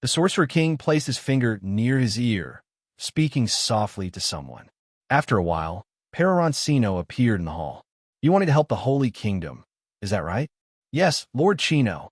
The Sorcerer King placed his finger near his ear, speaking softly to someone. After a while, Peroroncino appeared in the hall. You wanted to help the Holy Kingdom, is that right? Yes, Lord Chino,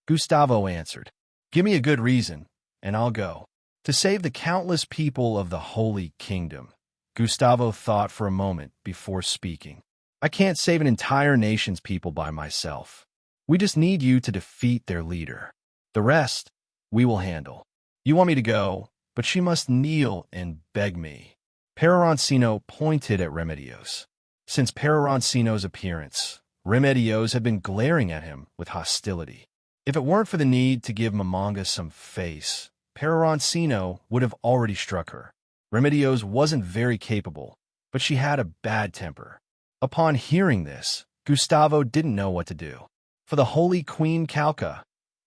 Gustavo answered. Give me a good reason, and I'll go. To save the countless people of the Holy Kingdom. Gustavo thought for a moment before speaking. I can't save an entire nation's people by myself. We just need you to defeat their leader. The rest, we will handle. You want me to go, but she must kneel and beg me. Peroroncino pointed at Remedios. Since Peroroncino's appearance, Remedios had been glaring at him with hostility. If it weren't for the need to give Mamanga some face, Peroroncino would have already struck her. Remedios wasn't very capable, but she had a bad temper. Upon hearing this, Gustavo didn't know what to do. For the Holy Queen Calca,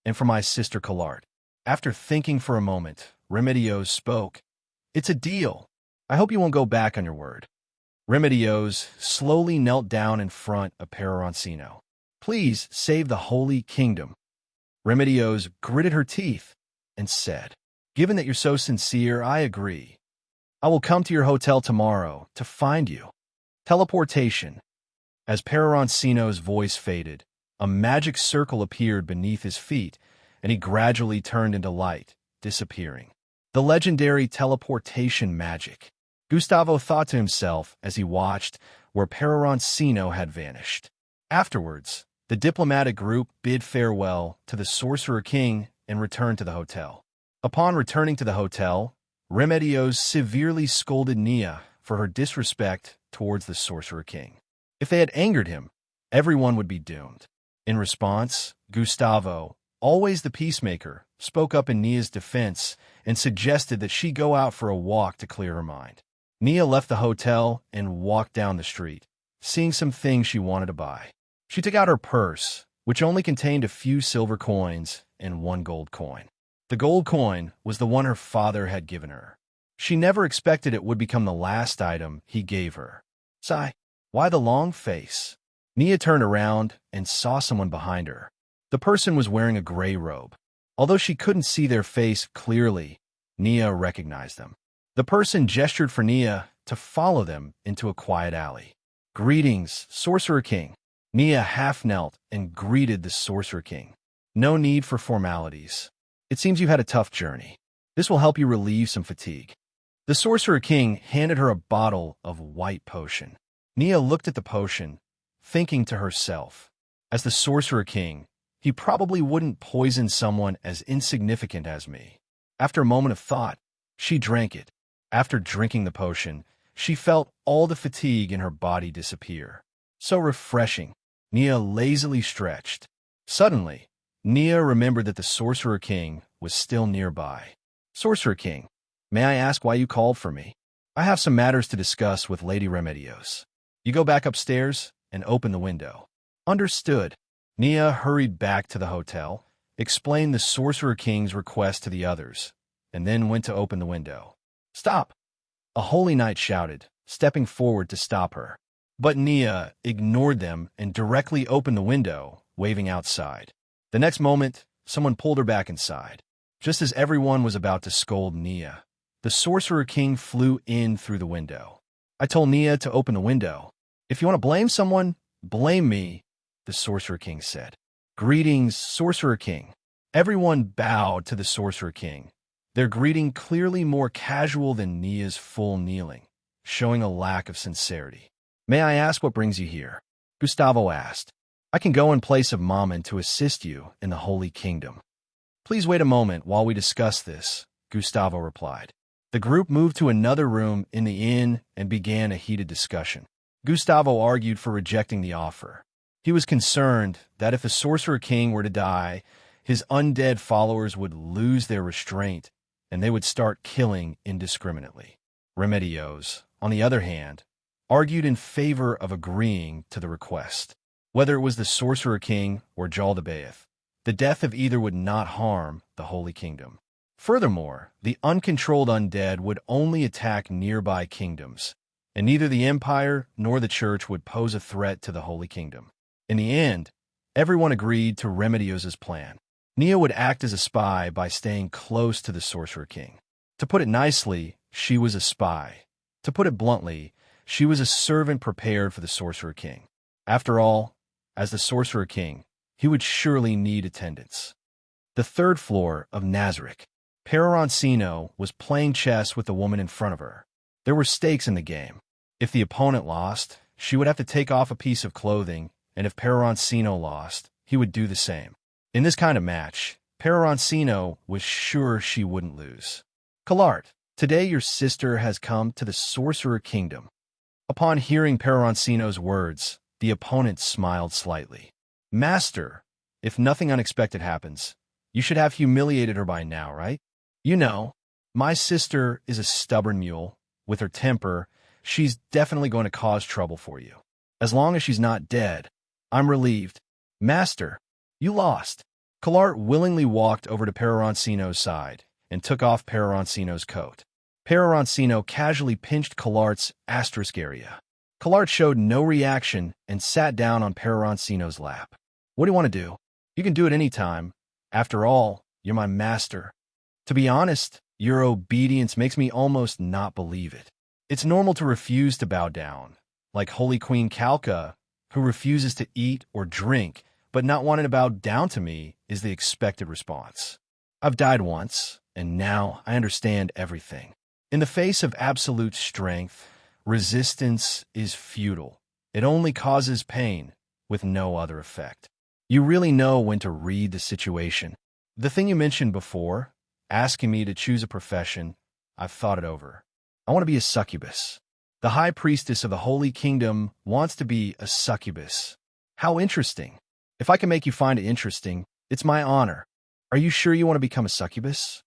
and for my sister Colart. After thinking for a moment, Remedios spoke. It's a deal. I hope you won't go back on your word. Remedios slowly knelt down in front of Peroroncino. Please save the Holy Kingdom. Remedios gritted her teeth and said, Given that you're so sincere, I agree. I will come to your hotel tomorrow to find you. Teleportation. As Peroroncino's voice faded, a magic circle appeared beneath his feet, and he gradually turned into light, disappearing. The legendary teleportation magic. Gustavo thought to himself as he watched where Peroroncino had vanished. Afterwards, the diplomatic group bid farewell to the Sorcerer King and returned to the hotel. Upon returning to the hotel, Remedios severely scolded Nia for her disrespect towards the Sorcerer King. If they had angered him, everyone would be doomed. In response, Gustavo, always the peacemaker, spoke up in Nia's defense and suggested that she go out for a walk to clear her mind. Nia left the hotel and walked down the street, seeing some things she wanted to buy. She took out her purse, which only contained a few silver coins and one gold coin. The gold coin was the one her father had given her. She never expected it would become the last item he gave her. Sigh, why the long face? Nia turned around and saw someone behind her. The person was wearing a gray robe. Although she couldn't see their face clearly, Nia recognized them. The person gestured for Nia to follow them into a quiet alley. Greetings, Sorcerer King. Nia half-knelt and greeted the Sorcerer King. No need for formalities. It seems you've had a tough journey. This will help you relieve some fatigue. The Sorcerer King handed her a bottle of white potion. Nia looked at the potion, thinking to herself, as the Sorcerer King, he probably wouldn't poison someone as insignificant as me. After a moment of thought, she drank it. After drinking the potion, she felt all the fatigue in her body disappear. So refreshing. Nia lazily stretched. Suddenly, Nia remembered that the Sorcerer King was still nearby. Sorcerer King, may I ask why you called for me? I have some matters to discuss with Lady Remedios. You go back upstairs and open the window. Understood. Nia hurried back to the hotel, explained the Sorcerer King's request to the others, and then went to open the window. Stop! A holy knight shouted, stepping forward to stop her. But Nia ignored them and directly opened the window, waving outside. The next moment, someone pulled her back inside. Just as everyone was about to scold Nia, the Sorcerer King flew in through the window. I told Nia to open the window. If you want to blame someone, blame me, the Sorcerer King said. Greetings, Sorcerer King. Everyone bowed to the Sorcerer King, their greeting clearly more casual than Nia's full kneeling, showing a lack of sincerity. May I ask what brings you here? Gustavo asked. I can go in place of Mammon to assist you in the Holy Kingdom. Please wait a moment while we discuss this, Gustavo replied. The group moved to another room in the inn and began a heated discussion. Gustavo argued for rejecting the offer. He was concerned that if the Sorcerer King were to die, his undead followers would lose their restraint and they would start killing indiscriminately. Remedios, on the other hand, argued in favor of agreeing to the request. Whether it was the Sorcerer King or Jaldabaoth, the death of either would not harm the Holy Kingdom. Furthermore, the uncontrolled undead would only attack nearby kingdoms, and neither the Empire nor the Church would pose a threat to the Holy Kingdom. In the end, everyone agreed to Remedios' plan. Nia would act as a spy by staying close to the Sorcerer King. To put it nicely, she was a spy. To put it bluntly, she was a servant prepared for the Sorcerer King. After all, as the Sorcerer King, he would surely need attendance. The third floor of Nazarick. Peroroncino was playing chess with the woman in front of her. There were stakes in the game. If the opponent lost, she would have to take off a piece of clothing, and if Peroroncino lost, he would do the same. In this kind of match, Peroroncino was sure she wouldn't lose. Colart, today your sister has come to the Sorcerer Kingdom. Upon hearing Peroroncino's words, the opponent smiled slightly. Master, if nothing unexpected happens, you should have humiliated her by now, right? You know, my sister is a stubborn mule. With her temper, she's definitely going to cause trouble for you. As long as she's not dead, I'm relieved. Master, you lost. Colart willingly walked over to Peroroncino's side and took off Peroroncino's coat. Peroroncino casually pinched Colart's asterisk area. Colart showed no reaction and sat down on Peroroncino's lap. What do you want to do? You can do it any time. After all, you're my master. To be honest, your obedience makes me almost not believe it. It's normal to refuse to bow down, like Holy Queen Calca, who refuses to eat or drink, but not wanting to bow down to me is the expected response. I've died once, and now I understand everything. In the face of absolute strength, resistance is futile. It only causes pain, with no other effect. You really know when to read the situation. The thing you mentioned before, asking me to choose a profession, I've thought it over. I want to be a succubus. The High Priestess of the Holy Kingdom wants to be a succubus. How interesting. If I can make you find it interesting, it's my honor. Are you sure you want to become a succubus?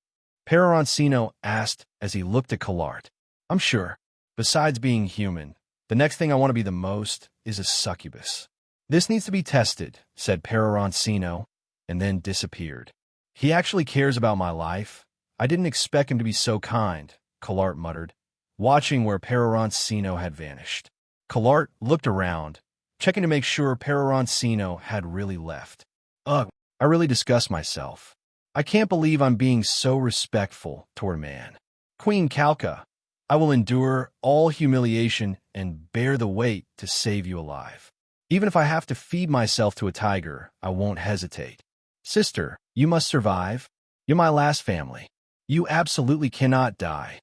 Peroroncino asked as he looked at Colart. I'm sure. Besides being human, the next thing I want to be the most is a succubus. This needs to be tested, said Peroroncino, and then disappeared. He actually cares about my life. I didn't expect him to be so kind, Colart muttered, watching where Peroroncino had vanished. Colart looked around, checking to make sure Peroroncino had really left. Ugh, I really disgust myself. I can't believe I'm being so respectful toward a man. Queen Calca, I will endure all humiliation and bear the weight to save you alive. Even if I have to feed myself to a tiger, I won't hesitate. Sister, you must survive. You're my last family. You absolutely cannot die.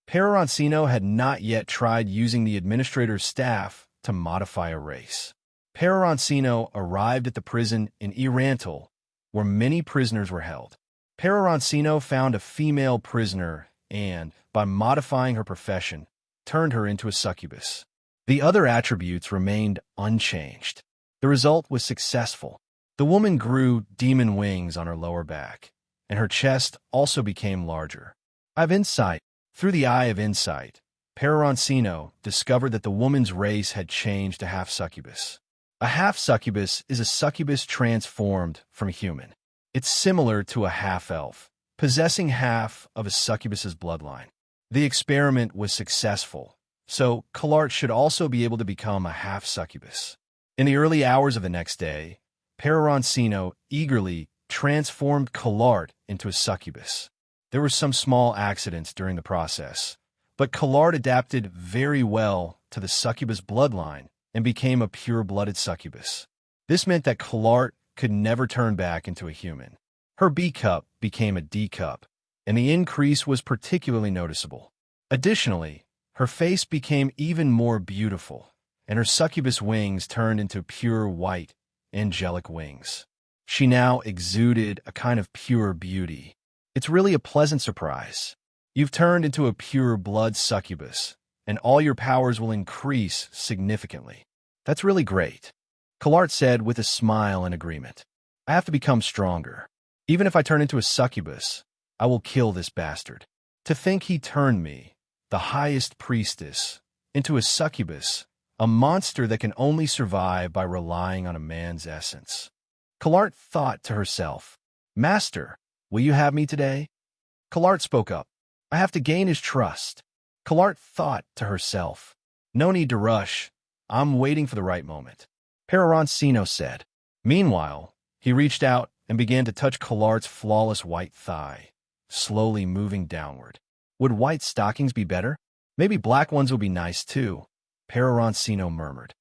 Peroroncino had not yet tried using the administrator's staff to modify a race. Peroroncino arrived at the prison in Irantal, where many prisoners were held. Peroroncino found a female prisoner and, by modifying her profession, turned her into a succubus. The other attributes remained unchanged. The result was successful. The woman grew demon wings on her lower back, and her chest also became larger. I have insight. Through the eye of insight, Peroroncino discovered that the woman's race had changed to half-succubus. A half-succubus is a succubus transformed from a human. It's similar to a half-elf, possessing half of a succubus's bloodline. The experiment was successful, so Colart should also be able to become a half-succubus. In the early hours of the next day, Peroroncino eagerly transformed Colart into a succubus. There were some small accidents during the process, but Colart adapted very well to the succubus bloodline and became a pure-blooded succubus. This meant that Colart could never turn back into a human. Her B cup became a D cup, and the increase was particularly noticeable. Additionally, her face became even more beautiful, and her succubus wings turned into pure white, angelic wings. She now exuded a kind of pure beauty. It's really a pleasant surprise. You've turned into a pure-blood succubus, and all your powers will increase significantly. That's really great, Colart said with a smile in agreement. I have to become stronger. Even if I turn into a succubus, I will kill this bastard. To think he turned me, the highest priestess, into a succubus, a monster that can only survive by relying on a man's essence. Colart thought to herself, Master, will you have me today? Colart spoke up. I have to gain his trust. Colart thought to herself, no need to rush. I'm waiting for the right moment. Peroroncino said. Meanwhile, he reached out and began to touch Colart's flawless white thigh, slowly moving downward. Would white stockings be better? Maybe black ones would be nice too, Peroroncino murmured.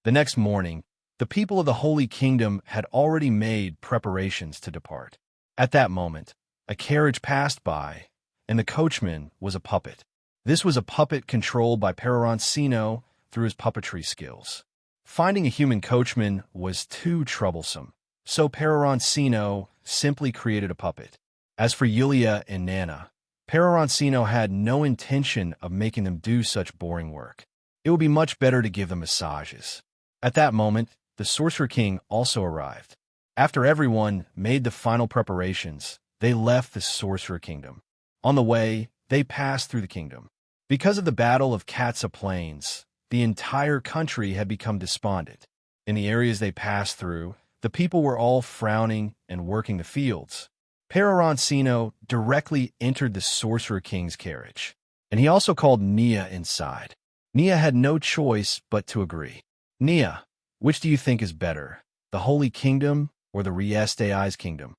The next morning, the people of the Holy Kingdom had already made preparations to depart. At that moment, a carriage passed by, and the coachman was a puppet. This was a puppet controlled by Peroroncino through his puppetry skills. Finding a human coachman was too troublesome, so Peroroncino simply created a puppet. As for Yulia and Nana, Peroroncino had no intention of making them do such boring work. It would be much better to give them massages. At that moment, the Sorcerer King also arrived. After everyone made the final preparations, they left the Sorcerer Kingdom. On the way, they passed through the kingdom. Because of the Battle of Katsa Plains, the entire country had become despondent. In the areas they passed through, the people were all frowning and working the fields. Peroroncino directly entered the Sorcerer King's carriage, and he also called Nia inside. Nia had no choice but to agree. Nia, which do you think is better, the Holy Kingdom or the Ainz Kingdom?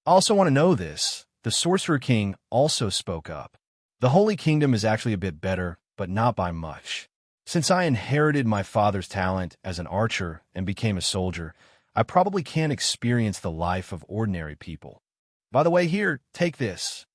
I also want to know this. The Sorcerer King also spoke up. The Holy Kingdom is actually a bit better, but not by much. Since I inherited my father's talent as an archer and became a soldier, I probably can't experience the life of ordinary people. By the way, here, take this.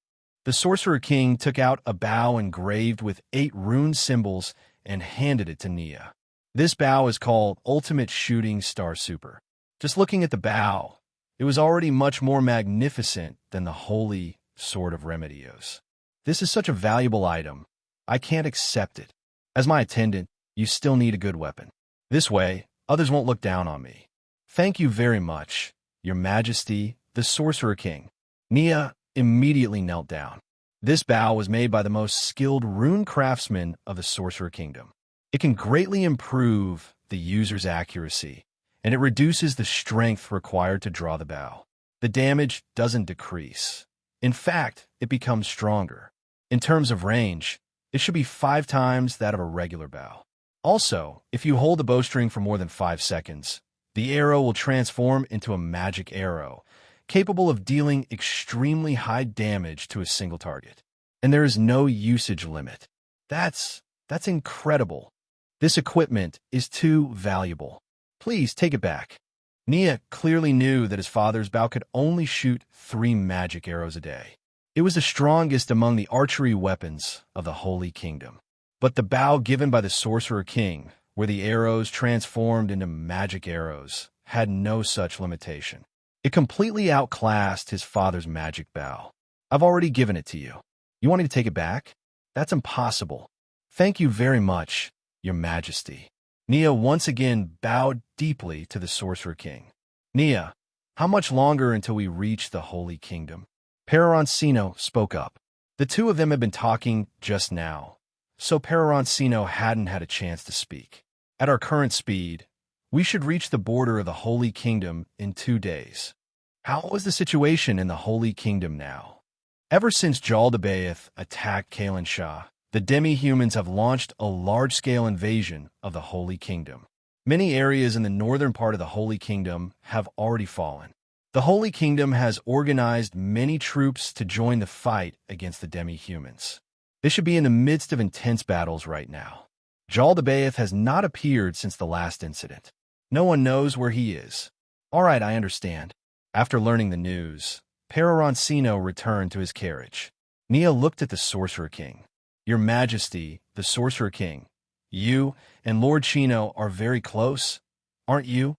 The Sorcerer King took out a bow engraved with 8 rune symbols and handed it to Nia. This bow is called Ultimate Shooting Star Super. Just looking at the bow, it was already much more magnificent than the Holy Sword of Remedios. This is such a valuable item. I can't accept it. As my attendant, you still need a good weapon. This way, others won't look down on me. Thank you very much, Your Majesty, the Sorcerer King. Nia immediately knelt down. This bow was made by the most skilled rune craftsman of the Sorcerer Kingdom. It can greatly improve the user's accuracy, and it reduces the strength required to draw the bow. The damage doesn't decrease. In fact, it becomes stronger. In terms of range, it should be 5 times that of a regular bow. Also, if you hold the bowstring for more than 5 seconds, the arrow will transform into a magic arrow, capable of dealing extremely high damage to a single target. And there is no usage limit. That's incredible. This equipment is too valuable. Please take it back. Nia clearly knew that his father's bow could only shoot 3 magic arrows a day. It was the strongest among the archery weapons of the Holy Kingdom. But the bow given by the Sorcerer King, where the arrows transformed into magic arrows, had no such limitation. It completely outclassed his father's magic bow. I've already given it to you. You want me to take it back? That's impossible. Thank you very much, Your Majesty. Nia once again bowed deeply to the Sorcerer King. Nia, how much longer until we reach the Holy Kingdom? Peroroncino spoke up. The two of them had been talking just now, so Peroroncino hadn't had a chance to speak. At our current speed, we should reach the border of the Holy Kingdom in 2 days. How is the situation in the Holy Kingdom now? Ever since Jaldabaoth attacked Kalan Shah, the demi-humans have launched a large-scale invasion of the Holy Kingdom. Many areas in the northern part of the Holy Kingdom have already fallen. The Holy Kingdom has organized many troops to join the fight against the demi-humans. They should be in the midst of intense battles right now. Jaldabaoth has not appeared since the last incident. No one knows where he is. All right, I understand. After learning the news, Peroroncino returned to his carriage. Nia looked at the Sorcerer King. Your Majesty, the Sorcerer King, you and Lord Chino are very close, aren't you?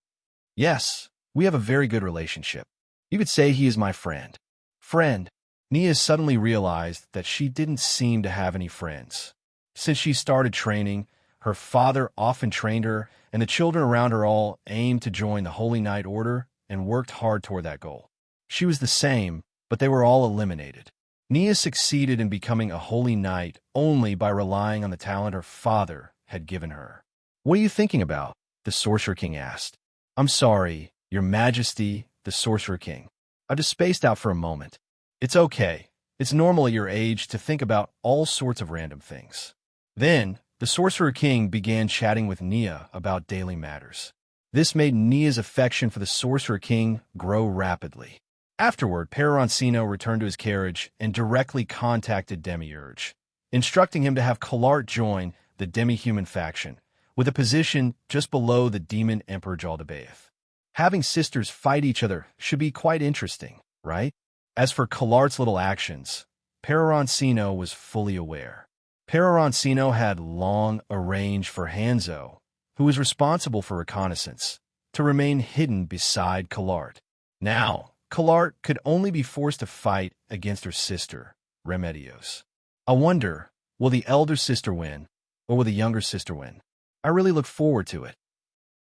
Yes, we have a very good relationship. You could say he is my friend. Friend? Nia suddenly realized that she didn't seem to have any friends. Since she started training, her father often trained her, and the children around her all aimed to join the Holy Knight Order and worked hard toward that goal. She was the same, but they were all eliminated. Nia succeeded in becoming a Holy Knight only by relying on the talent her father had given her. What are you thinking about? The Sorcerer King asked. I'm sorry, Your Majesty, the Sorcerer King. I just spaced out for a moment. It's okay. It's normal at your age to think about all sorts of random things. Then, the Sorcerer King began chatting with Nia about daily matters. This made Nia's affection for the Sorcerer King grow rapidly. Afterward, Peroroncino returned to his carriage and directly contacted Demiurge, instructing him to have Colart join the demi-human faction, with a position just below the demon Emperor Jaldabaoth. Having sisters fight each other should be quite interesting, right? As for Colart's little actions, Peroroncino was fully aware. Peroroncino had long arranged for Ainz Ooal, who was responsible for reconnaissance, to remain hidden beside Colart. Now, Colart could only be forced to fight against her sister, Remedios. I wonder, will the elder sister win, or will the younger sister win? I really look forward to it.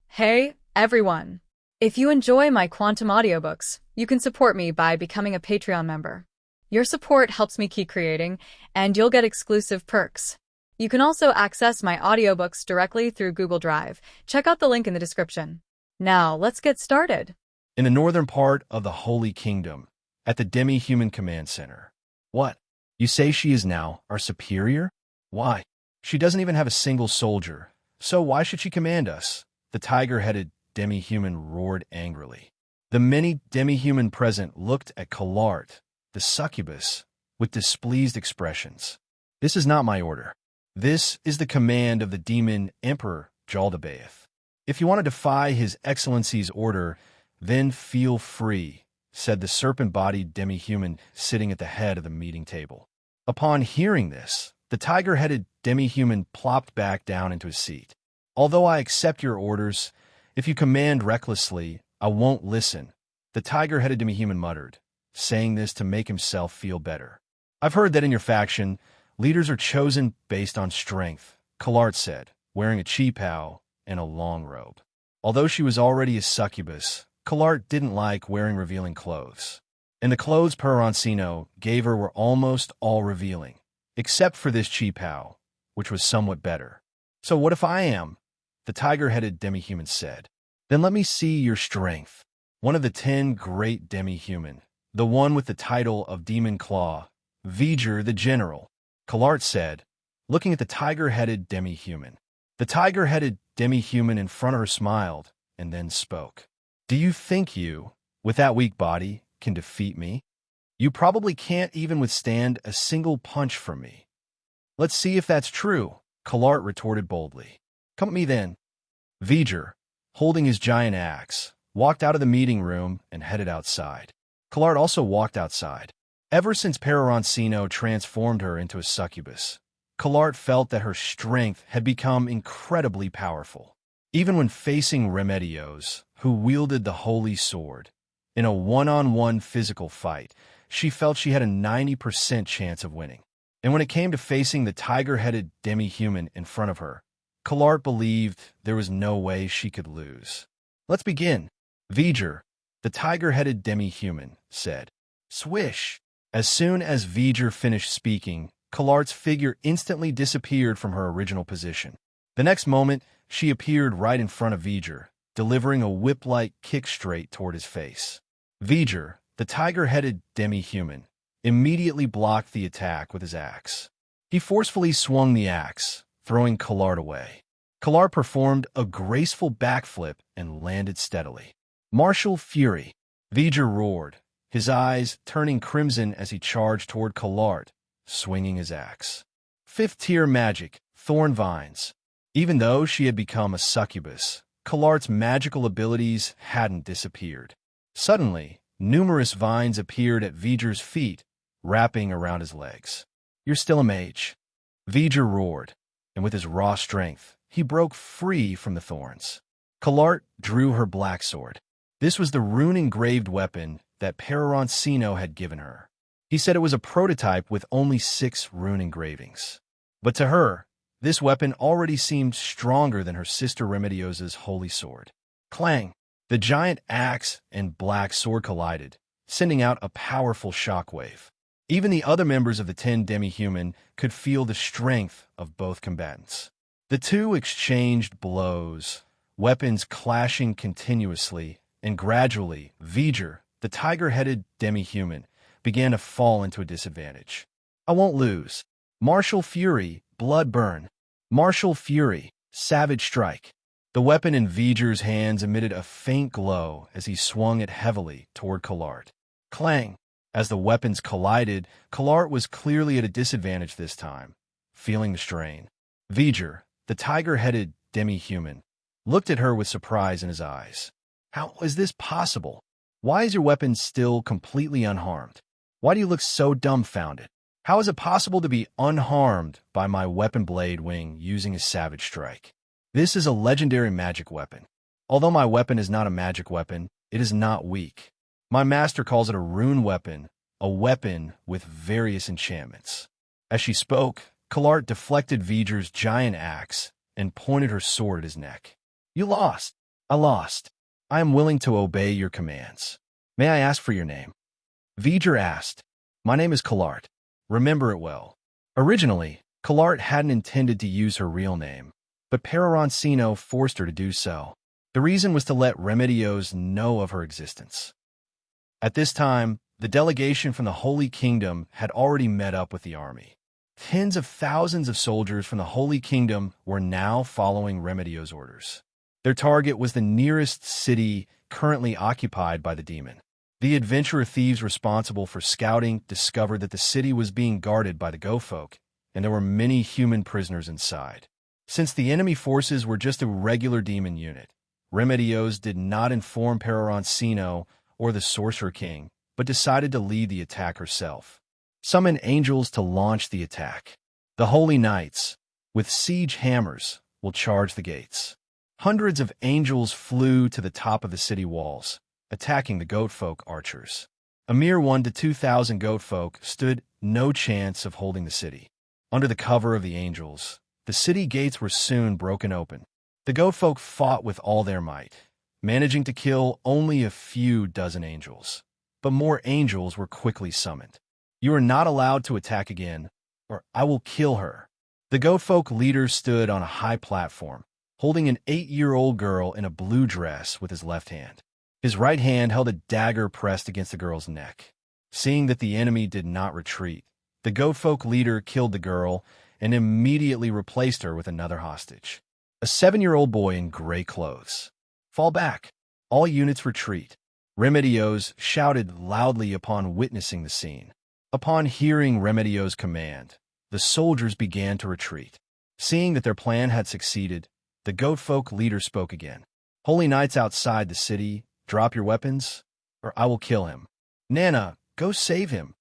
Hey, everyone! If you enjoy my quantum audiobooks, you can support me by becoming a Patreon member. Your support helps me keep creating, and you'll get exclusive perks. You can also access my audiobooks directly through Google Drive. Check out the link in the description. Now, let's get started. In the northern part of the Holy Kingdom, at the demi-human command center. What? You say she is now our superior? Why? She doesn't even have a single soldier, so why should she command us? The tiger-headed demi-human roared angrily. The many demi-human present looked at Colart, the succubus, with displeased expressions. This is not my order. This is the command of the demon Emperor Jaldabaoth. If you want to defy His Excellency's order, then feel free, said the serpent-bodied demi-human sitting at the head of the meeting table. Upon hearing this, the tiger-headed demi-human plopped back down into his seat. Although I accept your orders, if you command recklessly, I won't listen, the tiger-headed demi-human muttered, saying this to make himself feel better. I've heard that in your faction, leaders are chosen based on strength, Colart said, wearing a cheapao and a long robe. Although she was already a succubus, Colart didn't like wearing revealing clothes. And the clothes Peroroncino gave her were almost all revealing, except for this cheapao, which was somewhat better. So what if I am? The tiger-headed demi-human said. Then let me see your strength. One of the 10 great demi-human, the one with the title of Demon Claw, V'ger the General, Colart said, looking at the tiger-headed demi-human. The tiger-headed demi-human in front of her smiled, and then spoke. Do you think you, with that weak body, can defeat me? You probably can't even withstand a single punch from me. Let's see if that's true, Colart retorted boldly. Come at me then. V'ger, holding his giant axe, walked out of the meeting room and headed outside. Colart also walked outside. Ever since Peroroncino transformed her into a succubus, Colart felt that her strength had become incredibly powerful. Even when facing Remedios, who wielded the holy sword, in a one-on-one physical fight, she felt she had a 90% chance of winning. And when it came to facing the tiger-headed demi-human in front of her, Colart believed there was no way she could lose. Let's begin. V'ger, the tiger-headed demi-human, said. Swish! As soon as V'ger finished speaking, Colart's figure instantly disappeared from her original position. The next moment, she appeared right in front of V'ger, delivering a whip-like kick straight toward his face. V'ger, the tiger-headed demi-human, immediately blocked the attack with his axe. He forcefully swung the axe, throwing Colart away. Colart performed a graceful backflip and landed steadily. Martial fury, V'ger roared, his eyes turning crimson as he charged toward Colart, swinging his axe. Fifth-tier magic, thorn vines. Even though she had become a succubus, Colart's magical abilities hadn't disappeared. Suddenly, numerous vines appeared at V'ger's feet, wrapping around his legs. You're still a mage. V'ger roared, and with his raw strength, he broke free from the thorns. Colart drew her black sword. This was the rune-engraved weapon that Peroroncino had given her. He said it was a prototype with only 6 rune engravings. But to her, this weapon already seemed stronger than her sister Remedios' holy sword. Clang! The giant axe and black sword collided, sending out a powerful shockwave. Even the other members of the 10 demi-human could feel the strength of both combatants. The two exchanged blows, weapons clashing continuously, and gradually, V'ger, the tiger-headed demi-human, began to fall into a disadvantage. I won't lose. Martial fury, blood burn. Martial fury, savage strike. The weapon in V'ger's hands emitted a faint glow as he swung it heavily toward Colart. Clang! As the weapons collided, Colart was clearly at a disadvantage this time, feeling the strain. V'ger, the tiger-headed demi-human, looked at her with surprise in his eyes. How is this possible? Why is your weapon still completely unharmed? Why do you look so dumbfounded? How is it possible to be unharmed by my weapon blade wing using a savage strike? This is a legendary magic weapon. Although my weapon is not a magic weapon, it is not weak. My master calls it a rune weapon, a weapon with various enchantments. As she spoke, Colart deflected V'ger's giant axe and pointed her sword at his neck. You lost. I lost. I am willing to obey your commands. May I ask for your name? V'ger asked. My name is Colart. Remember it well. Originally, Colart hadn't intended to use her real name, but Peroroncino forced her to do so. The reason was to let Remedios know of her existence. At this time, the delegation from the Holy Kingdom had already met up with the army. Tens of thousands of soldiers from the Holy Kingdom were now following Remedios' orders. Their target was the nearest city currently occupied by the demon. The adventurer thieves responsible for scouting discovered that the city was being guarded by the Go-Folk, and there were many human prisoners inside. Since the enemy forces were just a regular demon unit, Remedios did not inform Peroroncino or the Sorcerer King, but decided to lead the attack herself. Summon angels to launch the attack. The Holy Knights, with siege hammers, will charge the gates. Hundreds of angels flew to the top of the city walls, attacking the goatfolk archers. A mere 1,000 to 2,000 goatfolk stood no chance of holding the city. Under the cover of the angels, the city gates were soon broken open. The goatfolk fought with all their might, managing to kill only a few dozen angels. But more angels were quickly summoned. You are not allowed to attack again, or I will kill her. The goatfolk leader stood on a high platform, holding an 8-year-old girl in a blue dress with his left hand. His right hand held a dagger pressed against the girl's neck. Seeing that the enemy did not retreat, the goatfolk leader killed the girl and immediately replaced her with another hostage, a 7-year-old boy in gray clothes. Fall back. All units retreat. Remedios shouted loudly upon witnessing the scene. Upon hearing Remedios' command, the soldiers began to retreat. Seeing that their plan had succeeded, the goatfolk leader spoke again. Holy Knights outside the city, drop your weapons, or I will kill him. Nana, go save him.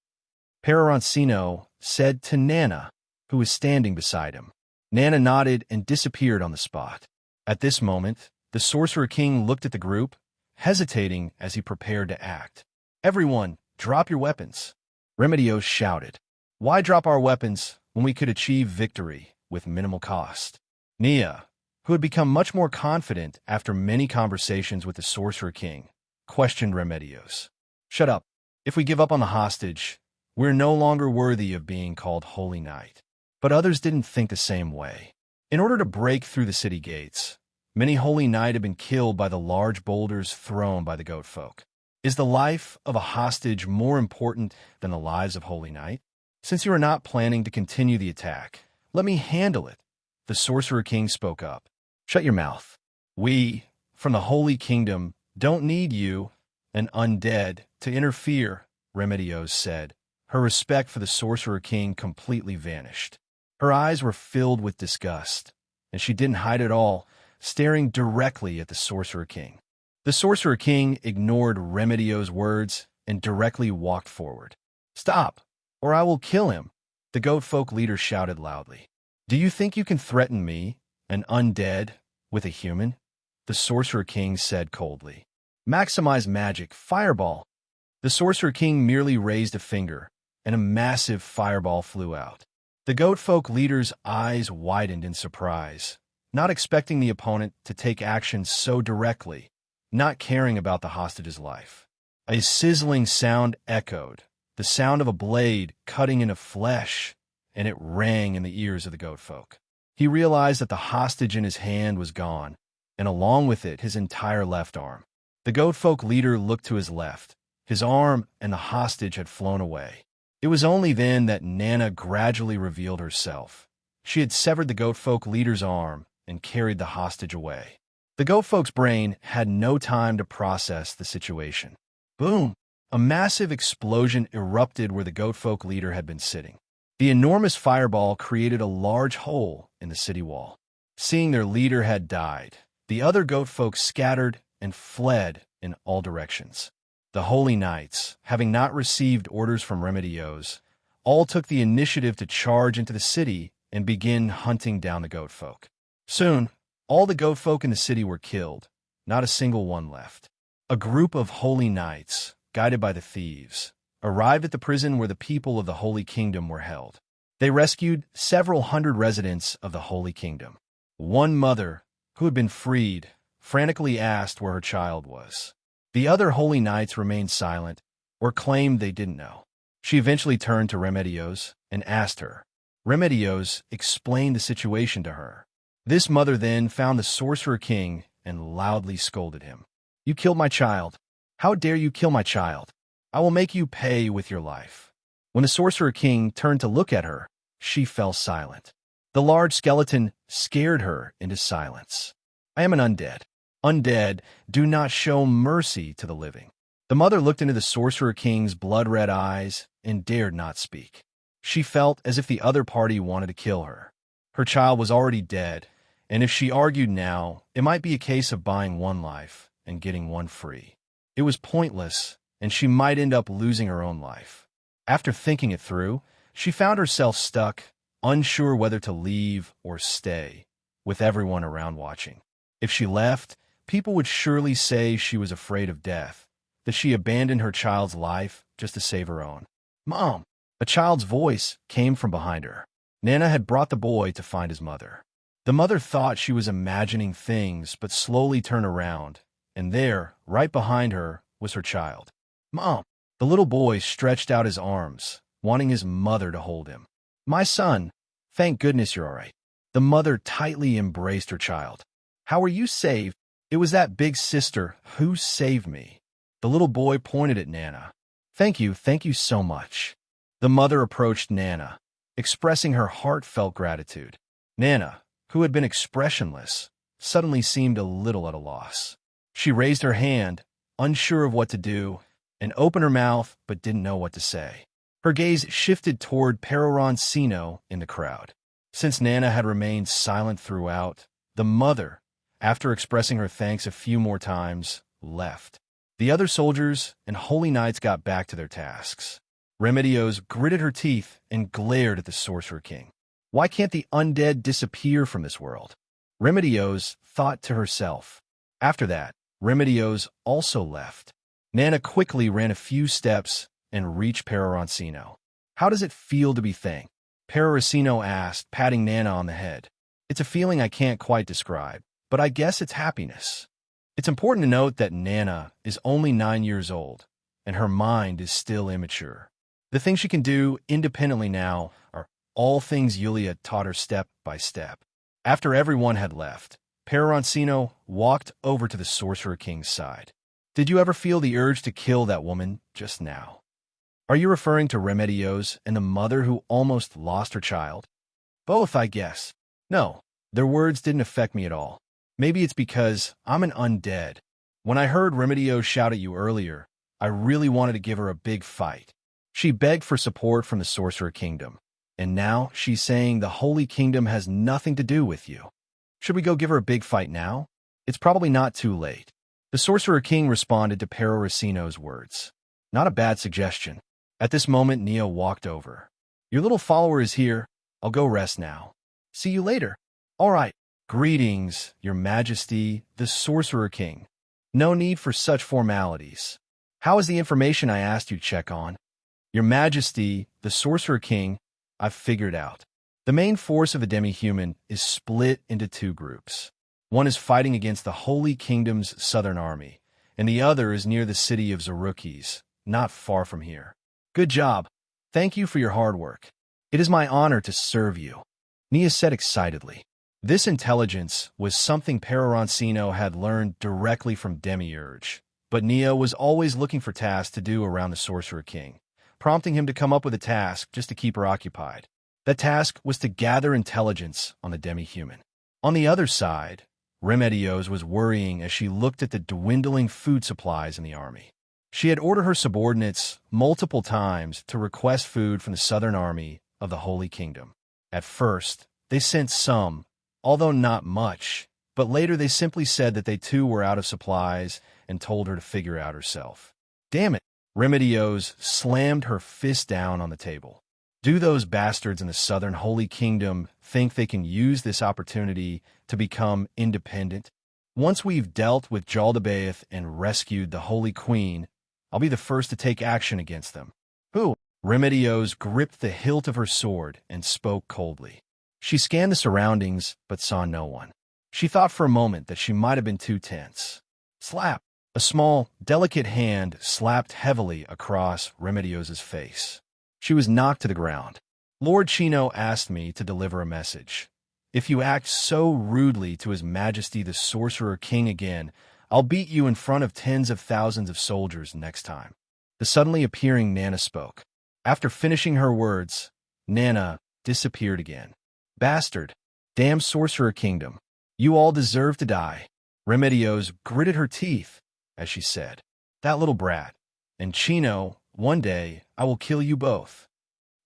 Peroroncino said to Nana, who was standing beside him. Nana nodded and disappeared on the spot. At this moment, the Sorcerer King looked at the group, hesitating as he prepared to act. Everyone, drop your weapons. Remedios shouted. Why drop our weapons when we could achieve victory with minimal cost? Nia, who had become much more confident after many conversations with the Sorcerer King, questioned Remedios. Shut up. If we give up on the hostage, we're no longer worthy of being called Holy Knight. But others didn't think the same way. In order to break through the city gates, many Holy Knight had been killed by the large boulders thrown by the goatfolk. Is the life of a hostage more important than the lives of Holy Knight? Since you are not planning to continue the attack, let me handle it. The Sorcerer King spoke up. Shut your mouth. We, from the Holy Kingdom, don't need you, an undead, to interfere, Remedios said. Her respect for the Sorcerer King completely vanished. Her eyes were filled with disgust, and she didn't hide it all, staring directly at the Sorcerer King. The Sorcerer King ignored Remedios' words and directly walked forward. Stop, or I will kill him, the goatfolk leader shouted loudly. Do you think you can threaten me, an undead, with a human? The Sorcerer King said coldly. Maximize magic, fireball. The Sorcerer King merely raised a finger, and a massive fireball flew out. The goatfolk leader's eyes widened in surprise, not expecting the opponent to take action so directly, not caring about the hostage's life. A sizzling sound echoed, the sound of a blade cutting into flesh, and it rang in the ears of the goatfolk. He realized that the hostage in his hand was gone, and along with it his entire left arm. The goatfolk leader looked to his left. His arm and the hostage had flown away. It was only then that Nana gradually revealed herself. She had severed the goatfolk leader's arm and carried the hostage away. The goat folk's brain had no time to process the situation. Boom! A massive explosion erupted where the goat folk leader had been sitting. The enormous fireball created a large hole in the city wall. Seeing their leader had died, the other goat folk scattered and fled in all directions. The Holy Knights, having not received orders from Remedios, all took the initiative to charge into the city and begin hunting down the goat folk. Soon, all the goat folk in the city were killed, not a single one left. A group of Holy Knights, guided by the thieves, arrived at the prison where the people of the Holy Kingdom were held. They rescued several hundred residents of the Holy Kingdom. One mother, who had been freed, frantically asked where her child was. The other Holy Knights remained silent or claimed they didn't know. She eventually turned to Remedios and asked her. Remedios explained the situation to her. This mother then found the Sorcerer King and loudly scolded him. "You killed my child. How dare you kill my child? I will make you pay with your life." When the Sorcerer King turned to look at her, she fell silent. The large skeleton scared her into silence. "I am an undead. Undead do not show mercy to the living." The mother looked into the Sorcerer King's blood-red eyes and dared not speak. She felt as if the other party wanted to kill her. Her child was already dead, and if she argued now, it might be a case of buying one life and getting one free. It was pointless, and she might end up losing her own life. After thinking it through, she found herself stuck, unsure whether to leave or stay, with everyone around watching. If she left, people would surely say she was afraid of death, that she abandoned her child's life just to save her own. "Mom!" A child's voice came from behind her. Nana had brought the boy to find his mother. The mother thought she was imagining things, but slowly turned around, and there, right behind her, was her child. "Mom!" The little boy stretched out his arms, wanting his mother to hold him. "My son, thank goodness you're all right." The mother tightly embraced her child. "How were you saved?" "It was that big sister who saved me." The little boy pointed at Nana. Thank you so much." The mother approached Nana, expressing her heartfelt gratitude. Nana, who had been expressionless, suddenly seemed a little at a loss. She raised her hand, unsure of what to do, and opened her mouth but didn't know what to say. Her gaze shifted toward Peroroncino in the crowd. Since Nana had remained silent throughout, the mother, after expressing her thanks a few more times, left. The other soldiers and Holy Knights got back to their tasks. Remedios gritted her teeth and glared at the Sorcerer King. Why can't the undead disappear from this world? Remedios thought to herself. After that, Remedios also left. Nana quickly ran a few steps and reached Peroroncino. "How does it feel to be thanked?" Peroroncino asked, patting Nana on the head. "It's a feeling I can't quite describe, but I guess it's happiness." It's important to note that Nana is only 9 years old, and her mind is still immature. The things she can do independently now are all things Yulia taught her step by step. After everyone had left, Peroroncino walked over to the Sorcerer King's side. "Did you ever feel the urge to kill that woman just now?" "Are you referring to Remedios and the mother who almost lost her child?" "Both, I guess." "No, their words didn't affect me at all. Maybe it's because I'm an undead. When I heard Remedios shout at you earlier, I really wanted to give her a big fight. She begged for support from the Sorcerer Kingdom, and now she's saying the Holy Kingdom has nothing to do with you. Should we go give her a big fight now? It's probably not too late." The Sorcerer King responded to Peroroncino's words. "Not a bad suggestion." At this moment, Neo walked over. "Your little follower is here. I'll go rest now. See you later." "All right." "Greetings, Your Majesty, the Sorcerer King. No need for such formalities. How is the information I asked you to check on?" "Your Majesty, the Sorcerer King, I've figured out. The main force of the demi-human is split into 2 groups. One is fighting against the Holy Kingdom's southern army, and the other is near the city of Zarukis, not far from here." "Good job. Thank you for your hard work. It is my honor to serve you," Nia said excitedly. This intelligence was something Peroroncino had learned directly from Demiurge, but Nia was always looking for tasks to do around the Sorcerer King, prompting him to come up with a task just to keep her occupied. That task was to gather intelligence on the demi-human. On the other side, Remedios was worrying as she looked at the dwindling food supplies in the army. She had ordered her subordinates multiple times to request food from the Southern Army of the Holy Kingdom. At first, they sent some, although not much, but later they simply said that they too were out of supplies and told her to figure it out herself. Damn it! Remedios slammed her fist down on the table. Do those bastards in the Southern Holy Kingdom think they can use this opportunity to become independent? Once we've dealt with Jaldabaoth and rescued the Holy Queen, I'll be the first to take action against them. Who? Remedios gripped the hilt of her sword and spoke coldly. She scanned the surroundings, but saw no one. She thought for a moment that she might have been too tense. Slap! A small, delicate hand slapped heavily across Remedios' face. She was knocked to the ground. Lord Chino asked me to deliver a message. If you act so rudely to His Majesty the Sorcerer King again, I'll beat you in front of tens of thousands of soldiers next time. The suddenly appearing Nana spoke. After finishing her words, Nana disappeared again. Bastard! Damn Sorcerer Kingdom! You all deserve to die. Remedios gritted her teeth as she said, that little brat. And Chino, one day, I will kill you both.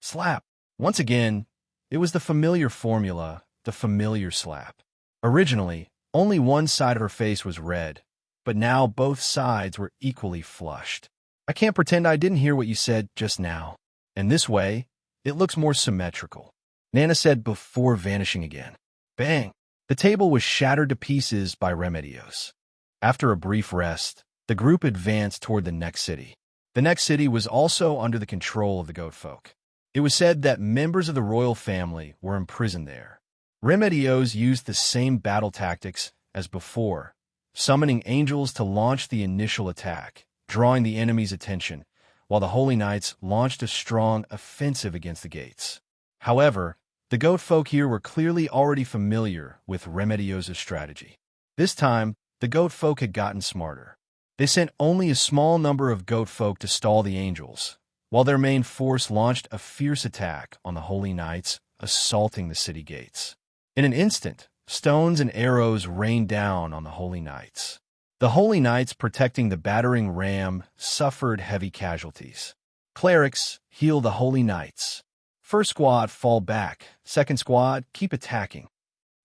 Slap. Once again, it was the familiar formula, the familiar slap. Originally, only one side of her face was red, but now both sides were equally flushed. I can't pretend I didn't hear what you said just now. And this way, it looks more symmetrical. Nana said before vanishing again. Bang! The table was shattered to pieces by Remedios. After a brief rest, the group advanced toward the next city. The next city was also under the control of the goat folk. It was said that members of the royal family were imprisoned there. Remedios used the same battle tactics as before, summoning angels to launch the initial attack, drawing the enemy's attention, while the Holy Knights launched a strong offensive against the gates. However, the goat folk here were clearly already familiar with Remedios' strategy. This time, the goat folk had gotten smarter. They sent only a small number of goat folk to stall the angels, while their main force launched a fierce attack on the Holy Knights, assaulting the city gates. In an instant, stones and arrows rained down on the Holy Knights. The Holy Knights protecting the battering ram suffered heavy casualties. Clerics heal the Holy Knights. First squad fall back, second squad keep attacking.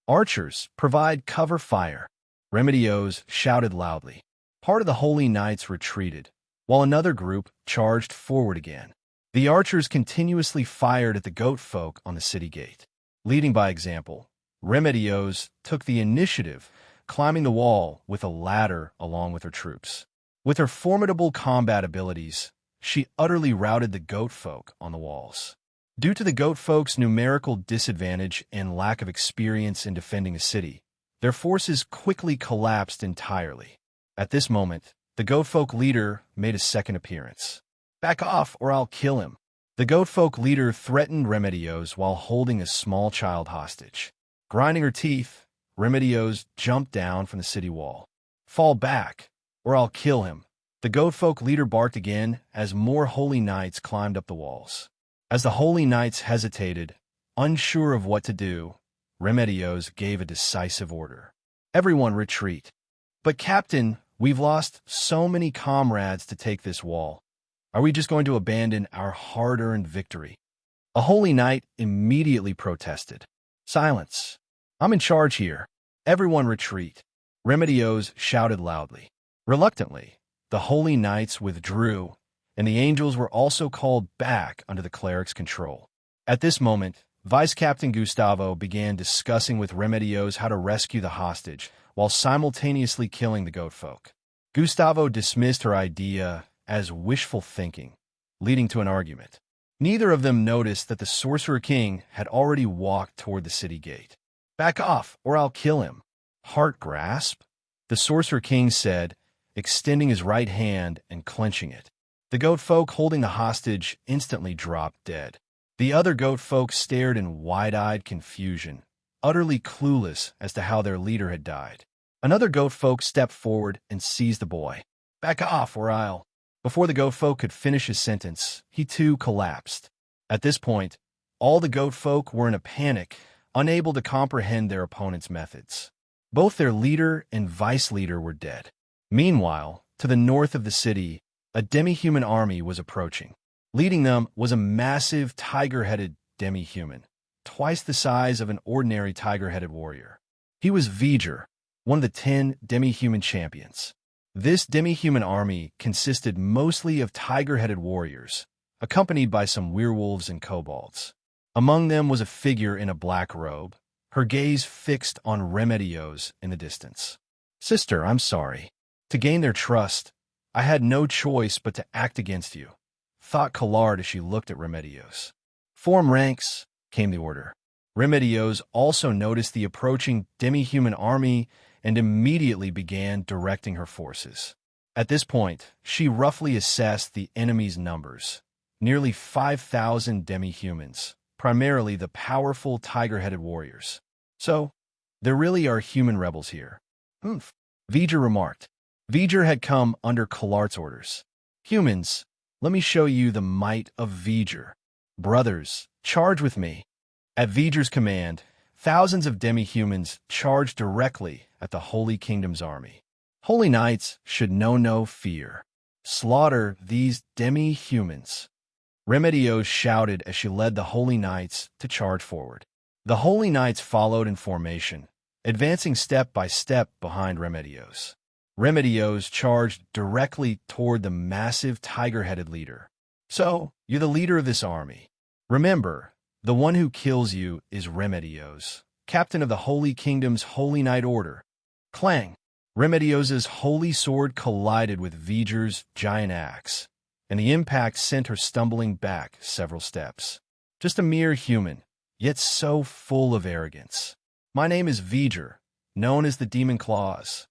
Archers provide cover fire. Remedios shouted loudly. Part of the Holy Knights retreated, while another group charged forward again. The archers continuously fired at the goat folk on the city gate. Leading by example, Remedios took the initiative, climbing the wall with a ladder along with her troops. With her formidable combat abilities, she utterly routed the goat folk on the walls. Due to the goat folk's numerical disadvantage and lack of experience in defending a city, their forces quickly collapsed entirely. At this moment, the goat folk leader made a second appearance. Back off or I'll kill him. The goat folk leader threatened Remedios while holding a small child hostage. Grinding her teeth, Remedios jumped down from the city wall. Fall back or I'll kill him. The goat folk leader barked again as more Holy Knights climbed up the walls. As the Holy Knights hesitated, unsure of what to do, Remedios gave a decisive order. Everyone retreat. But Captain, we've lost so many comrades to take this wall. Are we just going to abandon our hard-earned victory? A Holy Knight immediately protested. Silence. I'm in charge here. Everyone retreat. Remedios shouted loudly. Reluctantly, the Holy Knights withdrew, and the angels were also called back under the cleric's control. At this moment, Vice Captain Gustavo began discussing with Remedios how to rescue the hostage, while simultaneously killing the goat folk. Gustavo dismissed her idea as wishful thinking, leading to an argument. Neither of them noticed that the Sorcerer King had already walked toward the city gate. Back off, or I'll kill him. Heart grasp? The Sorcerer King said, extending his right hand and clenching it. The goat folk holding the hostage instantly dropped dead. The other goat folk stared in wide-eyed confusion, utterly clueless as to how their leader had died. Another goat folk stepped forward and seized the boy. Back off, or I'll... Before the goat folk could finish his sentence, he too collapsed. At this point, all the goat folk were in a panic, unable to comprehend their opponent's methods. Both their leader and vice leader were dead. Meanwhile, to the north of the city, a demi-human army was approaching. Leading them was a massive tiger-headed demi-human, twice the size of an ordinary tiger-headed warrior. He was V'ger, one of the 10 demi-human champions. This demi-human army consisted mostly of tiger-headed warriors, accompanied by some werewolves and kobolds. Among them was a figure in a black robe, her gaze fixed on Remedios in the distance. "Sister, I'm sorry. To gain their trust, I had no choice but to act against you," thought Colart as she looked at Remedios. "Form ranks," came the order. Remedios also noticed the approaching demi-human army and immediately began directing her forces. At this point, she roughly assessed the enemy's numbers, nearly 5,000 demi-humans, primarily the powerful tiger-headed warriors. "So, there really are human rebels here." V'ger remarked. V'ger had come under Colart's orders. "Humans, let me show you the might of V'ger. Brothers, charge with me." At V'ger's command, thousands of demi-humans charged directly at the Holy Kingdom's army. Holy Knights should know no fear. Slaughter these demi-humans. Remedios shouted as she led the Holy Knights to charge forward. The Holy Knights followed in formation, advancing step by step behind Remedios. Remedios charged directly toward the massive tiger-headed leader. "So, you're the leader of this army. Remember, the one who kills you is Remedios, captain of the Holy Kingdom's Holy Knight Order." Clang! Remedios's holy sword collided with V'ger's giant axe, and the impact sent her stumbling back several steps. Just a mere human, yet so full of arrogance. "My name is V'ger, known as the Demon Claws,"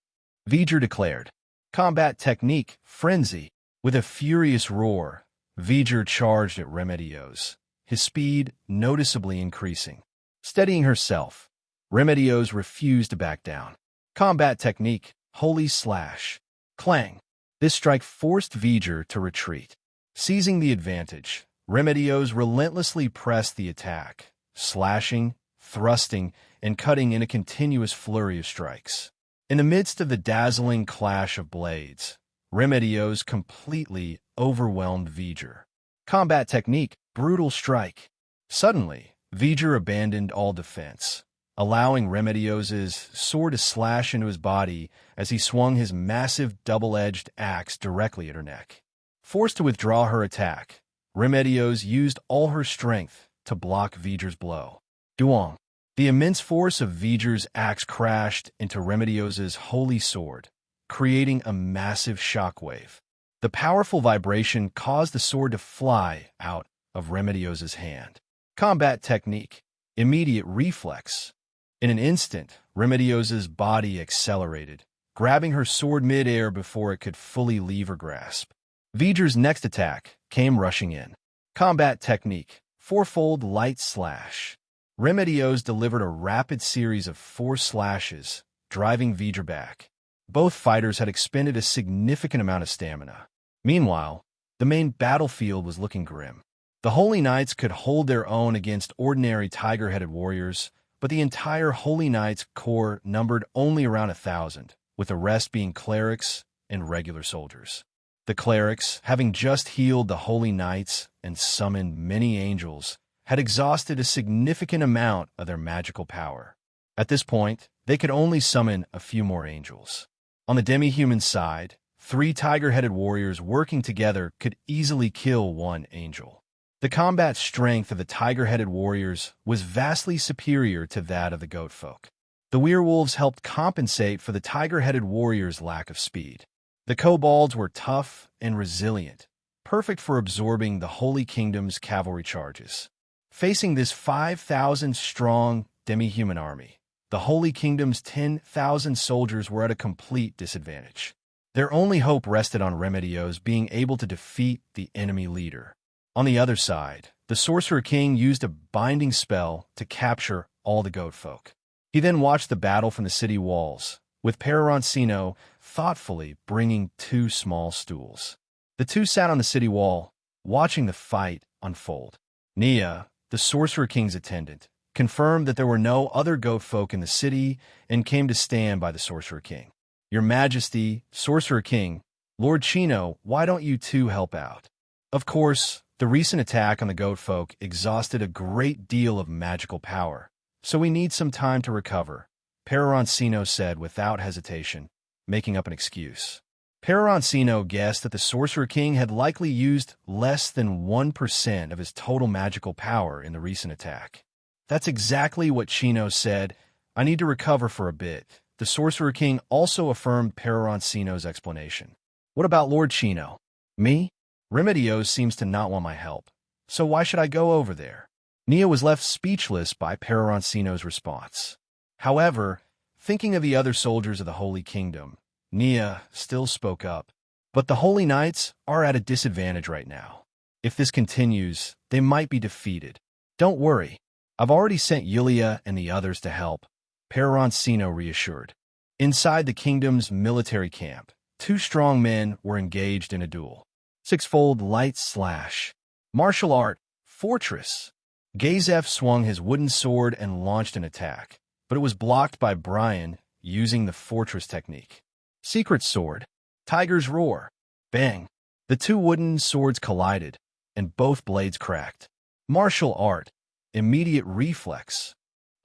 V'ger declared. Combat technique, frenzy. With a furious roar, V'ger charged at Remedios, his speed noticeably increasing. Steadying herself, Remedios refused to back down. Combat technique, holy slash. Clang. This strike forced V'ger to retreat. Seizing the advantage, Remedios relentlessly pressed the attack, slashing, thrusting, and cutting in a continuous flurry of strikes. In the midst of the dazzling clash of blades, Remedios completely overwhelmed V'ger. Combat technique, brutal strike. Suddenly, V'ger abandoned all defense, allowing Remedios' sword to slash into his body as he swung his massive double-edged axe directly at her neck. Forced to withdraw her attack, Remedios used all her strength to block V'ger's blow. Dueling. The immense force of V'ger's axe crashed into Remedios' holy sword, creating a massive shockwave. The powerful vibration caused the sword to fly out of Remedios' hand. Combat technique, immediate reflex. In an instant, Remedios' body accelerated, grabbing her sword mid-air before it could fully leave her grasp. V'ger's next attack came rushing in. Combat technique, fourfold light slash. Remedios delivered a rapid series of 4 slashes, driving V'ger back. Both fighters had expended a significant amount of stamina. Meanwhile, the main battlefield was looking grim. The Holy Knights could hold their own against ordinary tiger-headed warriors, but the entire Holy Knights corps numbered only around 1,000, with the rest being clerics and regular soldiers. The clerics, having just healed the Holy Knights and summoned many angels, had exhausted a significant amount of their magical power. At this point, they could only summon a few more angels. On the demi-human side, 3 tiger-headed warriors working together could easily kill 1 angel. The combat strength of the tiger-headed warriors was vastly superior to that of the goat folk. The werewolves helped compensate for the tiger-headed warriors' lack of speed. The kobolds were tough and resilient, perfect for absorbing the Holy Kingdom's cavalry charges. Facing this 5,000-strong demi-human army, the Holy Kingdom's 10,000 soldiers were at a complete disadvantage. Their only hope rested on Remedios being able to defeat the enemy leader. On the other side, the Sorcerer King used a binding spell to capture all the goat folk. He then watched the battle from the city walls, with Peroroncino thoughtfully bringing 2 small stools. The two sat on the city wall, watching the fight unfold. Nia, the Sorcerer King's attendant, confirmed that there were no other goat folk in the city, and came to stand by the Sorcerer King. Your Majesty, Sorcerer King, Lord Chino, why don't you two help out? Of course, the recent attack on the goat folk exhausted a great deal of magical power, so we need some time to recover, Peroroncino said without hesitation, making up an excuse. Peroroncino guessed that the Sorcerer King had likely used less than 1% of his total magical power in the recent attack. That's exactly what Chino said. I need to recover for a bit. The Sorcerer King also affirmed Peroroncino's explanation. What about Lord Chino? Me? Remedios seems to not want my help, so why should I go over there? Nia was left speechless by Peroroncino's response. However, thinking of the other soldiers of the Holy Kingdom, Nia still spoke up. But the Holy Knights are at a disadvantage right now. If this continues, they might be defeated. Don't worry. I've already sent Yulia and the others to help, Peroroncino reassured. Inside the kingdom's military camp, two strong men were engaged in a duel. Sixfold light slash. Martial art, fortress. Gazef swung his wooden sword and launched an attack, but it was blocked by Brian using the fortress technique. Secret sword, tiger's roar. Bang. The two wooden swords collided, and both blades cracked. Martial art, immediate reflex.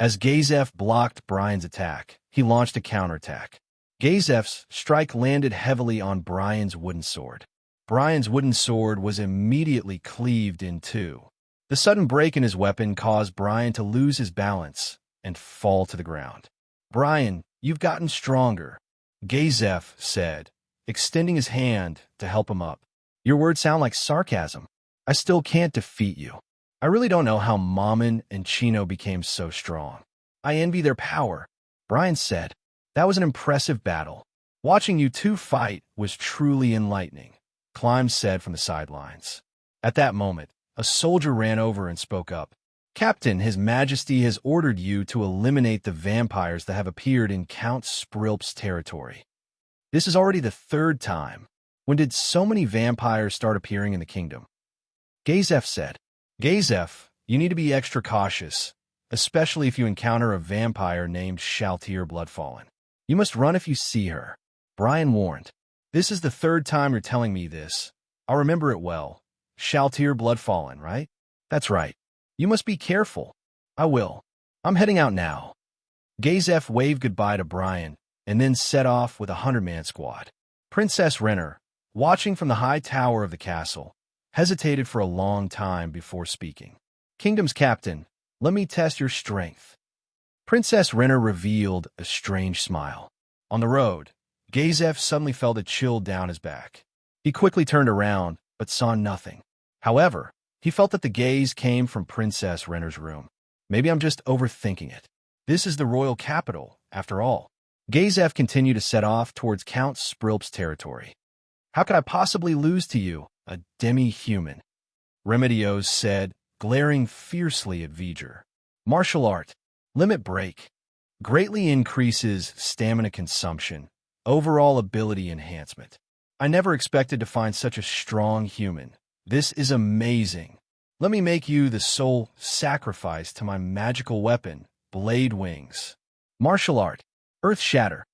As Gazef blocked Brian's attack, he launched a counterattack. Gazef's strike landed heavily on Brian's wooden sword. Brian's wooden sword was immediately cleaved in two. The sudden break in his weapon caused Brian to lose his balance and fall to the ground. Brian, you've gotten stronger, Gazef said, extending his hand to help him up. Your words sound like sarcasm. I still can't defeat you. I really don't know how Mammon and Chino became so strong. I envy their power, Brian said. That was an impressive battle. Watching you two fight was truly enlightening, Climb said from the sidelines. At that moment, a soldier ran over and spoke up. Captain, His Majesty has ordered you to eliminate the vampires that have appeared in Count Sprilp's territory. This is already the third time. When did so many vampires start appearing in the kingdom? Gazef said. Gazef, you need to be extra cautious, especially if you encounter a vampire named Shaltir Bloodfallen. You must run if you see her, Brian warned. This is the third time you're telling me this. I'll remember it well. Shaltir Bloodfallen, right? That's right. You must be careful. I will. I'm heading out now. Gazef waved goodbye to Brian and then set off with a 100-man squad. Princess Renner, watching from the high tower of the castle, hesitated for a long time before speaking. Kingdom's captain, let me test your strength. Princess Renner revealed a strange smile. On the road, Gazef suddenly felt a chill down his back. He quickly turned around, but saw nothing. However, he felt that the gaze came from Princess Renner's room. Maybe I'm just overthinking it. This is the royal capital, after all. Gazef continued to set off towards Count Sprilp's territory. How could I possibly lose to you, a demi-human? Remedios said, glaring fiercely at V'ger. Martial art, limit break, greatly increases stamina consumption, overall ability enhancement. I never expected to find such a strong human. This is amazing. Let me make you the sole sacrifice to my magical weapon, Blade Wings. Martial art, Earth Shatter.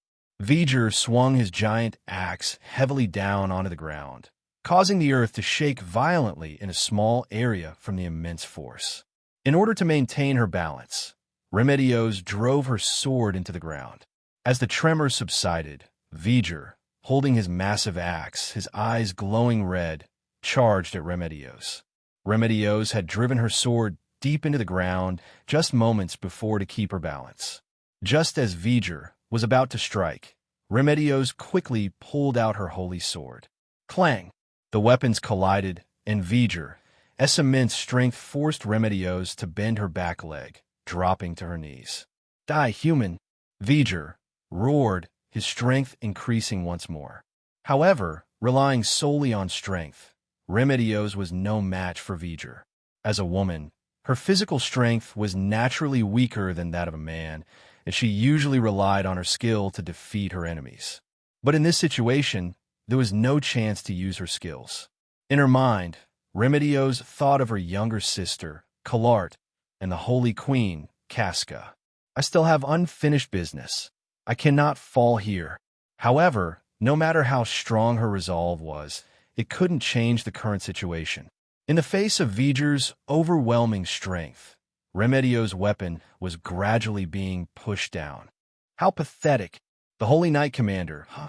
V'ger swung his giant axe heavily down onto the ground, causing the earth to shake violently in a small area from the immense force. In order to maintain her balance, Remedios drove her sword into the ground. As the tremor subsided, V'ger, holding his massive axe, his eyes glowing red, charged at Remedios. Remedios had driven her sword deep into the ground just moments before to keep her balance. Just as V'ger was about to strike, Remedios quickly pulled out her holy sword. Clang! The weapons collided, and V'ger's immense strength forced Remedios to bend her back leg, dropping to her knees. Die, human! V'ger roared, his strength increasing once more. However, relying solely on strength, Remedios was no match for V'ger. As a woman, her physical strength was naturally weaker than that of a man, and she usually relied on her skill to defeat her enemies. But in this situation, there was no chance to use her skills. In her mind, Remedios thought of her younger sister, Colart, and the Holy Queen, Casca. I still have unfinished business. I cannot fall here. However, no matter how strong her resolve was, it couldn't change the current situation. In the face of Viger's overwhelming strength, Remedio's weapon was gradually being pushed down. How pathetic! The Holy Knight Commander, huh?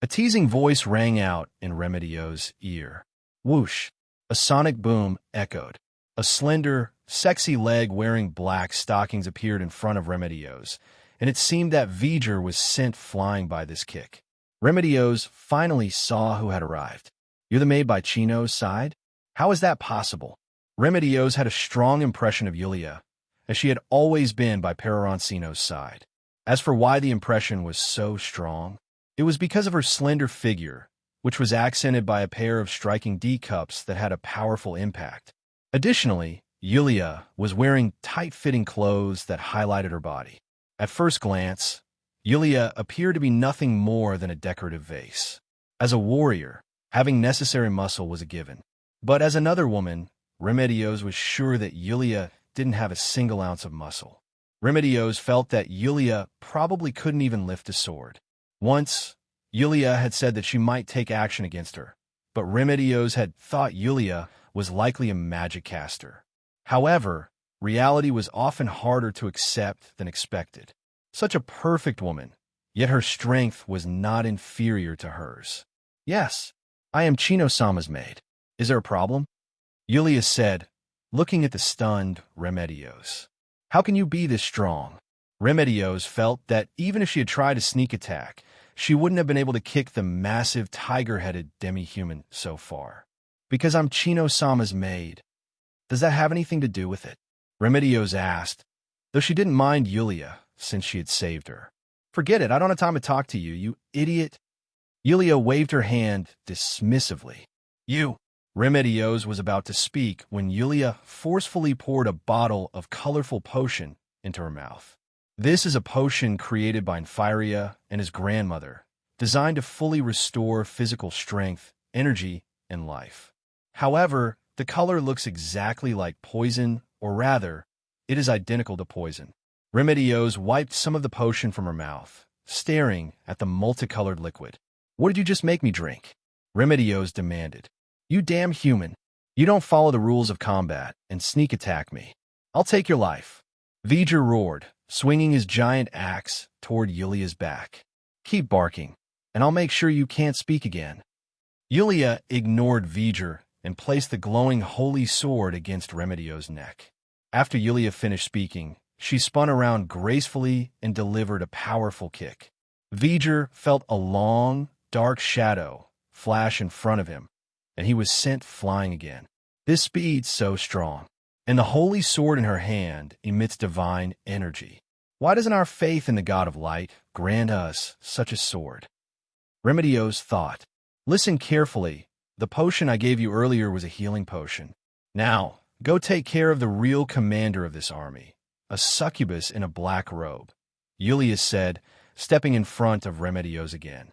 A teasing voice rang out in Remedio's ear. Whoosh! A sonic boom echoed. A slender, sexy leg wearing black stockings appeared in front of Remedio's, and it seemed that Viger was sent flying by this kick. Remedio's finally saw who had arrived. You're the maid by Chino's side? How is that possible? Remedio's had a strong impression of Yulia, as she had always been by Peroroncino's side. As for why the impression was so strong, it was because of her slender figure, which was accented by a pair of striking D-cups that had a powerful impact. Additionally, Yulia was wearing tight-fitting clothes that highlighted her body. At first glance, Yulia appeared to be nothing more than a decorative vase. As a warrior, having necessary muscle was a given. But as another woman, Remedio's was sure that Yulia didn't have a single ounce of muscle. Remedio's felt that Yulia probably couldn't even lift a sword. Once, Yulia had said that she might take action against her, but Remedio's had thought Yulia was likely a magic caster. However, reality was often harder to accept than expected. Such a perfect woman, yet her strength was not inferior to hers. Yes, I am Chino-sama's maid. Is there a problem? Yulia said, looking at the stunned Remedio's. How can you be this strong? Remedio's felt that even if she had tried a sneak attack, she wouldn't have been able to kick the massive tiger-headed demi-human so far. Because I'm Chino-sama's maid. Does that have anything to do with it? Remedio's asked, though she didn't mind Yulia since she had saved her. Forget it, I don't have time to talk to you, you idiot. Yulia waved her hand dismissively. You. Remedio's was about to speak when Yulia forcefully poured a bottle of colorful potion into her mouth. This is a potion created by Infiltration and his grandmother, designed to fully restore physical strength, energy, and life. However, the color looks exactly like poison, or rather, it is identical to poison. Remedio's wiped some of the potion from her mouth, staring at the multicolored liquid. What did you just make me drink? Remedio's demanded. You damn human. You don't follow the rules of combat and sneak attack me. I'll take your life. Viger roared, swinging his giant axe toward Yulia's back. Keep barking, and I'll make sure you can't speak again. Yulia ignored Viger and placed the glowing holy sword against Remedio's neck. After Yulia finished speaking, she spun around gracefully and delivered a powerful kick. Viger felt a long, dark shadow flash in front of him, and he was sent flying again. This speed so strong, and the holy sword in her hand emits divine energy. Why doesn't our faith in the God of Light grant us such a sword? Remedio's thought. Listen carefully. The potion I gave you earlier was a healing potion. Now, go take care of the real commander of this army, a succubus in a black robe. Yulia said, stepping in front of Remedio's again.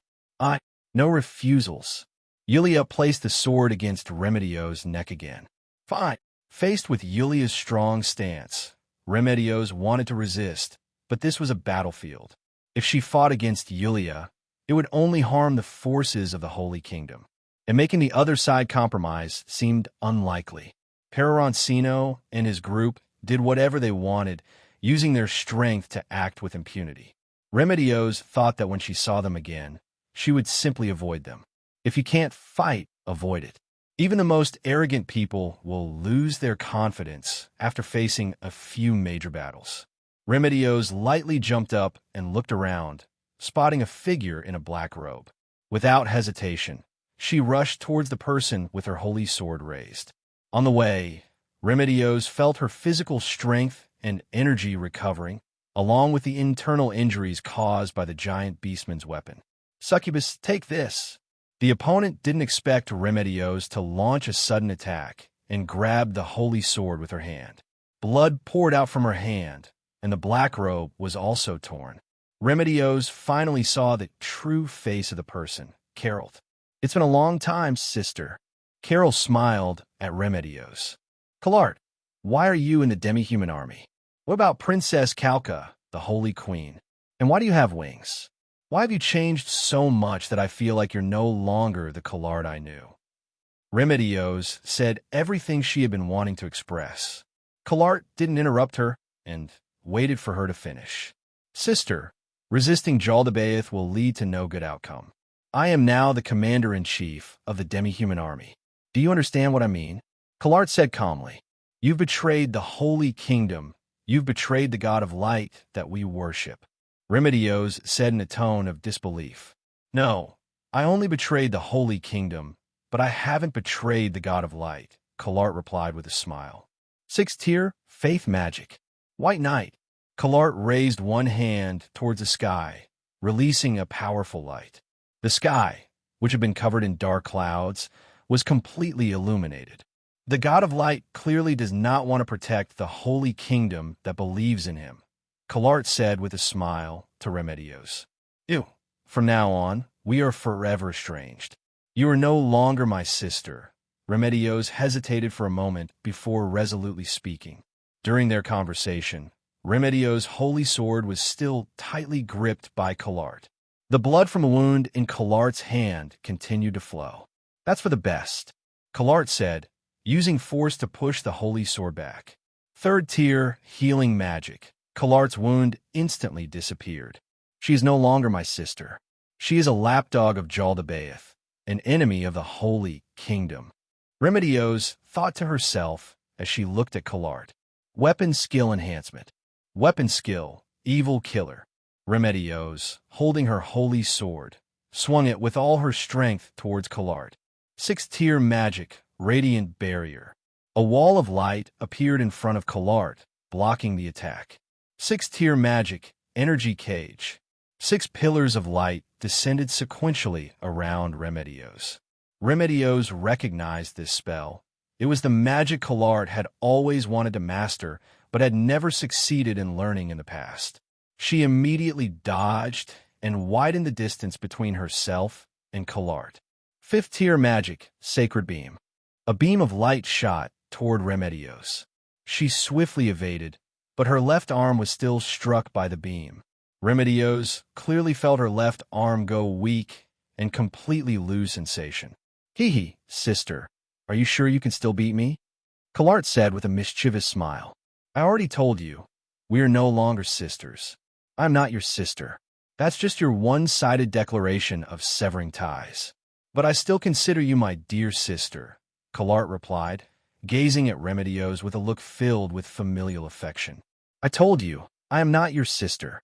No refusals. Yulia placed the sword against Remedio's neck again. Fine. Faced with Yulia's strong stance, Remedio's wanted to resist, but this was a battlefield. If she fought against Yulia, it would only harm the forces of the Holy Kingdom, and making the other side compromise seemed unlikely. Peroroncino and his group did whatever they wanted, using their strength to act with impunity. Remedio's thought that when she saw them again, she would simply avoid them. If you can't fight, avoid it. Even the most arrogant people will lose their confidence after facing a few major battles. Remedio's lightly jumped up and looked around, spotting a figure in a black robe. Without hesitation, she rushed towards the person with her holy sword raised. On the way, Remedio's felt her physical strength and energy recovering, along with the internal injuries caused by the giant beastman's weapon. Succubus, take this. The opponent didn't expect Remedio's to launch a sudden attack and grabbed the holy sword with her hand. Blood poured out from her hand, and the black robe was also torn. Remedio's finally saw the true face of the person, Carol. It's been a long time, sister. Carol smiled at Remedio's. Colart, why are you in the demi-human army? What about Princess Kalka, the Holy Queen? And why do you have wings? Why have you changed so much that I feel like you're no longer the Colart I knew? Remedios said everything she had been wanting to express. Colart didn't interrupt her and waited for her to finish. Sister, resisting Jaldabaoth will lead to no good outcome. I am now the commander-in-chief of the demi-human army. Do you understand what I mean? Colart said calmly. You've betrayed the holy kingdom. You've betrayed the god of light that we worship. Remedios said in a tone of disbelief. No, I only betrayed the holy kingdom, but I haven't betrayed the god of light, Colart replied with a smile. 6th tier, faith magic. White Knight. Colart raised one hand towards the sky, releasing a powerful light. The sky, which had been covered in dark clouds, was completely illuminated. The god of light clearly does not want to protect the holy kingdom that believes in him, Colart said with a smile to Remedios. Ew. From now on, we are forever estranged. You are no longer my sister. Remedios hesitated for a moment before resolutely speaking. During their conversation, Remedios' holy sword was still tightly gripped by Colart. The blood from a wound in Colart's hand continued to flow. That's for the best, Colart said, using force to push the holy sword back. 3rd tier, healing magic. Colart's wound instantly disappeared. She is no longer my sister. She is a lapdog of Jaldabaoth, an enemy of the holy kingdom. Remedios thought to herself as she looked at Colart. Weapon skill enhancement. Weapon skill, evil killer. Remedios, holding her holy sword, swung it with all her strength towards Colart. 6th tier magic, radiant barrier. A wall of light appeared in front of Colart, blocking the attack. 6th tier magic, energy cage. 6 pillars of light descended sequentially around Remedios. Remedios recognized this spell. It was the magic Colart had always wanted to master, but had never succeeded in learning in the past. She immediately dodged and widened the distance between herself and Colart. 5th tier magic, sacred beam. A beam of light shot toward Remedios. She swiftly evaded, but her left arm was still struck by the beam. Remedios clearly felt her left arm go weak and completely lose sensation. Hee, sister, are you sure you can still beat me? Colart said with a mischievous smile. I already told you, we are no longer sisters. I'm not your sister. That's just your one-sided declaration of severing ties. But I still consider you my dear sister, Colart replied, gazing at Remedios with a look filled with familial affection. I told you, I am not your sister,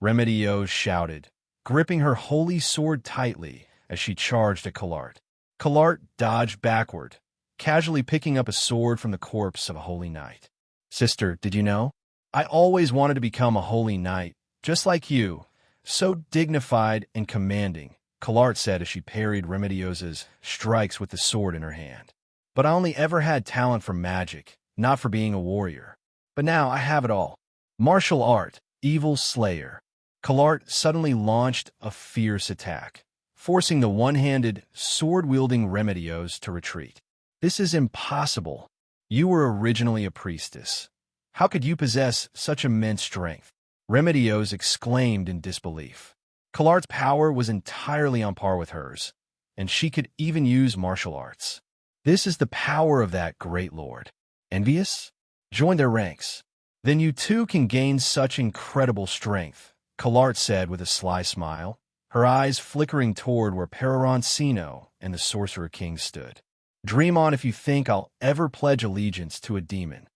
Remedios shouted, gripping her holy sword tightly as she charged at Colart. Colart dodged backward, casually picking up a sword from the corpse of a holy knight. Sister, did you know? I always wanted to become a holy knight, just like you, so dignified and commanding, Colart said as she parried Remedios' strikes with the sword in her hand. But I only ever had talent for magic, not for being a warrior. But now I have it all. Martial art, evil slayer. Colart suddenly launched a fierce attack, forcing the one-handed, sword-wielding Remedios to retreat. This is impossible. You were originally a priestess. How could you possess such immense strength? Remedios exclaimed in disbelief. Colart's power was entirely on par with hers, and she could even use martial arts. This is the power of that great lord. Envious? Join their ranks. Then you too can gain such incredible strength, Colart said with a sly smile, her eyes flickering toward where Peroroncino and the Sorcerer King stood. Dream on if you think I'll ever pledge allegiance to a demon.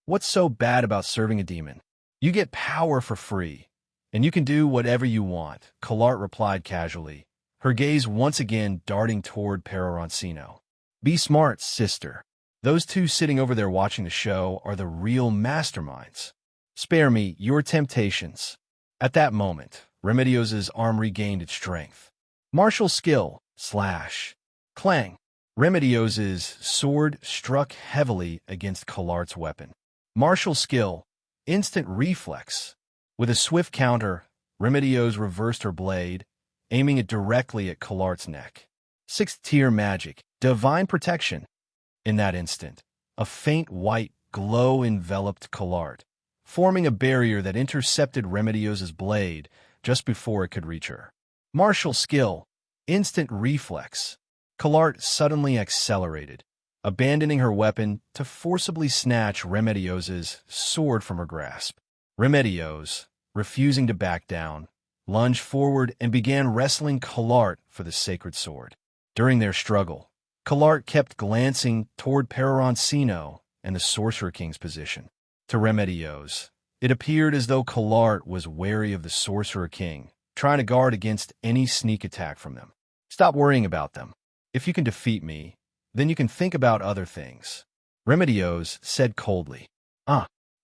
What's so bad about serving a demon? You get power for free, and you can do whatever you want, Colart replied casually, her gaze once again darting toward Peroroncino. Be smart, sister. Those two sitting over there watching the show are the real masterminds. Spare me your temptations. At that moment, Remedios' arm regained its strength. Martial skill, slash. Clang. Remedios' sword struck heavily against Colart's weapon. Martial skill, instant reflex. With a swift counter, Remedios reversed her blade, aiming it directly at Colart's neck. 6th tier magic, divine protection. In that instant, a faint white glow enveloped Colart, forming a barrier that intercepted Remedios' blade just before it could reach her. Martial skill, instant reflex. Colart suddenly accelerated, abandoning her weapon to forcibly snatch Remedios' sword from her grasp. Remedios, refusing to back down, lunged forward and began wrestling Colart for the sacred sword. During their struggle, Colart kept glancing toward Peroroncino and the Sorcerer King's position. To Remedios, it appeared as though Colart was wary of the Sorcerer King, trying to guard against any sneak attack from them. Stop worrying about them. If you can defeat me, then you can think about other things, Remedios said coldly.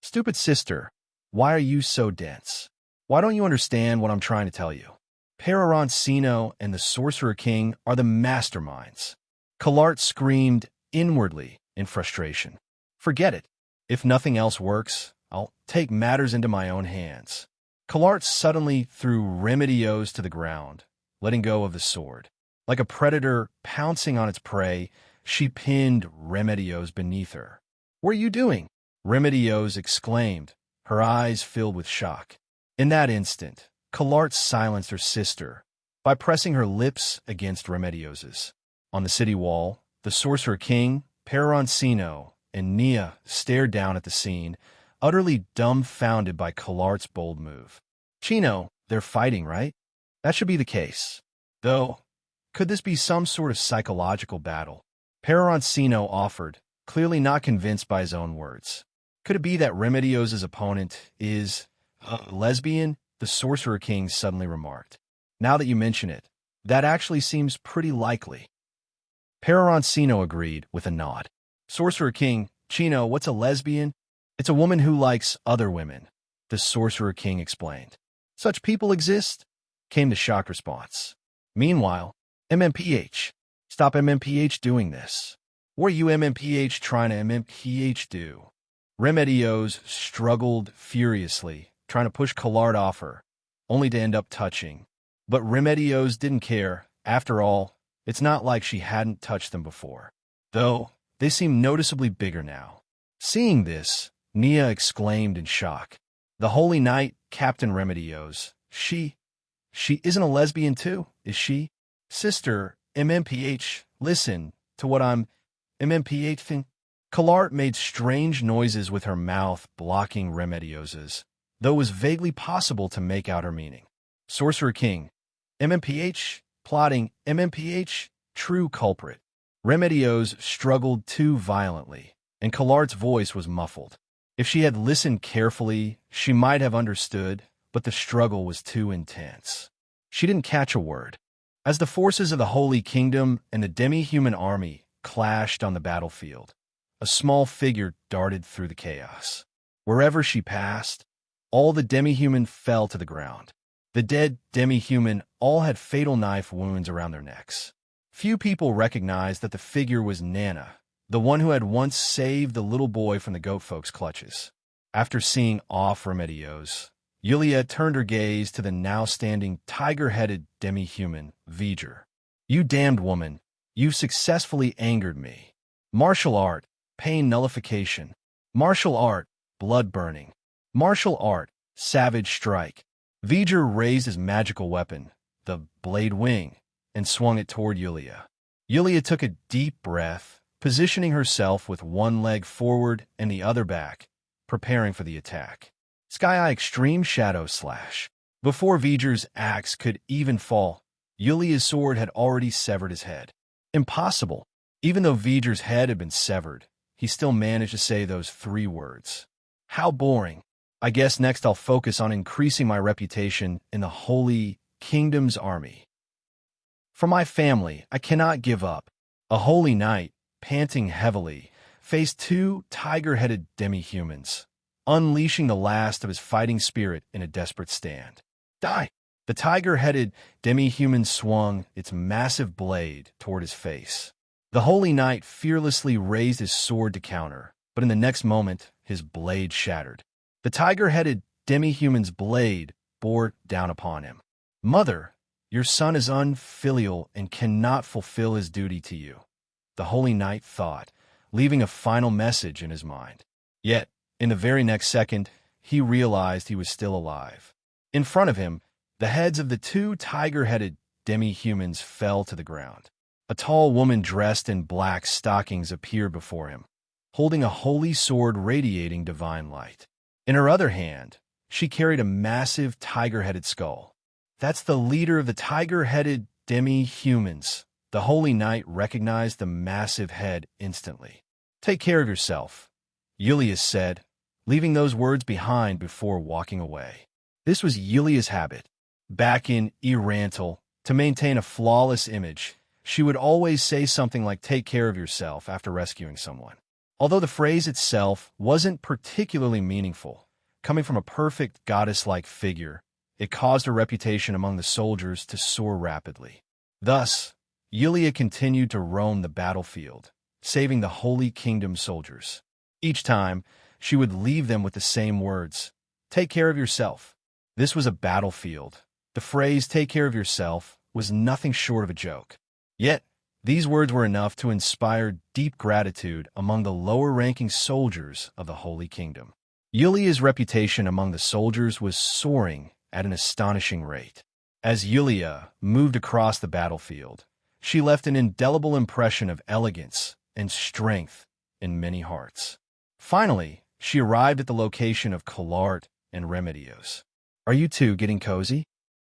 Stupid sister, why are you so dense? Why don't you understand what I'm trying to tell you? Peroroncino and the Sorcerer King are the masterminds. Colart screamed inwardly in frustration. Forget it. If nothing else works, I'll take matters into my own hands. Colart suddenly threw Remedios to the ground, letting go of the sword. Like a predator pouncing on its prey, she pinned Remedios beneath her. What are you doing? Remedios exclaimed, her eyes filled with shock. In that instant, Colart silenced her sister by pressing her lips against Remedios's. On the city wall, the Sorcerer King, Peroroncino, and Nia stared down at the scene, utterly dumbfounded by Colart's bold move. Chino, they're fighting, right? That should be the case. Though, could this be some sort of psychological battle? Peroroncino offered, clearly not convinced by his own words. Could it be that Remedios' opponent is lesbian? The Sorcerer King suddenly remarked. Now that you mention it, that actually seems pretty likely. Peroroncino agreed with a nod. Sorcerer King, Chino, what's a lesbian? It's a woman who likes other women, the Sorcerer King explained. Such people exist? Came the shocked response. Meanwhile, MMPH. Stop MMPH doing this. What are you MMPH trying to MMPH do? Remedios struggled furiously, trying to push Colart off her, only to end up touching. But Remedios didn't care. After all, it's not like she hadn't touched them before. Though, they seemed noticeably bigger now. Seeing this, Nia exclaimed in shock. The Holy Knight, Captain Remedios. She isn't a lesbian too, is she? Sister, MMPH, listen to what I'm MMPHing. Colart made strange noises with her mouth blocking Remedios's, though it was vaguely possible to make out her meaning. Sorcerer King, MMPH, plotting, MMPH, true culprit. Remedios struggled too violently, and Colart's voice was muffled. If she had listened carefully, she might have understood, but the struggle was too intense. She didn't catch a word. As the forces of the Holy Kingdom and the demi-human army clashed on the battlefield, a small figure darted through the chaos. Wherever she passed, all the demi-human fell to the ground. The dead demi-human all had fatal knife wounds around their necks. Few people recognized that the figure was Nana, the one who had once saved the little boy from the goat folks' clutches. After seeing off Remedios, Yulia turned her gaze to the now-standing tiger-headed demi-human, V'ger. You damned woman, you've successfully angered me. Martial art, pain nullification. Martial art, blood burning. Martial art, savage strike. V'ger raised his magical weapon, the blade wing, and swung it toward Yulia. Yulia took a deep breath, positioning herself with one leg forward and the other back, preparing for the attack. Sky Eye Extreme Shadow Slash. Before V'ger's axe could even fall, Yulia's sword had already severed his head. Impossible. Even though V'ger's head had been severed, he still managed to say those 3 words. How boring. I guess next I'll focus on increasing my reputation in the Holy Kingdom's army. For my family, I cannot give up. A holy knight, panting heavily, faced 2 tiger-headed demi-humans, unleashing the last of his fighting spirit in a desperate stand. Die! The tiger-headed demi-human swung its massive blade toward his face. The holy knight fearlessly raised his sword to counter, but in the next moment, his blade shattered. The tiger-headed demi-human's blade bore down upon him. Mother, your son is unfilial and cannot fulfill his duty to you, the holy knight thought, leaving a final message in his mind. Yet, in the very next second, he realized he was still alive. In front of him, the heads of the two tiger-headed demi-humans fell to the ground. A tall woman dressed in black stockings appeared before him, holding a holy sword radiating divine light. In her other hand, she carried a massive tiger-headed skull. That's the leader of the tiger-headed demi-humans. The holy knight recognized the massive head instantly. "Take care of yourself," Yulia said, leaving those words behind before walking away. This was Yulia's habit. Back in Irantal, to maintain a flawless image, she would always say something like "take care of yourself" after rescuing someone. Although the phrase itself wasn't particularly meaningful, coming from a perfect goddess-like figure, it caused her reputation among the soldiers to soar rapidly. Thus, Yulia continued to roam the battlefield, saving the Holy Kingdom soldiers. Each time, she would leave them with the same words, "Take care of yourself." This was a battlefield. The phrase "take care of yourself" was nothing short of a joke. Yet, these words were enough to inspire deep gratitude among the lower-ranking soldiers of the Holy Kingdom. Yulia's reputation among the soldiers was soaring at an astonishing rate. As Yulia moved across the battlefield, she left an indelible impression of elegance and strength in many hearts. Finally, she arrived at the location of Colart and Remedios. "Are you two getting cozy?"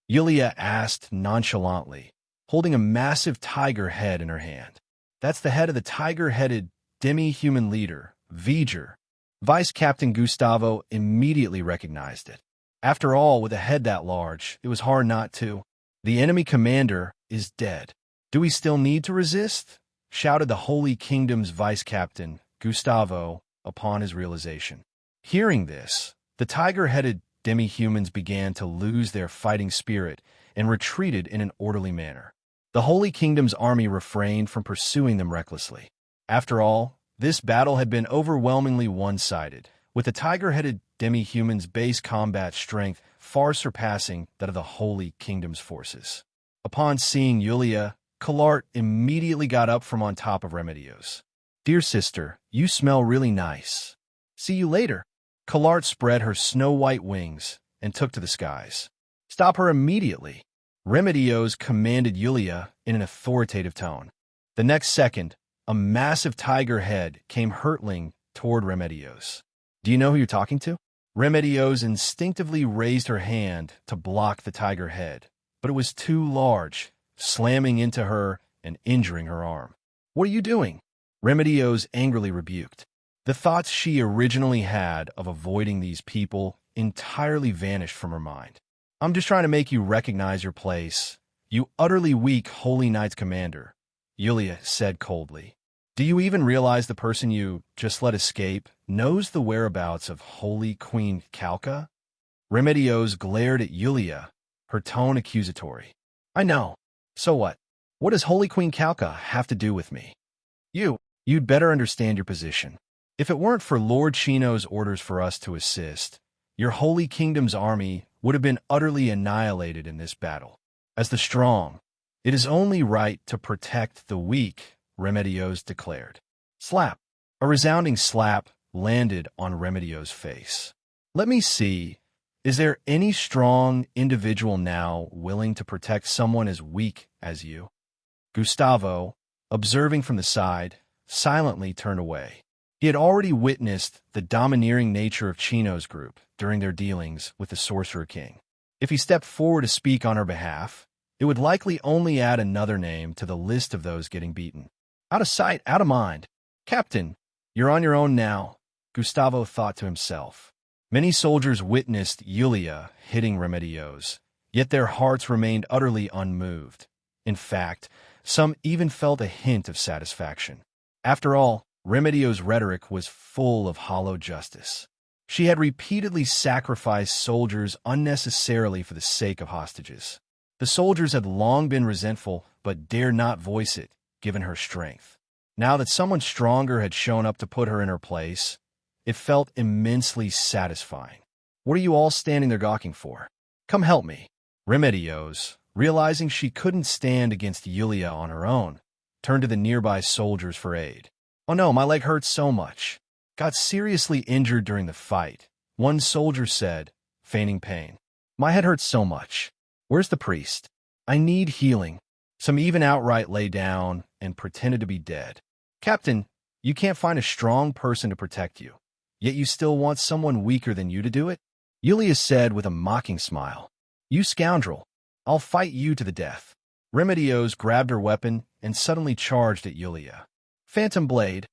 Yulia asked nonchalantly, holding a massive tiger head in her hand. That's the head of the tiger-headed demi-human leader, V'ger. Vice Captain Gustavo immediately recognized it. After all, with a head that large, it was hard not to. "The enemy commander is dead. Do we still need to resist?" shouted the Holy Kingdom's Vice Captain, Gustavo, upon his realization. Hearing this, the tiger-headed demi-humans began to lose their fighting spirit and retreated in an orderly manner. The Holy Kingdom's army refrained from pursuing them recklessly. After all, this battle had been overwhelmingly one-sided, with the tiger-headed demi-humans' base combat strength far surpassing that of the Holy Kingdom's forces. Upon seeing Yulia, Colart immediately got up from on top of Remedios. "Dear sister, you smell really nice. See you later." Colart spread her snow-white wings and took to the skies. "Stop her immediately," Remedios commanded Yulia in an authoritative tone. The next second, a massive tiger head came hurtling toward Remedios. "Do you know who you're talking to?" Remedios instinctively raised her hand to block the tiger head, but it was too large, slamming into her and injuring her arm. "What are you doing?" Remedios angrily rebuked. The thoughts she originally had of avoiding these people entirely vanished from her mind. "I'm just trying to make you recognize your place, you utterly weak Holy Knight's commander," Yulia said coldly. "Do you even realize the person you just let escape knows the whereabouts of Holy Queen Kalka?" Remedios glared at Yulia, her tone accusatory. "I know. So what? What does Holy Queen Kalka have to do with me?" You'd better understand your position. If it weren't for Lord Chino's orders for us to assist, your Holy Kingdom's army would have been utterly annihilated in this battle. As the strong, it is only right to protect the weak, Remedios declared. Slap. A resounding slap landed on Remedios' face. "Let me see. Is there any strong individual now willing to protect someone as weak as you?" Gustavo, observing from the side, silently turned away. He had already witnessed the domineering nature of Chino's group during their dealings with the Sorcerer King. If he stepped forward to speak on her behalf, it would likely only add another name to the list of those getting beaten. Out of sight, out of mind. "Captain, you're on your own now," Gustavo thought to himself. Many soldiers witnessed Yulia hitting Remedios, yet their hearts remained utterly unmoved. In fact, some even felt a hint of satisfaction. After all, Remedios' rhetoric was full of hollow justice. She had repeatedly sacrificed soldiers unnecessarily for the sake of hostages. The soldiers had long been resentful, but dared not voice it, given her strength. Now that someone stronger had shown up to put her in her place, it felt immensely satisfying. "What are you all standing there gawking for? Come help me." Remedios, realizing she couldn't stand against Yulia on her own, turned to the nearby soldiers for aid. "Oh no, my leg hurts so much. Got seriously injured during the fight," One soldier said, feigning pain. My head hurts so much. Where's the priest? I need healing. Some even outright lay down and pretended to be dead. Captain, you can't find a strong person to protect you, yet you still want someone weaker than you to do it? Yulia said with a mocking smile. You scoundrel, I'll fight you to the death. Remedios grabbed her weapon and suddenly charged at Yulia. Phantom blade.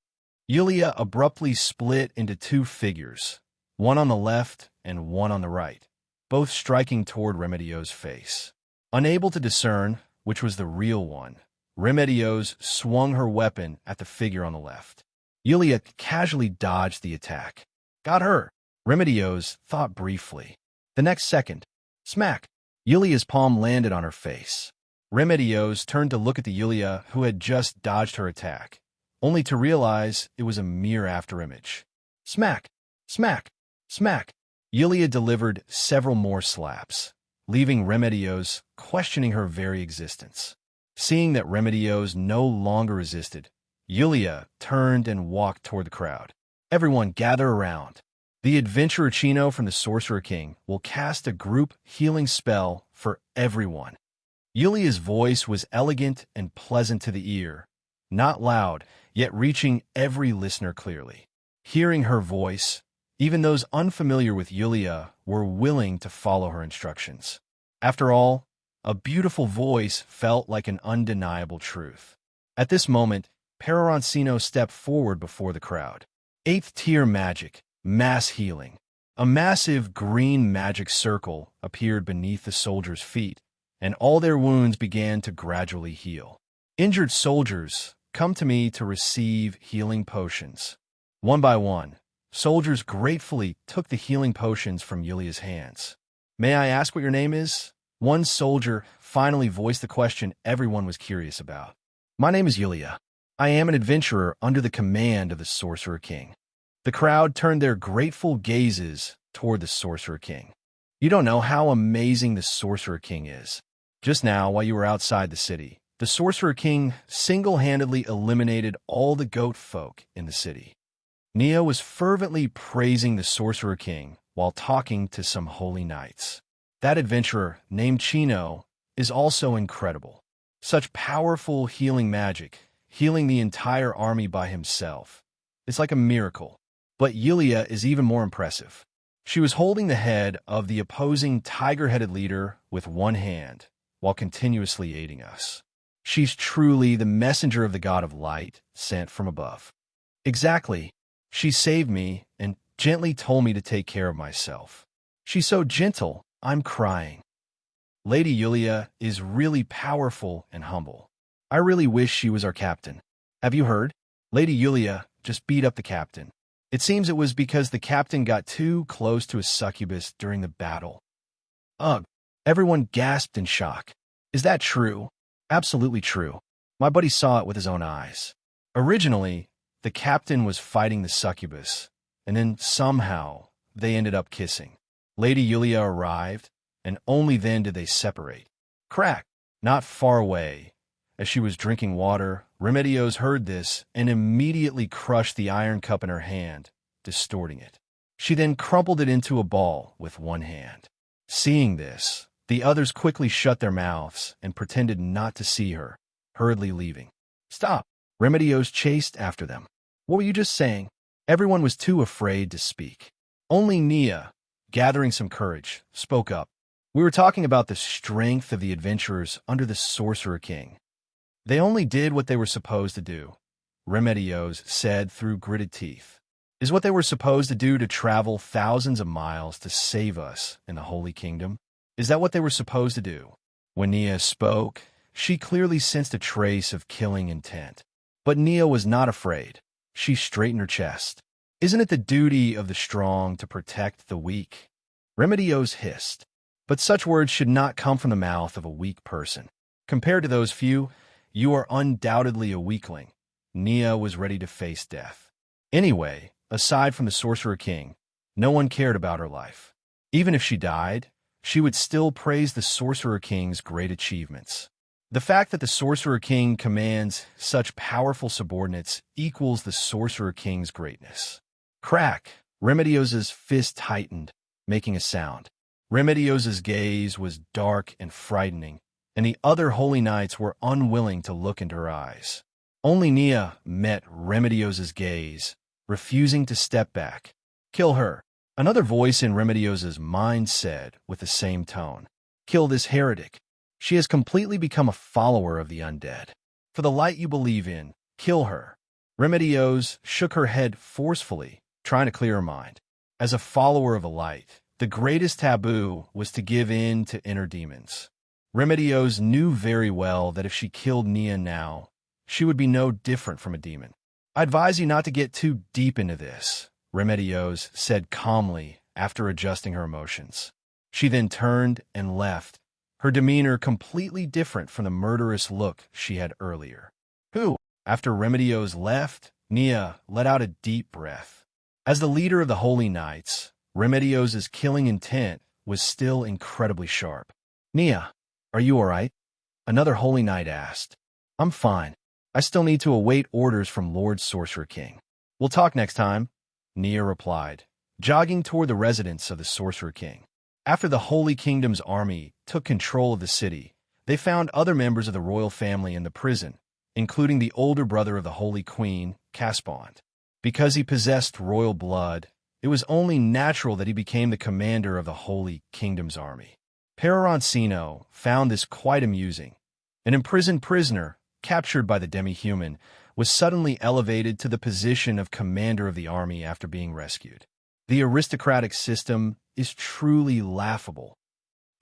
Yulia abruptly split into two figures, one on the left and one on the right, both striking toward Remedios' face. Unable to discern which was the real one, Remedios swung her weapon at the figure on the left. Yulia casually dodged the attack. Got her, Remedios thought briefly. The next second, smack, Yulia's palm landed on her face. Remedios turned to look at the Yulia who had just dodged her attack, only to realize it was a mere afterimage. Smack, smack, smack. Yulia delivered several more slaps, leaving Remedios questioning her very existence. Seeing that Remedios no longer resisted, Yulia turned and walked toward the crowd. Everyone gather around. The Infiltration from the Sorcerer King will cast a group healing spell for everyone. Yulia's voice was elegant and pleasant to the ear, not loud, yet reaching every listener clearly. Hearing her voice, even those unfamiliar with Yulia were willing to follow her instructions. After all, a beautiful voice felt like an undeniable truth. At this moment, Peroroncino stepped forward before the crowd. 8th tier magic, mass healing. A massive green magic circle appeared beneath the soldiers' feet, and all their wounds began to gradually heal. Injured soldiers, come to me to receive healing potions. One by one, soldiers gratefully took the healing potions from Yulia's hands. May I ask what your name is? One soldier finally voiced the question everyone was curious about. My name is Yulia. I am an adventurer under the command of the Sorcerer King. The crowd turned their grateful gazes toward the Sorcerer King. You don't know how amazing the Sorcerer King is. Just now, while you were outside the city, the Sorcerer King single-handedly eliminated all the goat folk in the city. Nia was fervently praising the Sorcerer King while talking to some holy knights. That adventurer, named Chino, is also incredible. Such powerful healing magic, healing the entire army by himself. It's like a miracle. But Yulia is even more impressive. She was holding the head of the opposing tiger-headed leader with one hand, while continuously aiding us. She's truly the messenger of the god of light, sent from above. Exactly. She saved me and gently told me to take care of myself. She's so gentle, I'm crying. Lady Yulia is really powerful and humble. I really wish she was our captain. Have you heard? Lady Yulia just beat up the captain. It seems it was because the captain got too close to a succubus during the battle. Ugh. Everyone gasped in shock. Is that true? Absolutely true. My buddy saw it with his own eyes. Originally, the captain was fighting the succubus, and then somehow they ended up kissing. Lady Yulia arrived, and only then did they separate. Crack! Not far away. As she was drinking water, Remedios heard this and immediately crushed the iron cup in her hand, distorting it. She then crumpled it into a ball with one hand. Seeing this, the others quickly shut their mouths and pretended not to see her, hurriedly leaving. Stop! Remedios chased after them. What were you just saying? Everyone was too afraid to speak. Only Nia, gathering some courage, spoke up. We were talking about the strength of the adventurers under the Sorcerer King. They only did what they were supposed to do, Remedios said through gritted teeth. Is what they were supposed to do to travel thousands of miles to save us in the Holy Kingdom? Is that what they were supposed to do? When Nia spoke, she clearly sensed a trace of killing intent. But Nia was not afraid. She straightened her chest. Isn't it the duty of the strong to protect the weak? Remedios hissed. But such words should not come from the mouth of a weak person. Compared to those few, you are undoubtedly a weakling. Nia was ready to face death. Anyway, aside from the Sorcerer King, no one cared about her life. Even if she died, she would still praise the Sorcerer King's great achievements. The fact that the Sorcerer King commands such powerful subordinates equals the Sorcerer King's greatness. Crack! Remedios's fist tightened, making a sound. Remedios's gaze was dark and frightening, and the other holy knights were unwilling to look into her eyes. Only Nia met Remedios's gaze, refusing to step back. "Kill her," another voice in Remedios's mind said with the same tone. "Kill this heretic. She has completely become a follower of the undead. For the light you believe in, kill her." Remedios shook her head forcefully, trying to clear her mind. As a follower of the light, the greatest taboo was to give in to inner demons. Remedios knew very well that if she killed Nia now, she would be no different from a demon. "I advise you not to get too deep into this," Remedios said calmly after adjusting her emotions. She then turned and left, her demeanor completely different from the murderous look she had earlier. "Who?" After Remedios left, Nia let out a deep breath. As the leader of the Holy Knights, Remedios's killing intent was still incredibly sharp. "Nia, are you all right?" Another Holy Knight asked. "I'm fine. I still need to await orders from Lord Sorcerer King." "We'll talk next time," Nia replied, jogging toward the residence of the Sorcerer King. After the Holy Kingdom's army took control of the city, they found other members of the royal family in the prison, including the older brother of the Holy Queen, Caspond. Because he possessed royal blood, it was only natural that he became the commander of the Holy Kingdom's army. Peroroncino found this quite amusing. An imprisoned prisoner, captured by the demi-human, was suddenly elevated to the position of commander of the army after being rescued. The aristocratic system is truly laughable.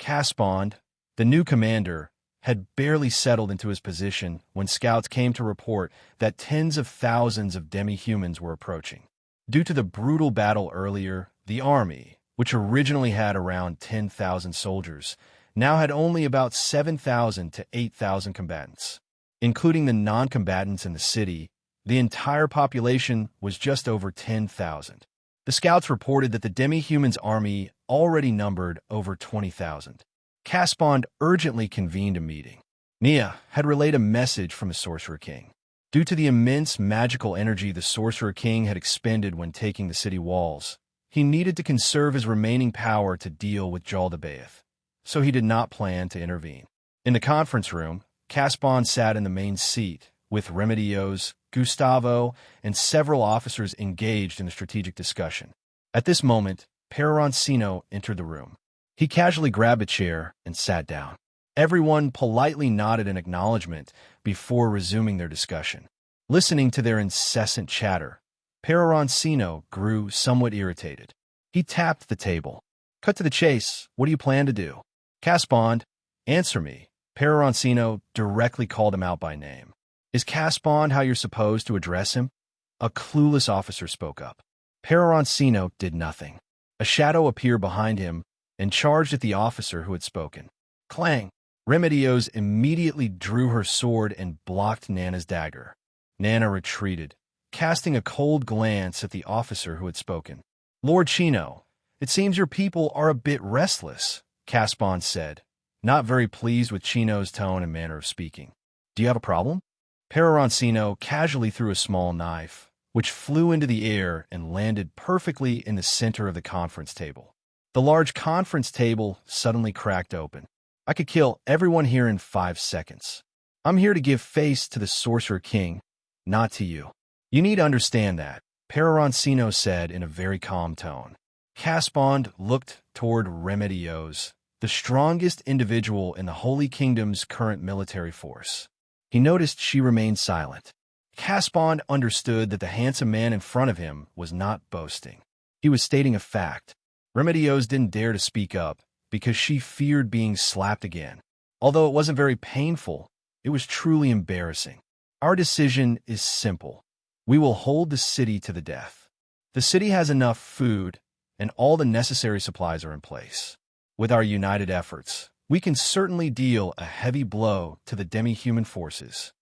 Caspond, the new commander, had barely settled into his position when scouts came to report that tens of thousands of demi-humans were approaching. Due to the brutal battle earlier, the army, which originally had around 10,000 soldiers, now had only about 7,000 to 8,000 combatants. Including the non-combatants in the city, the entire population was just over 10,000. The scouts reported that the demi-human's army already numbered over 20,000. Caspond urgently convened a meeting. Nia had relayed a message from the Sorcerer King. Due to the immense magical energy the Sorcerer King had expended when taking the city walls, he needed to conserve his remaining power to deal with Jaldabaoth, so he did not plan to intervene. In the conference room, Caspond sat in the main seat, with Remedios, Gustavo, and several officers engaged in a strategic discussion. At this moment, Peroroncino entered the room. He casually grabbed a chair and sat down. Everyone politely nodded in acknowledgement before resuming their discussion. Listening to their incessant chatter, Peroroncino grew somewhat irritated. He tapped the table. "Cut to the chase. What do you plan to do?" "Caspond, answer me." Peroroncino directly called him out by name. "Is Caspond how you're supposed to address him?" A clueless officer spoke up. Peroroncino did nothing. A shadow appeared behind him and charged at the officer who had spoken. Clang! Remedios immediately drew her sword and blocked Nana's dagger. Nana retreated, casting a cold glance at the officer who had spoken. "Lord Chino, it seems your people are a bit restless," Caspond said, not very pleased with Chino's tone and manner of speaking. "Do you have a problem?" Peroroncino casually threw a small knife, which flew into the air and landed perfectly in the center of the conference table. The large conference table suddenly cracked open. "I could kill everyone here in 5 seconds. I'm here to give face to the Sorcerer King, not to you. You need to understand that," Peroroncino said in a very calm tone. Caspond looked toward Remedios, the strongest individual in the Holy Kingdom's current military force. He noticed she remained silent. Caspond understood that the handsome man in front of him was not boasting. He was stating a fact. Remedios didn't dare to speak up because she feared being slapped again. Although it wasn't very painful, it was truly embarrassing. "Our decision is simple. We will hold the city to the death. The city has enough food, and all the necessary supplies are in place. With our united efforts, we can certainly deal a heavy blow to the demi-human forces."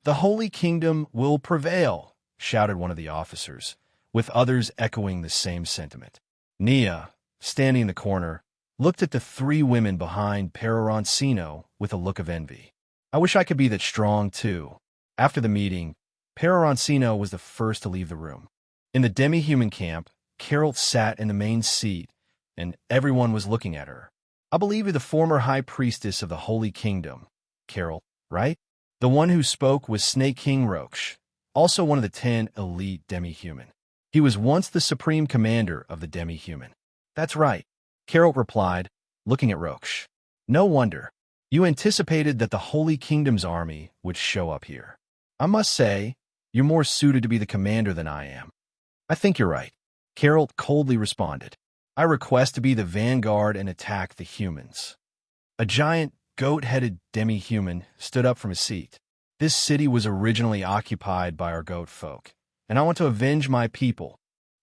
"The Holy Kingdom will prevail," shouted one of the officers, with others echoing the same sentiment. Nia, standing in the corner, looked at the 3 women behind Peroroncino with a look of envy. "I wish I could be that strong, too." After the meeting, Peroroncino was the first to leave the room. In the demi-human camp, Carol sat in the main seat, and everyone was looking at her. I believe you're the former high priestess of the Holy Kingdom, Carol, right? The one who spoke was Snake King Roche, also one of the 10 elite demi-human. He was once the supreme commander of the demi-human. That's right, Carol replied, looking at Roche. No wonder. You anticipated that the Holy Kingdom's army would show up here. I must say, you're more suited to be the commander than I am. I think you're right. Carol coldly responded. I request to be the vanguard and attack the humans. A giant, goat-headed demi-human stood up from his seat. This city was originally occupied by our goat folk, and I want to avenge my people.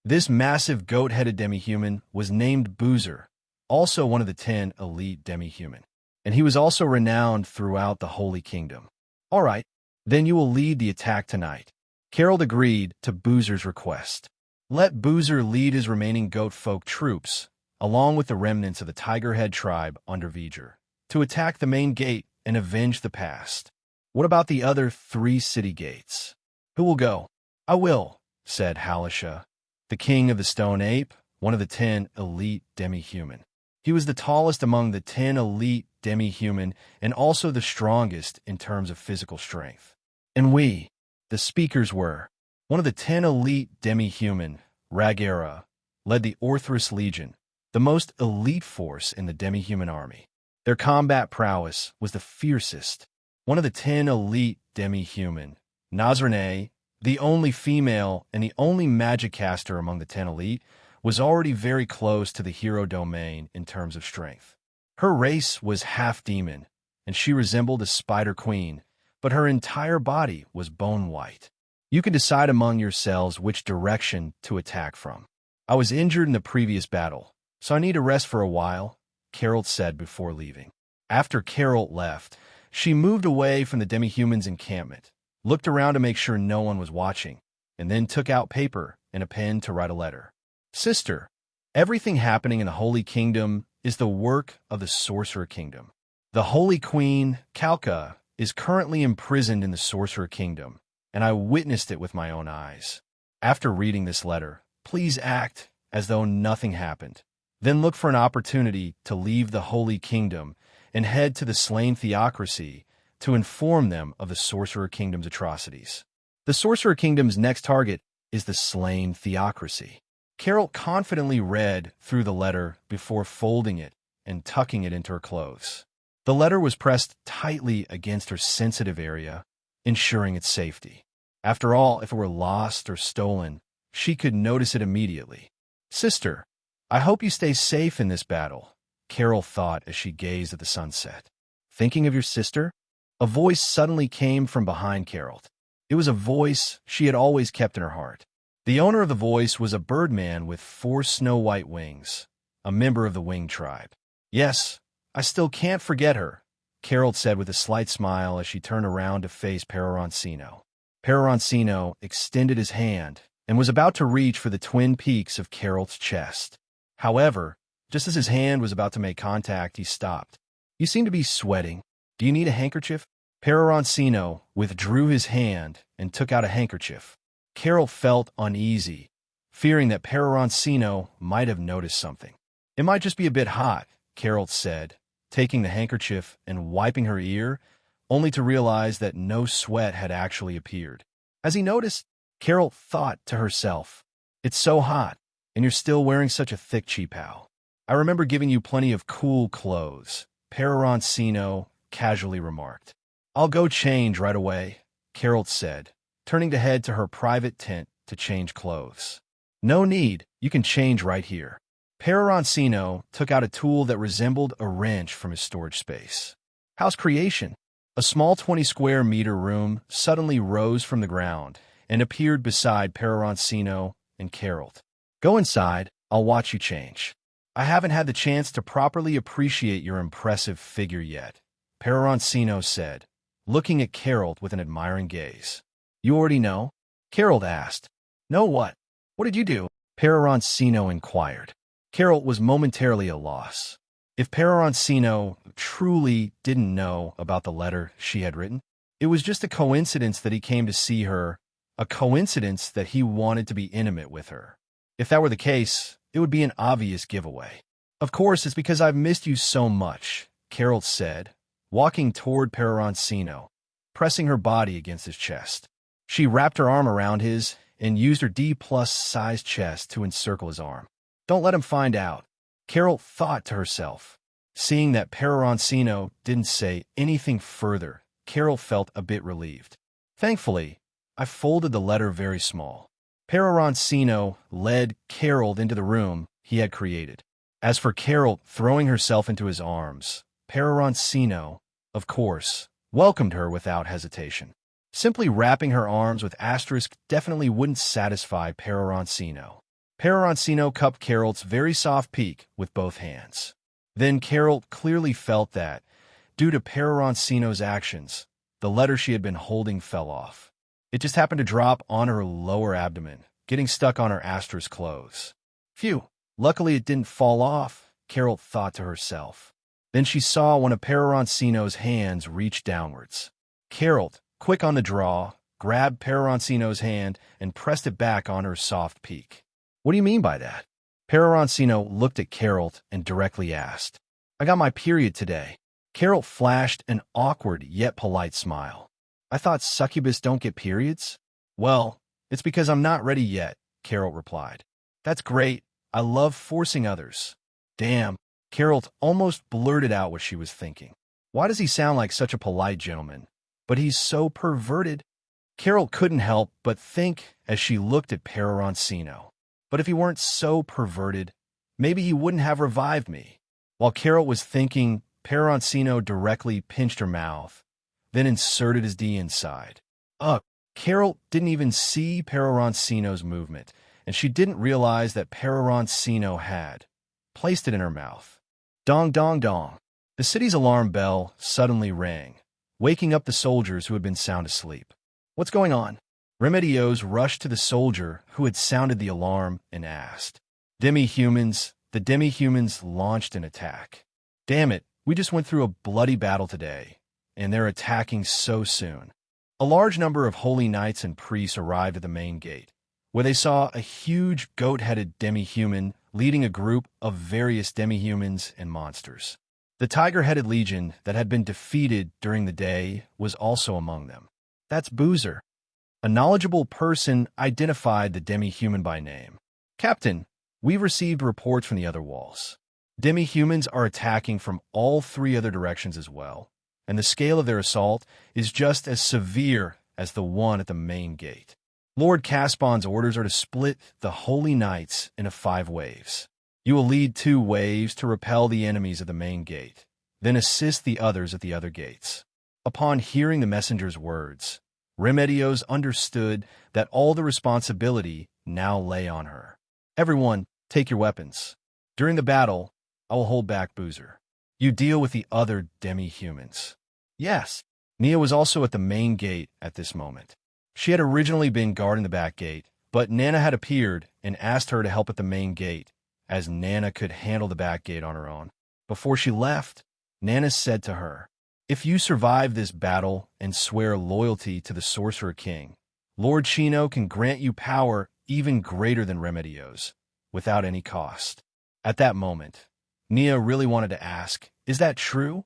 This massive goat-headed demi-human was named Boozer, also one of the 10 elite demi-human, and he was also renowned throughout the Holy Kingdom. All right, then you will lead the attack tonight. Carol agreed to Boozer's request. Let Boozer lead his remaining goat folk troops, along with the remnants of the Tigerhead tribe under V'ger, to attack the main gate and avenge the past. What about the other 3 city gates? Who will go? I will, said Halisha, the king of the Stone Ape, one of the 10 elite demi-human. He was the tallest among the 10 elite demi-human and also the strongest in terms of physical strength. And we, the speakers, were one of the 10 elite demi-human, Ragera, led the Orthrus Legion, the most elite force in the demi-human army. Their combat prowess was the fiercest. One of the 10 elite demi-human, Nazrene, the only female and the only magic caster among the 10 elite, was already very close to the hero domain in terms of strength. Her race was half-demon, and she resembled a spider queen, but her entire body was bone-white. You can decide among yourselves which direction to attack from. I was injured in the previous battle, so I need to rest for a while, Carol said before leaving. After Carol left, she moved away from the demi-human's encampment, looked around to make sure no one was watching, and then took out paper and a pen to write a letter. Sister, everything happening in the Holy Kingdom is the work of the Sorcerer Kingdom. The Holy Queen, Kalka, is currently imprisoned in the Sorcerer Kingdom, and I witnessed it with my own eyes. After reading this letter, please act as though nothing happened. Then look for an opportunity to leave the Holy Kingdom and head to the slain theocracy to inform them of the Sorcerer Kingdom's atrocities. The Sorcerer Kingdom's next target is the slain theocracy. Carol confidently read through the letter before folding it and tucking it into her clothes. The letter was pressed tightly against her sensitive area, ensuring its safety. After all, if it were lost or stolen, she could notice it immediately. Sister, I hope you stay safe in this battle, Carol thought as she gazed at the sunset. Thinking of your sister? A voice suddenly came from behind Carol. It was a voice she had always kept in her heart. The owner of the voice was a birdman with 4 snow-white wings, a member of the winged tribe. Yes, I still can't forget her, Carol said with a slight smile as she turned around to face Peroroncino. Peroroncino extended his hand and was about to reach for the twin peaks of Carol's chest. However, just as his hand was about to make contact, he stopped. You seem to be sweating. Do you need a handkerchief? Peroroncino withdrew his hand and took out a handkerchief. Carol felt uneasy, fearing that Peroroncino might have noticed something. It might just be a bit hot, Carol said, taking the handkerchief and wiping her ear, only to realize that no sweat had actually appeared. As he noticed, Carol thought to herself, it's so hot, and you're still wearing such a thick cheapao. I remember giving you plenty of cool clothes, Peroroncino casually remarked. I'll go change right away, Carol said, turning to head to her private tent to change clothes. No need, you can change right here. Peroroncino took out a tool that resembled a wrench from his storage space. House creation. A small 20-square-meter room suddenly rose from the ground and appeared beside Peroroncino and Carol. Go inside, I'll watch you change. I haven't had the chance to properly appreciate your impressive figure yet, Peroroncino said, looking at Carol with an admiring gaze. You already know? Carol asked. Know what? What did you do? Peroroncino inquired. Carol was momentarily at a loss. If Peroroncino truly didn't know about the letter she had written, it was just a coincidence that he came to see her, a coincidence that he wanted to be intimate with her. If that were the case, it would be an obvious giveaway. Of course, it's because I've missed you so much, Carol said, walking toward Peroroncino, pressing her body against his chest. She wrapped her arm around his and used her D-plus sized chest to encircle his arm. Don't let him find out, Carol thought to herself. Seeing that Peroroncino didn't say anything further, Carol felt a bit relieved. Thankfully, I folded the letter very small. Peroroncino led Carol into the room he had created. As for Carol throwing herself into his arms, Peroroncino, of course, welcomed her without hesitation. Simply wrapping her arms with asterisk definitely wouldn't satisfy Peroroncino. Peroroncino cupped Carol's very soft peak with both hands. Then Carol clearly felt that, due to Peroroncino's actions, the letter she had been holding fell off. It just happened to drop on her lower abdomen, getting stuck on her asterisk clothes. Phew, luckily it didn't fall off, Carol thought to herself. Then she saw one of Peroroncino's hands reach downwards. Carol, quick on the draw, grabbed Peroroncino's hand and pressed it back on her soft peak. What do you mean by that? Peroroncino looked at Carol and directly asked. I got my period today. Carol flashed an awkward yet polite smile. I thought succubus don't get periods? Well, it's because I'm not ready yet, Carol replied. That's great. I love forcing others. Damn, Carol almost blurted out what she was thinking. Why does he sound like such a polite gentleman? But he's so perverted. Carol couldn't help but think as she looked at Peroroncino. But if he weren't so perverted, maybe he wouldn't have revived me. While Carol was thinking, Peroroncino directly pinched her mouth, then inserted his D inside. Carol didn't even see Peroroncino's movement, and she didn't realize that Peroroncino had placed it in her mouth. Dong, dong, dong. The city's alarm bell suddenly rang, waking up the soldiers who had been sound asleep. What's going on? Remedios rushed to the soldier who had sounded the alarm and asked. Demi-humans, the demi-humans launched an attack. Damn it, we just went through a bloody battle today, and they're attacking so soon. A large number of holy knights and priests arrived at the main gate, where they saw a huge goat-headed demi-human leading a group of various demi-humans and monsters. The tiger-headed legion that had been defeated during the day was also among them. That's Boozer. A knowledgeable person identified the demi-human by name. Captain, we've received reports from the other walls. Demi-humans are attacking from all three other directions as well, and the scale of their assault is just as severe as the one at the main gate. Lord Caspon's orders are to split the Holy Knights into 5 waves. You will lead 2 waves to repel the enemies at the main gate, then assist the others at the other gates. Upon hearing the messenger's words, Remedios understood that all the responsibility now lay on her. Everyone, take your weapons. During the battle, I will hold back Boozer. You deal with the other demi-humans. Yes. Nia was also at the main gate at this moment. She had originally been guarding the back gate, but Nana had appeared and asked her to help at the main gate, as Nana could handle the back gate on her own. Before she left, Nana said to her, if you survive this battle and swear loyalty to the Sorcerer King, Lord Chino can grant you power even greater than Remedios, without any cost. At that moment, Nia really wanted to ask, is that true?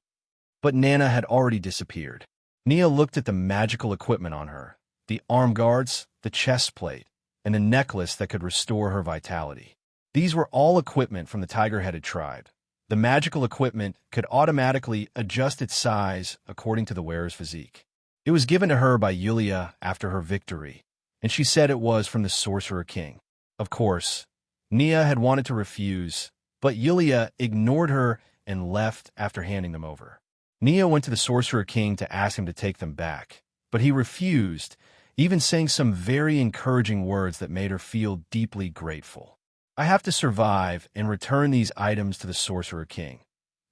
But Nana had already disappeared. Nia looked at the magical equipment on her, the arm guards, the chest plate, and the necklace that could restore her vitality. These were all equipment from the tiger-headed tribe. The magical equipment could automatically adjust its size according to the wearer's physique. It was given to her by Yulia after her victory, and she said it was from the Sorcerer King. Of course, Nia had wanted to refuse, but Yulia ignored her and left after handing them over. Nia went to the Sorcerer King to ask him to take them back, but he refused, even saying some very encouraging words that made her feel deeply grateful. I have to survive and return these items to the Sorcerer King,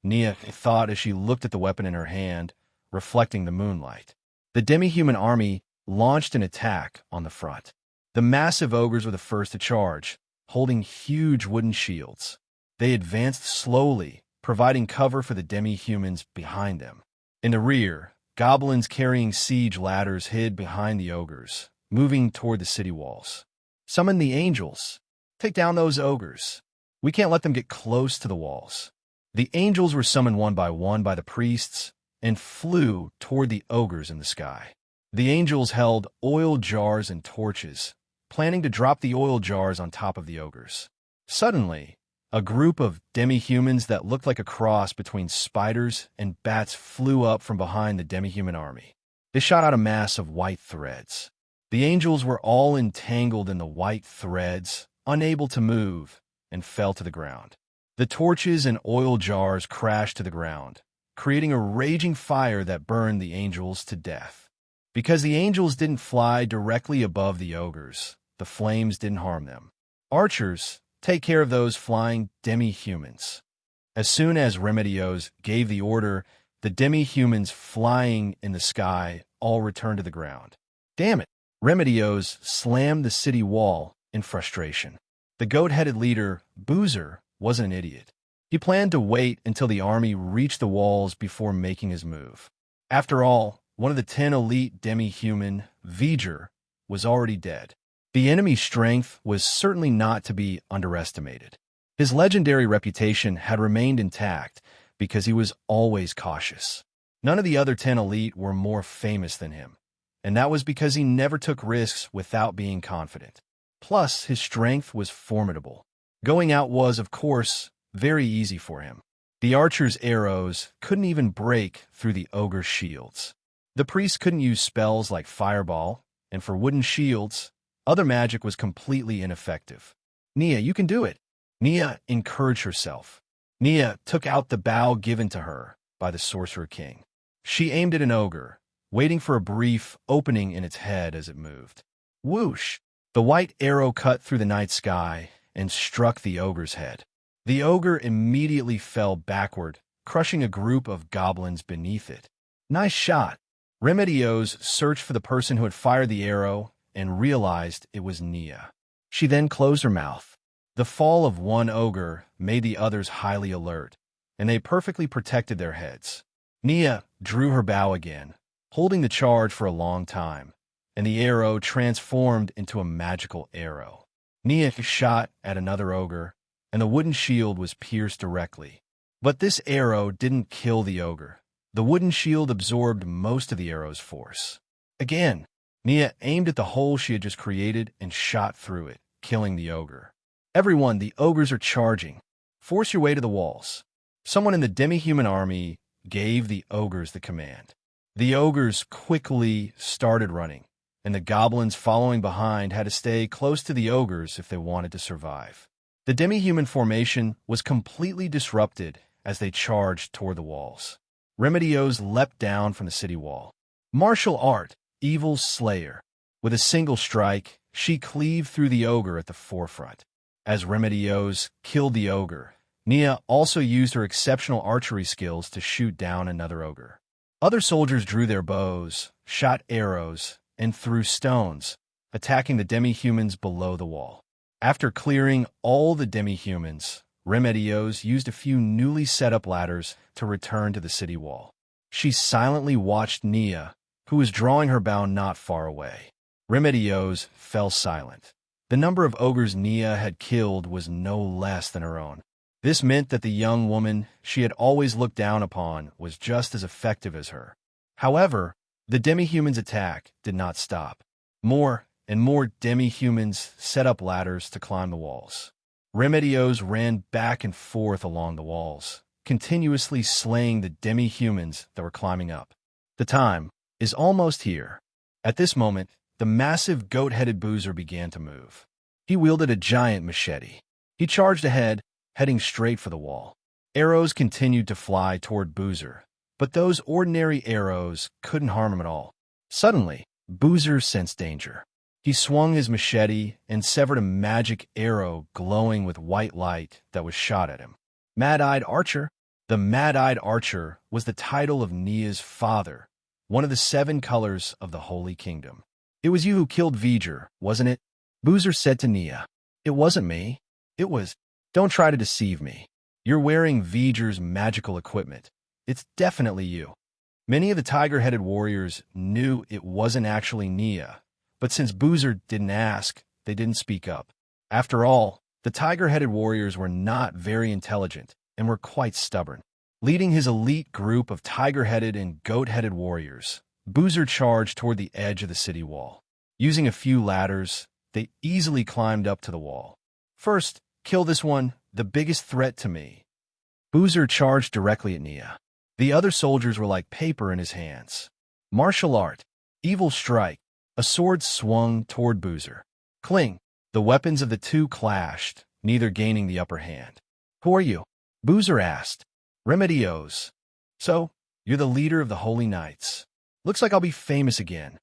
Nia thought as she looked at the weapon in her hand, reflecting the moonlight. The demi-human army launched an attack on the front. The massive ogres were the first to charge, holding huge wooden shields. They advanced slowly, providing cover for the demi-humans behind them. In the rear, goblins carrying siege ladders hid behind the ogres, moving toward the city walls. Summon the angels. Take down those ogres. We can't let them get close to the walls. The angels were summoned one by the priests and flew toward the ogres in the sky. The angels held oil jars and torches, planning to drop the oil jars on top of the ogres. Suddenly, a group of demi-humans that looked like a cross between spiders and bats flew up from behind the demi-human army. They shot out a mass of white threads. The angels were all entangled in the white threads, unable to move, and fell to the ground. The torches and oil jars crashed to the ground, creating a raging fire that burned the angels to death. Because the angels didn't fly directly above the ogres, the flames didn't harm them. Archers, take care of those flying demi-humans. As soon as Remedios gave the order, the demi-humans flying in the sky all returned to the ground. Damn it! Remedios slammed the city wall in frustration. The goat-headed leader, Boozer, wasn't an idiot. He planned to wait until the army reached the walls before making his move. After all, one of the 10 elite demi-human, V'ger, was already dead. The enemy's strength was certainly not to be underestimated. His legendary reputation had remained intact because he was always cautious. None of the other 10 elite were more famous than him, and that was because he never took risks without being confident. Plus, his strength was formidable. Going out was, of course, very easy for him. The archer's arrows couldn't even break through the ogre's shields. The priest couldn't use spells like fireball, and for wooden shields, other magic was completely ineffective. Nia, you can do it. Nia encouraged herself. Nia took out the bow given to her by the Sorcerer King. She aimed at an ogre, waiting for a brief opening in its head as it moved. Whoosh! The white arrow cut through the night sky and struck the ogre's head. The ogre immediately fell backward, crushing a group of goblins beneath it. Nice shot! Remedios searched for the person who had fired the arrow and realized it was Nia. She then closed her mouth. The fall of one ogre made the others highly alert, and they perfectly protected their heads. Nia drew her bow again, holding the charge for a long time, and the arrow transformed into a magical arrow. Nia shot at another ogre, and the wooden shield was pierced directly. But this arrow didn't kill the ogre. The wooden shield absorbed most of the arrow's force. Again, Nia aimed at the hole she had just created and shot through it, killing the ogre. Everyone, the ogres are charging. Force your way to the walls. Someone in the demi-human army gave the ogres the command. The ogres quickly started running, and the goblins following behind had to stay close to the ogres if they wanted to survive. The demi-human formation was completely disrupted as they charged toward the walls. Remedios leapt down from the city wall. Martial art, evil's slayer. With a single strike, she cleaved through the ogre at the forefront. As Remedios killed the ogre, Nia also used her exceptional archery skills to shoot down another ogre. Other soldiers drew their bows, shot arrows, and threw stones, attacking the demi-humans below the wall. After clearing all the demi-humans, Remedios used a few newly set up ladders to return to the city wall. She silently watched Nia, who was drawing her bow not far away. Remedios fell silent. The number of ogres Nia had killed was no less than her own. This meant that the young woman she had always looked down upon was just as effective as her. However, the demi-humans' attack did not stop. More and more demi-humans set up ladders to climb the walls. Remedios ran back and forth along the walls, continuously slaying the demi-humans that were climbing up. The time is almost here. At this moment, the massive goat-headed Boozer began to move. He wielded a giant machete. He charged ahead, heading straight for the wall. Arrows continued to fly toward Boozer, but those ordinary arrows couldn't harm him at all. Suddenly, Boozer sensed danger. He swung his machete and severed a magic arrow glowing with white light that was shot at him. Mad-Eyed Archer. The Mad-Eyed Archer was the title of Nia's father, one of the 7 colors of the Holy Kingdom. It was you who killed V'ger, wasn't it? Boozer said to Nia. It wasn't me. It was. Don't try to deceive me. You're wearing V'ger's magical equipment. It's definitely you. Many of the tiger-headed warriors knew it wasn't actually Nia, but since Boozer didn't ask, they didn't speak up. After all, The tiger-headed warriors were not very intelligent and were quite stubborn. Leading his elite group of tiger-headed and goat-headed warriors, Boozer charged toward the edge of the city wall. Using a few ladders, they easily climbed up to the wall. First, kill this one, the biggest threat to me. Boozer charged directly at Nia. The other soldiers were like paper in his hands. Martial art, evil strike, a sword swung toward Boozer. Cling, the weapons of the two clashed, neither gaining the upper hand. Who are you? Boozer asked. Remedios. So, you're the leader of the Holy Knights. Looks like I'll be famous again.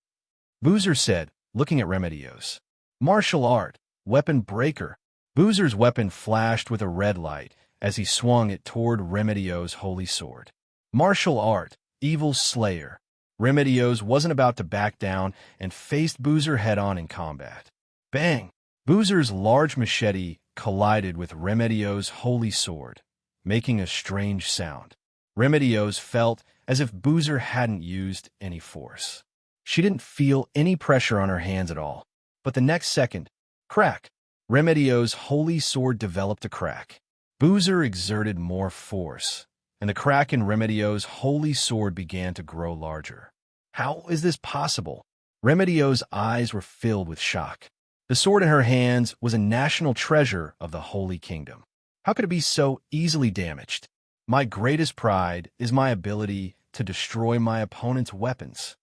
Boozer said, looking at Remedios. Martial art, weapon breaker. Boozer's weapon flashed with a red light as he swung it toward Remedios' holy sword. Martial art, evil slayer. Remedios wasn't about to back down and faced Boozer head-on in combat. Bang! Boozer's large machete collided with Remedios' holy sword, making a strange sound. Remedios felt as if Boozer hadn't used any force. She didn't feel any pressure on her hands at all. But the next second, crack! Remedios' holy sword developed a crack. Boozer exerted more force, and the crack in Remedios' holy sword began to grow larger. How is this possible? Remedios' eyes were filled with shock. The sword in her hands was a national treasure of the Holy Kingdom. How could it be so easily damaged? My greatest pride is my ability to destroy my opponent's weapons.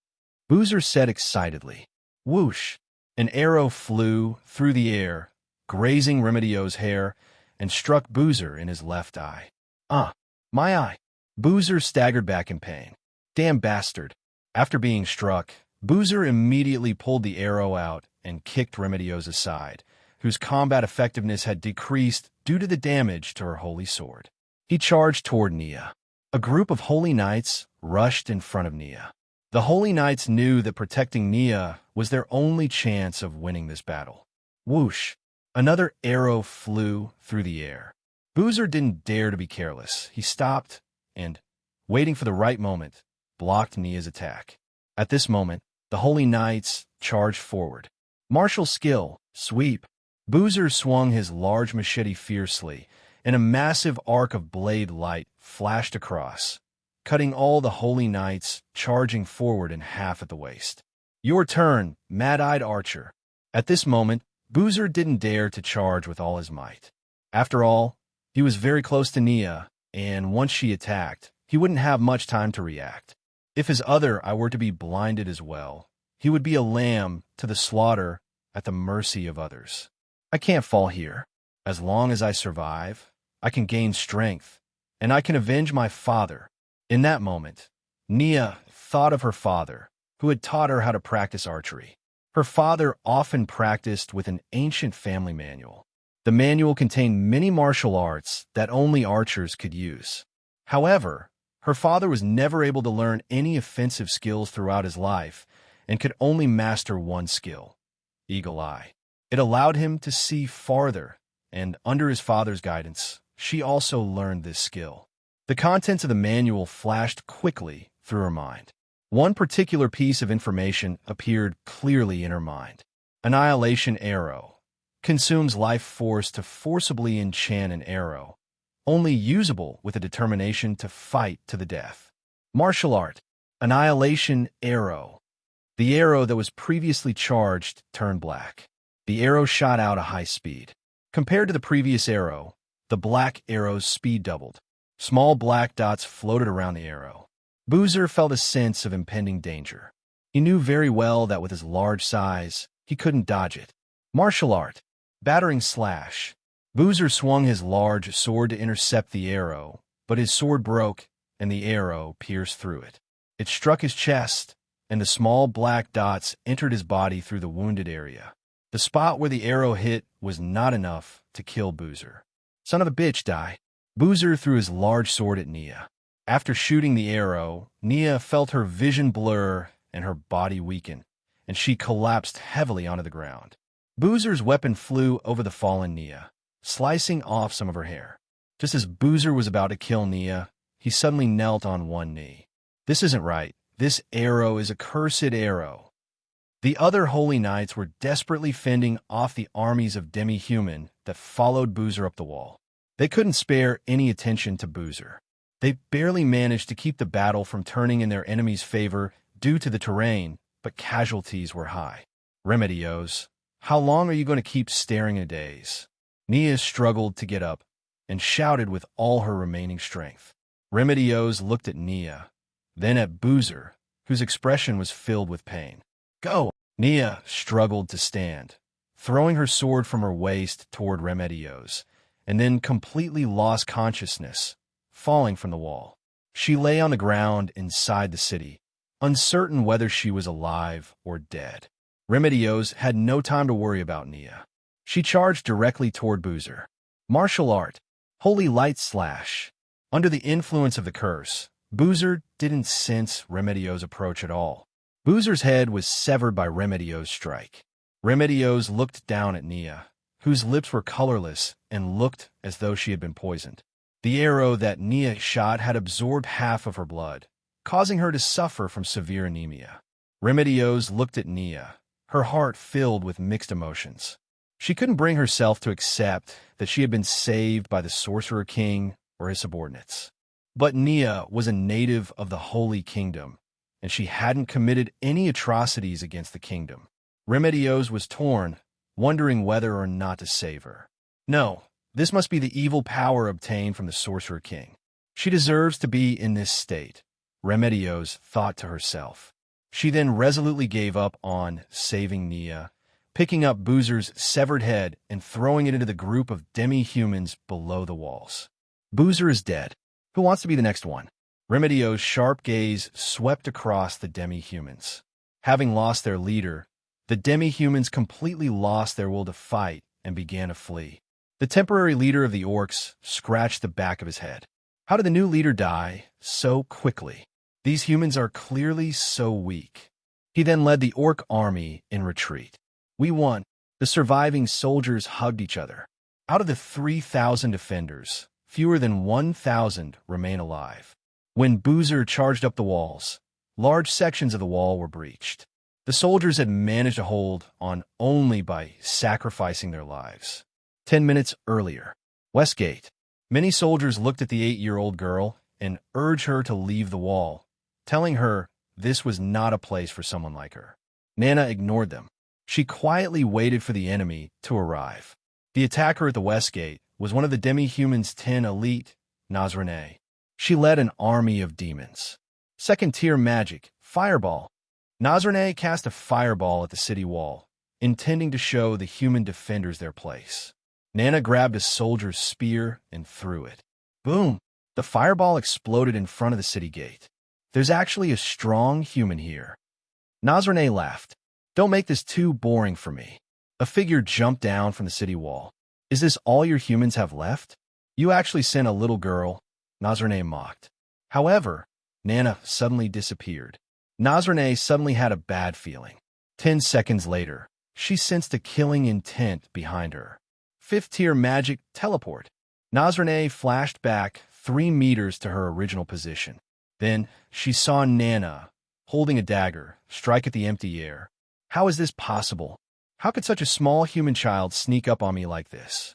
Boozer said excitedly. Whoosh! An arrow flew through the air, grazing Remedios' hair, and struck Boozer in his left eye. My eye! Boozer staggered back in pain. Damn bastard! After being struck, Boozer immediately pulled the arrow out and kicked Remedios aside, whose combat effectiveness had decreased due to the damage to her holy sword. He charged toward Nia. A group of holy knights rushed in front of Nia. The holy knights knew that protecting Nia was their only chance of winning this battle. Whoosh! Another arrow flew through the air. Boozer didn't dare to be careless. He stopped and, waiting for the right moment, blocked Nia's attack. At this moment, the holy knights charged forward. Martial skill, sweep. Boozer swung his large machete fiercely, and a massive arc of blade light flashed across, cutting all the holy knights charging forward in half at the waist. Your turn, mad-eyed archer. At this moment, Boozer didn't dare to charge with all his might. After all, he was very close to Nia, and once she attacked, he wouldn't have much time to react. If his other eye were to be blinded as well, he would be a lamb to the slaughter at the mercy of others. I can't fall here. As long as I survive, I can gain strength, and I can avenge my father. In that moment, Nia thought of her father, who had taught her how to practice archery. Her father often practiced with an ancient family manual. The manual contained many martial arts that only archers could use. However, her father was never able to learn any offensive skills throughout his life and could only master one skill, Eagle Eye. It allowed him to see farther, and under his father's guidance, she also learned this skill. The contents of the manual flashed quickly through her mind. One particular piece of information appeared clearly in her mind. Annihilation Arrow. Consumes life force to forcibly enchant an arrow, only usable with a determination to fight to the death. Martial art. Annihilation Arrow. The arrow that was previously charged turned black. The arrow shot out at high speed. Compared to the previous arrow, the black arrow's speed doubled. Small black dots floated around the arrow. Boozer felt a sense of impending danger. He knew very well that with his large size, he couldn't dodge it. Martial art. Battering slash. Boozer swung his large sword to intercept the arrow, but his sword broke, and the arrow pierced through it. It struck his chest, and the small black dots entered his body through the wounded area. The spot where the arrow hit was not enough to kill Boozer. Son of a bitch, die. Boozer threw his large sword at Nia. After shooting the arrow, Nia felt her vision blur and her body weaken, and she collapsed heavily onto the ground. Boozer's weapon flew over the fallen Nia, slicing off some of her hair. Just as Boozer was about to kill Nia, he suddenly knelt on one knee. This isn't right. This arrow is a cursed arrow. The other holy knights were desperately fending off the armies of demi-human that followed Boozer up the wall. They couldn't spare any attention to Boozer. They barely managed to keep the battle from turning in their enemy's favor due to the terrain, but casualties were high. Remedios, how long are you going to keep staring a daze? Nia struggled to get up and shouted with all her remaining strength. Remedios looked at Nia, then at Boozer, whose expression was filled with pain. Go! Nia struggled to stand, throwing her sword from her waist toward Remedios, and then completely lost consciousness, falling from the wall. She lay on the ground inside the city, uncertain whether she was alive or dead. Remedios had no time to worry about Nia. She charged directly toward Boozer. Martial art. Holy light slash. Under the influence of the curse, Boozer didn't sense Remedios' approach at all. Boozer's head was severed by Remedios' strike. Remedios looked down at Nia, whose lips were colorless and looked as though she had been poisoned. The arrow that Nia shot had absorbed half of her blood, causing her to suffer from severe anemia. Remedios looked at Nia, her heart filled with mixed emotions. She couldn't bring herself to accept that she had been saved by the Sorcerer King or his subordinates. But Nia was a native of the Holy Kingdom, and she hadn't committed any atrocities against the kingdom. Remedios was torn, wondering whether or not to save her. No, this must be the evil power obtained from the Sorcerer King. She deserves to be in this state, Remedios thought to herself. She then resolutely gave up on saving Nia, picking up Boozer's severed head and throwing it into the group of demi-humans below the walls. Boozer is dead. Who wants to be the next one? Remedios' sharp gaze swept across the demi-humans. Having lost their leader, the demi-humans completely lost their will to fight and began to flee. The temporary leader of the orcs scratched the back of his head. How did the new leader die so quickly? These humans are clearly so weak. He then led the orc army in retreat. We won. The surviving soldiers hugged each other. Out of the 3,000 defenders, fewer than 1,000 remain alive. When Boozer charged up the walls, large sections of the wall were breached. The soldiers had managed to hold on only by sacrificing their lives. 10 minutes earlier, Westgate. Many soldiers looked at the 8-year-old girl and urged her to leave the wall, telling her this was not a place for someone like her. Nana ignored them. She quietly waited for the enemy to arrive. The attacker at the Westgate was one of the demi-humans' 10 elite, Nazrene. She led an army of demons. Second-tier magic, fireball. Nazrene cast a fireball at the city wall, intending to show the human defenders their place. Nana grabbed a soldier's spear and threw it. Boom! The fireball exploded in front of the city gate. There's actually a strong human here. Nazrene laughed. Don't make this too boring for me. A figure jumped down from the city wall. Is this all your humans have left? You actually sent a little girl, Nazrene mocked. However, Nana suddenly disappeared. Nazrene suddenly had a bad feeling. 10 seconds later, she sensed a killing intent behind her. 5th-tier magic teleport. Nazrene flashed back 3 meters to her original position. Then she saw Nana, holding a dagger, strike at the empty air. How is this possible? How could such a small human child sneak up on me like this?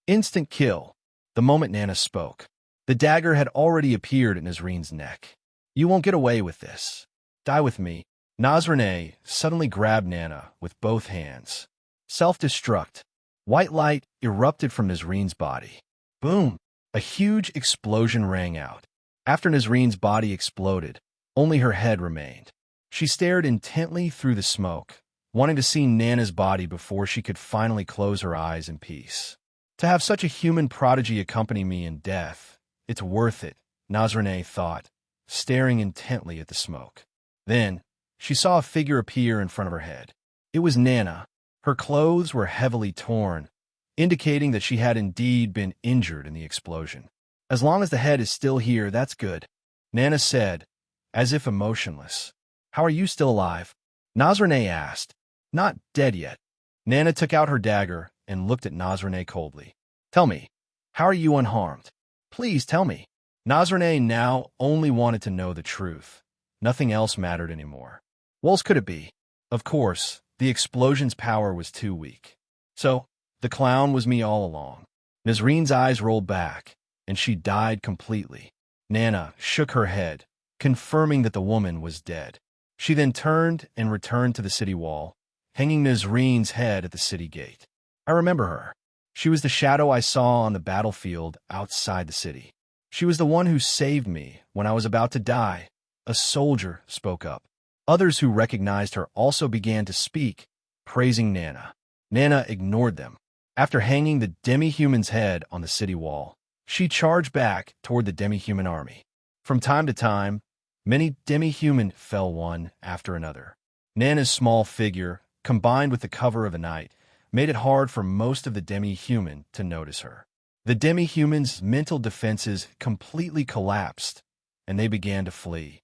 Instant kill. The moment Nana spoke, the dagger had already appeared in Nazrene's neck. You won't get away with this. Die with me. Nazrene suddenly grabbed Nana with both hands. Self-destruct. White light erupted from Nazrene's body. Boom! A huge explosion rang out. After Nazrene's body exploded, only her head remained. She stared intently through the smoke, wanting to see Nana's body before she could finally close her eyes in peace. To have such a human prodigy accompany me in death, it's worth it, Nazrene thought, staring intently at the smoke. Then, she saw a figure appear in front of her head. It was Nana. Her clothes were heavily torn, indicating that she had indeed been injured in the explosion. As long as the head is still here, that's good, Nana said, as if emotionless. How are you still alive? Nazrene asked. Not dead yet. Nana took out her dagger and looked at Nazrene coldly. Tell me, how are you unharmed? Please tell me. Nazrene now only wanted to know the truth. Nothing else mattered anymore. What else could it be? Of course, the explosion's power was too weak. So, The clown was me all along. Nazrine's eyes rolled back, and she died completely. Nana shook her head, confirming that the woman was dead. She then turned and returned to the city wall, hanging Nazrine's head at the city gate. I remember her. She was the shadow I saw on the battlefield outside the city. She was the one who saved me when I was about to die. A soldier spoke up. Others who recognized her also began to speak, praising Nana. Nana ignored them. After hanging the demi-human's head on the city wall, she charged back toward the demi-human army. From time to time, many demi-human fell one after another. Nana's small figure, combined with the cover of the night, made it hard for most of the demi-human to notice her. The demi-human's mental defenses completely collapsed, and they began to flee.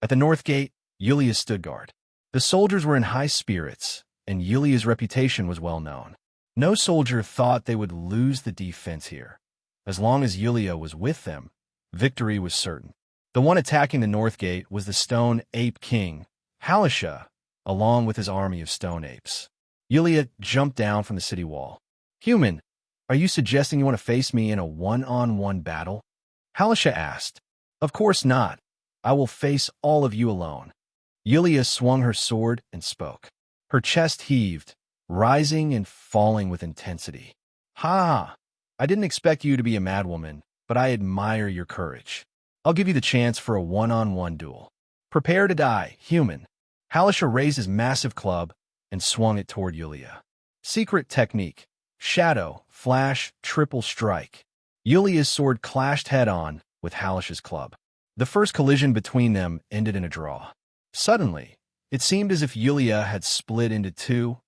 At the north gate, Yulia stood guard. The soldiers were in high spirits, and Yulia's reputation was well known. No soldier thought they would lose the defense here. As long as Yulia was with them, victory was certain. The one attacking the north gate was the stone ape king, Halisha, along with his army of stone apes. Yulia jumped down from the city wall. "Human, are you suggesting you want to face me in a one-on-one battle?" Halisha asked. "Of course not. I will face all of you alone." Yulia swung her sword and spoke. Her chest heaved, rising and falling with intensity. "Ha! I didn't expect you to be a madwoman, but I admire your courage. I'll give you the chance for a one-on-one duel. Prepare to die, human." Halisha raised his massive club and swung it toward Yulia. Secret technique. Shadow, flash, triple strike. Yulia's sword clashed head-on with Halisha's club. The first collision between them ended in a draw. Suddenly, it seemed as if Yulia had split into two,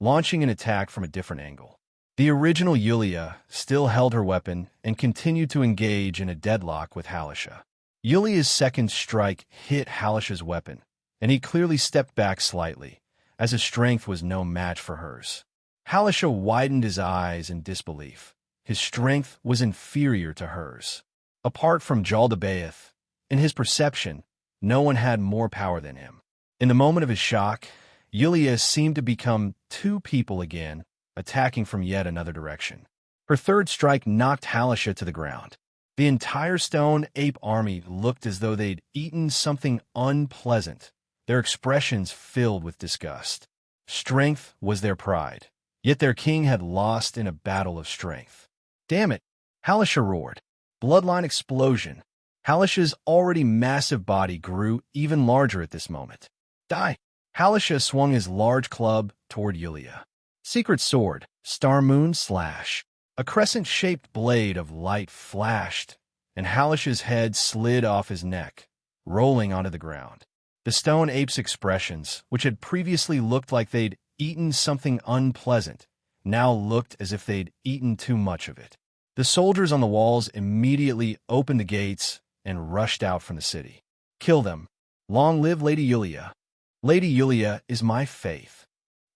launching an attack from a different angle. The original Yulia still held her weapon and continued to engage in a deadlock with Halisha. Yulia's second strike hit Halisha's weapon, and he clearly stepped back slightly, as his strength was no match for hers. Halisha widened his eyes in disbelief. His strength was inferior to hers. Apart from Jaldabaoth, in his perception, no one had more power than him. In the moment of his shock, Yulia seemed to become two people again, attacking from yet another direction. Her third strike knocked Halisha to the ground. The entire stone ape army looked as though they'd eaten something unpleasant, their expressions filled with disgust. Strength was their pride, yet their king had lost in a battle of strength. "Damn it!" Halisha roared. Bloodline explosion. Halisha's already massive body grew even larger at this moment. "Die!" Halisha swung his large club toward Yulia. Secret sword, star moon slash. A crescent-shaped blade of light flashed, and Halisha's head slid off his neck, rolling onto the ground. The stone ape's expressions, which had previously looked like they'd eaten something unpleasant, now looked as if they'd eaten too much of it. The soldiers on the walls immediately opened the gates and rushed out from the city. "Kill them. Long live Lady Yulia. Lady Yulia is my faith.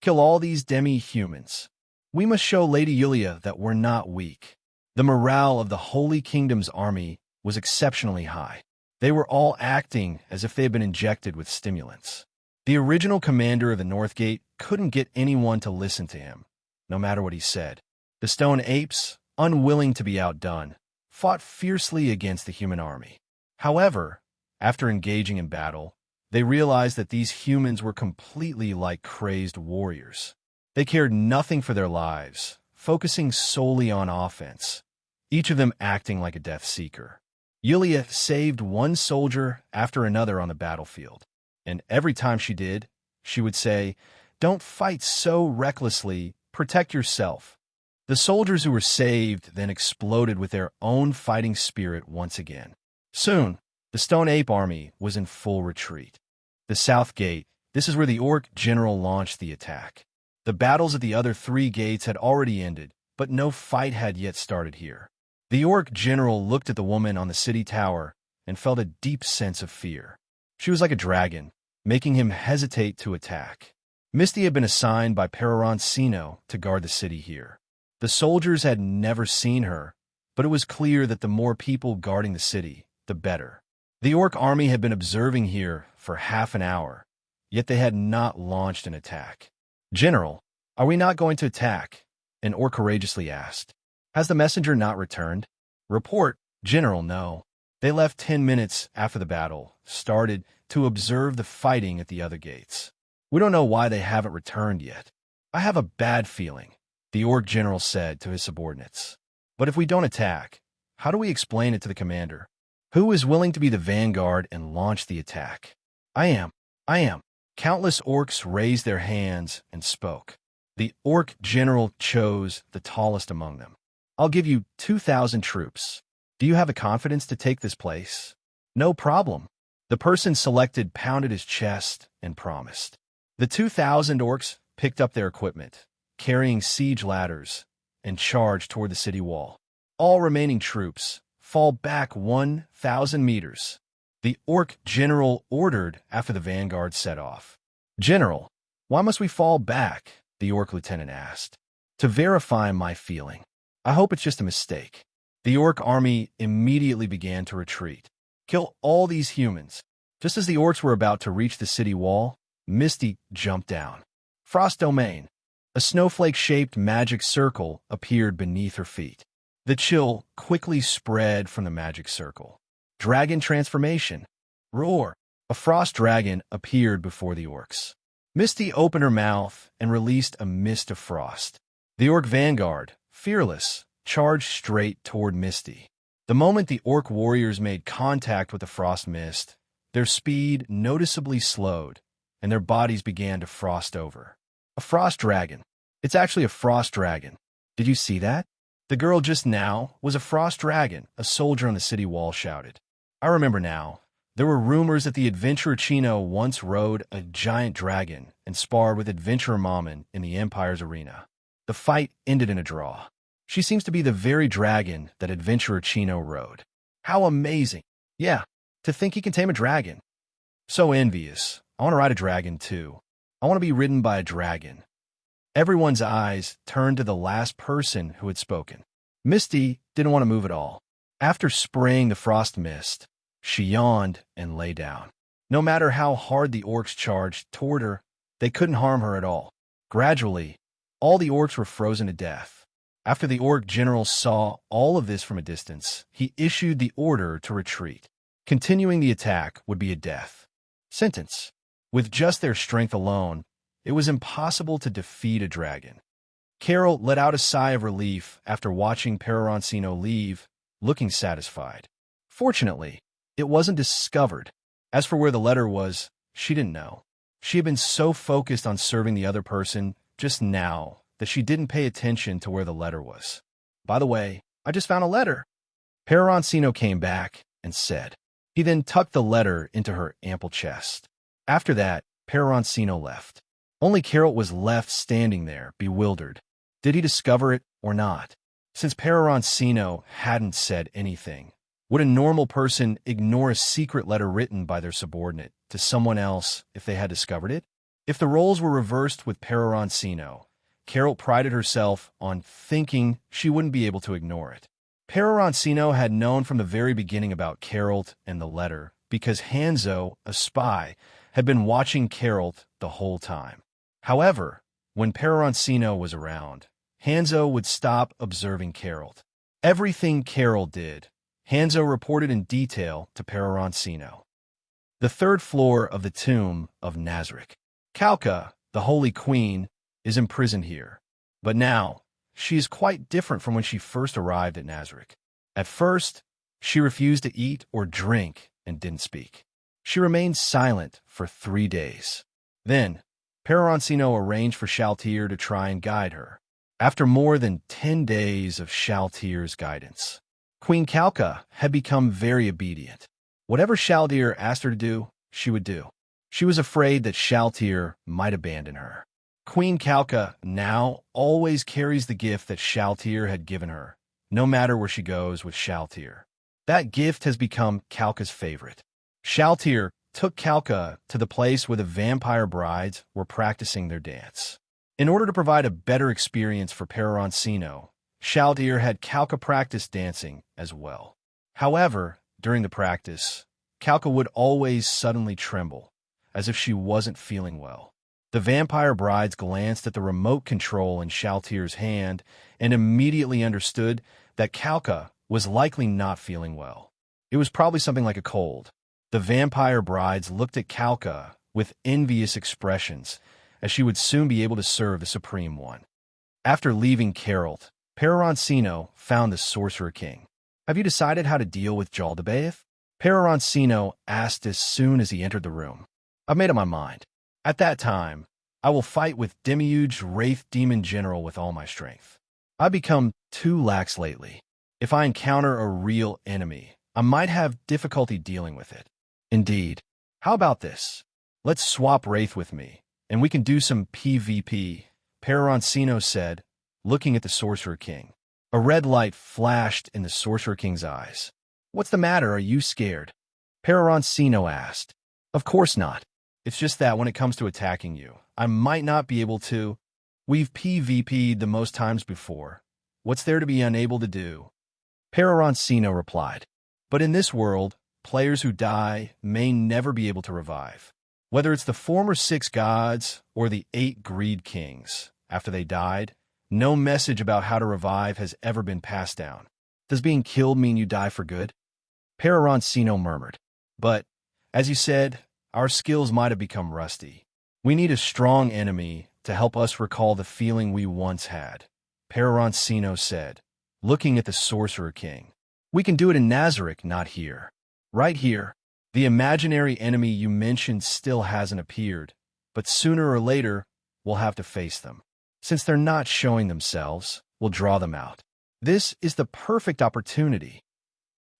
Kill all these demi-humans. We must show Lady Yulia that we're not weak." The morale of the Holy Kingdom's army was exceptionally high. They were all acting as if they had been injected with stimulants. The original commander of the North Gate couldn't get anyone to listen to him, no matter what he said. The stone apes, unwilling to be outdone, fought fiercely against the human army. However, after engaging in battle, they realized that these humans were completely like crazed warriors. They cared nothing for their lives, focusing solely on offense, each of them acting like a death seeker. Yulia saved one soldier after another on the battlefield, and every time she did, she would say, "Don't fight so recklessly, protect yourself." The soldiers who were saved then exploded with their own fighting spirit once again. Soon, the stone ape army was in full retreat. The south gate, this is where the orc general launched the attack. The battles at the other three gates had already ended, but no fight had yet started here. The orc general looked at the woman on the city tower and felt a deep sense of fear. She was like a dragon, making him hesitate to attack. Misty had been assigned by Peroroncino to guard the city here. The soldiers had never seen her, but it was clear that the more people guarding the city, the better. The orc army had been observing here for half an hour, yet they had not launched an attack. "General, are we not going to attack?" An orc courageously asked. Has the messenger not returned? Report, General, no. They left 10 minutes after the battle started to observe the fighting at the other gates. We don't know why they haven't returned yet. I have a bad feeling, the orc general said to his subordinates. But if we don't attack, how do we explain it to the commander? Who is willing to be the vanguard and launch the attack? I am. Countless orcs raised their hands and spoke. The orc general chose the tallest among them. I'll give you 2,000 troops. Do you have the confidence to take this place? No problem. The person selected pounded his chest and promised. The 2,000 orcs picked up their equipment, carrying siege ladders, and charged toward the city wall. All remaining troops, fall back 1,000 meters. The orc general ordered after the vanguard set off. General, why must we fall back? The orc lieutenant asked. To verify my feeling. I hope it's just a mistake. The orc army immediately began to retreat. Kill all these humans. Just as the orcs were about to reach the city wall, Misty jumped down. Frost Domain. A snowflake-shaped magic circle appeared beneath her feet. The chill quickly spread from the magic circle. Dragon transformation. Roar. A frost dragon appeared before the orcs. Misty opened her mouth and released a mist of frost. The orc vanguard, fearless, charged straight toward Misty. The moment the orc warriors made contact with the frost mist, their speed noticeably slowed, and their bodies began to frost over. A frost dragon. It's actually a frost dragon. Did you see that? The girl just now was a frost dragon, a soldier on the city wall shouted. I remember now. There were rumors that the Infiltration once rode a giant dragon and sparred with Adventurer Mammon in the Empire's arena. The fight ended in a draw. She seems to be the very dragon that Adventurer Chino rode. How amazing. Yeah, to think he can tame a dragon. So envious. I want to ride a dragon too. I want to be ridden by a dragon. Everyone's eyes turned to the last person who had spoken. Misty didn't want to move at all. After spraying the frost mist, she yawned and lay down. No matter how hard the orcs charged toward her, they couldn't harm her at all. Gradually, all the orcs were frozen to death. After the orc general saw all of this from a distance, he issued the order to retreat. Continuing the attack would be a death sentence. With just their strength alone, it was impossible to defeat a dragon. Carol let out a sigh of relief after watching Peroroncino leave, looking satisfied. Fortunately, it wasn't discovered. As for where the letter was, she didn't know. She had been so focused on serving the other person just now that she didn't pay attention to where the letter was. By the way, I just found a letter. Peroroncino came back and said. He then tucked the letter into her ample chest. After that, Peroroncino left. Only Carol was left standing there, bewildered. Did he discover it or not? Since Peroroncino hadn't said anything, would a normal person ignore a secret letter written by their subordinate to someone else if they had discovered it? If the roles were reversed with Peroroncino, Carol prided herself on thinking she wouldn't be able to ignore it. Peroroncino had known from the very beginning about Carol and the letter because Hanzo, a spy, had been watching Carol the whole time. However, when Peroroncino was around, Hanzo would stop observing Carol. Everything Carol did, Hanzo reported in detail to Peroroncino. The third floor of the tomb of Nazarick. Kalka, the Holy Queen, is imprisoned here. But now, she is quite different from when she first arrived at Nazarick. At first, she refused to eat or drink and didn't speak. She remained silent for 3 days. Then, Peroroncino arranged for Shaltir to try and guide her. After more than 10 days of Shaltir's guidance, Queen Kalka had become very obedient. Whatever Shaltir asked her to do, she would do. She was afraid that Shaltir might abandon her. Queen Kalka now always carries the gift that Shaltir had given her, no matter where she goes with Shaltir. That gift has become Kalka's favorite. Shaltir took Kalka to the place where the vampire brides were practicing their dance. In order to provide a better experience for Peroroncino, Shaltir had Kalka practice dancing as well. However, during the practice, Kalka would always suddenly tremble, as if she wasn't feeling well. The vampire brides glanced at the remote control in Shaltier's hand and immediately understood that Kalka was likely not feeling well. It was probably something like a cold. The vampire brides looked at Kalka with envious expressions, as she would soon be able to serve the Supreme One. After leaving Geralt, Peroroncino found the Sorcerer King. "Have you decided how to deal with Jaldabaoth?" Peroroncino asked as soon as he entered the room. "I've made up my mind. At that time, I will fight with Demi-huge Wraith Demon General with all my strength. I've become too lax lately. If I encounter a real enemy, I might have difficulty dealing with it." "Indeed. How about this? Let's swap Wraith with me, and we can do some PvP," Peroroncino said, looking at the Sorcerer King. A red light flashed in the Sorcerer King's eyes. "What's the matter? Are you scared?" Peroroncino asked. "Of course not. It's just that when it comes to attacking you, I might not be able to. We've PvP'd the most times before. What's there to be unable to do?" Peroroncino replied. "But in this world, players who die may never be able to revive. Whether it's the former 6 gods or the 8 greed kings, after they died, no message about how to revive has ever been passed down. Does being killed mean you die for good?" Peroroncino murmured. "But, as you said, our skills might have become rusty. We need a strong enemy to help us recall the feeling we once had," Peroroncino said, looking at the Sorcerer King. "We can do it in Nazarick, not here. Right here. The imaginary enemy you mentioned still hasn't appeared, but sooner or later, we'll have to face them. Since they're not showing themselves, we'll draw them out. This is the perfect opportunity.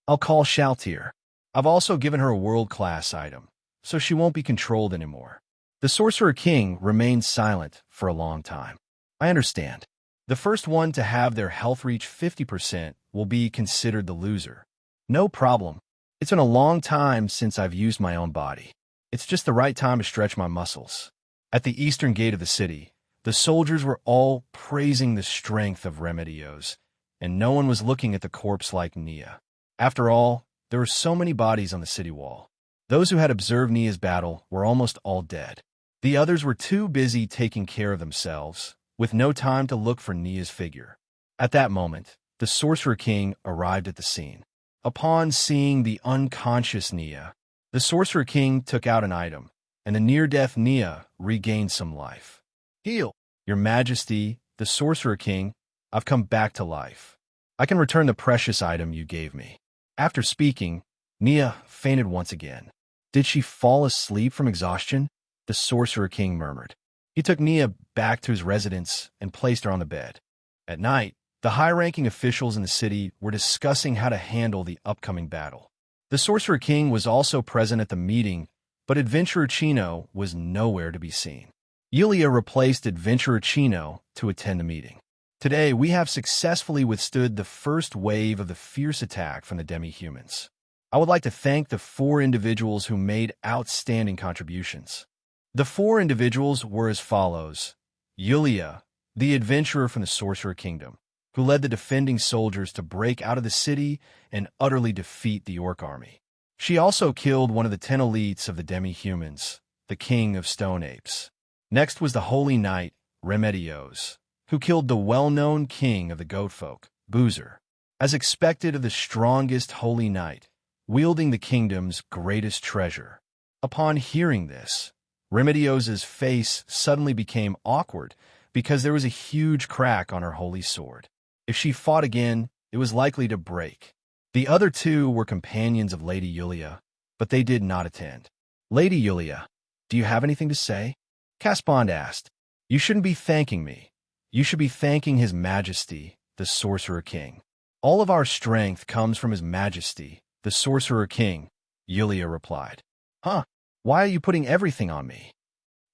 I'll call Shaltier. I've also given her a world-class item, so she won't be controlled anymore." The Sorcerer King remained silent for a long time. "I understand. The first one to have their health reach 50% will be considered the loser. No problem. It's been a long time since I've used my own body. It's just the right time to stretch my muscles." At the eastern gate of the city, the soldiers were all praising the strength of Remedios, and no one was looking at the corpse like Nia. After all, there were so many bodies on the city wall. Those who had observed Nia's battle were almost all dead. The others were too busy taking care of themselves, with no time to look for Nia's figure. At that moment, the Sorcerer King arrived at the scene. Upon seeing the unconscious Nia, the Sorcerer King took out an item, and the near-death Nia regained some life. "Heal, Your Majesty, the Sorcerer King, I've come back to life. I can return the precious item you gave me." After speaking, Nia fainted once again. "Did she fall asleep from exhaustion?" the Sorcerer King murmured. He took Nia back to his residence and placed her on the bed. At night, the high-ranking officials in the city were discussing how to handle the upcoming battle. The Sorcerer King was also present at the meeting, but Infiltration was nowhere to be seen. Yulia replaced Infiltration to attend the meeting. "Today, we have successfully withstood the first wave of the fierce attack from the demi-humans. I would like to thank the 4 individuals who made outstanding contributions." The 4 individuals were as follows: Yulia, the adventurer from the Sorcerer Kingdom, who led the defending soldiers to break out of the city and utterly defeat the Orc army. She also killed one of the 10 elites of the demi-humans, the King of Stone Apes. Next was the Holy Knight, Remedios, who killed the well-known king of the Goatfolk, Boozer. As expected of the strongest Holy Knight, wielding the kingdom's greatest treasure. Upon hearing this, Remedios' face suddenly became awkward because there was a huge crack on her holy sword. If she fought again, it was likely to break. The other 2 were companions of Lady Yulia, but they did not attend. "Lady Yulia, do you have anything to say?" Caspond asked. "You shouldn't be thanking me. You should be thanking His Majesty, the Sorcerer King. All of our strength comes from His Majesty, the Sorcerer King," Yulia replied. "Huh? Why are you putting everything on me?"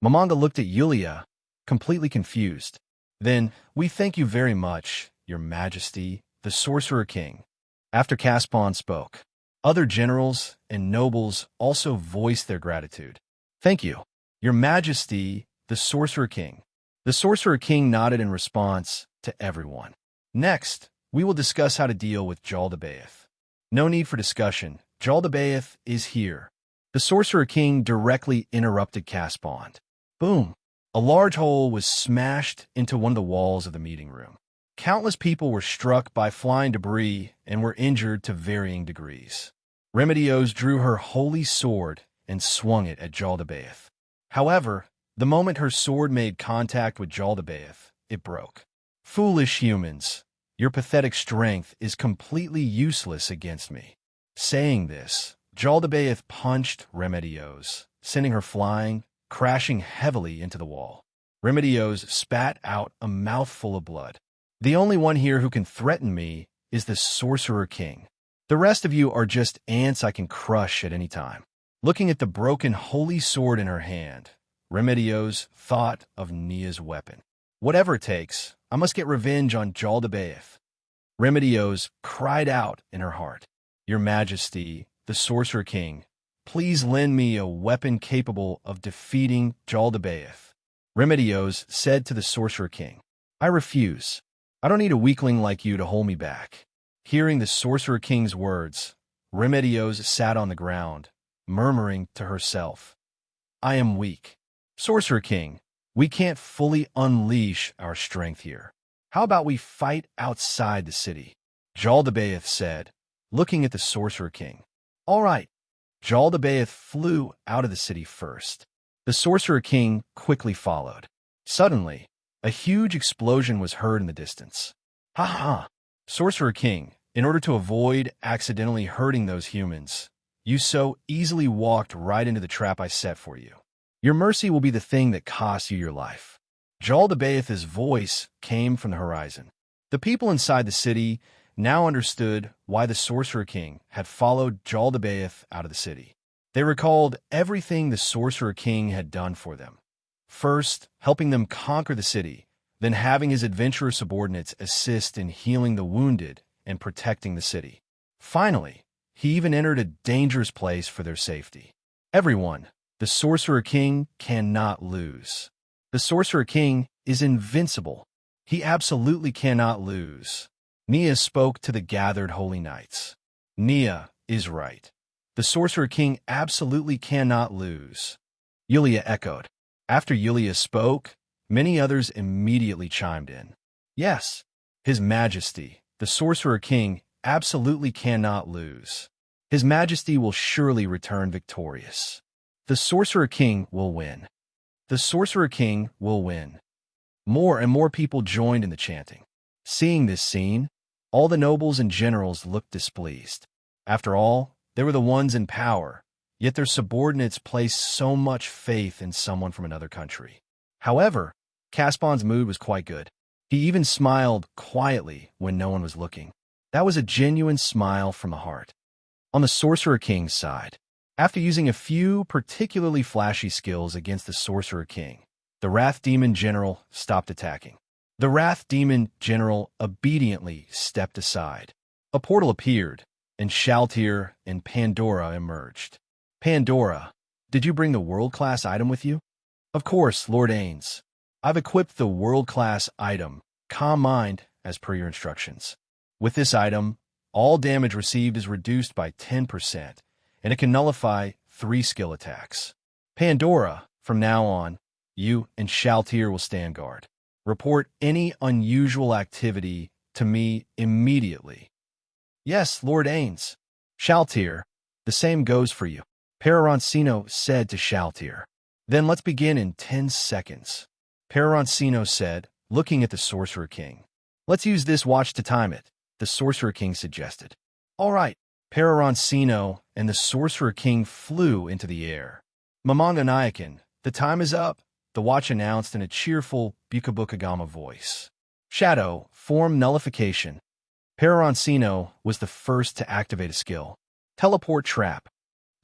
Mamanga looked at Yulia, completely confused. "Then, we thank you very much, Your Majesty, the Sorcerer King." After Caspond spoke, other generals and nobles also voiced their gratitude. "Thank you, Your Majesty, the Sorcerer King." The Sorcerer King nodded in response to everyone. "Next, we will discuss how to deal with Jaldabaoth." "No need for discussion. Jaldabaoth is here." The Sorcerer King directly interrupted Caspond. "Boom. A large hole was smashed into one of the walls of the meeting room. Countless people were struck by flying debris and were injured to varying degrees. Remedios drew her holy sword and swung it at Jaldabaoth. However, the moment her sword made contact with Jaldabaoth, it broke. Foolish humans, your pathetic strength is completely useless against me. Saying this, Jaldabaoth punched Remedios, sending her flying, crashing heavily into the wall. Remedios spat out a mouthful of blood. The only one here who can threaten me is the Sorcerer King. The rest of you are just ants I can crush at any time. Looking at the broken holy sword in her hand, Remedios thought of Nia's weapon. Whatever it takes, I must get revenge on Jaldabaoth. Remedios cried out in her heart. Your Majesty, the Sorcerer King, please lend me a weapon capable of defeating Jaldabaoth. Remedios said to the Sorcerer King, I refuse. I don't need a weakling like you to hold me back. Hearing the Sorcerer King's words, Remedios sat on the ground, murmuring to herself, I am weak. Sorcerer King, we can't fully unleash our strength here. How about we fight outside the city? Jaldabaoth said, looking at the Sorcerer King. All right. Jaldabaoth flew out of the city first. The Sorcerer King quickly followed. Suddenly, a huge explosion was heard in the distance. Ha ha! Sorcerer King, in order to avoid accidentally hurting those humans, you so easily walked right into the trap I set for you. Your mercy will be the thing that costs you your life. Jaldabaoth's voice came from the horizon. The people inside the city now understood why the Sorcerer King had followed Jaldabaoth out of the city. They recalled everything the Sorcerer King had done for them. First, helping them conquer the city, then having his adventurer subordinates assist in healing the wounded and protecting the city. Finally, he even entered a dangerous place for their safety. Everyone, the Sorcerer King cannot lose. The Sorcerer King is invincible. He absolutely cannot lose. Nia spoke to the gathered holy knights. Nia is right. The Sorcerer King absolutely cannot lose. Yulia echoed. After Yulia spoke, many others immediately chimed in. Yes, His Majesty, the Sorcerer King, absolutely cannot lose. His Majesty will surely return victorious. The Sorcerer King will win. The Sorcerer King will win. More and more people joined in the chanting. Seeing this scene, all the nobles and generals looked displeased. After all, they were the ones in power, yet their subordinates placed so much faith in someone from another country. However, Caspon's mood was quite good. He even smiled quietly when no one was looking. That was a genuine smile from the heart. On the Sorcerer King's side, after using a few particularly flashy skills against the Sorcerer King, the Wrath Demon General stopped attacking. The Wrath Demon General obediently stepped aside. A portal appeared, and Shaltir and Pandora emerged. Pandora, did you bring the world-class item with you? Of course, Lord Ainz. I've equipped the world-class item, Calm Mind, as per your instructions. With this item, all damage received is reduced by 10%, and it can nullify 3 skill attacks. Pandora, from now on, you and Shaltir will stand guard. Report any unusual activity to me immediately. Yes, Lord Ainz. Shaltir, the same goes for you. Peroroncino said to Shaltir. Then let's begin in 10 seconds. Peroroncino said, looking at the Sorcerer King. Let's use this watch to time it, the Sorcerer King suggested. All right. Peroroncino and the Sorcerer King flew into the air. Mamanga Nayakin, the time is up, the watch announced in a cheerful Bukabukagama voice. Shadow, form nullification. Peroroncino was the first to activate a skill. Teleport trap.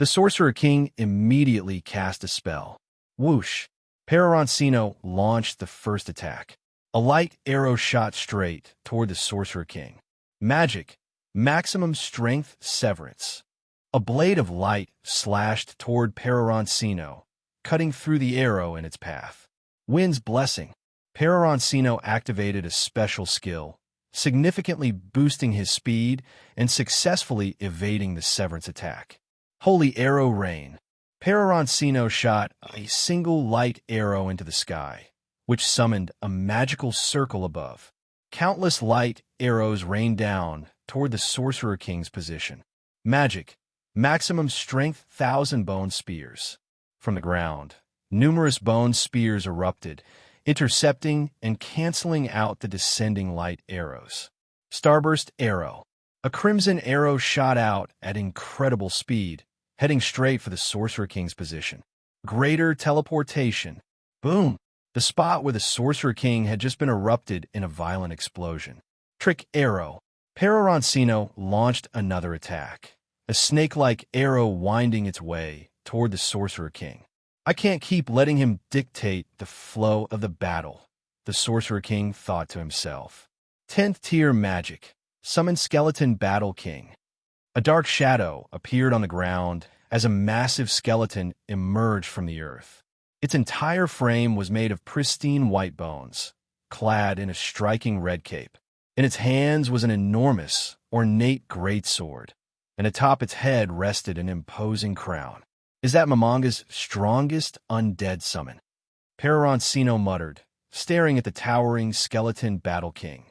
The Sorcerer King immediately cast a spell. Whoosh. Peroroncino launched the first attack. A light arrow shot straight toward the Sorcerer King. Magic. Maximum strength severance. A blade of light slashed toward Peroroncino, cutting through the arrow in its path. Wind's blessing. Peroroncino activated a special skill, significantly boosting his speed and successfully evading the severance attack. Holy Arrow Rain. Peroroncino shot a single light arrow into the sky, which summoned a magical circle above. Countless light arrows rained down toward the Sorcerer King's position. Magic, maximum strength 1,000 bone spears. From the ground, numerous bone spears erupted, intercepting and canceling out the descending light arrows. Starburst arrow. A crimson arrow shot out at incredible speed, heading straight for the Sorcerer King's position. Greater teleportation. Boom! The spot where the Sorcerer King had just been erupted in a violent explosion. Trick arrow. Peroroncino launched another attack, a snake-like arrow winding its way toward the Sorcerer King. I can't keep letting him dictate the flow of the battle, the Sorcerer King thought to himself. 10th tier magic. Summon Skeleton Battle King. A dark shadow appeared on the ground as a massive skeleton emerged from the earth. Its entire frame was made of pristine white bones, clad in a striking red cape. In its hands was an enormous, ornate greatsword, and atop its head rested an imposing crown. Is that Momonga's strongest undead summon? Peroroncino muttered, staring at the towering skeleton battle king.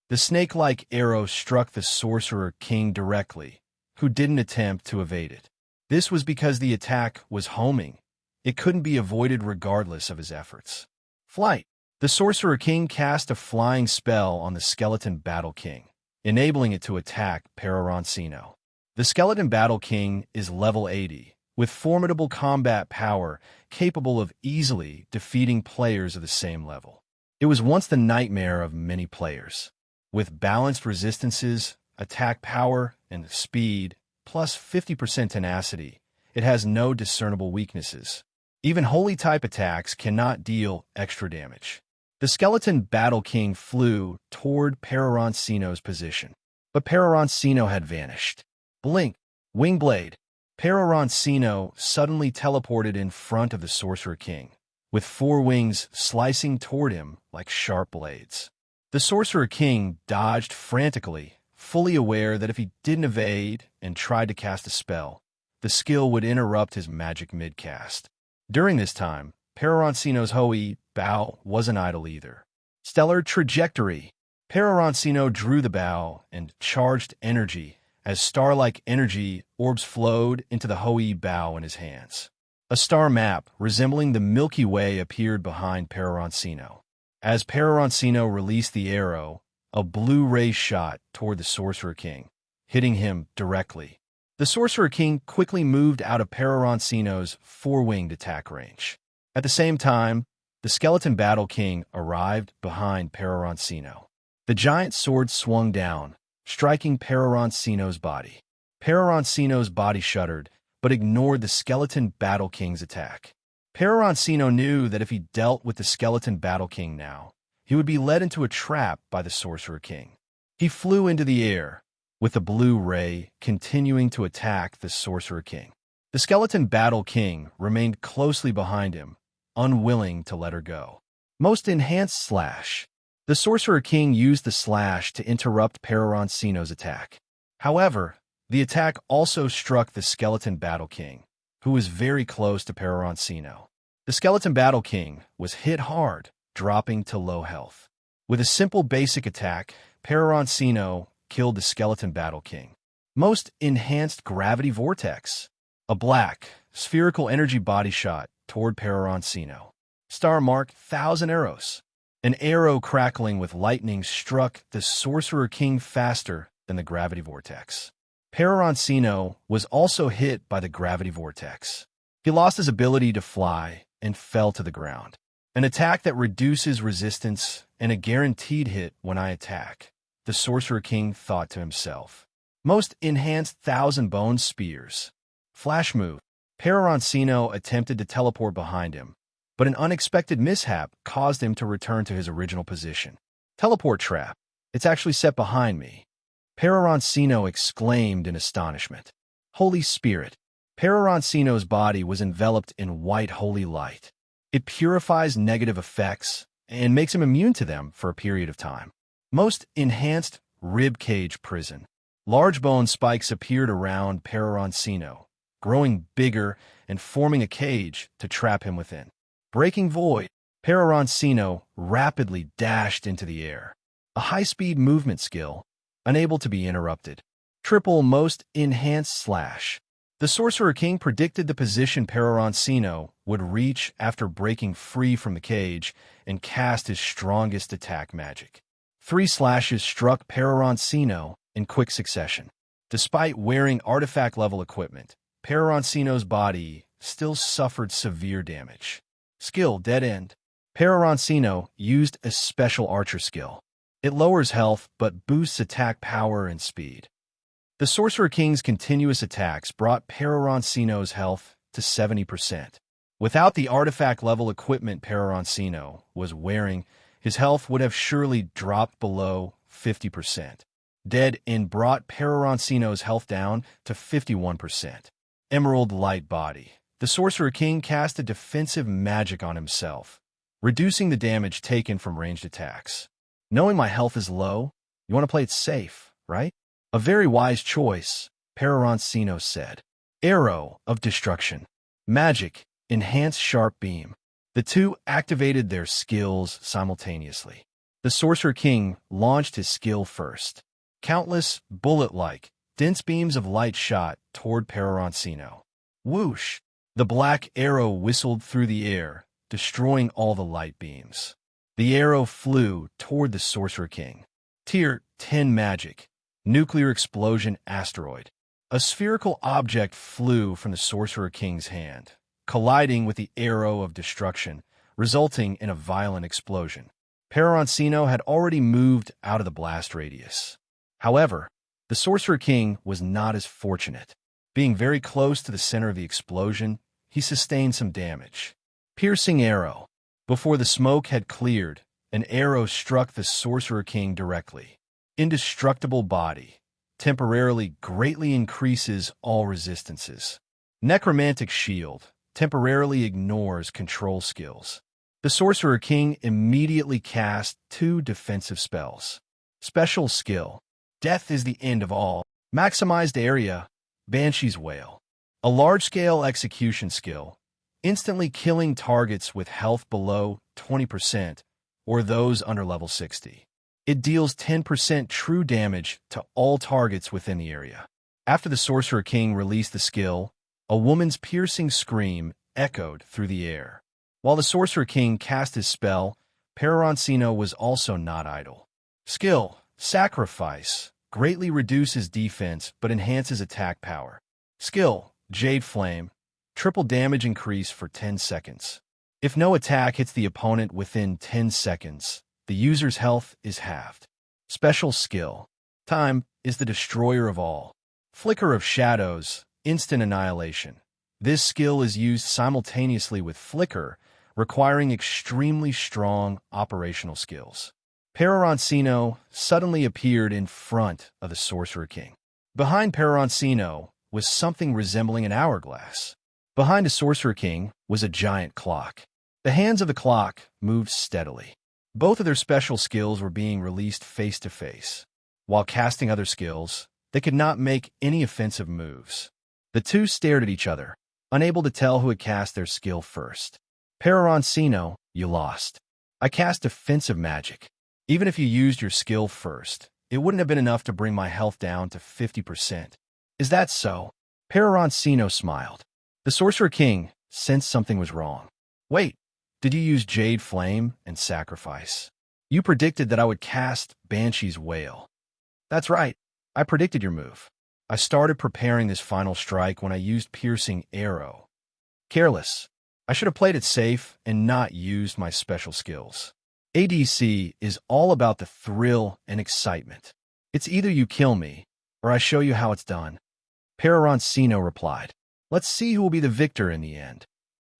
The snake-like arrow struck the Sorcerer King directly, who didn't attempt to evade it. This was because the attack was homing. It couldn't be avoided regardless of his efforts. Flight. The Sorcerer King cast a flying spell on the Skeleton Battle King, enabling it to attack Peroroncino. The Skeleton Battle King is level 80, with formidable combat power capable of easily defeating players of the same level. It was once the nightmare of many players. With balanced resistances, attack power, and speed, plus 50% tenacity, it has no discernible weaknesses. Even holy-type attacks cannot deal extra damage. The Skeleton Battle King flew toward Peroroncino's position, but Peroroncino had vanished. Blink. Wingblade. Peroroncino suddenly teleported in front of the Sorcerer King, with 4 wings slicing toward him like sharp blades. The Sorcerer King dodged frantically, fully aware that if he didn't evade and tried to cast a spell, the skill would interrupt his magic mid-cast. During this time, Peroroncino's Holy bow wasn't idle either. Stellar Trajectory. Peroroncino drew the bow and charged energy as star-like energy orbs flowed into the Holy bow in his hands. A star map resembling the Milky Way appeared behind Peroroncino. As Peroroncino released the arrow, a blue ray shot toward the Sorcerer King, hitting him directly. The Sorcerer King quickly moved out of Peroroncino's 4-winged attack range. At the same time, the Skeleton Battle King arrived behind Peroroncino. The giant sword swung down, striking Peroroncino's body. Peroroncino's body shuddered, but ignored the Skeleton Battle King's attack. Peroroncino knew that if he dealt with the Skeleton Battle King now, he would be led into a trap by the Sorcerer King. He flew into the air, with the blue ray continuing to attack the Sorcerer King. The Skeleton Battle King remained closely behind him, unwilling to let her go. Most Enhanced Slash. The Sorcerer King used the slash to interrupt Peroroncino's attack. However, the attack also struck the Skeleton Battle King, who was very close to Peroroncino. The Skeleton Battle King was hit hard, dropping to low health. With a simple basic attack, Peroroncino killed the Skeleton Battle King. Most Enhanced Gravity Vortex. A black, spherical energy body shot toward Peroroncino. Star mark 1,000 arrows. An arrow crackling with lightning struck the Sorcerer King faster than the gravity vortex. Peroroncino was also hit by the gravity vortex. He lost his ability to fly and fell to the ground. An attack that reduces resistance and a guaranteed hit when I attack, the Sorcerer King thought to himself. Most Enhanced 1,000 Bone Spears. Flash move. Peroroncino attempted to teleport behind him, but an unexpected mishap caused him to return to his original position. Teleport trap. It's actually set behind me. Peroroncino exclaimed in astonishment. Holy Spirit. Peroroncino's body was enveloped in white holy light. It purifies negative effects and makes him immune to them for a period of time. Most Enhanced Rib Cage Prison. Large bone spikes appeared around Peroroncino, growing bigger and forming a cage to trap him within. Breaking void, Peroroncino rapidly dashed into the air. A high-speed movement skill, unable to be interrupted. Triple most enhanced slash. The Sorcerer King predicted the position Peroroncino would reach after breaking free from the cage and cast his strongest attack magic. 3 slashes struck Peroroncino in quick succession. Despite wearing artifact-level equipment, Peroroncino's body still suffered severe damage. Skill Dead End. Peroroncino used a special archer skill. It lowers health but boosts attack power and speed. The Sorcerer King's continuous attacks brought Peroroncino's health to 70%. Without the artifact-level equipment Peroroncino was wearing, his health would have surely dropped below 50%. Dead End brought Peroroncino's health down to 51%. Emerald Light Body. The Sorcerer King cast a defensive magic on himself, reducing the damage taken from ranged attacks. Knowing my health is low, you want to play it safe, right? A very wise choice, Peroroncino said. Arrow of Destruction. Magic, Enhanced Sharp Beam. The two activated their skills simultaneously. The Sorcerer King launched his skill first. Countless, bullet-like, dense beams of light shot toward Peroroncino. Whoosh! The black arrow whistled through the air, destroying all the light beams. The arrow flew toward the Sorcerer King. Tier 10 Magic. Nuclear Explosion Asteroid. A spherical object flew from the Sorcerer King's hand, colliding with the arrow of destruction, resulting in a violent explosion. Peroroncino had already moved out of the blast radius. However, the Sorcerer King was not as fortunate. Being very close to the center of the explosion, he sustained some damage. Piercing Arrow. Before the smoke had cleared, an arrow struck the Sorcerer King directly. Indestructible Body. Temporarily greatly increases all resistances. Necromantic Shield. Temporarily ignores control skills. The Sorcerer King immediately cast 2 defensive spells. Special Skill. Death is the end of all. Maximized Area. Banshee's Wail. A large-scale execution skill, instantly killing targets with health below 20% or those under level 60. It deals 10% true damage to all targets within the area. After the Sorcerer King released the skill, a woman's piercing scream echoed through the air. While the Sorcerer King cast his spell, Peroroncino was also not idle. Skill, Sacrifice, greatly reduces defense but enhances attack power. Skill, Jade Flame, triple damage increase for 10 seconds. If no attack hits the opponent within 10 seconds, the user's health is halved. Special Skill, Time is the destroyer of all. Flicker of Shadows, instant annihilation. This skill is used simultaneously with Flicker, requiring extremely strong operational skills. Peroroncino suddenly appeared in front of the Sorcerer King. Behind Peroroncino was something resembling an hourglass. Behind the Sorcerer King was a giant clock. The hands of the clock moved steadily. Both of their special skills were being released face-to-face. While casting other skills, they could not make any offensive moves. The two stared at each other, unable to tell who had cast their skill first. Peroroncino, you lost. I cast defensive magic. Even if you used your skill first, it wouldn't have been enough to bring my health down to 50%. Is that so? Peroroncino smiled. The Sorcerer King sensed something was wrong. Wait, did you use Jade Flame and Sacrifice? You predicted that I would cast Banshee's Wail. That's right, I predicted your move. I started preparing this final strike when I used Piercing Arrow. Careless. I should have played it safe and not used my special skills. ADC is all about the thrill and excitement. It's either you kill me, or I show you how it's done. Peroroncino replied. Let's see who will be the victor in the end.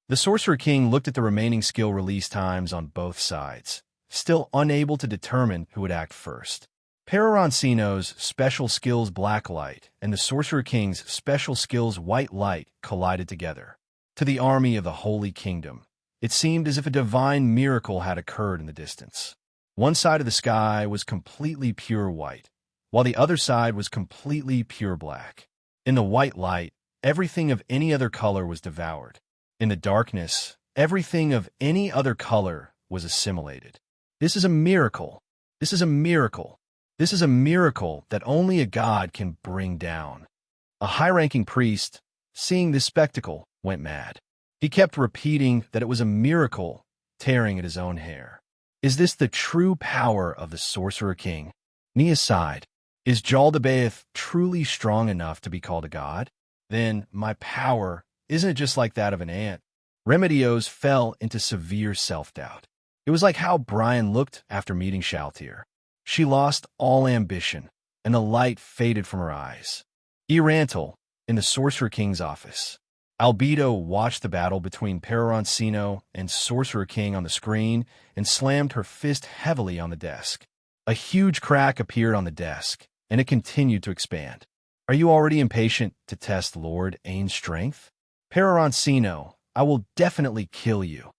The Sorcerer King looked at the remaining skill release times on both sides, still unable to determine who would act first. Peroroncino's special skills Black Light and the Sorcerer King's special skills White Light collided together. To the army of the Holy Kingdom, it seemed as if a divine miracle had occurred in the distance. One side of the sky was completely pure white, while the other side was completely pure black. In the white light, everything of any other color was devoured. In the darkness, everything of any other color was assimilated. This is a miracle. This is a miracle. This is a miracle that only a god can bring down. A high-ranking priest, seeing this spectacle, went mad. He kept repeating that it was a miracle, tearing at his own hair. Is this the true power of the Sorcerer King? Nia sighed. Is Jaldabaoth truly strong enough to be called a god? Then my power isn't just like that of an ant. Remedios fell into severe self-doubt. It was like how Brian looked after meeting Shaltir. She lost all ambition, and the light faded from her eyes. Erantal, in the Sorcerer King's office. Albedo watched the battle between Peroroncino and Sorcerer King on the screen and slammed her fist heavily on the desk. A huge crack appeared on the desk, and it continued to expand. Are you already impatient to test Lord Ainz's strength? Peroroncino, I will definitely kill you.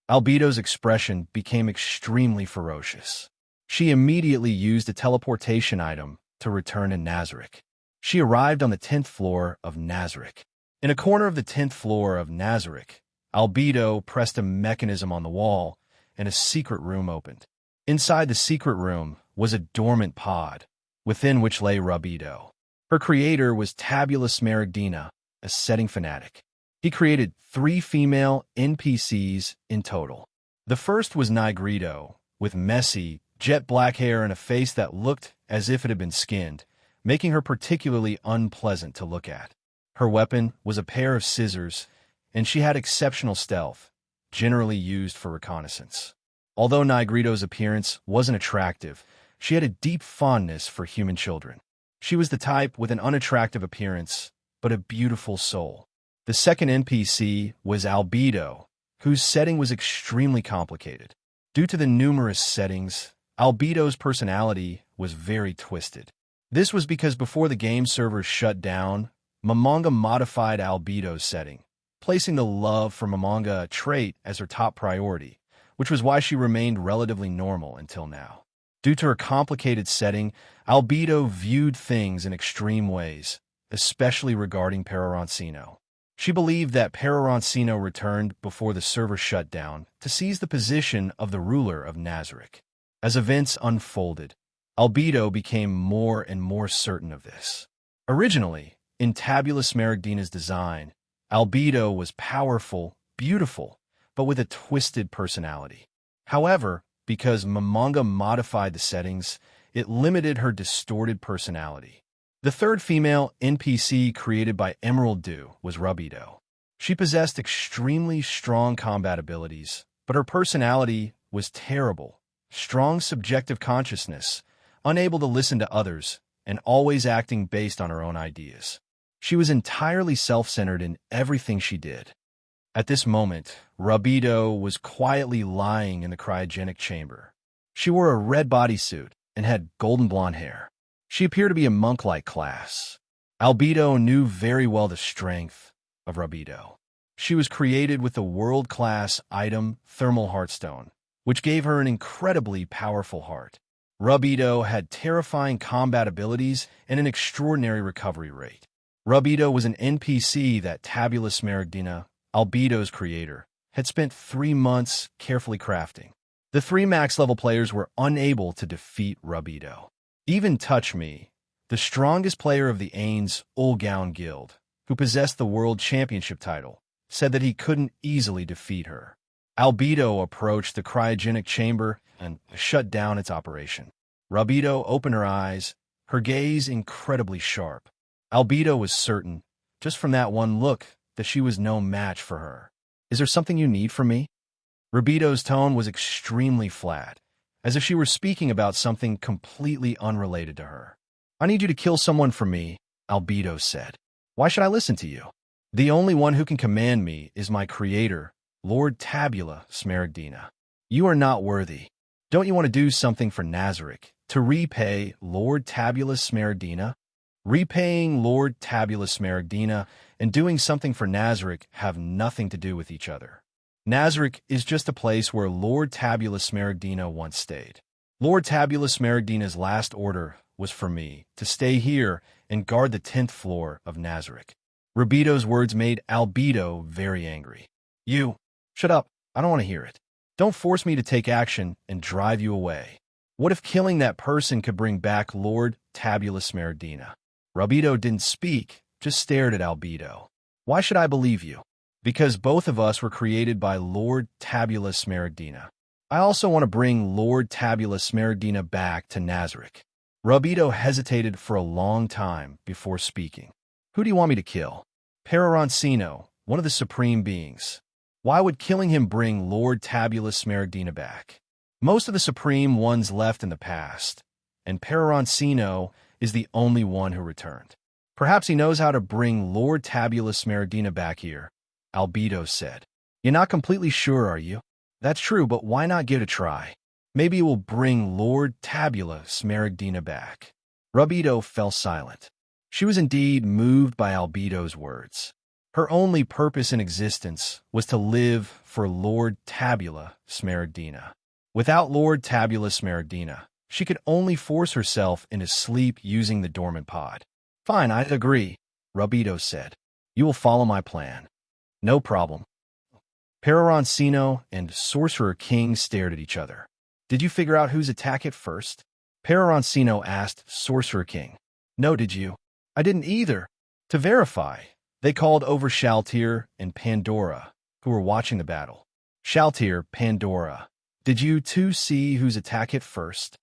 Albedo's expression became extremely ferocious. She immediately used a teleportation item to return to Nazarick. She arrived on the 10th floor of Nazarick. In a corner of the 10th floor of Nazarick, Albedo pressed a mechanism on the wall, and a secret room opened. Inside the secret room was a dormant pod, within which lay Rubido. Her creator was Tabula Smaragdina, a setting fanatic. He created 3 female NPCs in total. The first was Nigredo, with messy, jet-black hair and a face that looked as if it had been skinned, making her particularly unpleasant to look at. Her weapon was a pair of scissors, and she had exceptional stealth, generally used for reconnaissance. Although Nigredo's appearance wasn't attractive, she had a deep fondness for human children. She was the type with an unattractive appearance, but a beautiful soul. The second NPC was Albedo, whose setting was extremely complicated. Due to the numerous settings, Albedo's personality was very twisted. This was because before the game servers shut down, Momonga modified Albedo's setting, placing the love for Momonga trait as her top priority, which was why she remained relatively normal until now. Due to her complicated setting, Albedo viewed things in extreme ways, especially regarding Peroroncino. She believed that Peroroncino returned before the server shut down to seize the position of the ruler of Nazarick. As events unfolded, Albedo became more and more certain of this. Originally, in Tabula Smaragdina's design, Albedo was powerful, beautiful, but with a twisted personality. However, because Momonga modified the settings, it limited her distorted personality. The third female NPC created by Emerald Dew was Rubido. She possessed extremely strong combat abilities, but her personality was terrible. Strong subjective consciousness, unable to listen to others, and always acting based on her own ideas. She was entirely self-centered in everything she did. At this moment, Rubido was quietly lying in the cryogenic chamber. She wore a red bodysuit and had golden blonde hair. She appeared to be a monk-like class. Albedo knew very well the strength of Rubido. She was created with the world-class item Thermal Heartstone, which gave her an incredibly powerful heart. Rubido had terrifying combat abilities and an extraordinary recovery rate. Rubido was an NPC that Tabula Smaragdina, Albedo's creator, had spent 3 months carefully crafting. The 3 max-level players were unable to defeat Rubido. Even Touch Me, the strongest player of the Ainz Ooal Gown guild, who possessed the world championship title, said that he couldn't easily defeat her. Albedo approached the cryogenic chamber and shut down its operation. Rubido opened her eyes, her gaze incredibly sharp. Albedo was certain, just from that one look, that she was no match for her. Is there something you need from me? Rubido's tone was extremely flat, as if she were speaking about something completely unrelated to her. I need you to kill someone for me, Albedo said. Why should I listen to you? The only one who can command me is my creator, Lord Tabula Smaragdina. You are not worthy. Don't you want to do something for Nazarick to repay Lord Tabula Smaragdina? Repaying Lord Tabula Smaragdina and doing something for Nazarick have nothing to do with each other. Nazarick is just a place where Lord Tabula Smaragdina once stayed. Lord Tabula Smaragdina's last order was for me to stay here and guard the 10th floor of Nazarick. Rabito's words made Albedo very angry. You, shut up, I don't want to hear it. Don't force me to take action and drive you away. What if killing that person could bring back Lord Tabula Smeraldina? Rabito didn't speak, just stared at Albedo. Why should I believe you? Because both of us were created by Lord Tabula Smeraldina. I also want to bring Lord Tabula Smeraldina back to Nazarick. Rabito hesitated for a long time before speaking. Who do you want me to kill? Peroroncino, one of the supreme beings. Why would killing him bring Lord Tabula Smeraldina back? Most of the supreme ones left in the past, and Peroroncino is the only one who returned. Perhaps he knows how to bring Lord Tabula Smeraldina back here, Albedo said. You're not completely sure, are you? That's true, but why not give it a try? Maybe it will bring Lord Tabula Smeraldina back. Rabito fell silent. She was indeed moved by Albedo's words. Her only purpose in existence was to live for Lord Tabula Smeraldina. Without Lord Tabula Smeraldina, she could only force herself into sleep using the dormant pod. Fine, I agree, Rabito said. You will follow my plan. No problem. Peroroncino and Sorcerer King stared at each other. Did you figure out whose attack it first? Peroroncino asked Sorcerer King. No, did you? I didn't either. To verify, they called over Shaltir and Pandora, who were watching the battle. Shaltir, Pandora, did you two see whose attack hit first?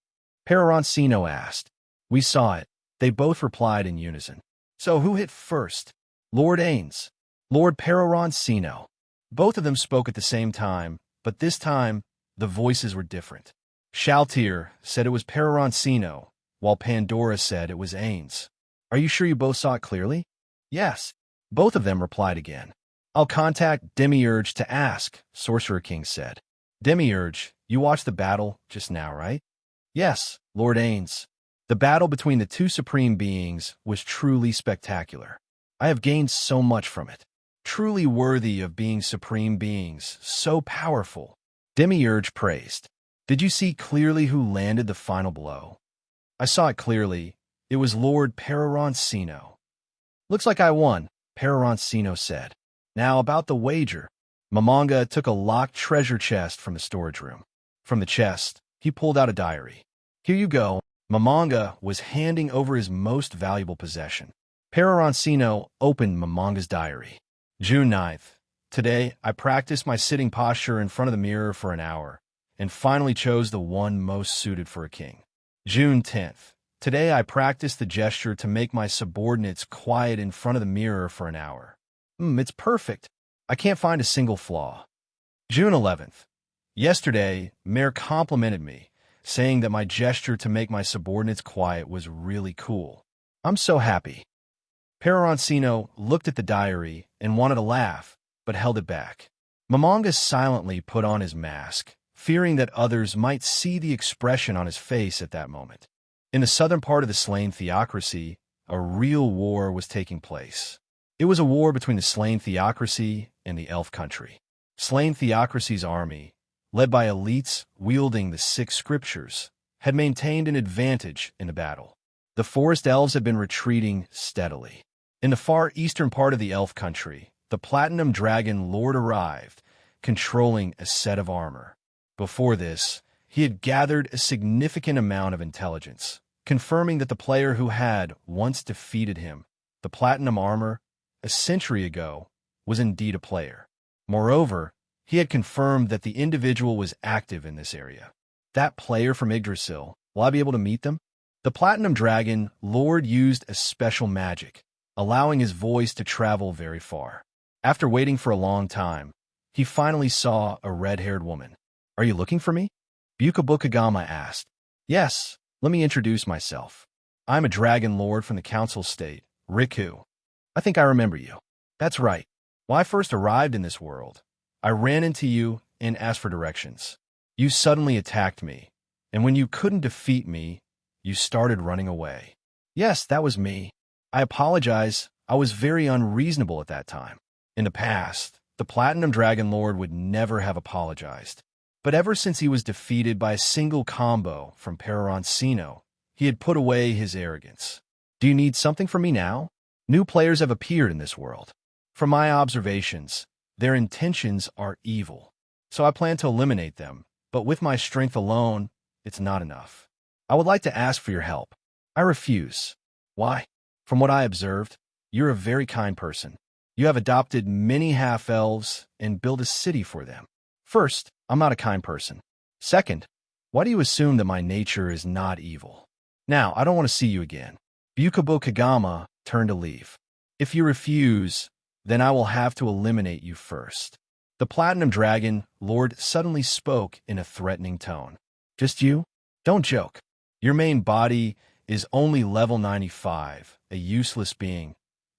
Peroroncino asked. We saw it. They both replied in unison. So who hit first? Lord Ainz. Lord Peroroncino. Both of them spoke at the same time, but this time, the voices were different. Shaltir said it was Peroroncino, while Pandora said it was Ainz. Are you sure you both saw it clearly? Yes. Both of them replied again. I'll contact Demiurge to ask, Sorcerer King said. Demiurge, you watched the battle just now, right? Yes, Lord Ainz. The battle between the two supreme beings was truly spectacular. I have gained so much from it. Truly worthy of being supreme beings, so powerful. Demiurge praised. Did you see clearly who landed the final blow? I saw it clearly. It was Lord Peroroncino. Looks like I won, Peroroncino said. Now about the wager. Momonga took a locked treasure chest from the storage room. From the chest, he pulled out a diary. Here you go. Momonga was handing over his most valuable possession. Peroroncino opened Momonga's diary. June 9th. Today, I practiced my sitting posture in front of the mirror for an hour, and finally chose the one most suited for a king. June 10th. Today, I practiced the gesture to make my subordinates quiet in front of the mirror for an hour. It's perfect. I can't find a single flaw. June 11th. Yesterday, Mayor complimented me, saying that my gesture to make my subordinates quiet was really cool. I'm so happy. Peroroncino looked at the diary and wanted to laugh, but held it back. Momonga silently put on his mask, fearing that others might see the expression on his face at that moment. In the southern part of the slain theocracy, a real war was taking place. It was a war between the slain theocracy and the elf country. Slain theocracy's army, led by elites wielding the 6 scriptures, had maintained an advantage in the battle. The forest elves had been retreating steadily. In the far eastern part of the elf country, the Platinum Dragon Lord arrived, controlling a set of armor. Before this, he had gathered a significant amount of intelligence, confirming that the player who had once defeated him, the Platinum Armor, a century ago, was indeed a player. Moreover, he had confirmed that the individual was active in this area. That player from Yggdrasil, will I be able to meet them? The Platinum Dragon Lord used a special magic, allowing his voice to travel very far. After waiting for a long time, he finally saw a red-haired woman. Are you looking for me? Bukabukagama asked. Yes, let me introduce myself. I'm a dragon lord from the council state, Riku. I think I remember you. That's right. When I first arrived in this world, I ran into you and asked for directions. You suddenly attacked me, and when you couldn't defeat me, you started running away. Yes, that was me. I apologize. I was very unreasonable at that time. In the past, the Platinum Dragon Lord would never have apologized. But ever since he was defeated by a single combo from Peroroncino, he had put away his arrogance. Do you need something from me now? New players have appeared in this world. From my observations, their intentions are evil. So I plan to eliminate them, but with my strength alone, it's not enough. I would like to ask for your help. I refuse. Why? From what I observed, you're a very kind person. You have adopted many half-elves and built a city for them. First, I'm not a kind person. Second, why do you assume that my nature is not evil? Now, I don't want to see you again. Bukubo Kagama turned to leave. If you refuse, then I will have to eliminate you first. The Platinum Dragon Lord suddenly spoke in a threatening tone. Just you? Don't joke. Your main body is only level 95, a useless being.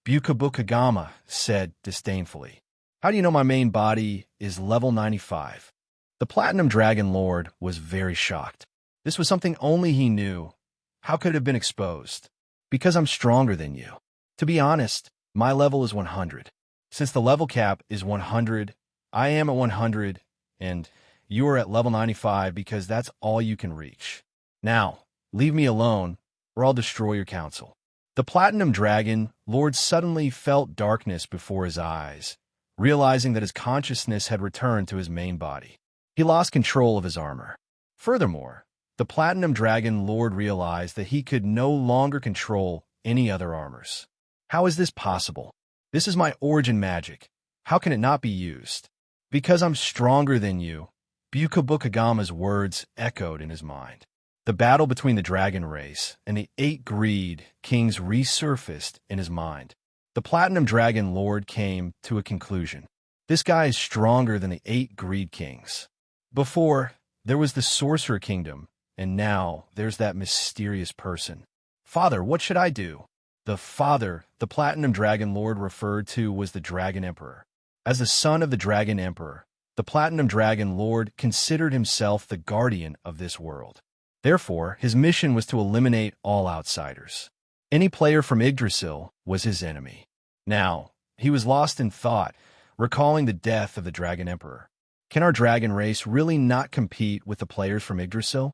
Bukubo Kagama said disdainfully. How do you know my main body is level 95? The Platinum Dragon Lord was very shocked. This was something only he knew. How could it have been exposed? Because I'm stronger than you. To be honest, my level is 100. Since the level cap is 100, I am at 100, and you are at level 95 because that's all you can reach. Now, leave me alone, or I'll destroy your council. The Platinum Dragon Lord suddenly felt darkness before his eyes, realizing that his consciousness had returned to his main body. He lost control of his armor. Furthermore, the Platinum Dragon Lord realized that he could no longer control any other armors. How is this possible? This is my origin magic. How can it not be used? Because I'm stronger than you. Bukubo Kagama's words echoed in his mind. The battle between the dragon race and the 8 greed kings resurfaced in his mind. The Platinum Dragon Lord came to a conclusion. This guy is stronger than the 8 greed kings. Before, there was the Sorcerer Kingdom, and now there's that mysterious person. Father, what should I do? The father the Platinum Dragon Lord referred to was the Dragon Emperor. As the son of the Dragon Emperor, the Platinum Dragon Lord considered himself the guardian of this world. Therefore, his mission was to eliminate all outsiders. Any player from Yggdrasil was his enemy. Now, he was lost in thought, recalling the death of the Dragon Emperor. Can our dragon race really not compete with the players from Yggdrasil?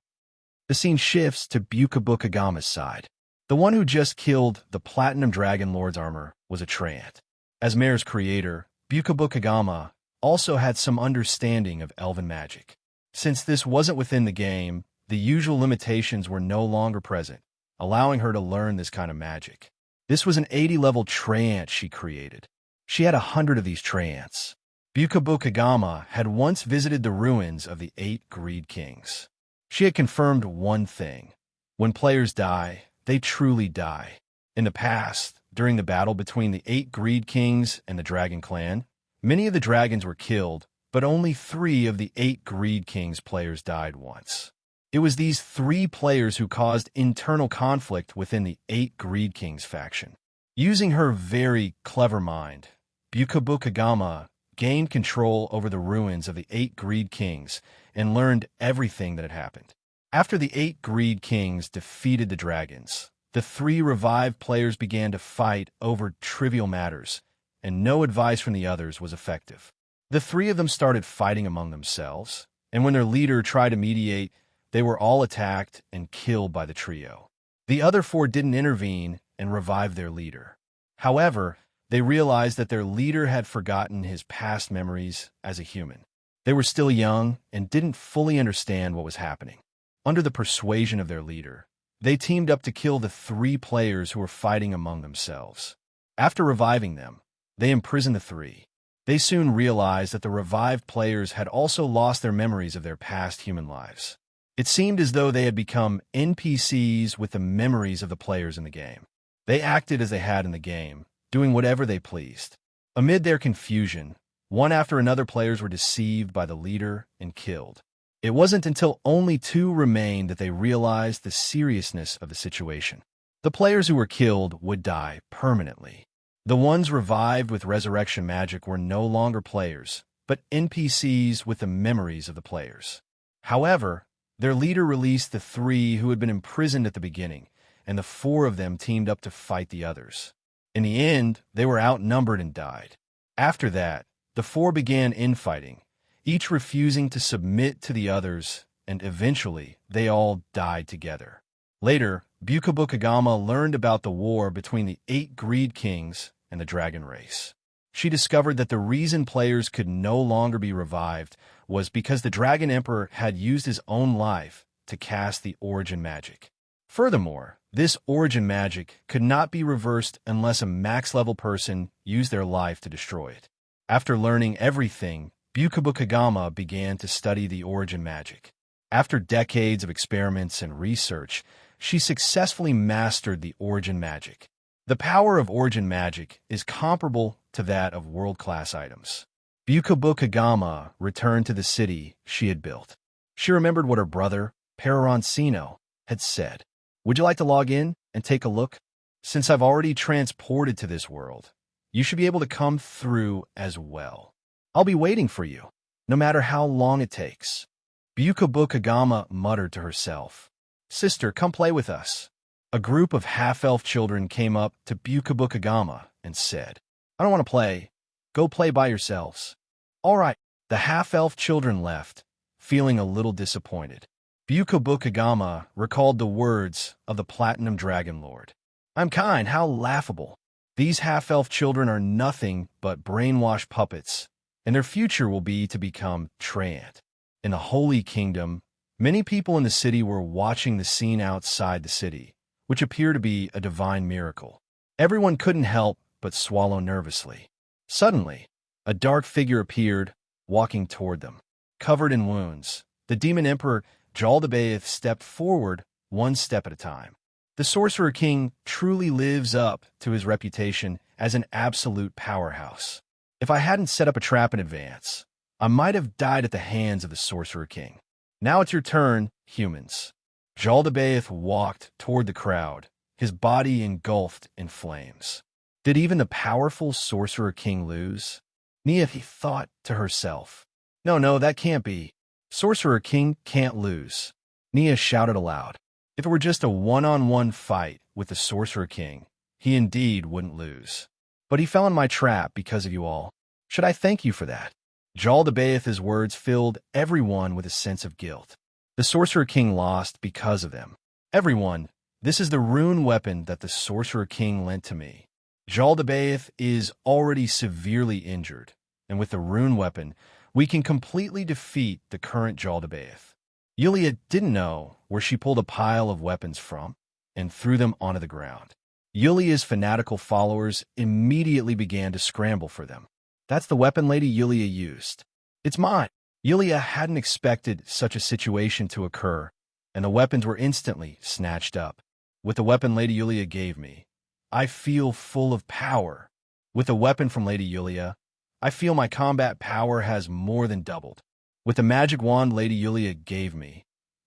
The scene shifts to Bukubo Kagama's side. The one who just killed the Platinum Dragon Lord's armor was a treant. As Mare's creator, Bukubo Kagama also had some understanding of elven magic. Since this wasn't within the game, the usual limitations were no longer present, allowing her to learn this kind of magic. This was an 80-level treant she created. She had 100 of these treants. Bukubo Kagama had once visited the ruins of the 8 Greed Kings. She had confirmed one thing. When players die, they truly die. In the past, during the battle between the 8 Greed Kings and the Dragon Clan, many of the dragons were killed, but only 3 of the 8 Greed Kings players died once. It was these 3 players who caused internal conflict within the 8 Greed Kings faction. Using her very clever mind, Bukubo Kagama gained control over the ruins of the 8 Greed Kings and learned everything that had happened. After the 8 Greed Kings defeated the dragons, the 3 revived players began to fight over trivial matters, and no advice from the others was effective. The 3 of them started fighting among themselves, and when their leader tried to mediate, they were all attacked and killed by the trio. The other 4 didn't intervene and revive their leader. However, they realized that their leader had forgotten his past memories as a human. They were still young and didn't fully understand what was happening. Under the persuasion of their leader, they teamed up to kill the 3 players who were fighting among themselves. After reviving them, they imprisoned the 3. They soon realized that the revived players had also lost their memories of their past human lives. It seemed as though they had become NPCs with the memories of the players in the game. They acted as they had in the game, doing whatever they pleased. Amid their confusion, one after another players were deceived by the leader and killed. It wasn't until only 2 remained that they realized the seriousness of the situation. The players who were killed would die permanently. The ones revived with resurrection magic were no longer players, but NPCs with the memories of the players. However, their leader released the 3 who had been imprisoned at the beginning, and the 4 of them teamed up to fight the others. In the end, they were outnumbered and died. After that, the 4 began infighting, each refusing to submit to the others, and eventually they all died together. Later, Bukabu Kagama learned about the war between the 8 greed kings and the dragon race. She discovered that the reason players could no longer be revived was because the Dragon Emperor had used his own life to cast the origin magic. Furthermore, this origin magic could not be reversed unless a max-level person used their life to destroy it. After learning everything, Bukabu Kagama began to study the origin magic. After decades of experiments and research, she successfully mastered the origin magic. The power of origin magic is comparable to that of world-class items. Bukabu Kagama returned to the city she had built. She remembered what her brother, Peroroncino, had said. "Would you like to log in and take a look? Since I've already transported to this world, you should be able to come through as well. I'll be waiting for you, no matter how long it takes." Bukabu Kagama muttered to herself, "Sister, come play with us." A group of half-elf children came up to Bukabu Kagama and said, "I don't want to play. Go play by yourselves." "All right." The half-elf children left, feeling a little disappointed. Bukabu Kagama recalled the words of the Platinum Dragon Lord. "I'm kind, how laughable. These half-elf children are nothing but brainwashed puppets, and their future will be to become Trant." In the Holy Kingdom, many people in the city were watching the scene outside the city, which appeared to be a divine miracle. Everyone couldn't help but swallow nervously. Suddenly, a dark figure appeared, walking toward them. Covered in wounds, the Demon Emperor Jaldabaoth stepped forward, one step at a time. The Sorcerer King truly lives up to his reputation as an absolute powerhouse. If I hadn't set up a trap in advance, I might have died at the hands of the Sorcerer King. "Now it's your turn, humans." Jaldabaoth walked toward the crowd, his body engulfed in flames. Did even the powerful Sorcerer King lose? Nia thought to herself. No, that can't be. Sorcerer King can't lose. Nia shouted aloud. If it were just a one-on-one fight with the Sorcerer King, he indeed wouldn't lose. But he fell in my trap because of you all. Should I thank you for that? Jaldabaoth's words filled everyone with a sense of guilt. The Sorcerer King lost because of them. "Everyone, this is the rune weapon that the Sorcerer King lent to me. Jaldabaoth is already severely injured, and with the rune weapon, we can completely defeat the current Jaldabaoth." Yulia didn't know where she pulled a pile of weapons from and threw them onto the ground. Yulia's fanatical followers immediately began to scramble for them. "That's the weapon Lady Yulia used. It's mine." Yulia hadn't expected such a situation to occur, and the weapons were instantly snatched up. "With the weapon Lady Yulia gave me, I feel full of power. With the weapon from Lady Yulia, I feel my combat power has more than doubled. With the magic wand Lady Yulia gave me,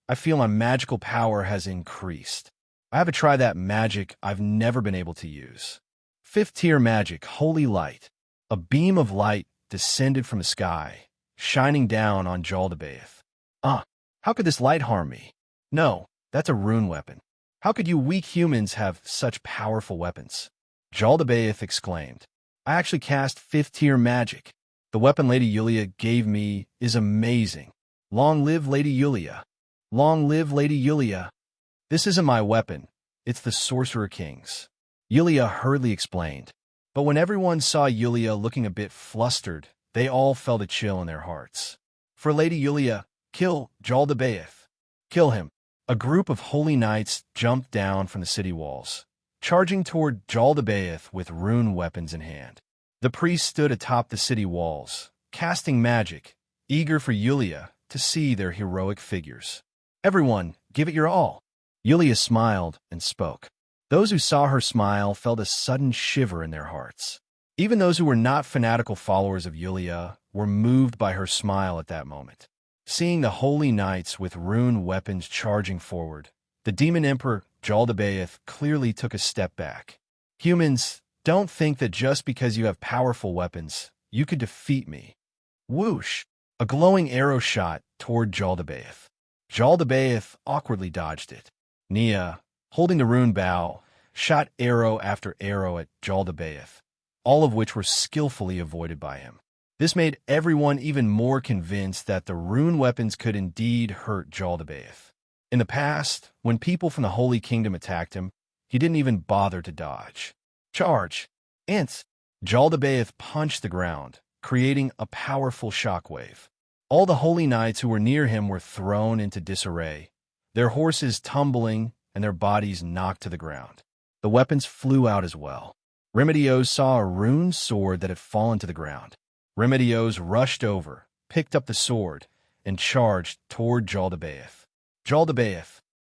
I feel my magical power has increased. I have to try that magic I've never been able to use. 5th tier magic, Holy Light." A beam of light descended from the sky, shining down on Jaldabaoth. How could this light harm me? No, that's a rune weapon. How could you weak humans have such powerful weapons? Jaldabaoth exclaimed. "I actually cast 5th tier magic. The weapon Lady Yulia gave me is amazing. Long live Lady Yulia. Long live Lady Yulia. This isn't my weapon, it's the Sorcerer King's." Yulia hurriedly explained. But when everyone saw Yulia looking a bit flustered, they all felt a chill in their hearts. "For Lady Yulia, kill Jaldabaoth. Kill him." A group of holy knights jumped down from the city walls, charging toward Jaldabaoth with rune weapons in hand. The priest stood atop the city walls, casting magic, eager for Yulia to see their heroic figures. "Everyone, give it your all." Yulia smiled and spoke. Those who saw her smile felt a sudden shiver in their hearts. Even those who were not fanatical followers of Yulia were moved by her smile at that moment. Seeing the holy knights with rune weapons charging forward, the Demon Emperor Jaldabaoth clearly took a step back. "Humans, don't think that just because you have powerful weapons, you could defeat me." Whoosh! A glowing arrow shot toward Jaldabaoth. Jaldabaoth awkwardly dodged it. Nia, holding the rune bow, shot arrow after arrow at Jaldabaoth, all of which were skillfully avoided by him. This made everyone even more convinced that the rune weapons could indeed hurt Jaldabaoth. In the past, when people from the Holy Kingdom attacked him, he didn't even bother to dodge. Charge! Ainz Ooal punched the ground, creating a powerful shockwave. All the holy knights who were near him were thrown into disarray, their horses tumbling and their bodies knocked to the ground. The weapons flew out as well. Remedios saw a rune sword that had fallen to the ground. Remedios rushed over, picked up the sword, and charged toward Ooal.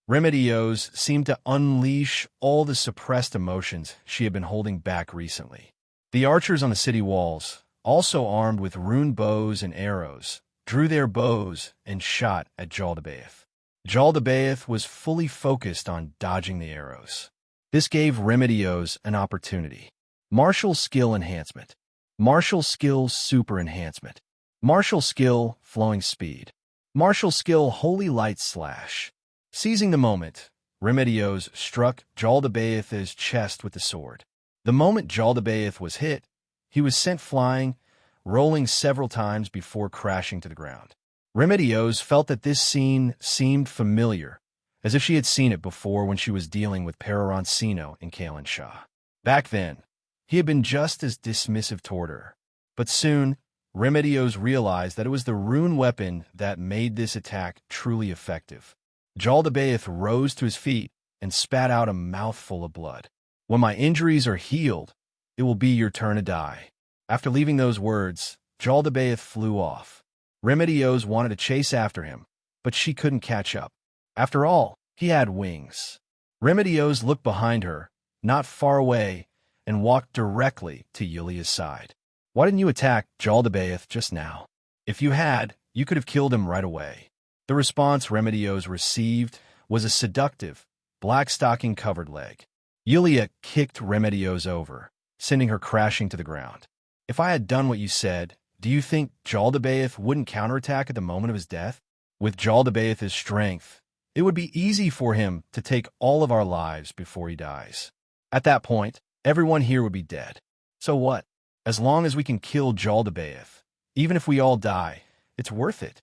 Remedios seemed to unleash all the suppressed emotions she had been holding back recently. The archers on the city walls, also armed with rune bows and arrows, drew their bows and shot at Ooal was fully focused on dodging the arrows. This gave Remedios an opportunity. Martial skill enhancement. Martial skill super enhancement. Martial skill flowing speed. Martial skill holy light slash. Seizing the moment, Remedios struck Ooal's chest with the sword. The moment Ooal was hit, he was sent flying, rolling several times before crashing to the ground. Remedios felt that this scene seemed familiar, as if she had seen it before when she was dealing with Peroroncino in Kalenshaw. Back then, he had been just as dismissive toward her. But soon, Remedios realized that it was the rune weapon that made this attack truly effective. Ooal rose to his feet and spat out a mouthful of blood. "When my injuries are healed, it will be your turn to die." After leaving those words, Ooal flew off. Remedios wanted to chase after him, but she couldn't catch up. After all, he had wings. Remedios looked behind her, not far away, and walked directly to Yulia's side. "Why didn't you attack Ooal just now? If you had, you could have killed him right away." The response Remedios received was a seductive, black-stocking-covered leg. Yulia kicked Remedios over, sending her crashing to the ground. "If I had done what you said, do you think Ooal wouldn't counterattack at the moment of his death? With Ooal's strength, it would be easy for him to take all of our lives before he dies. At that point, everyone here would be dead. So what? As long as we can kill Ooal, even if we all die, it's worth it."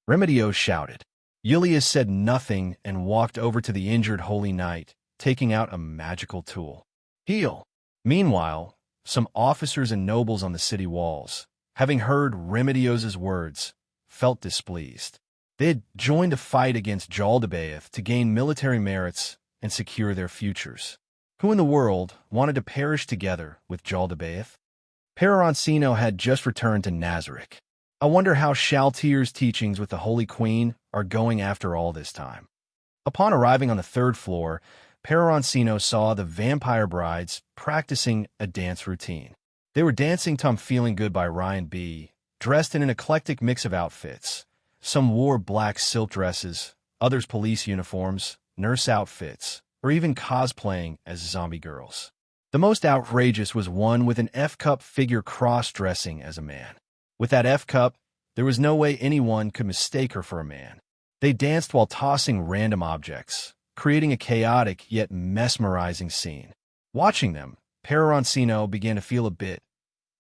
Remedios shouted. Yulia said nothing and walked over to the injured holy knight, taking out a magical tool. "Heal." Meanwhile, some officers and nobles on the city walls, having heard Remedios' words, felt displeased. They had joined a fight against Ooal to gain military merits and secure their futures. Who in the world wanted to perish together with Ooal? Peroroncino had just returned to Nazareth. I wonder how Shaltier's teachings with the Holy Queen are going after all this time. Upon arriving on the third floor, Peroroncino saw the vampire brides practicing a dance routine. They were dancing to "I'm Feeling Good" by Ryan B., dressed in an eclectic mix of outfits. Some wore black silk dresses, others police uniforms, nurse outfits, or even cosplaying as zombie girls. The most outrageous was one with an F-cup figure cross-dressing as a man. With that F-cup, there was no way anyone could mistake her for a man. They danced while tossing random objects, creating a chaotic yet mesmerizing scene. Watching them, Peroroncino began to feel a bit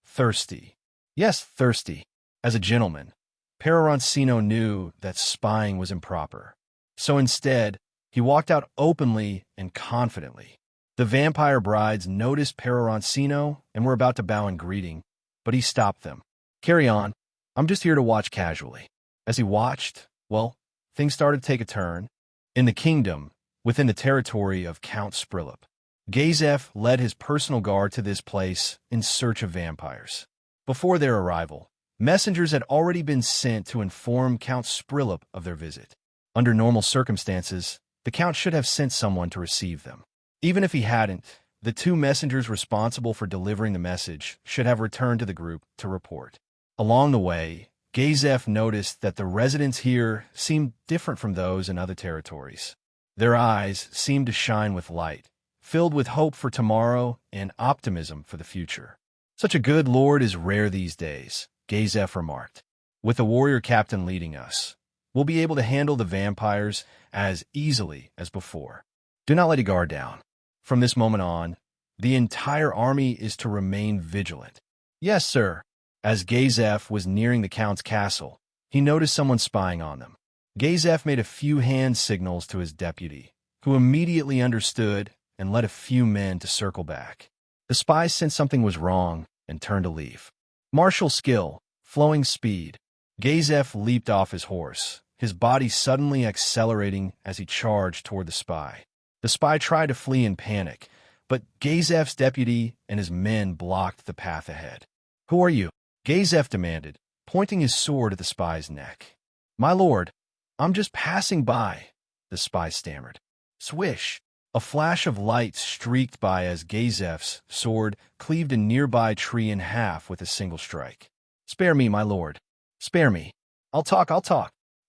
thirsty. Yes, thirsty. As a gentleman, Peroroncino knew that spying was improper. So instead, he walked out openly and confidently. The vampire brides noticed Peroroncino and were about to bow in greeting, but he stopped them. "Carry on. I'm just here to watch casually." As he watched, well, things started to take a turn. In the kingdom, within the territory of Count Sprilip, Decisive led his personal guard to this place in search of vampires. Before their arrival, messengers had already been sent to inform Count Sprilip of their visit. Under normal circumstances, the Count should have sent someone to receive them. Even if he hadn't, the two messengers responsible for delivering the message should have returned to the group to report. Along the way, Decisive noticed that the residents here seemed different from those in other territories. Their eyes seemed to shine with light, filled with hope for tomorrow and optimism for the future. "Such a good lord is rare these days," Decisive remarked. "With the warrior captain leading us, we'll be able to handle the vampires as easily as before. Do not let your guard down. From this moment on, the entire army is to remain vigilant." "Yes, sir." As Decisive was nearing the Count's castle, he noticed someone spying on them. Gazef made a few hand signals to his deputy, who immediately understood and led a few men to circle back. The spies sensed something was wrong and turned to leave. Martial skill, flowing speed. Gazef leaped off his horse, his body suddenly accelerating as he charged toward the spy. The spy tried to flee in panic, but Gazef's deputy and his men blocked the path ahead. "Who are you?" Gazef demanded, pointing his sword at the spy's neck. "My lord, I'm just passing by," the spy stammered. Swish! A flash of light streaked by as Gazef's sword cleaved a nearby tree in half with a single strike. "Spare me, my lord. Spare me. I'll talk.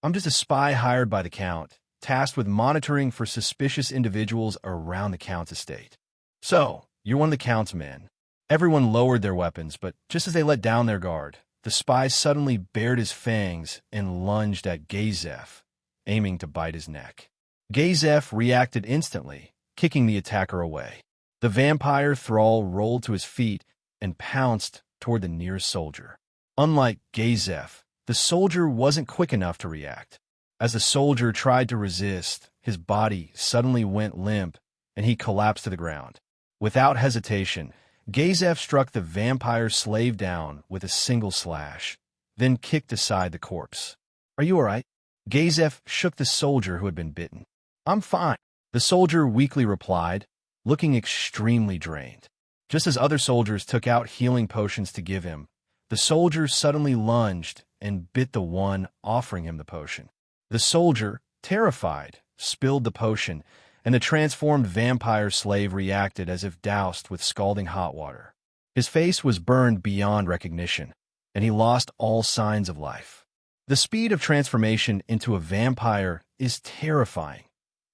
I'm just a spy hired by the Count, tasked with monitoring for suspicious individuals around the Count's estate." "So, you're one of the Count's men." Everyone lowered their weapons, but just as they let down their guard, the spy suddenly bared his fangs and lunged at Gazef, aiming to bite his neck. Gazef reacted instantly, kicking the attacker away. The vampire thrall rolled to his feet and pounced toward the nearest soldier. Unlike Gazef, the soldier wasn't quick enough to react. As the soldier tried to resist, his body suddenly went limp and he collapsed to the ground. Without hesitation, Gazef struck the vampire slave down with a single slash, then kicked aside the corpse. "Are you all right?" Gazef shook the soldier who had been bitten. "I'm fine," the soldier weakly replied, looking extremely drained. Just as other soldiers took out healing potions to give him, the soldier suddenly lunged and bit the one offering him the potion. The soldier, terrified, spilled the potion, and the transformed vampire slave reacted as if doused with scalding hot water. His face was burned beyond recognition, and he lost all signs of life. "The speed of transformation into a vampire is terrifying,"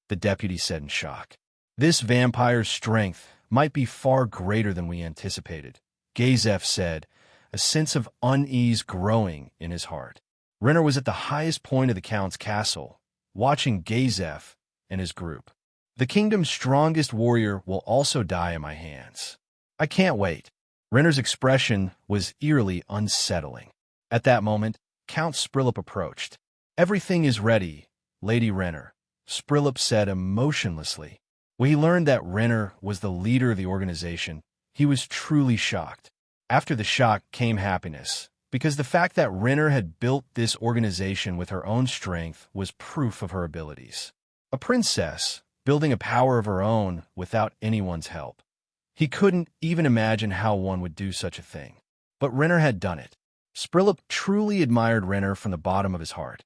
the deputy said in shock. "This vampire's strength might be far greater than we anticipated," Gazef said, a sense of unease growing in his heart. Renner was at the highest point of the Count's castle, watching Gazef and his group. "The kingdom's strongest warrior will also die in my hands. I can't wait." Renner's expression was eerily unsettling. At that moment, Count Sprillup approached. "Everything is ready, Lady Renner," Sprillup said emotionlessly. When he learned that Renner was the leader of the organization, he was truly shocked. After the shock came happiness, because the fact that Renner had built this organization with her own strength was proof of her abilities. A princess, building a power of her own without anyone's help. He couldn't even imagine how one would do such a thing. But Renner had done it. Sprillup truly admired Renner from the bottom of his heart.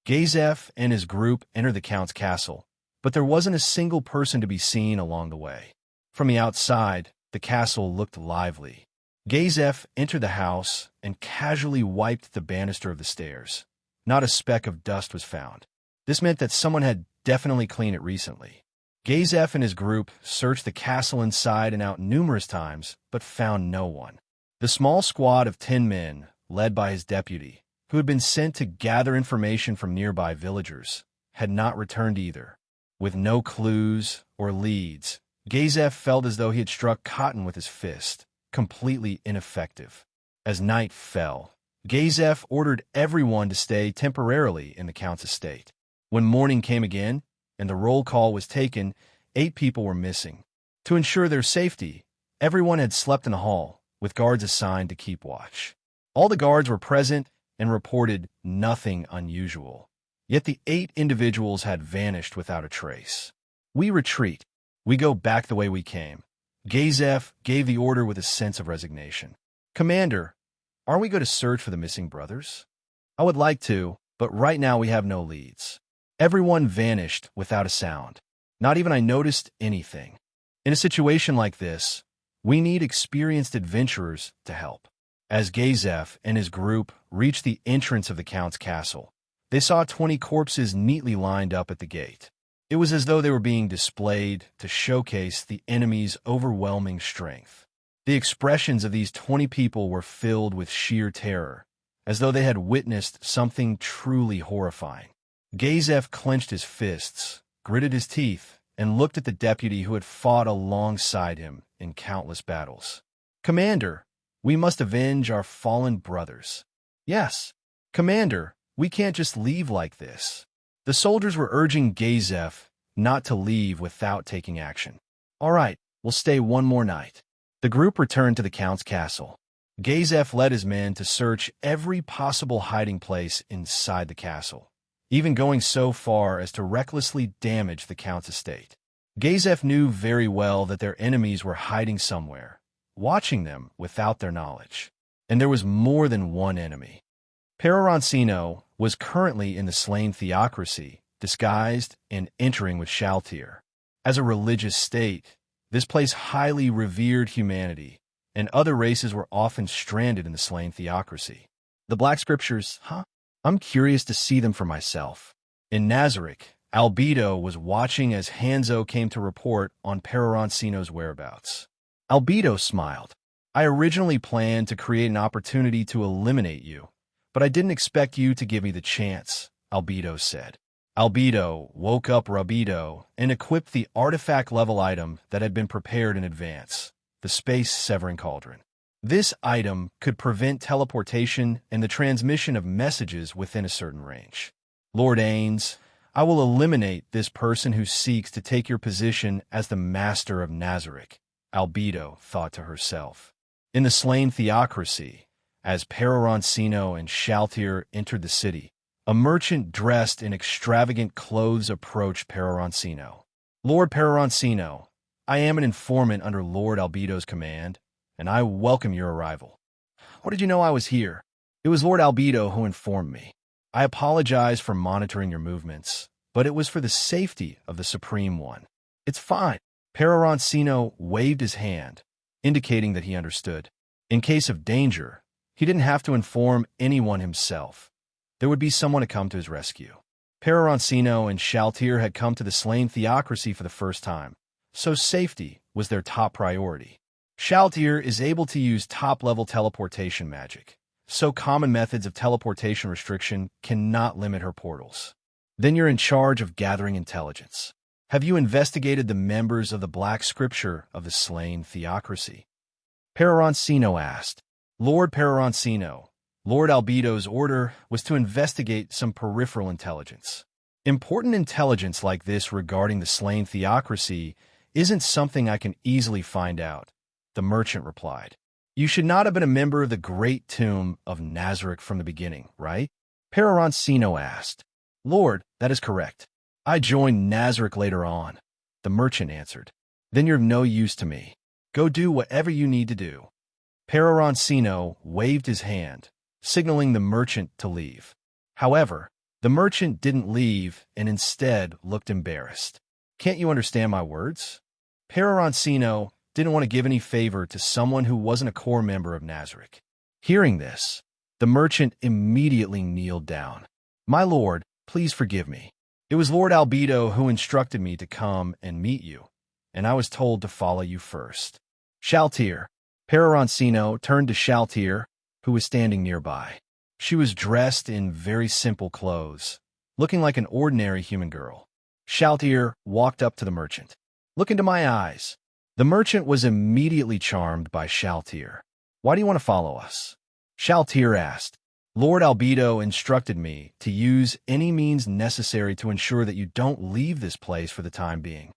Gazef and his group entered the Count's castle, but there wasn't a single person to be seen along the way. From the outside, the castle looked lively. Gazef entered the house and casually wiped the banister of the stairs. Not a speck of dust was found. This meant that someone had definitely cleaned it recently. Gazef and his group searched the castle inside and out numerous times, but found no one. The small squad of 10 men, led by his deputy, who had been sent to gather information from nearby villagers, had not returned either. With no clues or leads, Gazef felt as though he had struck cotton with his fist, completely ineffective. As night fell, Gazef ordered everyone to stay temporarily in the Count's estate. When morning came again, and the roll call was taken, 8 people were missing. To ensure their safety, everyone had slept in the hall, with guards assigned to keep watch. All the guards were present and reported nothing unusual. Yet the 8 individuals had vanished without a trace. "We retreat. We go back the way we came." Gazef gave the order with a sense of resignation. "Commander, aren't we going to search for the missing brothers?" "I would like to, but right now we have no leads." Everyone vanished without a sound. Not even I noticed anything. In a situation like this, we need experienced adventurers to help. As Gazef and his group reached the entrance of the Count's castle, they saw 20 corpses neatly lined up at the gate. It was as though they were being displayed to showcase the enemy's overwhelming strength. The expressions of these 20 people were filled with sheer terror, as though they had witnessed something truly horrifying. Gazef clenched his fists, gritted his teeth, and looked at the deputy who had fought alongside him in countless battles. "Commander, we must avenge our fallen brothers." "Yes, Commander, we can't just leave like this." The soldiers were urging Decisive not to leave without taking action. All right, we'll stay one more night. The group returned to the Count's castle. Decisive led his men to search every possible hiding place inside the castle, even going so far as to recklessly damage the Count's estate. Decisive knew very well that their enemies were hiding somewhere, watching them without their knowledge. And there was more than one enemy. Peroroncino was currently in the slain theocracy, disguised and entering with Shaltir. As a religious state, this place highly revered humanity, and other races were often stranded in the slain theocracy. The Black Scriptures, huh? I'm curious to see them for myself. In Nazarick, Albedo was watching as Hanzo came to report on Peroroncino's whereabouts. Albedo smiled. I originally planned to create an opportunity to eliminate you, but I didn't expect you to give me the chance, Albedo said. Albedo woke up Rabido and equipped the artifact-level item that had been prepared in advance, the Space-Severing Cauldron. This item could prevent teleportation and the transmission of messages within a certain range. Lord Ainz, I will eliminate this person who seeks to take your position as the master of Nazarick, Albedo thought to herself. In the slain theocracy, as Peroroncino and Shaltir entered the city, a merchant dressed in extravagant clothes approached Peroroncino. Lord Peroroncino, I am an informant under Lord Albedo's command, and I welcome your arrival. How did you know I was here? It was Lord Albedo who informed me. I apologize for monitoring your movements, but it was for the safety of the Supreme One. It's fine. Peroroncino waved his hand, indicating that he understood. In case of danger, he didn't have to inform anyone himself. There would be someone to come to his rescue. Peroroncino and Shaltir had come to the slain theocracy for the first time, so safety was their top priority. Shaltir is able to use top-level teleportation magic, so common methods of teleportation restriction cannot limit her portals. Then you're in charge of gathering intelligence. Have you investigated the members of the Black Scripture of the slain theocracy? Peroroncino asked. Lord Peroroncino, Lord Albedo's order was to investigate some peripheral intelligence. Important intelligence like this regarding the slain theocracy isn't something I can easily find out, the merchant replied. You should not have been a member of the Great Tomb of Nazarick from the beginning, right? Peroroncino asked. Lord, that is correct. I joined Nazarick later on, the merchant answered. Then you're of no use to me. Go do whatever you need to do. Peroroncino waved his hand, signaling the merchant to leave. However, the merchant didn't leave and instead looked embarrassed. Can't you understand my words? Peroroncino didn't want to give any favor to someone who wasn't a core member of Nazarick. Hearing this, the merchant immediately kneeled down. My lord, please forgive me. It was Lord Albedo who instructed me to come and meet you, and I was told to follow you first. Shaltir. Peroroncino turned to Shaltir, who was standing nearby. She was dressed in very simple clothes, looking like an ordinary human girl. Shaltir walked up to the merchant. Look into my eyes. The merchant was immediately charmed by Shaltir. Why do you want to follow us? Shaltir asked. Lord Albedo instructed me to use any means necessary to ensure that you don't leave this place for the time being.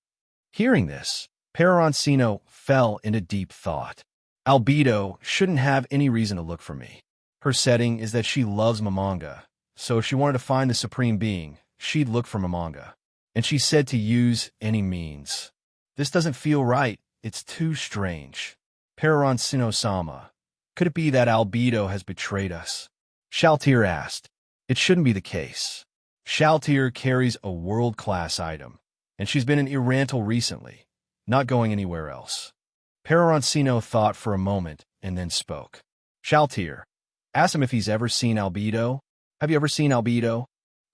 Hearing this, Peroroncino fell into deep thought. Albedo shouldn't have any reason to look for me. Her setting is that she loves Momonga, so if she wanted to find the Supreme Being, she'd look for Momonga. And she said to use any means. This doesn't feel right. It's too strange. Peroroncino-sama, could it be that Albedo has betrayed us? Shaltir asked. It shouldn't be the case. Shaltir carries a world-class item, and she's been in Irantal recently, not going anywhere else. Peroroncino thought for a moment and then spoke. Shaltir, ask him if he's ever seen Albedo. Have you ever seen Albedo?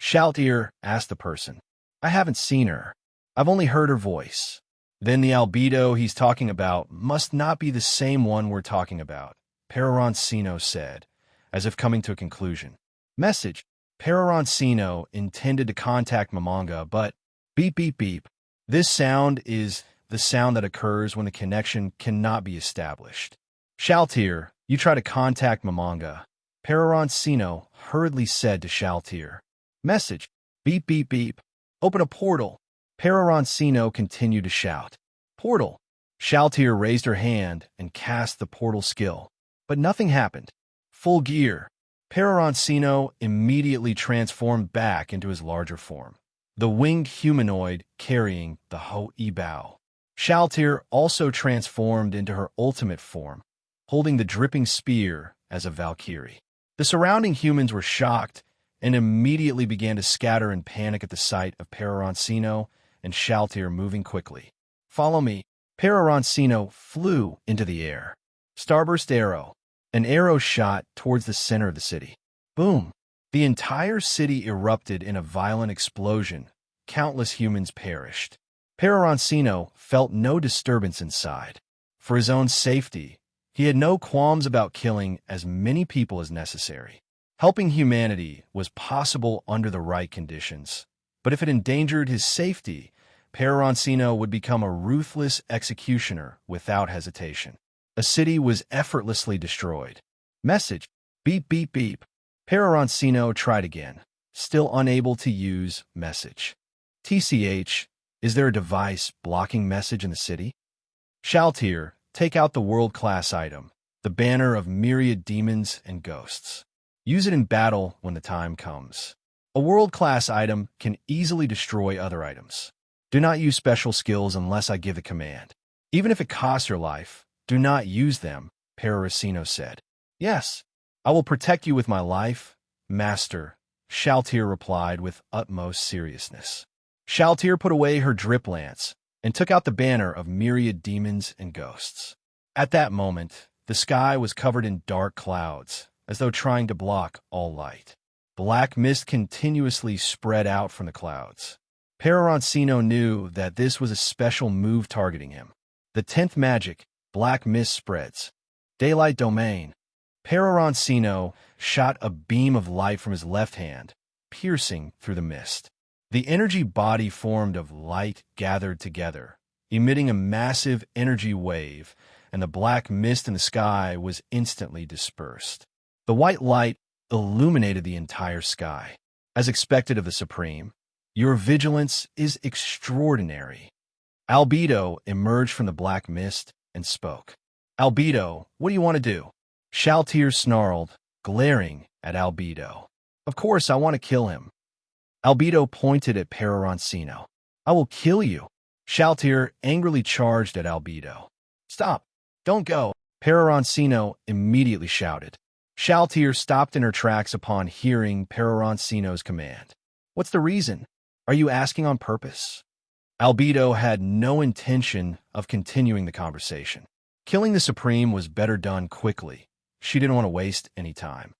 Shaltir asked the person. I haven't seen her. I've only heard her voice. Then the Albedo he's talking about must not be the same one we're talking about, Peroroncino said, as if coming to a conclusion. Message. Peroroncino intended to contact Momonga, but beep, beep, beep. This sound is the sound that occurs when the connection cannot be established. Shaltir, you try to contact Momonga. Peroroncino hurriedly said to Shaltir. Message. Beep, beep, beep. Open a portal. Peroroncino continued to shout. Portal. Shaltir raised her hand and cast the portal skill, but nothing happened. Full gear. Peroroncino immediately transformed back into his larger form, the winged humanoid carrying the Hoe-Bao. Shaltir also transformed into her ultimate form, holding the dripping spear as a Valkyrie. The surrounding humans were shocked and immediately began to scatter in panic at the sight of Peroroncino and Shaltir moving quickly. Follow me. Peroroncino flew into the air. Starburst arrow. An arrow shot towards the center of the city. Boom! The entire city erupted in a violent explosion. Countless humans perished. Peroroncino felt no disturbance inside. For his own safety, he had no qualms about killing as many people as necessary. Helping humanity was possible under the right conditions, but if it endangered his safety, Peroroncino would become a ruthless executioner without hesitation. A city was effortlessly destroyed. Message. Beep, beep, beep. Peroroncino tried again, still unable to use message. TCH, is there a device blocking message in the city? Shaltir, take out the world-class item, the banner of myriad demons and ghosts. Use it in battle when the time comes. A world-class item can easily destroy other items. Do not use special skills unless I give the command. Even if it costs your life, do not use them, Peroroncino said. Yes, I will protect you with my life, master, Shaltir replied with utmost seriousness. Shaltir put away her drip lance and took out the banner of myriad demons and ghosts. At that moment, the sky was covered in dark clouds, as though trying to block all light. Black mist continuously spread out from the clouds. Peroroncino knew that this was a special move targeting him. The 10th magic, black mist spreads. Daylight domain. Peroroncino shot a beam of light from his left hand, piercing through the mist. The energy body formed of light gathered together, emitting a massive energy wave, and the black mist in the sky was instantly dispersed. The white light illuminated the entire sky. As expected of the Supreme, your vigilance is extraordinary. Albedo emerged from the black mist and spoke. Albedo, what do you want to do? Shaltir snarled, glaring at Albedo. Of course, I want to kill him. Albedo pointed at Peroroncino. I will kill you. Shaltir angrily charged at Albedo. Stop. Don't go. Peroroncino immediately shouted. Shaltir stopped in her tracks upon hearing Peroroncino's command. What's the reason? Are you asking on purpose? Albedo had no intention of continuing the conversation. Killing the Supreme was better done quickly. She didn't want to waste any time.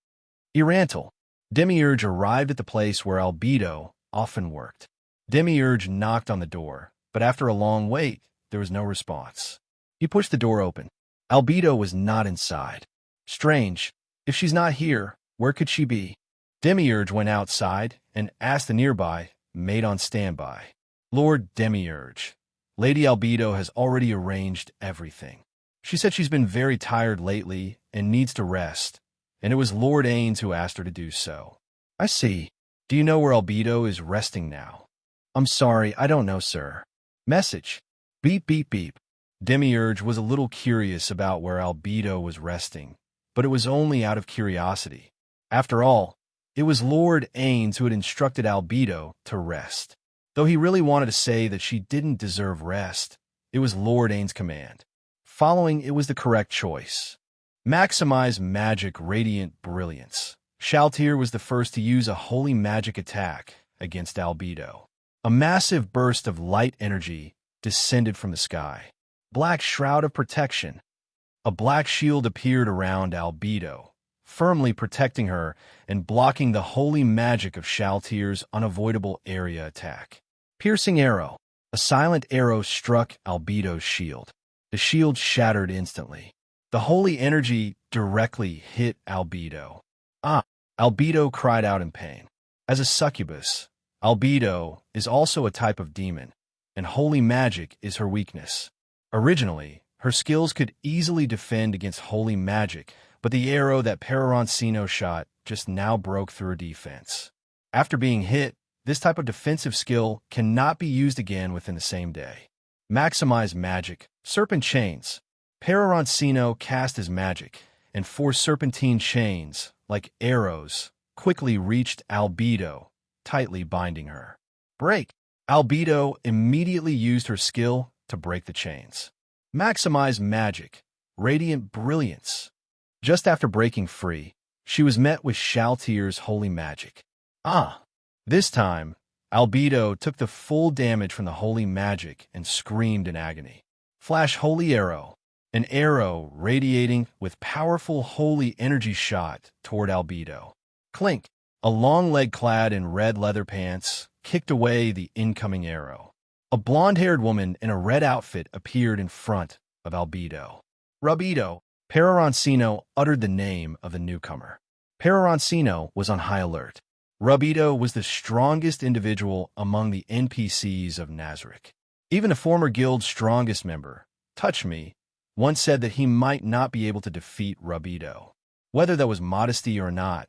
Irantal. Demiurge arrived at the place where Albedo often worked. Demiurge knocked on the door, but after a long wait, there was no response. He pushed the door open. Albedo was not inside. Strange. If she's not here, where could she be? Demiurge went outside and asked the nearby maid on standby. Lord Demiurge, Lady Albedo has already arranged everything. She said she's been very tired lately and needs to rest, and it was Lord Ainz who asked her to do so. I see. Do you know where Albedo is resting now? I'm sorry, I don't know, sir. Message. Beep, beep, beep. Demiurge was a little curious about where Albedo was resting, but it was only out of curiosity. After all, it was Lord Ainz who had instructed Albedo to rest. Though he really wanted to say that she didn't deserve rest, it was Lord Ainz's command. Following it was the correct choice. Maximize magic radiant brilliance. Shaltir was the first to use a holy magic attack against Albedo. A massive burst of light energy descended from the sky. Black shroud of protection. A black shield appeared around Albedo, firmly protecting her and blocking the holy magic of Shaltir's unavoidable area attack. Piercing arrow. A silent arrow struck Albedo's shield. The shield shattered instantly. The holy energy directly hit Albedo. Albedo cried out in pain. As a succubus, Albedo is also a type of demon, and holy magic is her weakness. Originally, her skills could easily defend against holy magic, but the arrow that Peroroncino shot just now broke through her defense. After being hit, This type of defensive skill cannot be used again within the same day. Maximize magic. Serpent chains. Peroroncino cast his magic, and 4 serpentine chains, like arrows, quickly reached Albedo, tightly binding her. Break. Albedo immediately used her skill to break the chains. Maximize magic. Radiant brilliance. Just after breaking free, she was met with Shaltier's holy magic. This time, Albedo took the full damage from the holy magic and screamed in agony. Flash holy arrow. An arrow radiating with powerful holy energy shot toward Albedo. Clink. A long leg clad in red leather pants kicked away the incoming arrow. A blonde-haired woman in a red outfit appeared in front of Albedo. Rubido. Peroroncino uttered the name of the newcomer. Peroroncino was on high alert. Rubido was the strongest individual among the NPCs of Nazarick. Even a former guild's strongest member, Touch Me, once said that he might not be able to defeat Rubido. Whether that was modesty or not,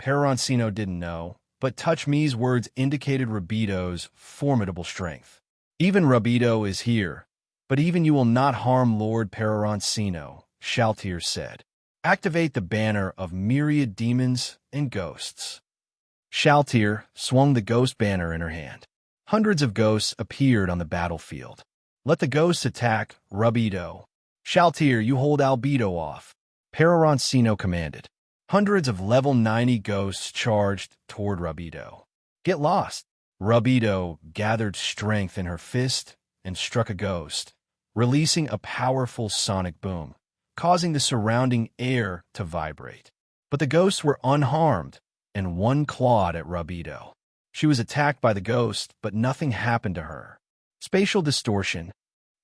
Peroroncino didn't know, but Touch Me's words indicated Rubido's formidable strength. Even Rubido is here, but even you will not harm Lord Peroroncino, Shaltier said. Activate the banner of myriad demons and ghosts. Shaltier swung the ghost banner in her hand. Hundreds of ghosts appeared on the battlefield. Let the ghosts attack Rubido. Shaltier, you hold Albedo off. Peroroncino commanded. Hundreds of level 90 ghosts charged toward Rubido. Get lost. Rubido gathered strength in her fist and struck a ghost, releasing a powerful sonic boom, causing the surrounding air to vibrate. But the ghosts were unharmed, and one clawed at Rubido. She was attacked by the ghost, but nothing happened to her. Spatial distortion.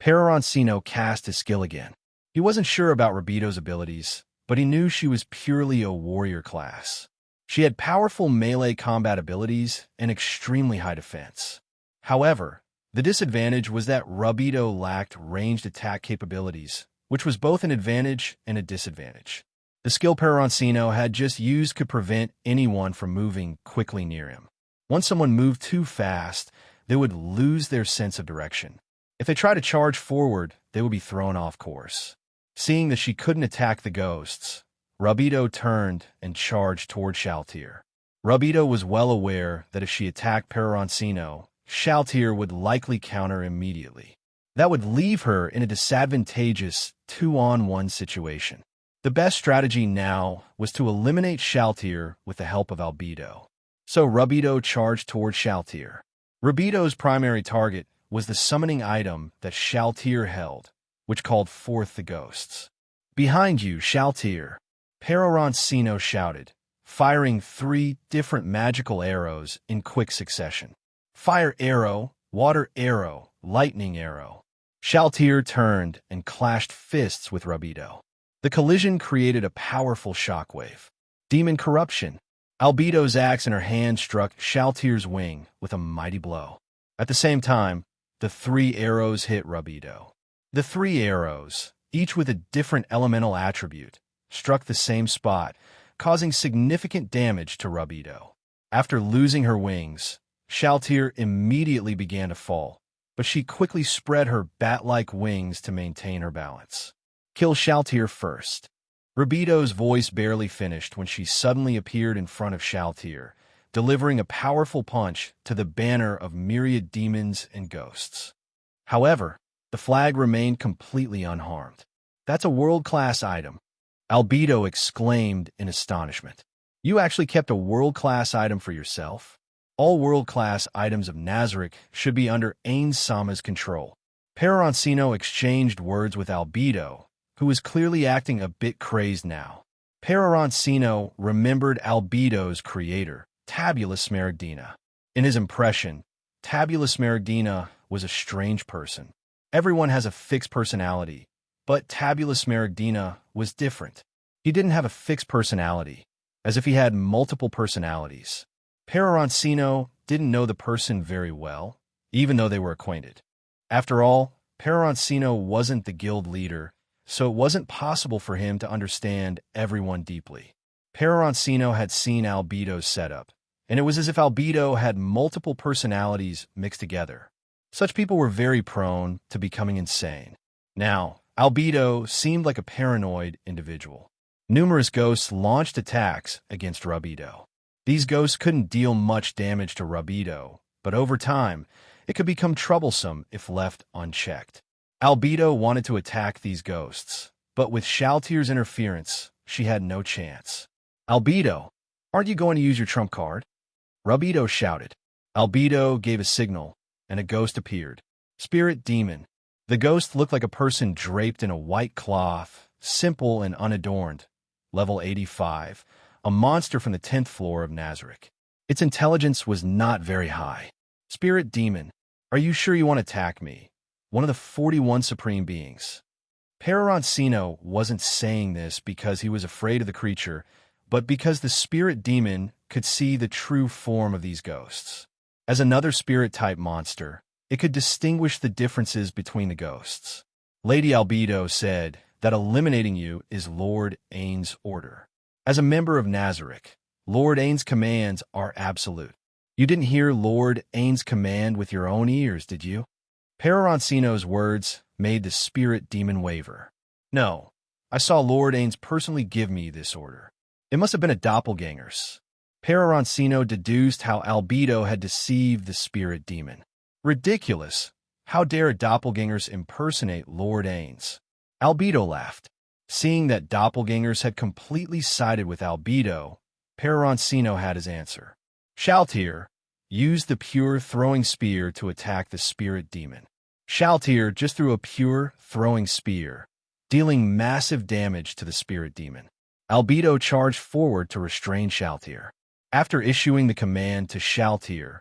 Peroroncino cast his skill again. He wasn't sure about Rubido's abilities, but he knew she was purely a warrior class. She had powerful melee combat abilities and extremely high defense. However, the disadvantage was that Rubido lacked ranged attack capabilities, which was both an advantage and a disadvantage. The skill Peroroncino had just used could prevent anyone from moving quickly near him. Once someone moved too fast, they would lose their sense of direction. If they tried to charge forward, they would be thrown off course. Seeing that she couldn't attack the ghosts, Rubido turned and charged toward Shaltier. Rubido was well aware that if she attacked Peroroncino, Shaltier would likely counter immediately. That would leave her in a disadvantageous 2-on-1 situation. The best strategy now was to eliminate Shaltier with the help of Albedo. So Rubido charged toward Shaltier. Rubido's primary target was the summoning item that Shaltier held, which called forth the ghosts. Behind you, Shaltier, Peroroncino shouted, firing 3 different magical arrows in quick succession. Fire arrow, water arrow, lightning arrow. Shaltier turned and clashed fists with Rubido. The collision created a powerful shockwave. Demon corruption. Albedo's axe in her hand struck Shaltier's wing with a mighty blow. At the same time, the 3 arrows hit Rubido. The 3 arrows, each with a different elemental attribute, struck the same spot, causing significant damage to Rubido. After losing her wings, Shaltier immediately began to fall, but she quickly spread her bat-like wings to maintain her balance. Kill Shaltier first. Rubido's voice barely finished when she suddenly appeared in front of Shaltier, delivering a powerful punch to the banner of myriad demons and ghosts. However, the flag remained completely unharmed. That's a world-class item, Albedo exclaimed in astonishment. You actually kept a world-class item for yourself? All world-class items of Nazarick should be under Ainz-sama's control. Peroroncino exchanged words with Albedo, who was clearly acting a bit crazed now. Peroroncino remembered Albedo's creator, Tabula Smaragdina. In his impression, Tabula Smaragdina was a strange person. Everyone has a fixed personality, but Tabula Smaragdina was different. He didn't have a fixed personality, as if he had multiple personalities. Peroroncino didn't know the person very well, even though they were acquainted. After all, Peroroncino wasn't the guild leader, so it wasn't possible for him to understand everyone deeply. Peroroncino had seen Albedo's setup, and it was as if Albedo had multiple personalities mixed together. Such people were very prone to becoming insane. Now, Albedo seemed like a paranoid individual. Numerous ghosts launched attacks against Rubido. These ghosts couldn't deal much damage to Rubido, but over time, it could become troublesome if left unchecked. Albedo wanted to attack these ghosts, but with Shaltier's interference, she had no chance. "Albedo, aren't you going to use your trump card?" Rubido shouted. Albedo gave a signal, and a ghost appeared. Spirit Demon. The ghost looked like a person draped in a white cloth, simple and unadorned. Level 85, a monster from the 10th floor of Nazarick. Its intelligence was not very high. "Spirit Demon, are you sure you want to attack me? One of the 41 supreme beings." Peroroncino wasn't saying this because he was afraid of the creature, but because the Spirit Demon could see the true form of these ghosts. As another spirit-type monster, it could distinguish the differences between the ghosts. Lady Albedo said that eliminating you is Lord Ainz's order. As a member of Nazarick, Lord Ainz's commands are absolute. You didn't hear Lord Ainz's command with your own ears, did you? Peroroncino's words made the Spirit Demon waver. "No, I saw Lord Ainz personally give me this order. It must have been a doppelganger's." Peroroncino deduced how Albedo had deceived the Spirit Demon. Ridiculous! How dare doppelgangers impersonate Lord Ainz? Albedo laughed. Seeing that doppelgangers had completely sided with Albedo, Peroroncino had his answer. Shaltier used the pure throwing spear to attack the Spirit Demon. Shaltier just threw a pure throwing spear, dealing massive damage to the Spirit Demon. Albedo charged forward to restrain Shaltier. After issuing the command to Shaltier,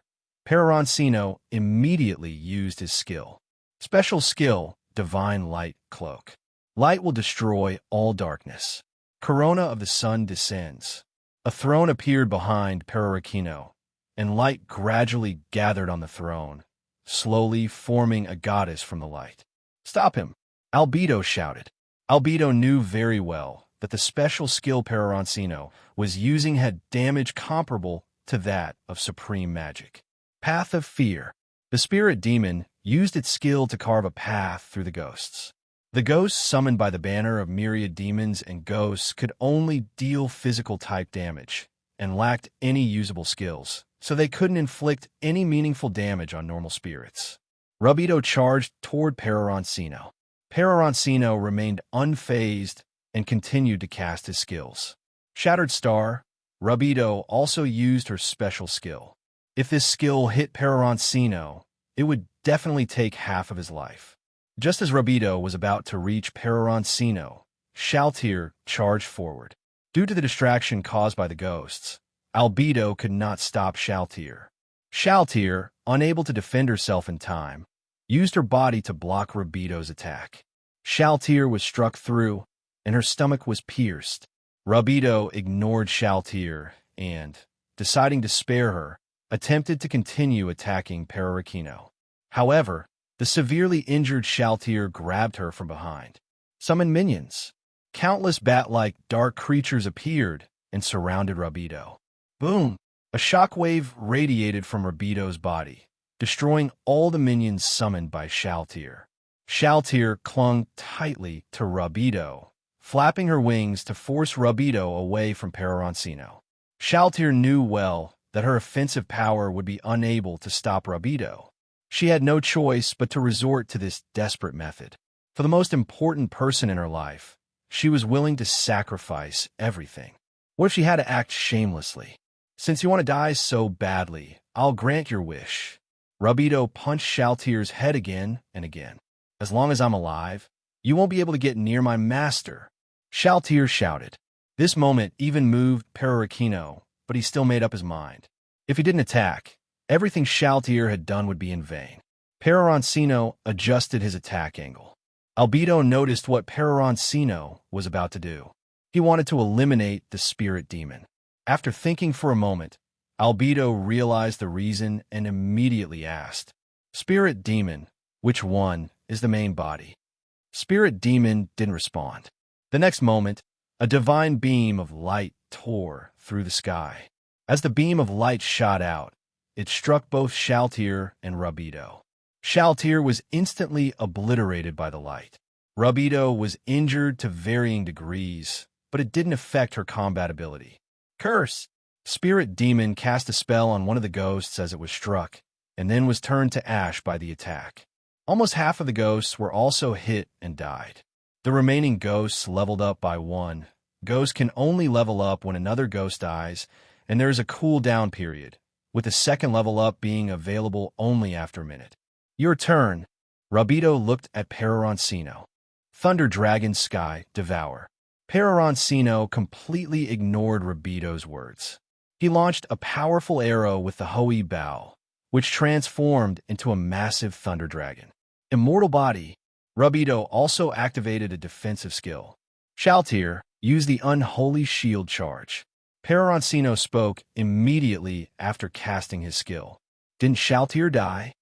Peroroncino immediately used his skill. Special skill, Divine Light Cloak. Light will destroy all darkness. Corona of the Sun descends. A throne appeared behind Peroroncino, and light gradually gathered on the throne, slowly forming a goddess from the light. "Stop him!" Albedo shouted. Albedo knew very well that the special skill Peroroncino was using had damage comparable to that of supreme magic. Path of Fear. The Spirit Demon used its skill to carve a path through the ghosts. The ghosts summoned by the banner of myriad demons and ghosts could only deal physical-type damage and lacked any usable skills, so they couldn't inflict any meaningful damage on normal spirits. Rubido charged toward Peroroncino. Peroroncino remained unfazed and continued to cast his skills. Shattered Star. Rubido also used her special skill. If this skill hit Peroroncino, it would definitely take half of his life. Just as Rubido was about to reach Peroroncino, Shaltier charged forward. Due to the distraction caused by the ghosts, Albedo could not stop Shaltier. Shaltier, unable to defend herself in time, used her body to block Rubido's attack. Shaltier was struck through, and her stomach was pierced. Rubido ignored Shaltier and, deciding to spare her, attempted to continue attacking Peroroncino. However, the severely injured Shaltier grabbed her from behind. Summon minions. Countless bat-like dark creatures appeared and surrounded Rubido. Boom! A shockwave radiated from Rubido's body, destroying all the minions summoned by Shaltier. Shaltier clung tightly to Rubido, flapping her wings to force Rubido away from Peroroncino. Shaltier knew well that her offensive power would be unable to stop Rubido. She had no choice but to resort to this desperate method. For the most important person in her life, she was willing to sacrifice everything. What if she had to act shamelessly? "Since you want to die so badly, I'll grant your wish." Rubido punched Shaltier's head again and again. "As long as I'm alive, you won't be able to get near my master," Shaltier shouted. This moment even moved Peroroncino, but he still made up his mind. If he didn't attack, everything Shaltier had done would be in vain. Peroroncino adjusted his attack angle. Albedo noticed what Peroroncino was about to do. He wanted to eliminate the Spirit Demon. After thinking for a moment, Albedo realized the reason and immediately asked, "Spirit Demon, which one is the main body?" Spirit Demon didn't respond. The next moment, a divine beam of light tore through the sky. As the beam of light shot out, it struck both Shaltir and Rabido. Shaltir was instantly obliterated by the light. Rabido was injured to varying degrees, but it didn't affect her combat ability. Curse! Spirit Demon cast a spell on one of the ghosts as it was struck, and then was turned to ash by the attack. Almost half of the ghosts were also hit and died. The remaining ghosts leveled up by 1. Ghosts can only level up when another ghost dies, and there is a cooldown period, with the second level up being available only after a minute. Your turn. Rabido looked at Peroroncino. Thunder Dragon Sky, Devour. Peroroncino completely ignored Rabido's words. He launched a powerful arrow with the Hoi Bow, which transformed into a massive thunder dragon. Immortal Body. Rabido also activated a defensive skill. Shaltir used the Unholy Shield charge. Peroroncino spoke immediately after casting his skill. Didn't Shaltir die?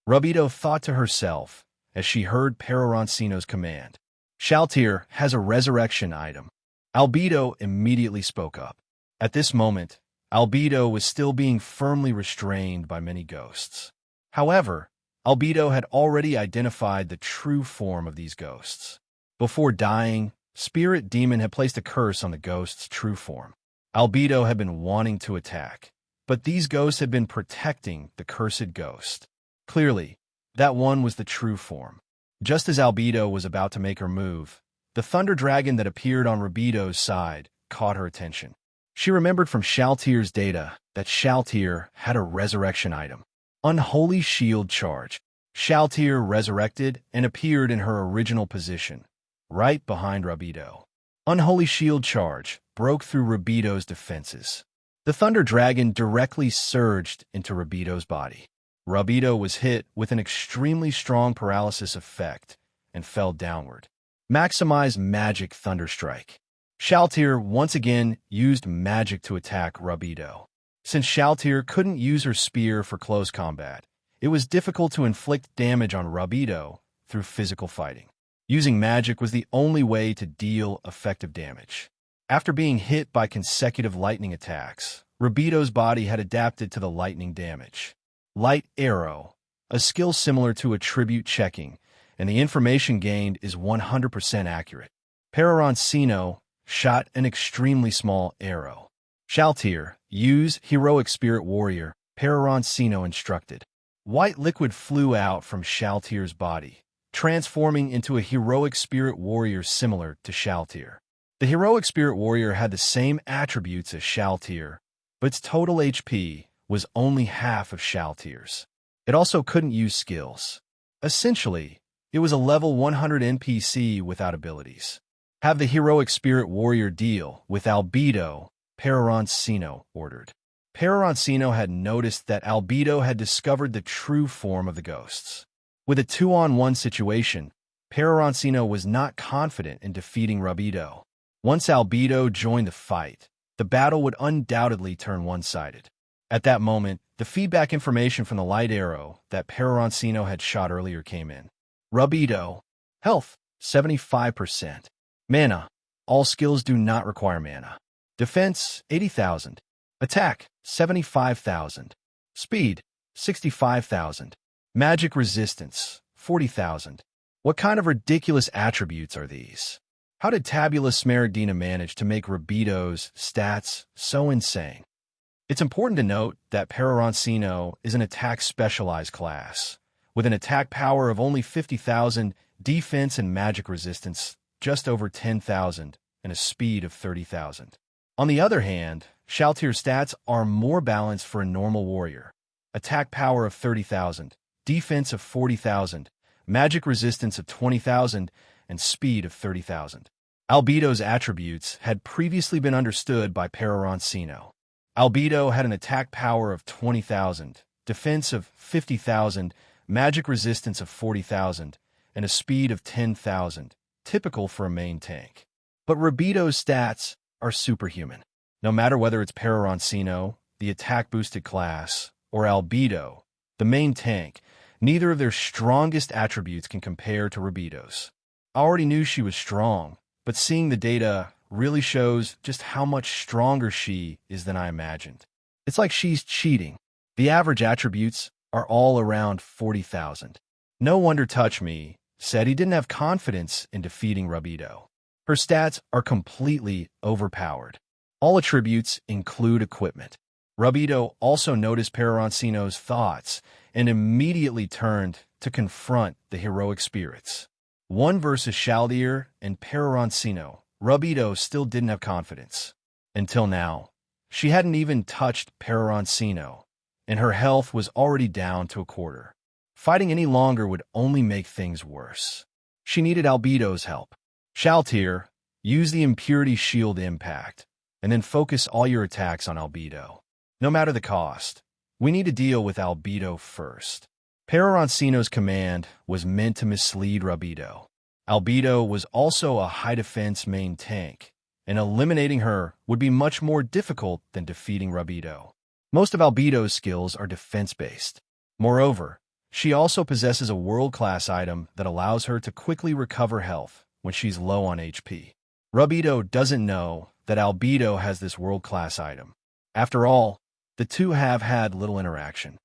Rabido thought to herself as she heard Peroroncino's command. Shaltir has a resurrection item. Albedo immediately spoke up. At this moment, Albedo was still being firmly restrained by many ghosts. However, Albedo had already identified the true form of these ghosts. Before dying, Spirit Demon had placed a curse on the ghost's true form. Albedo had been wanting to attack, but these ghosts had been protecting the cursed ghost. Clearly, that one was the true form. Just as Albedo was about to make her move, the thunder dragon that appeared on Rabido's side caught her attention. She remembered from Shaltir's data that Shaltir had a resurrection item. Unholy Shield charge. Shaltir resurrected and appeared in her original position, right behind Rabido. Unholy Shield charge broke through Rabido's defenses. The thunder dragon directly surged into Rabido's body. Rabido was hit with an extremely strong paralysis effect and fell downward. Maximize Magic Thunderstrike. Shaltir once again used magic to attack Rabido. Since Shaltir couldn't use her spear for close combat, it was difficult to inflict damage on Rabido through physical fighting. Using magic was the only way to deal effective damage. After being hit by consecutive lightning attacks, Rabido's body had adapted to the lightning damage. Light Arrow, a skill similar to attribute checking, and the information gained is 100% accurate. Peroroncino shot an extremely small arrow. Shaltir, use Heroic Spirit Warrior, Peroroncino instructed. White liquid flew out from Shaltir's body, transforming into a Heroic Spirit Warrior similar to Shaltir. The Heroic Spirit Warrior had the same attributes as Shaltir, but its total HP was only half of Shaltir's. It also couldn't use skills. Essentially, it was a level 100 NPC without abilities. Have the Heroic Spirit Warrior deal with Albedo, Peroroncino ordered. Peroroncino had noticed that Albedo had discovered the true form of the ghosts. With a 2-on-1 situation, Peroroncino was not confident in defeating Rabido. Once Albedo joined the fight, the battle would undoubtedly turn one-sided. At that moment, the feedback information from the light arrow that Peroroncino had shot earlier came in. Rabido. Health, 75%. Mana. All skills do not require mana. Defense, 80,000. Attack, 75,000. Speed, 65,000. Magic resistance, 40,000. What kind of ridiculous attributes are these? How did Tabula Smaragdina manage to make Rabido's stats so insane? It's important to note that Peroroncino is an attack specialized class, with an attack power of only 50,000, defense and magic resistance just over 10,000, and a speed of 30,000. On the other hand, Shaltir's stats are more balanced for a normal warrior. Attack power of 30,000, defense of 40,000, magic resistance of 20,000, and speed of 30,000. Albedo's attributes had previously been understood by Peroroncino. Albedo had an attack power of 20,000, defense of 50,000, magic resistance of 40,000, and a speed of 10,000, typical for a main tank. But Rabido's stats are superhuman. No matter whether it's Peroroncino, the attack-boosted class, or Albedo, the main tank, neither of their strongest attributes can compare to Rabido's. I already knew she was strong, but seeing the data really shows just how much stronger she is than I imagined. It's like she's cheating. The average attributes are all around 40,000. No wonder Touch Me said he didn't have confidence in defeating Rabido. Her stats are completely overpowered. All attributes include equipment. Rabido also noticed Peroroncino's thoughts and immediately turned to confront the heroic spirits. One versus Chaldier and Peroroncino, Rabido still didn't have confidence. Until now, she hadn't even touched Peroroncino, and her health was already down to a quarter. Fighting any longer would only make things worse. She needed Albedo's help. Chaltier, use the Impurity Shield impact, and then focus all your attacks on Albedo. No matter the cost, we need to deal with Albedo first. Peroroncino's command was meant to mislead Rabido. Albedo was also a high-defense main tank, and eliminating her would be much more difficult than defeating Rabido. Most of Albedo's skills are defense-based. Moreover, she also possesses a world-class item that allows her to quickly recover health when she's low on HP. Rabido doesn't know that Albedo has this world-class item. After all, the two have had little interaction.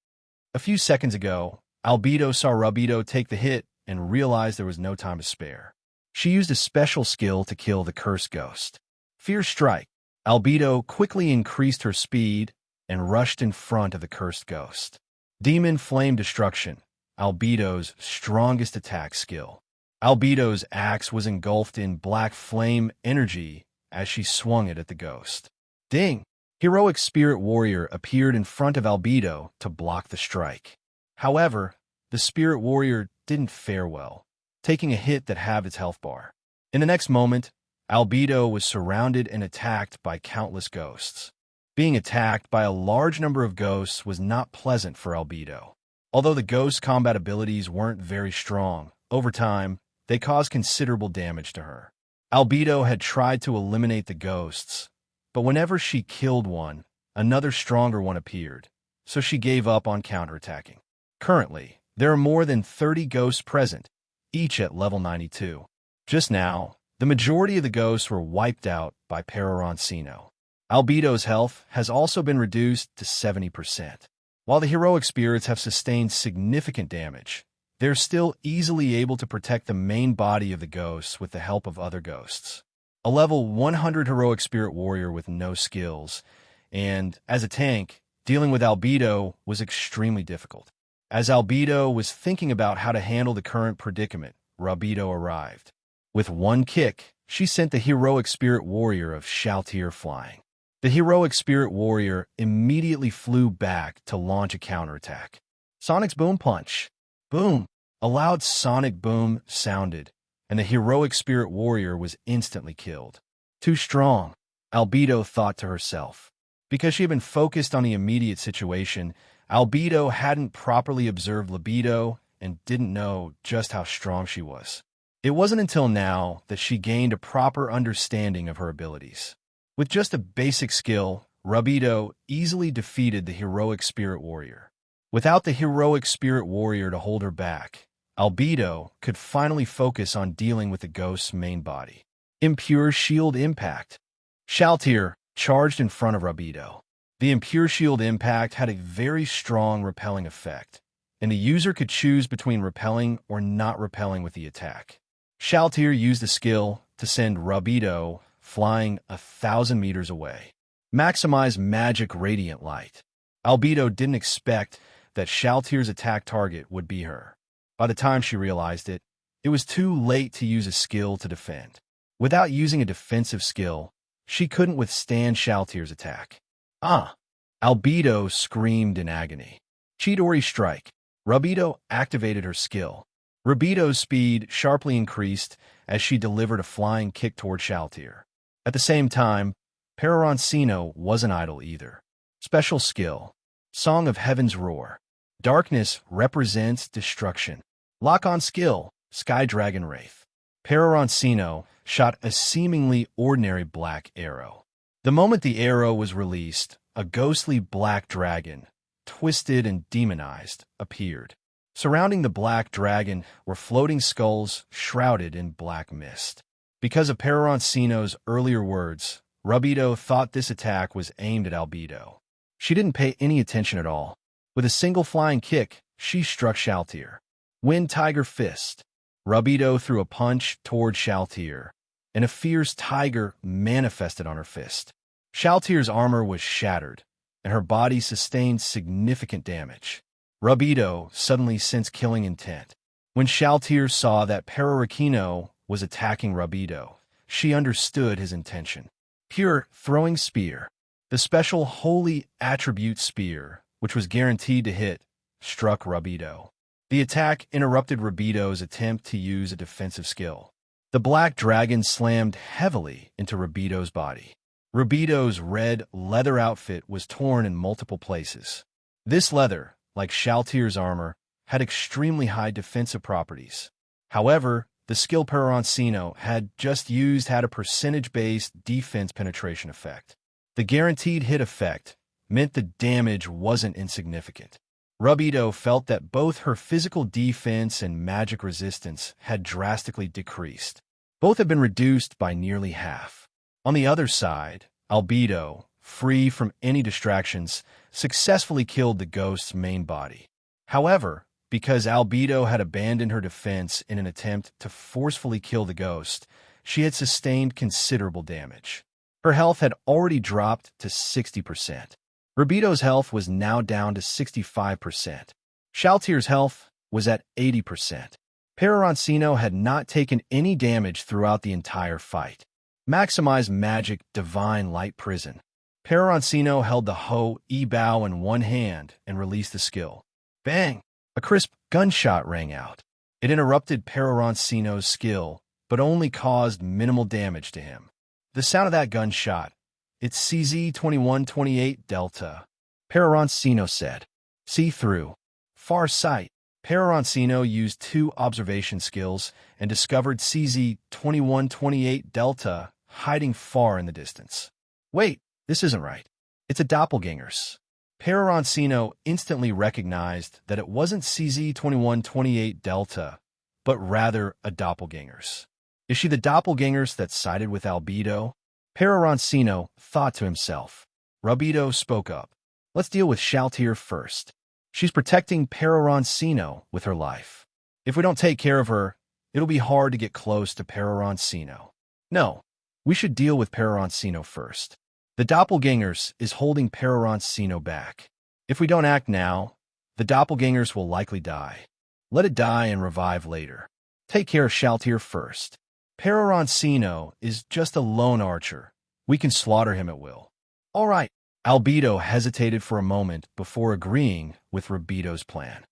A few seconds ago, Albedo saw Rabido take the hit and realized there was no time to spare. She used a special skill to kill the cursed ghost. Fierce Strike. Albedo quickly increased her speed and rushed in front of the cursed ghost. Demon Flame Destruction. Albedo's strongest attack skill. Albedo's axe was engulfed in black flame energy as she swung it at the ghost. Ding! Heroic Spirit Warrior appeared in front of Albedo to block the strike. However, the Spirit Warrior didn't fare well, taking a hit that halved its health bar. In the next moment, Albedo was surrounded and attacked by countless ghosts. Being attacked by a large number of ghosts was not pleasant for Albedo. Although the ghost combat abilities weren't very strong, over time, they caused considerable damage to her. Albedo had tried to eliminate the ghosts, but whenever she killed one, another stronger one appeared, so she gave up on counterattacking. Currently, there are more than 30 ghosts present, each at level 92. Just now, the majority of the ghosts were wiped out by Peroroncino. Albedo's health has also been reduced to 70%. While the heroic spirits have sustained significant damage, they're still easily able to protect the main body of the ghosts with the help of other ghosts. A level 100 heroic spirit warrior with no skills, and, as a tank, dealing with Albedo was extremely difficult. As Albedo was thinking about how to handle the current predicament, Rabido arrived. With one kick, she sent the heroic spirit warrior of Chaltier flying. The heroic spirit warrior immediately flew back to launch a counterattack. Sonic's Boom Punch. Boom! A loud sonic boom sounded, and the heroic spirit warrior was instantly killed. Too strong, Albedo thought to herself. Because she had been focused on the immediate situation, Albedo hadn't properly observed Libido and didn't know just how strong she was. It wasn't until now that she gained a proper understanding of her abilities. With just a basic skill, Rabido easily defeated the heroic spirit warrior. Without the heroic spirit warrior to hold her back, Albedo could finally focus on dealing with the ghost's main body. Impure Shield Impact. Chaltier charged in front of Rabido. The Impure Shield Impact had a very strong repelling effect, and the user could choose between repelling or not repelling with the attack. Chaltier used the skill to send Rabido flying 1,000 meters away. Maximize Magic Radiant Light. Albedo didn't expect that Chaltier's attack target would be her. By the time she realized it, it was too late to use a skill to defend. Without using a defensive skill, she couldn't withstand Chaltier's attack. Albedo screamed in agony. Chidori Strike. Rabido activated her skill. Rabido's speed sharply increased as she delivered a flying kick toward Chaltier. At the same time, Peroroncino wasn't idle either. Special skill. Song of Heaven's Roar. Darkness represents destruction. Lock-on skill. Sky Dragon Wraith. Peroroncino shot a seemingly ordinary black arrow. The moment the arrow was released, a ghostly black dragon, twisted and demonized, appeared. Surrounding the black dragon were floating skulls shrouded in black mist. Because of Peroroncino's earlier words, Rabido thought this attack was aimed at Albedo. She didn't pay any attention at all. With a single flying kick, she struck Shaltir. Wind Tiger Fist. Rabido threw a punch toward Shaltir, and a fierce tiger manifested on her fist. Shaltir's armor was shattered, and her body sustained significant damage. Rabido suddenly sensed killing intent. When Shaltir saw that Peroroncino was attacking Rabido, she understood his intention. Pure Throwing Spear. The special Holy Attribute Spear, which was guaranteed to hit, struck Rabido. The attack interrupted Rabido's attempt to use a defensive skill. The Black Dragon slammed heavily into Rabido's body. Rabido's red leather outfit was torn in multiple places. This leather, like Shaltir's armor, had extremely high defensive properties. However, the skill Peroroncino had just used had a percentage-based defense penetration effect. The guaranteed hit effect meant the damage wasn't insignificant. Rabido felt that both her physical defense and magic resistance had drastically decreased. Both had been reduced by nearly half. On the other side, Albedo, free from any distractions, successfully killed the ghost's main body. However, because Albedo had abandoned her defense in an attempt to forcefully kill the ghost, she had sustained considerable damage. Her health had already dropped to 60%. Rabido's health was now down to 65%. Shaltir's health was at 80%. Peroroncino had not taken any damage throughout the entire fight. Maximize Magic Divine Light Prison. Peroroncino held the Ho E bow in one hand and released the skill. Bang! A crisp gunshot rang out. It interrupted Peroroncino's skill, but only caused minimal damage to him. The sound of that gunshot, "It's CZ-2128 Delta," Peroroncino said. "See through. Far sight." Peroroncino used 2 observation skills and discovered CZ-2128 Delta hiding far in the distance. Wait, this isn't right. It's a doppelganger's. Peroroncino instantly recognized that it wasn't CZ-2128 Delta, but rather a doppelganger's. Is she the doppelganger's that sided with Albedo? Peroroncino thought to himself. Rabido spoke up. Let's deal with Shaltir first. She's protecting Peroroncino with her life. If we don't take care of her, it'll be hard to get close to Peroroncino. No, we should deal with Peroroncino first. The doppelganger's is holding Peroroncino back. If we don't act now, the doppelganger's will likely die. Let it die and revive later. Take care of Shaltir first. Peroroncino is just a lone archer. We can slaughter him at will. All right. Albedo hesitated for a moment before agreeing with Rabido's plan.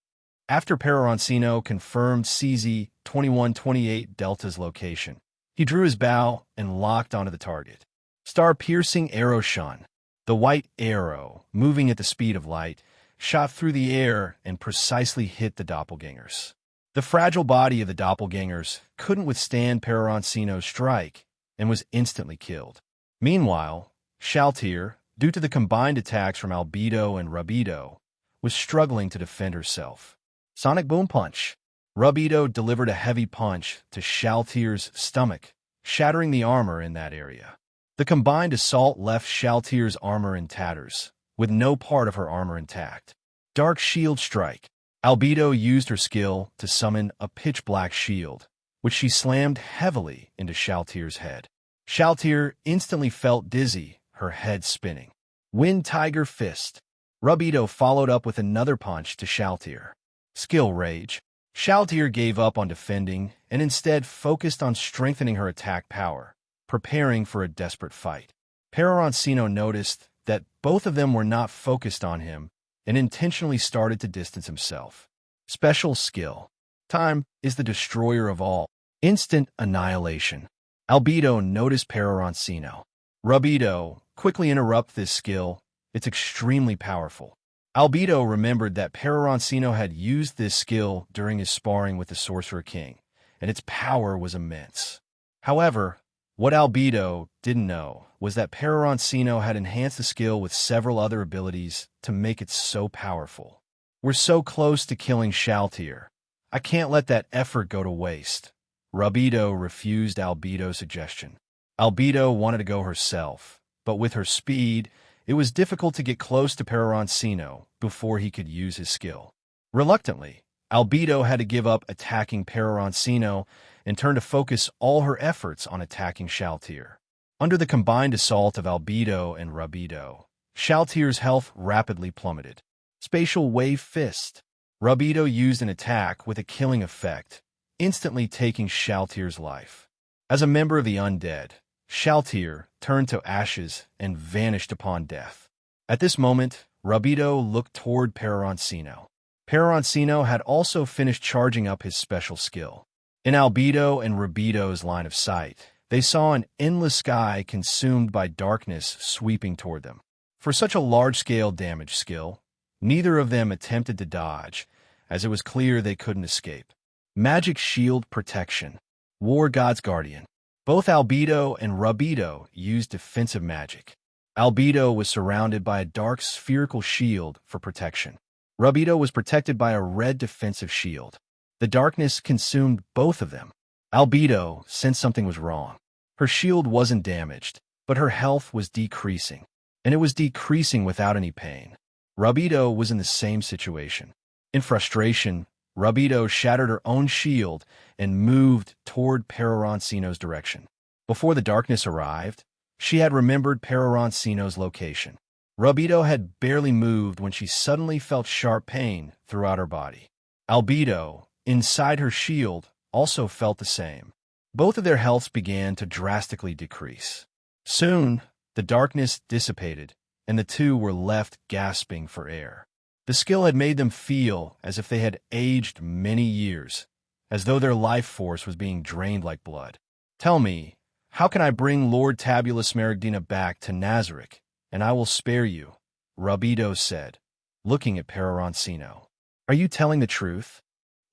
After Peroroncino confirmed CZ-2128 Delta's location, he drew his bow and locked onto the target. Star-piercing arrow shone. The white arrow, moving at the speed of light, shot through the air and precisely hit the doppelgangers. The fragile body of the doppelgangers couldn't withstand Peroroncino's strike and was instantly killed. Meanwhile, Shaltir, due to the combined attacks from Albedo and Rabido, was struggling to defend herself. Sonic Boom Punch. Rabido delivered a heavy punch to Shaltir's stomach, shattering the armor in that area. The combined assault left Shaltir's armor in tatters, with no part of her armor intact. Dark Shield Strike. Albedo used her skill to summon a pitch-black shield, which she slammed heavily into Shaltir's head. Shaltir instantly felt dizzy, her head spinning. Wind Tiger Fist. Rabido followed up with another punch to Shaltir. Skill Rage. Shaltir gave up on defending and instead focused on strengthening her attack power, preparing for a desperate fight. Peroroncino noticed that both of them were not focused on him and intentionally started to distance himself. Special Skill. Time is the destroyer of all. Instant Annihilation. Albedo noticed Peroroncino. Rabido, quickly interrupt this skill. It's extremely powerful. Albedo remembered that Peroroncino had used this skill during his sparring with the Sorcerer King, and its power was immense. However, what Albedo didn't know was that Peroroncino had enhanced the skill with several other abilities to make it so powerful. We're so close to killing Shaltir. I can't let that effort go to waste. Rabido refused Albedo's suggestion. Albedo wanted to go herself, but with her speed It was difficult to get close to Peroroncino before he could use his skill. Reluctantly, Albedo had to give up attacking Peroroncino and turn to focus all her efforts on attacking Shaltir. Under the combined assault of Albedo and Rubido, Shaltir's health rapidly plummeted. Spatial Wave Fist. Rubido used an attack with a killing effect, instantly taking Shaltir's life. As a member of the undead, Shaltir turned to ashes and vanished upon death. At this moment, Rubido looked toward Peroroncino. Peroroncino had also finished charging up his special skill. In Albedo and Rubido's line of sight, they saw an endless sky consumed by darkness sweeping toward them. For such a large-scale damage skill, neither of them attempted to dodge, as it was clear they couldn't escape. Magic Shield Protection. War God's Guardian. Both Albedo and Rubido used defensive magic. Albedo was surrounded by a dark spherical shield for protection. Rubido was protected by a red defensive shield. The darkness consumed both of them. Albedo sensed something was wrong. Her shield wasn't damaged, but her health was decreasing, and it was decreasing without any pain. Rubido was in the same situation. In frustration, Rubido shattered her own shield and moved toward Peroroncino's direction. Before the darkness arrived, she had remembered Peroroncino's location. Rubido had barely moved when she suddenly felt sharp pain throughout her body. Albedo, inside her shield, also felt the same. Both of their healths began to drastically decrease. Soon, the darkness dissipated, and the two were left gasping for air. The skill had made them feel as if they had aged many years, as though their life force was being drained like blood. Tell me, how can I bring Lord Tabula Smaragdina back to Nazarick, and I will spare you, Rubido said, looking at Peroroncino. Are you telling the truth?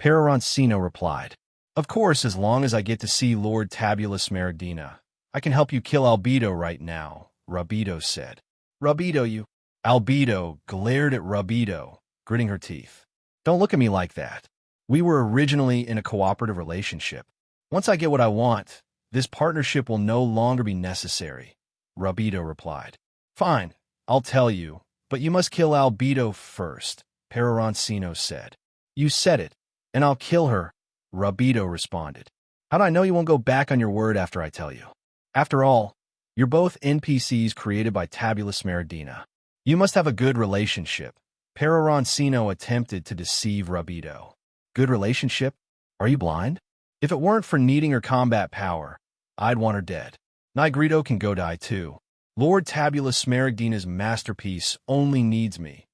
Peroroncino replied. Of course, as long as I get to see Lord Tabula Smaragdina. I can help you kill Albedo right now, Rubido said. Rubido, you... Albedo glared at Rubido, gritting her teeth. Don't look at me like that. We were originally in a cooperative relationship. Once I get what I want, this partnership will no longer be necessary, Rubido replied. Fine, I'll tell you, but you must kill Albedo first, Peroroncino said. You said it, and I'll kill her, Rubido responded. How do I know you won't go back on your word after I tell you? After all, you're both NPCs created by Tabula Smaragdina. You must have a good relationship. Peroroncino attempted to deceive Rubido. Good relationship? Are you blind? If it weren't for needing her combat power, I'd want her dead. Nigredo can go die too. Lord Tabula Smaragdina's masterpiece only needs me,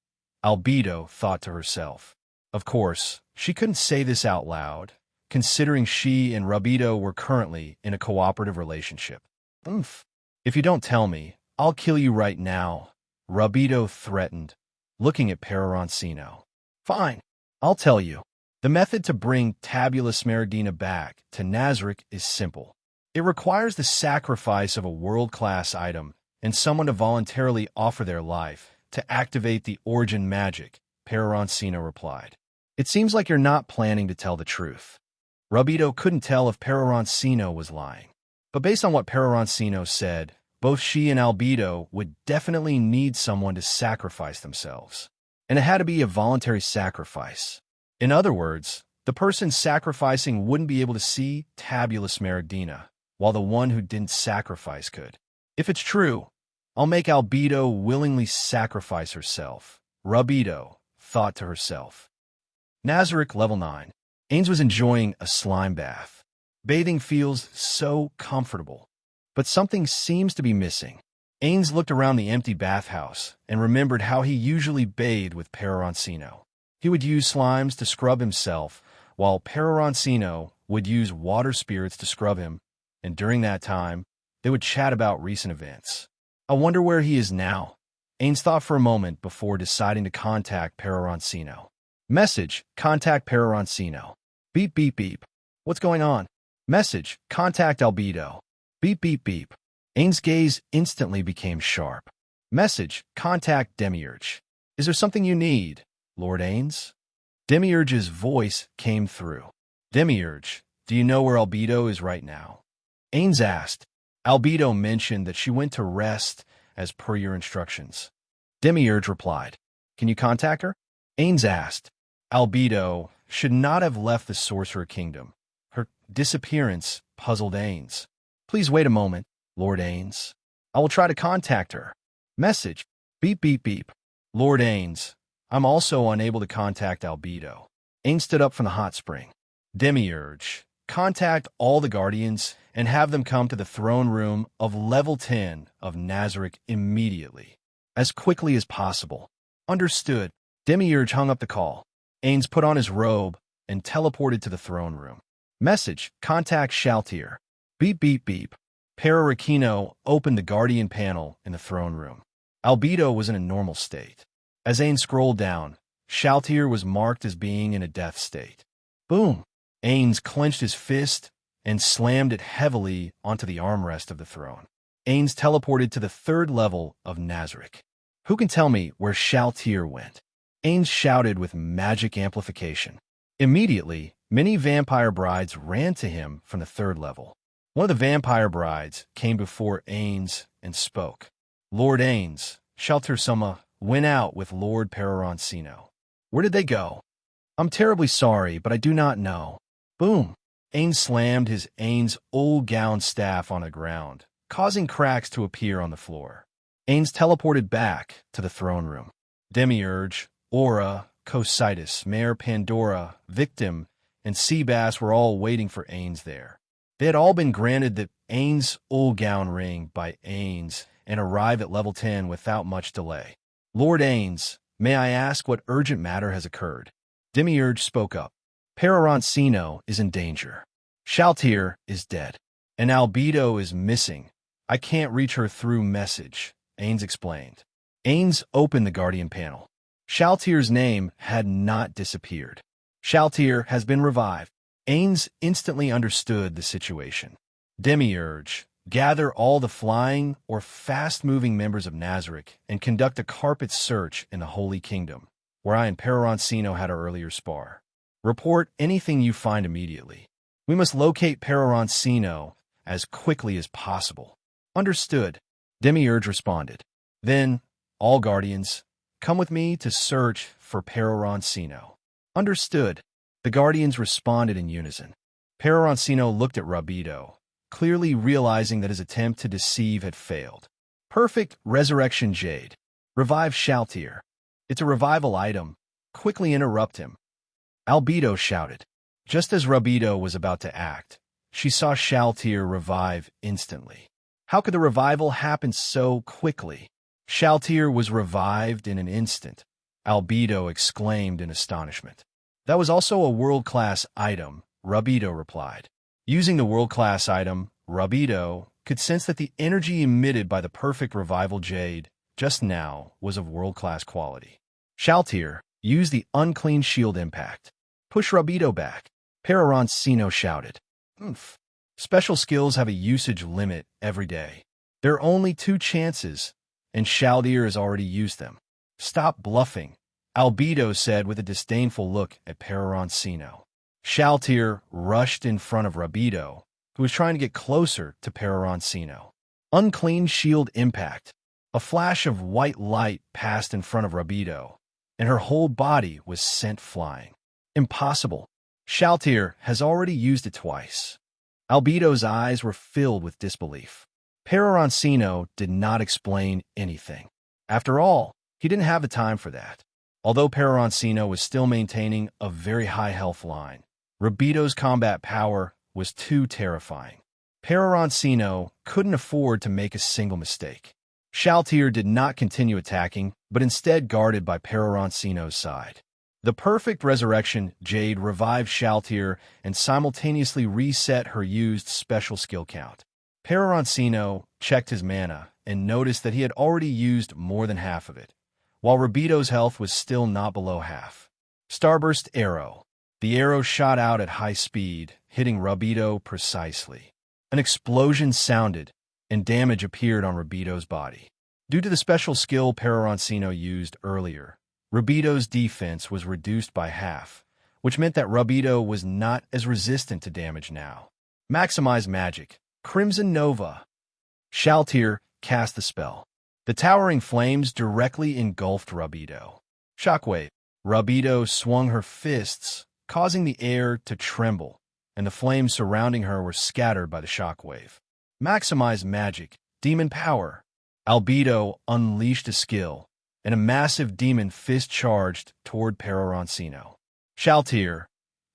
Albedo thought to herself. Of course, she couldn't say this out loud, considering she and Rubido were currently in a cooperative relationship. If you don't tell me, I'll kill you right now, Rubido threatened, looking at Peroroncino. Fine, I'll tell you. The method to bring Tabula Smaragdina back to Nazarick is simple. It requires the sacrifice of a world-class item and someone to voluntarily offer their life to activate the origin magic, Peroroncino replied. It seems like you're not planning to tell the truth. Rubido couldn't tell if Peroroncino was lying. But based on what Peroroncino said, both she and Albedo would definitely need someone to sacrifice themselves. And it had to be a voluntary sacrifice. In other words, the person sacrificing wouldn't be able to see Tabula Smaragdina, while the one who didn't sacrifice could. If it's true, I'll make Albedo willingly sacrifice herself, Rubido thought to herself. Nazarick level 9. Ainz was enjoying a slime bath. Bathing feels so comfortable. But something seems to be missing. Ainz looked around the empty bathhouse and remembered how he usually bathed with Peroroncino. He would use slimes to scrub himself, while Peroroncino would use water spirits to scrub him, and during that time, they would chat about recent events. I wonder where he is now. Ainz thought for a moment before deciding to contact Peroroncino. Message, contact Peroroncino. Beep, beep, beep. What's going on? Message, contact Albedo. Beep, beep, beep. Ainz's gaze instantly became sharp. Message, contact Demiurge. Is there something you need, Lord Ainz? Demiurge's voice came through. Demiurge, do you know where Albedo is right now? Ainz asked. Albedo mentioned that she went to rest as per your instructions. Demiurge replied. Can you contact her? Ainz asked. Albedo should not have left the Sorcerer Kingdom. Her disappearance puzzled Ainz. Please wait a moment, Lord Ainz. I will try to contact her. Message. Beep beep beep. Lord Ainz, I'm also unable to contact Albedo. Ainz stood up from the hot spring. Demiurge, contact all the Guardians and have them come to the throne room of level 10 of Nazarick immediately. As quickly as possible. Understood. Demiurge hung up the call. Ainz put on his robe and teleported to the throne room. Message. Contact Shaltir. Beep beep beep. Peroroncino opened the Guardian panel in the throne room. Albedo was in a normal state. As Ainz scrolled down, Shaltir was marked as being in a death state. Boom! Ainz clenched his fist and slammed it heavily onto the armrest of the throne. Ainz teleported to the 3rd level of Nazarick. Who can tell me where Shaltir went? Ainz shouted with magic amplification. Immediately, many vampire brides ran to him from the 3rd level. One of the vampire brides came before Ainz and spoke. Lord Ainz, Shaltir-sama went out with Lord Peroroncino. Where did they go? I'm terribly sorry, but I do not know. Boom! Ainz slammed his Ainz Ooal Gown staff on the ground, causing cracks to appear on the floor. Ainz teleported back to the throne room. Demiurge, Aura, Cositus, Mare Pandora, Victim, and Seabass were all waiting for Ainz there. They had all been granted the Ainz Ooal Gown ring by Ainz and arrive at level 10 without much delay. Lord Ainz, may I ask what urgent matter has occurred? Demiurge spoke up. Peroroncino is in danger. Shaltir is dead. And Albedo is missing. I can't reach her through message, Ainz explained. Ainz opened the Guardian panel. Shaltir's name had not disappeared. Shaltir has been revived. Ainz instantly understood the situation. Demiurge, gather all the flying or fast-moving members of Nazarick and conduct a carpet search in the Holy Kingdom, where I and Peroroncino had our earlier spar. Report anything you find immediately. We must locate Peroroncino as quickly as possible. Understood, Demiurge responded. Then, all Guardians, come with me to search for Peroroncino. Understood. The Guardians responded in unison. Peroroncino looked at Rabido, clearly realizing that his attempt to deceive had failed. Perfect Resurrection Jade. Revive Shaltir. It's a revival item. Quickly interrupt him. Albedo shouted. Just as Rabido was about to act, she saw Shaltir revive instantly. How could the revival happen so quickly? Shaltir was revived in an instant, Albedo exclaimed in astonishment. That was also a world-class item, Rabido replied. Using the world-class item, Rabido could sense that the energy emitted by the perfect revival jade just now was of world-class quality. Shaltir, use the unclean shield impact. Push Rabido back. Peroroncino shouted. Oomph. Special skills have a usage limit every day. There are only 2 chances, and Shaltir has already used them. Stop bluffing, Albedo said with a disdainful look at Peroroncino. Shaltir rushed in front of Rabido, who was trying to get closer to Peroroncino. Unclean shield impact. A flash of white light passed in front of Rabido, and her whole body was sent flying. Impossible. Shaltir has already used it twice. Albedo's eyes were filled with disbelief. Peroroncino did not explain anything. After all, he didn't have the time for that. Although Peroroncino was still maintaining a very high health line, Rabido's combat power was too terrifying. Peroroncino couldn't afford to make a single mistake. Shaltir did not continue attacking, but instead guarded by Peroroncino's side. The perfect resurrection jade revived Shaltir and simultaneously reset her used special skill count. Peroroncino checked his mana and noticed that he had already used more than half of it, while Rabido's health was still not below half. Starburst Arrow. The arrow shot out at high speed, hitting Rabido precisely. An explosion sounded, and damage appeared on Rabido's body. Due to the special skill Peroroncino used earlier, Rabido's defense was reduced by half, which meant that Rabido was not as resistant to damage now. Maximize Magic. Crimson Nova. Shaltir cast the spell. The towering flames directly engulfed Rabido. Shockwave. Rabido swung her fists, causing the air to tremble, and the flames surrounding her were scattered by the shockwave. Maximize magic, demon power. Albedo unleashed a skill, and a massive demon fist charged toward Peroroncino. Shaltir,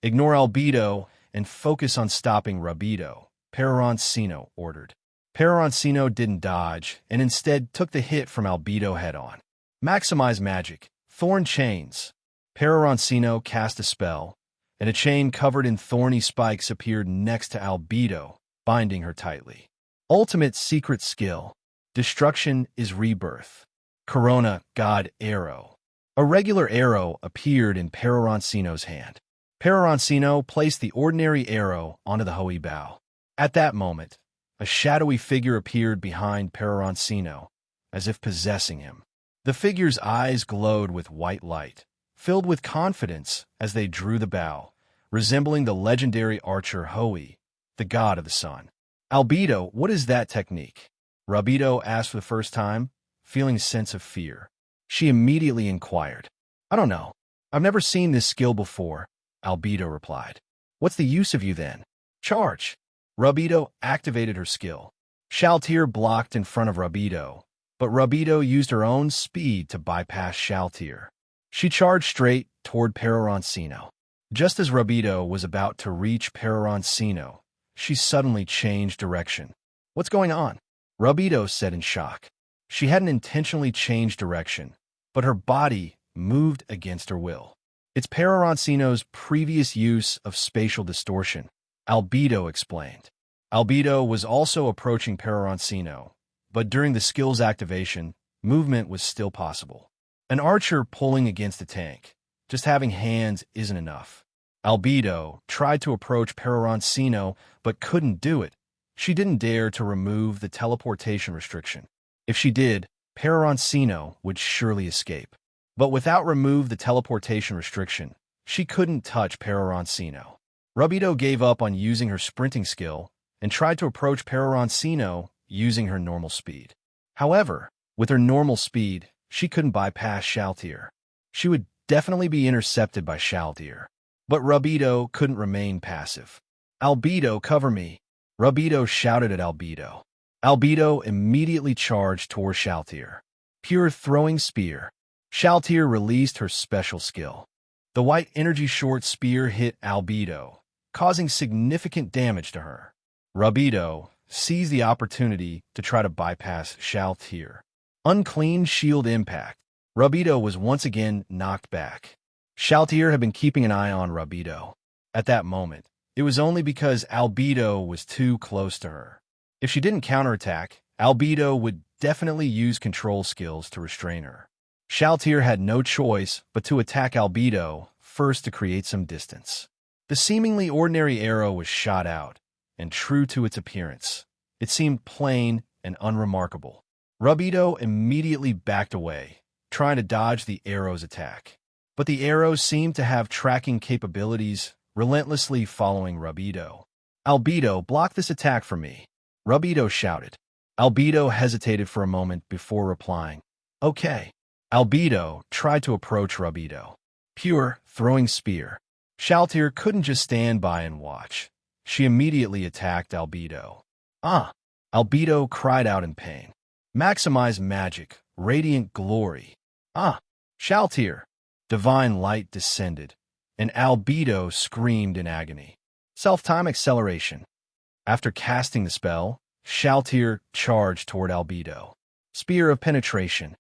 ignore Albedo and focus on stopping Rabido, Peroroncino ordered. Peroroncino didn't dodge, and instead took the hit from Albedo head-on. Maximize magic, thorn chains. Peroroncino cast a spell, and a chain covered in thorny spikes appeared next to Albedo, binding her tightly. Ultimate secret skill. Destruction is rebirth. Corona God Arrow. A regular arrow appeared in Peroroncino's hand. Peroroncino placed the ordinary arrow onto the Hoey bow. At that moment, a shadowy figure appeared behind Peroroncino, as if possessing him. The figure's eyes glowed with white light, filled with confidence as they drew the bow, resembling the legendary archer Hoey, the god of the sun. Albedo, what is that technique? Rabido asked for the first time, feeling a sense of fear. She immediately inquired. I don't know. I've never seen this skill before, Albedo replied. What's the use of you then? Charge. Rabido activated her skill. Shaltir blocked in front of Rabido, but Rabido used her own speed to bypass Shaltir. She charged straight toward Peroroncino. Just as Rabido was about to reach Peroroncino, she suddenly changed direction. What's going on? Rabido said in shock. She hadn't intentionally changed direction, but her body moved against her will. It's Peroroncino's previous use of spatial distortion, Albedo explained. Albedo was also approaching Peroroncino, but during the skill's activation, movement was still possible. An archer pulling against a tank. Just having hands isn't enough. Albedo tried to approach Peroroncino, but couldn't do it. She didn't dare to remove the teleportation restriction. If she did, Peroroncino would surely escape. But without remove the teleportation restriction, she couldn't touch Peroroncino. Rabido gave up on using her sprinting skill and tried to approach Peroroncino using her normal speed. However, with her normal speed, she couldn't bypass Shaltir. She would definitely be intercepted by Shaltir. But Rabido couldn't remain passive. Albedo, cover me. Rabido shouted at Albedo. Albedo immediately charged toward Shaltir. Pure throwing spear. Shaltir released her special skill. The white energy short spear hit Albedo, causing significant damage to her. Rabido seized the opportunity to try to bypass Shaltir. Unclean shield impact. Rabido was once again knocked back. Shaltir had been keeping an eye on Rabido. At that moment, it was only because Albedo was too close to her. If she didn't counterattack, Albedo would definitely use control skills to restrain her. Shaltir had no choice but to attack Albedo first to create some distance. The seemingly ordinary arrow was shot out, and true to its appearance, it seemed plain and unremarkable. Rabido immediately backed away, trying to dodge the arrow's attack. But the arrow seemed to have tracking capabilities, relentlessly following Rabido. Albedo, block this attack for me. Rabido shouted. Albedo hesitated for a moment before replying. Okay. Albedo tried to approach Rabido. Pure, throwing spear. Shaltir couldn't just stand by and watch. She immediately attacked Albedo. Ah! Albedo cried out in pain. Maximize magic, radiant glory. Ah! Shaltir! Divine light descended, and Albedo screamed in agony. Self-time acceleration. After casting the spell, Shaltir charged toward Albedo. Spear of penetration.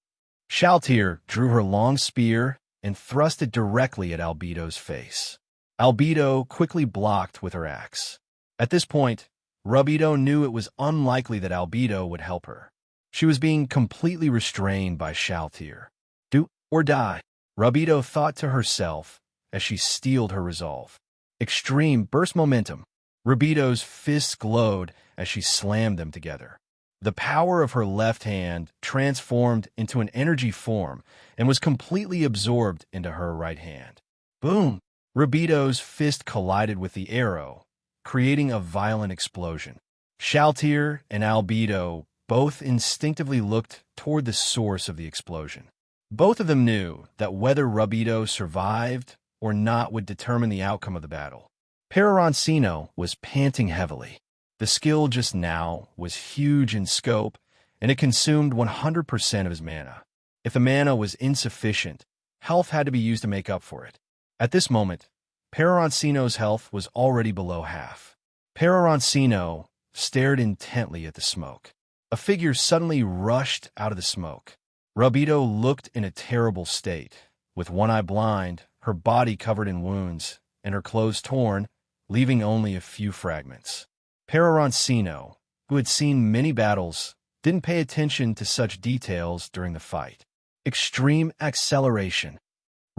Shaltir drew her long spear and thrust it directly at Albedo's face. Albedo quickly blocked with her axe. At this point, Rabido knew it was unlikely that Albedo would help her. She was being completely restrained by Shaltir. Do or die, Rabido thought to herself as she steeled her resolve. Extreme burst momentum. Rabido's fists glowed as she slammed them together. The power of her left hand transformed into an energy form and was completely absorbed into her right hand. Boom! Rabido's fist collided with the arrow, creating a violent explosion. Shaltir and Albedo both instinctively looked toward the source of the explosion. Both of them knew that whether Rabido survived or not would determine the outcome of the battle. Peroroncino was panting heavily. The skill just now was huge in scope, and it consumed 100% of his mana. If the mana was insufficient, health had to be used to make up for it. At this moment, Peroroncino's health was already below half. Peroroncino stared intently at the smoke. A figure suddenly rushed out of the smoke. Rabido looked in a terrible state, with one eye blind, her body covered in wounds, and her clothes torn, leaving only a few fragments. Peroroncino, who had seen many battles, didn't pay attention to such details during the fight. Extreme acceleration.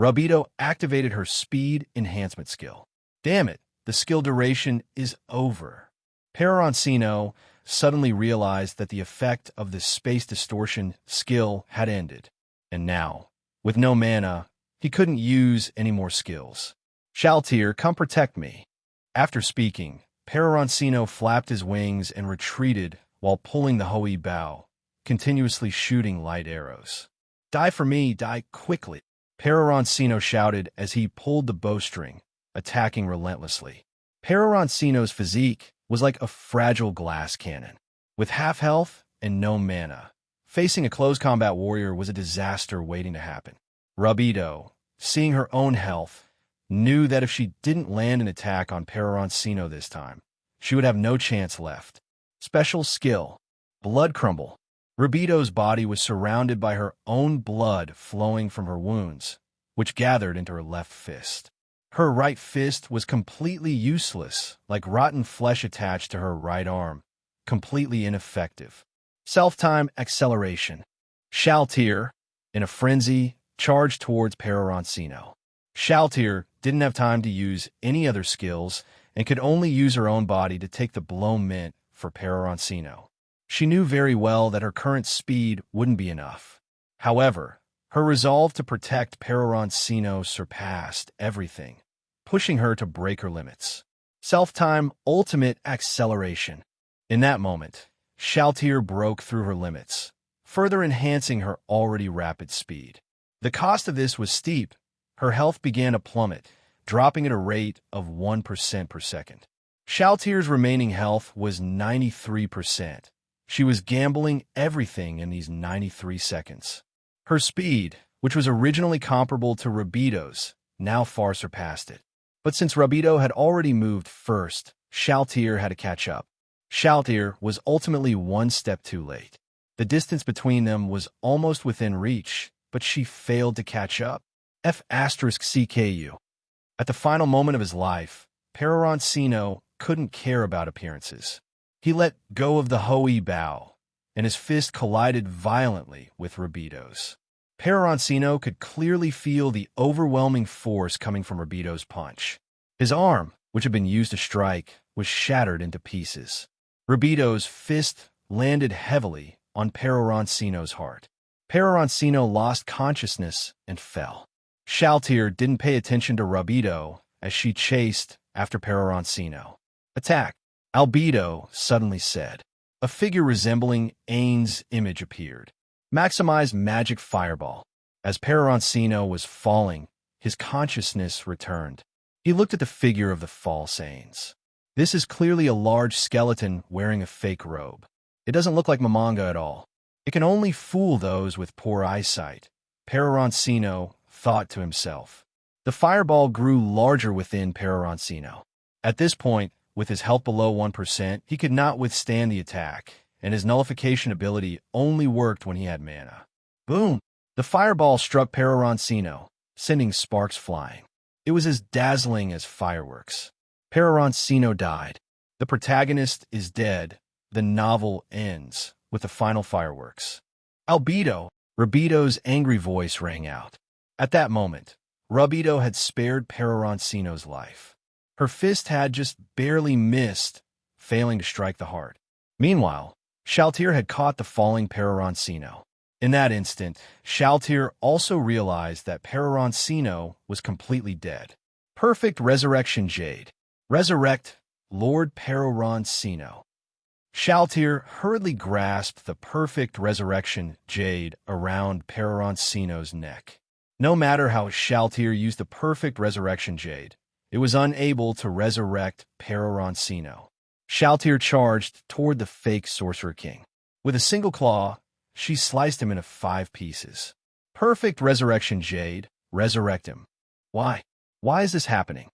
Rabido activated her speed enhancement skill. Damn it, the skill duration is over. Peroroncino suddenly realized that the effect of the space distortion skill had ended, and now, with no mana, he couldn't use any more skills. Shaltir, come protect me. After speaking, Peroroncino flapped his wings and retreated while pulling the Ooal bow, continuously shooting light arrows. Die for me, die quickly, Peroroncino shouted as he pulled the bowstring, attacking relentlessly. Peroroncino's physique was like a fragile glass cannon. With half health and no mana, facing a close combat warrior was a disaster waiting to happen. Rabido, seeing her own health, knew that if she didn't land an attack on Peroroncino this time, she would have no chance left. Special skill, Blood Crumble. Rabido's body was surrounded by her own blood flowing from her wounds, which gathered into her left fist. Her right fist was completely useless, like rotten flesh attached to her right arm, completely ineffective. Self-time acceleration. Shaltir, in a frenzy, charged towards Peroroncino. Shaltir didn't have time to use any other skills and could only use her own body to take the blow meant for Peroroncino. She knew very well that her current speed wouldn't be enough. However, her resolve to protect Peroroncino surpassed everything, pushing her to break her limits. Self-time ultimate acceleration. In that moment, Shaltir broke through her limits, further enhancing her already rapid speed. The cost of this was steep. Her health began to plummet, dropping at a rate of 1% per second. Shaltir's remaining health was 93%. She was gambling everything in these 93 seconds. Her speed, which was originally comparable to Rabido's, now far surpassed it. But since Rabido had already moved first, Shaltir had to catch up. Shaltir was ultimately one step too late. The distance between them was almost within reach, but she failed to catch up. F*CKU. At the final moment of his life, Peroroncino couldn't care about appearances. He let go of the Ooal bow, and his fist collided violently with Rabido's. Peroroncino could clearly feel the overwhelming force coming from Rabido's punch. His arm, which had been used to strike, was shattered into pieces. Rabido's fist landed heavily on Peroroncino's heart. Peroroncino lost consciousness and fell. Shaltir didn't pay attention to Rabido as she chased after Peroroncino. Attack, Albedo suddenly said. A figure resembling Ainz' image appeared. Maximize magic fireball. As Peroroncino was falling, his consciousness returned. He looked at the figure of the false Ainz. This is clearly a large skeleton wearing a fake robe. It doesn't look like Mamanga at all. It can only fool those with poor eyesight, Peroroncino thought to himself. The fireball grew larger within Peroroncino. At this point, with his health below 1%, he could not withstand the attack, and his nullification ability only worked when he had mana. Boom! The fireball struck Peroroncino, sending sparks flying. It was as dazzling as fireworks. Peroroncino died. The protagonist is dead. The novel ends with the final fireworks. Albedo! Rabido's angry voice rang out. At that moment, Rabido had spared Peroroncino's life. Her fist had just barely missed, failing to strike the heart. Meanwhile, Shaltir had caught the falling Peroroncino. In that instant, Shaltir also realized that Peroroncino was completely dead. Perfect Resurrection Jade. Resurrect Lord Peroroncino. Shaltir hurriedly grasped the perfect resurrection jade around Peroroncino's neck. No matter how Shaltir used the perfect resurrection jade, it was unable to resurrect Peroroncino. Shaltir charged toward the fake Sorcerer King. With a single claw, she sliced him into 5 pieces. Perfect resurrection jade, resurrect him. Why? Why is this happening?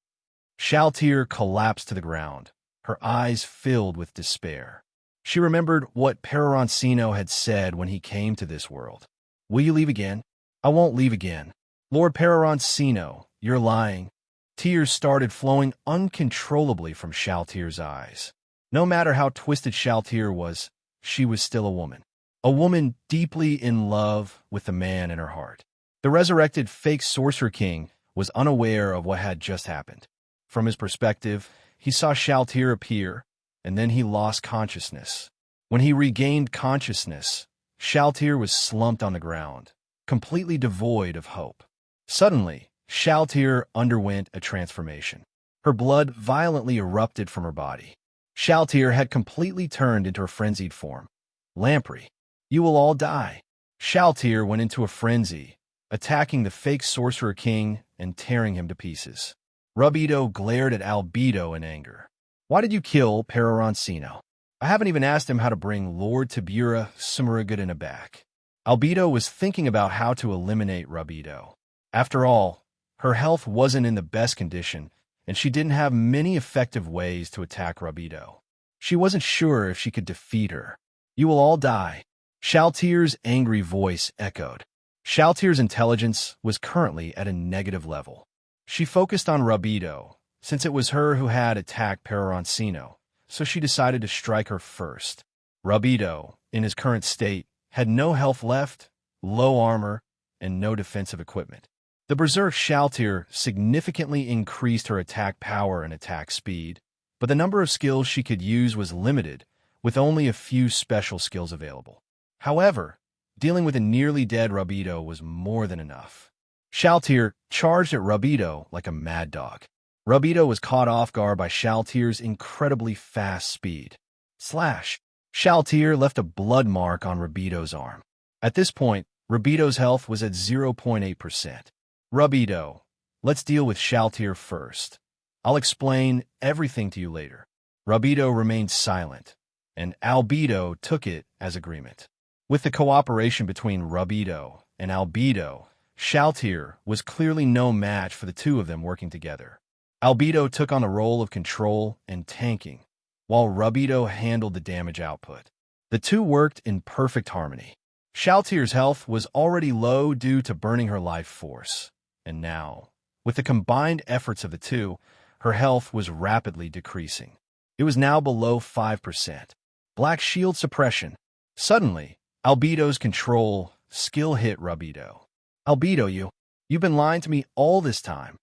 Shaltir collapsed to the ground, her eyes filled with despair. She remembered what Peroroncino had said when he came to this world. Will you leave again? I won't leave again. Lord Peroroncino, you're lying. Tears started flowing uncontrollably from Shaltir's eyes. No matter how twisted Shaltir was, she was still a woman. A woman deeply in love with the man in her heart. The resurrected fake Sorcerer King was unaware of what had just happened. From his perspective, he saw Shaltir appear, and then he lost consciousness. When he regained consciousness, Shaltir was slumped on the ground, completely devoid of hope. Suddenly, Shaltir underwent a transformation. Her blood violently erupted from her body. Shaltir had completely turned into her frenzied form. Lamprey, you will all die. Shaltir went into a frenzy, attacking the fake Sorcerer King and tearing him to pieces. Rubido glared at Albedo in anger. Why did you kill Peroroncino? I haven't even asked him how to bring Lord Tibura Sumaragoodina back. Albedo was thinking about how to eliminate Rubido. After all, her health wasn't in the best condition, and she didn't have many effective ways to attack Rubido. She wasn't sure if she could defeat her. You will all die. Shaltir's angry voice echoed. Shaltir's intelligence was currently at a negative level. She focused on Rubido, since it was her who had attacked Peroroncino, so she decided to strike her first. Rubido, in his current state, had no health left, low armor, and no defensive equipment. The Berserk Shaltir significantly increased her attack power and attack speed, but the number of skills she could use was limited, with only a few special skills available. However, dealing with a nearly dead Rubido was more than enough. Shaltir charged at Rubido like a mad dog. Rubido was caught off guard by Shaltir's incredibly fast speed. Slash! Shaltir left a blood mark on Rubido's arm. At this point, Rubido's health was at 0.8%. Rubido, let's deal with Shaltir first. I'll explain everything to you later. Rubido remained silent, and Albedo took it as agreement. With the cooperation between Rubido and Albedo, Shaltir was clearly no match for the two of them working together. Albedo took on the role of control and tanking, while Rubido handled the damage output. The two worked in perfect harmony. Shaltir's health was already low due to burning her life force, and now, with the combined efforts of the two, her health was rapidly decreasing. It was now below 5%. Black Shield Suppression. Suddenly, Albedo's control skill hit Rubido. Albedo, you've been lying to me all this time.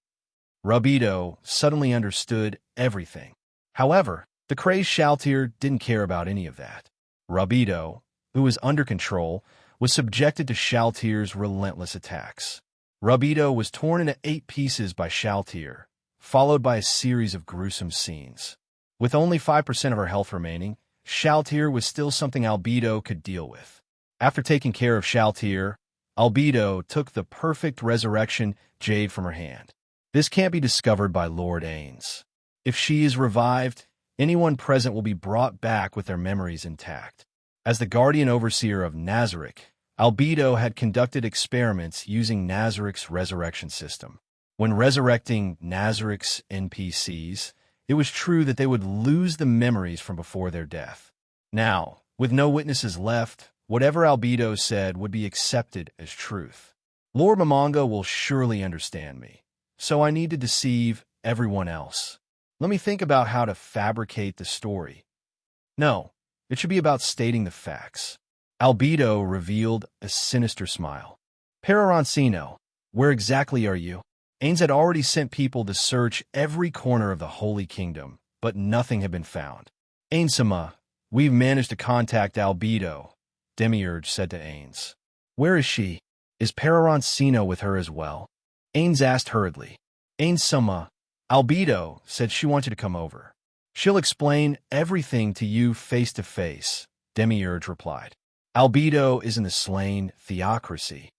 Rubido suddenly understood everything. However, the crazed Shaltir didn't care about any of that. Rubido, who was under control, was subjected to Shaltir's relentless attacks. Rubido was torn into 8 pieces by Shaltir, followed by a series of gruesome scenes. With only 5% of her health remaining, Shaltir was still something Albedo could deal with. After taking care of Shaltir, Albedo took the perfect resurrection jade from her hand. This can't be discovered by Lord Ainz. If she is revived, anyone present will be brought back with their memories intact. As the guardian overseer of Nazarick, Albedo had conducted experiments using Nazarick's resurrection system. When resurrecting Nazarick's NPCs, it was true that they would lose the memories from before their death. Now, with no witnesses left, whatever Albedo said would be accepted as truth. Lord Momonga will surely understand me, so I need to deceive everyone else. Let me think about how to fabricate the story. No, it should be about stating the facts. Albedo revealed a sinister smile. Peroroncino, where exactly are you? Ainz had already sent people to search every corner of the Holy Kingdom, but nothing had been found. Ainz-sama, we've managed to contact Albedo, Demiurge said to Ainz. Where is she? Is Peroroncino with her as well? Ainz asked hurriedly. Ainz-sama, Albedo said she wanted to come over. She'll explain everything to you face to face, Demiurge replied. Albedo is in the slain theocracy.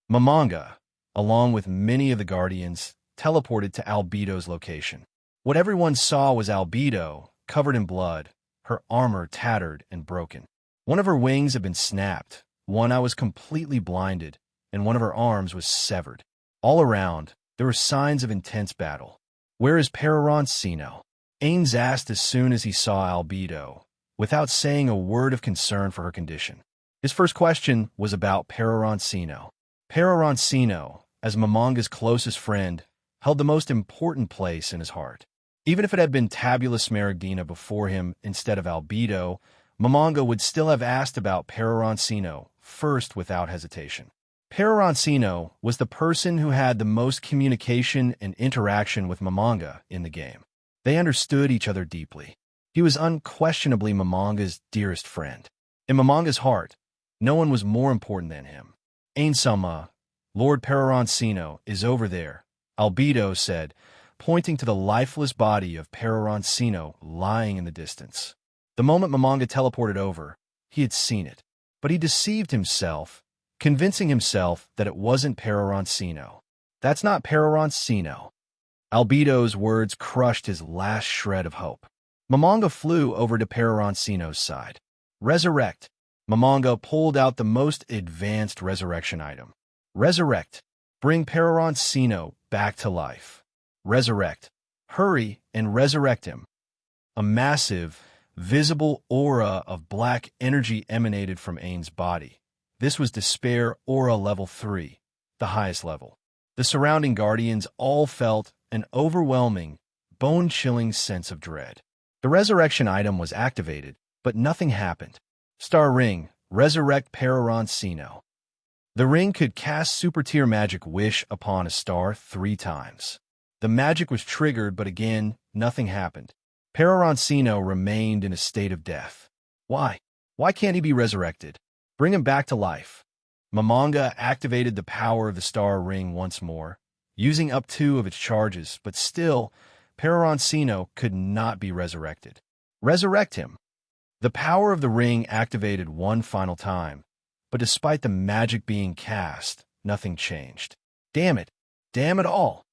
Mamanga, along with many of the Guardians, teleported to Albedo's location. What everyone saw was Albedo, covered in blood, her armor tattered and broken. One of her wings had been snapped, one eye was completely blinded, and one of her arms was severed. All around, there were signs of intense battle. Where is Peroroncino? Ainz asked as soon as he saw Albedo, without saying a word of concern for her condition. His first question was about Peroroncino. Peroroncino, as Mamanga's closest friend, held the most important place in his heart. Even if it had been Tabula Smaragdina before him instead of Albedo, Mamanga would still have asked about Peroroncino first without hesitation. Peroroncino was the person who had the most communication and interaction with Mamanga in the game. They understood each other deeply. He was unquestionably Mamanga's dearest friend. In Mamanga's heart, no one was more important than him. Ainz Ooal, Lord Peroroncino, is over there, Albedo said, pointing to the lifeless body of Peroroncino lying in the distance. The moment Mamanga teleported over, he had seen it. But he deceived himself, convincing himself that it wasn't Peroroncino. That's not Peroroncino. Albedo's words crushed his last shred of hope. Mamanga flew over to Peroroncino's side. Resurrect. Mamanga pulled out the most advanced resurrection item. Resurrect. Bring Peroroncino back to life. Resurrect. Hurry and resurrect him. A massive, visible aura of black energy emanated from Ainz's body. This was Despair Aura Level 3, the highest level. The surrounding Guardians all felt an overwhelming, bone-chilling sense of dread. The resurrection item was activated, but nothing happened. Star Ring, resurrect Peroroncino. The ring could cast super-tier magic wish upon a star 3 times. The magic was triggered, but again, nothing happened. Peroroncino remained in a state of death. Why? Why can't he be resurrected? Bring him back to life. Mamanga activated the power of the star ring once more, using up 2 of its charges, but still, Peroroncino could not be resurrected. Resurrect him. The power of the ring activated one final time, but despite the magic being cast, nothing changed. Damn it! Damn it all!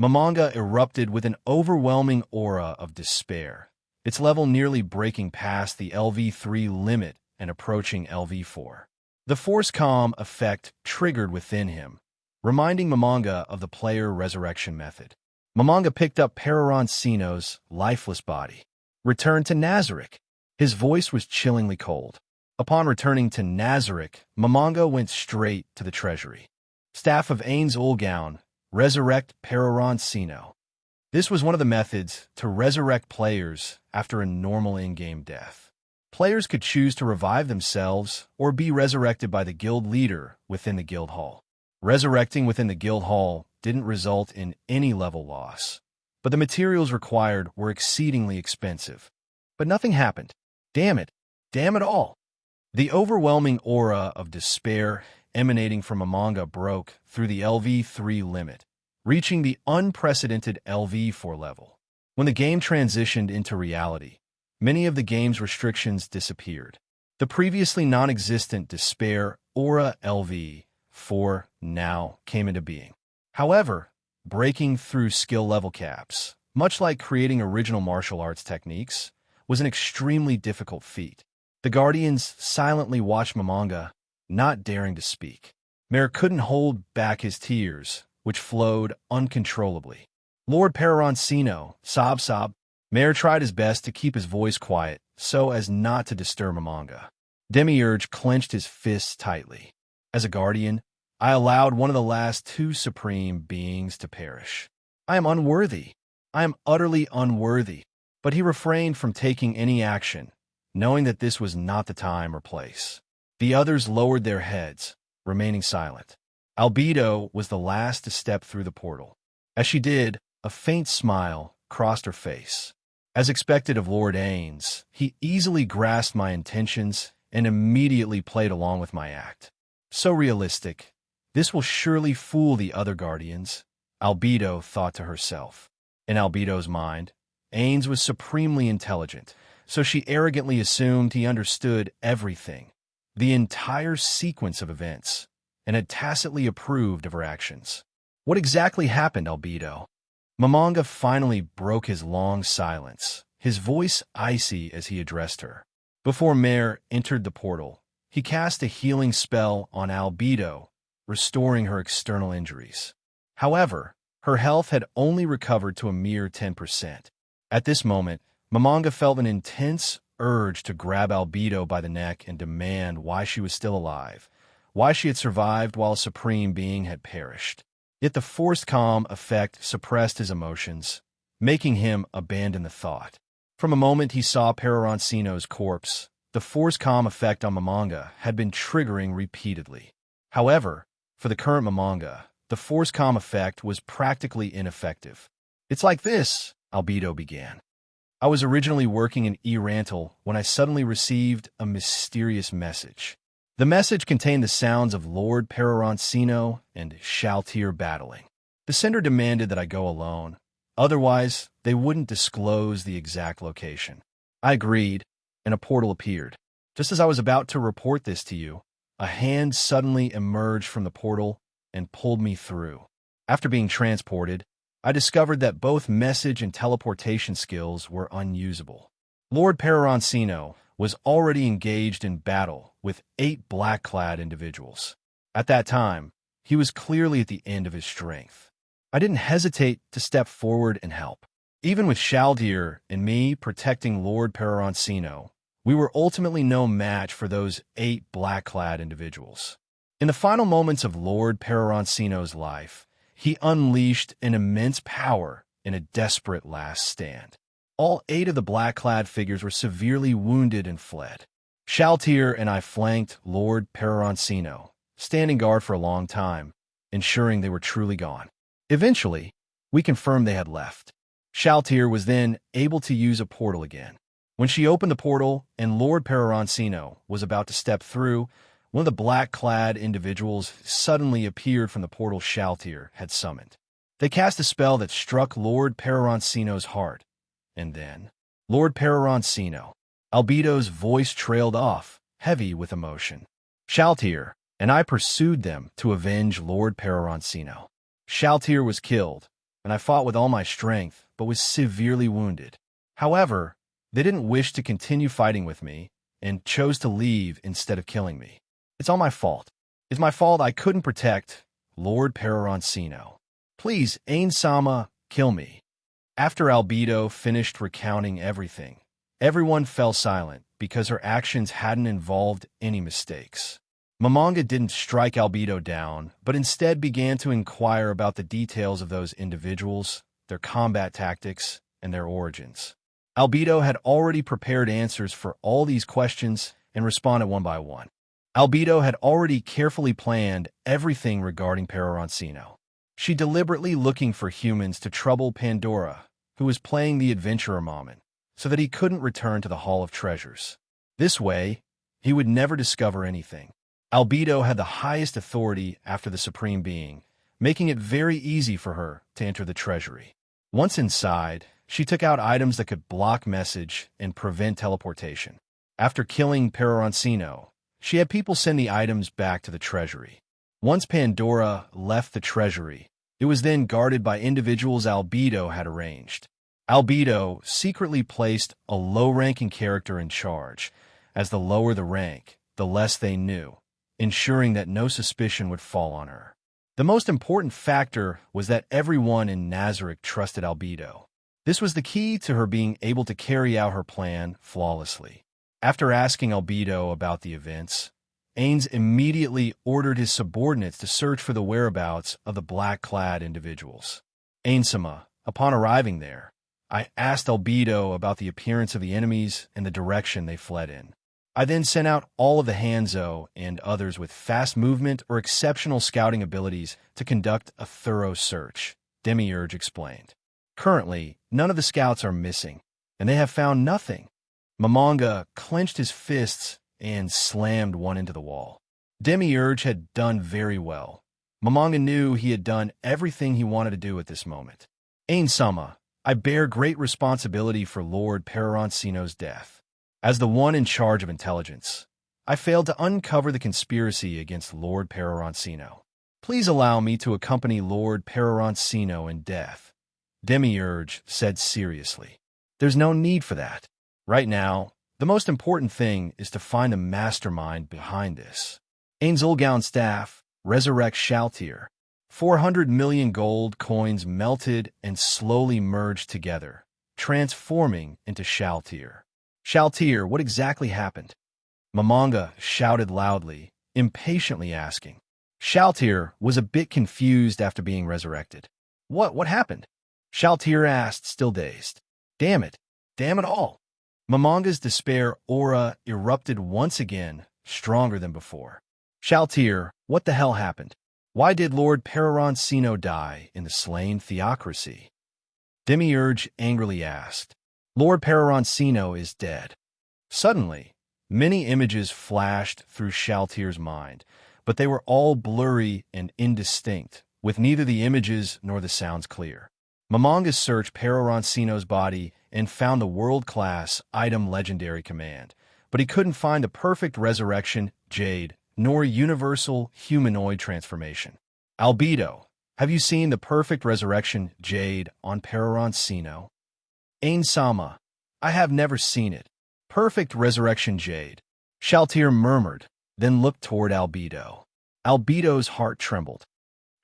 Mamanga erupted with an overwhelming aura of despair, its level nearly breaking past the LV3 limit and approaching LV4. The Force Calm effect triggered within him, reminding Mamanga of the player resurrection method. Mamanga picked up Peroroncino's lifeless body. Return to Nazarick. His voice was chillingly cold. Upon returning to Nazarick, Mamanga went straight to the treasury. Staff of Ainz Ooal Gown, resurrect Peroroncino. This was one of the methods to resurrect players after a normal in-game death. Players could choose to revive themselves or be resurrected by the guild leader within the guild hall. Resurrecting within the guild hall didn't result in any level loss, but the materials required were exceedingly expensive. But nothing happened. Damn it! Damn it all! The overwhelming aura of despair emanating from Mamanga broke through the LV3 limit, reaching the unprecedented LV4 level. When the game transitioned into reality, many of the game's restrictions disappeared. The previously non-existent Despair Aura LV4 now came into being. However, breaking through skill level caps, much like creating original martial arts techniques, was an extremely difficult feat. The Guardians silently watched Mamanga, not daring to speak. Mare couldn't hold back his tears, which flowed uncontrollably. Lord Peroroncino, sob. Mare tried his best to keep his voice quiet so as not to disturb Mamanga. Demiurge clenched his fists tightly. As a Guardian, I allowed one of the last 2 supreme beings to perish. I am unworthy. I am utterly unworthy. But he refrained from taking any action, knowing that this was not the time or place. The others lowered their heads, remaining silent. Albedo was the last to step through the portal. As she did, a faint smile crossed her face. As expected of Lord Ainz, he easily grasped my intentions and immediately played along with my act. So realistic. This will surely fool the other Guardians, Albedo thought to herself. In Albedo's mind, Ainz was supremely intelligent, so she arrogantly assumed he understood everything, the entire sequence of events, and had tacitly approved of her actions. What exactly happened, Albedo? Momonga finally broke his long silence, his voice icy as he addressed her. Before Mare entered the portal, he cast a healing spell on Albedo, restoring her external injuries. However, her health had only recovered to a mere 10%. At this moment, Momonga felt an intense urge to grab Albedo by the neck and demand why she was still alive, why she had survived while a supreme being had perished. Yet the forced calm effect suppressed his emotions, making him abandon the thought. From the moment he saw Peroroncino's corpse, the forced calm effect on Momonga had been triggering repeatedly. However, for the current Momonga, the forced calm effect was practically ineffective. "It's like this," Albedo began. "I was originally working in Erantal when I suddenly received a mysterious message. The message contained the sounds of Lord Peroroncino and Shaltir battling. The sender demanded that I go alone. Otherwise, they wouldn't disclose the exact location. I agreed, and a portal appeared. Just as I was about to report this to you, a hand suddenly emerged from the portal and pulled me through. After being transported, I discovered that both message and teleportation skills were unusable. Lord Peroroncino was already engaged in battle with 8 black-clad individuals. At that time, he was clearly at the end of his strength. I didn't hesitate to step forward and help. Even with Shaldir and me protecting Lord Peroroncino, we were ultimately no match for those 8 black-clad individuals. In the final moments of Lord Peroroncino's life, he unleashed an immense power in a desperate last stand. All 8 of the black-clad figures were severely wounded and fled. Shaltir and I flanked Lord Peroroncino, standing guard for a long time, ensuring they were truly gone. Eventually, we confirmed they had left. Shaltir was then able to use a portal again. When she opened the portal and Lord Peroroncino was about to step through, one of the black-clad individuals suddenly appeared from the portal Shaltir had summoned. They cast a spell that struck Lord Peroroncino's heart, and then, Lord Peroroncino, Albedo's voice trailed off, heavy with emotion. Shaltir and I pursued them to avenge Lord Peroroncino. Shaltir was killed, and I fought with all my strength, but was severely wounded. However, they didn't wish to continue fighting with me, and chose to leave instead of killing me. It's all my fault. It's my fault I couldn't protect Lord Peroroncino. Please, Ainz-sama, kill me. After Albedo finished recounting everything, everyone fell silent because her actions hadn't involved any mistakes. Momonga didn't strike Albedo down, but instead began to inquire about the details of those individuals, their combat tactics, and their origins. Albedo had already prepared answers for all these questions and responded one by one. Albedo had already carefully planned everything regarding Peroroncino. She deliberately looking for humans to trouble Pandora, who was playing the adventurer moment, so that he couldn't return to the Hall of Treasures. This way, he would never discover anything. Albedo had the highest authority after the Supreme Being, making it very easy for her to enter the treasury. Once inside, she took out items that could block message and prevent teleportation. After killing Peroroncino, she had people send the items back to the treasury. Once Pandora left the treasury, it was then guarded by individuals Albedo had arranged. Albedo secretly placed a low-ranking character in charge, as the lower the rank, the less they knew, ensuring that no suspicion would fall on her. The most important factor was that everyone in Nazarick trusted Albedo. This was the key to her being able to carry out her plan flawlessly. After asking Albedo about the events, Ainz immediately ordered his subordinates to search for the whereabouts of the black-clad individuals. Ainz-sama, upon arriving there, I asked Albedo about the appearance of the enemies and the direction they fled in. I then sent out all of the Hanzo and others with fast movement or exceptional scouting abilities to conduct a thorough search, Demiurge explained. Currently, none of the scouts are missing, and they have found nothing. Momonga clenched his fists and slammed one into the wall. Demiurge had done very well. Momonga knew he had done everything he wanted to do at this moment. Ainz-sama, I bear great responsibility for Lord Peroroncino's death. As the one in charge of intelligence, I failed to uncover the conspiracy against Lord Peroroncino. Please allow me to accompany Lord Peroroncino in death, Demiurge said seriously. There's no need for that. Right now, the most important thing is to find the mastermind behind this. Ainz Ooal Gown staff, resurrect Shaltir. 400 million gold coins melted and slowly merged together, transforming into Shaltir. Shaltir, what exactly happened? Mamanga shouted loudly, impatiently asking. Shaltir was a bit confused after being resurrected. What happened? Shaltir asked, still dazed. Damn it all. Mamanga's despair aura erupted once again, stronger than before. Shaltir, what the hell happened? Why did Lord Peroroncino die in the slain theocracy? Demiurge angrily asked. Lord Peroroncino is dead. Suddenly, many images flashed through Shaltir's mind, but they were all blurry and indistinct, with neither the images nor the sounds clear. Mamanga searched Peroroncino's body and found the world-class item legendary command, but he couldn't find the perfect resurrection jade nor universal humanoid transformation. Albedo, have you seen the perfect resurrection jade on Peroroncino? Ainz, I have never seen it. Perfect resurrection jade. Shaltir murmured, then looked toward Albedo. Albedo's heart trembled.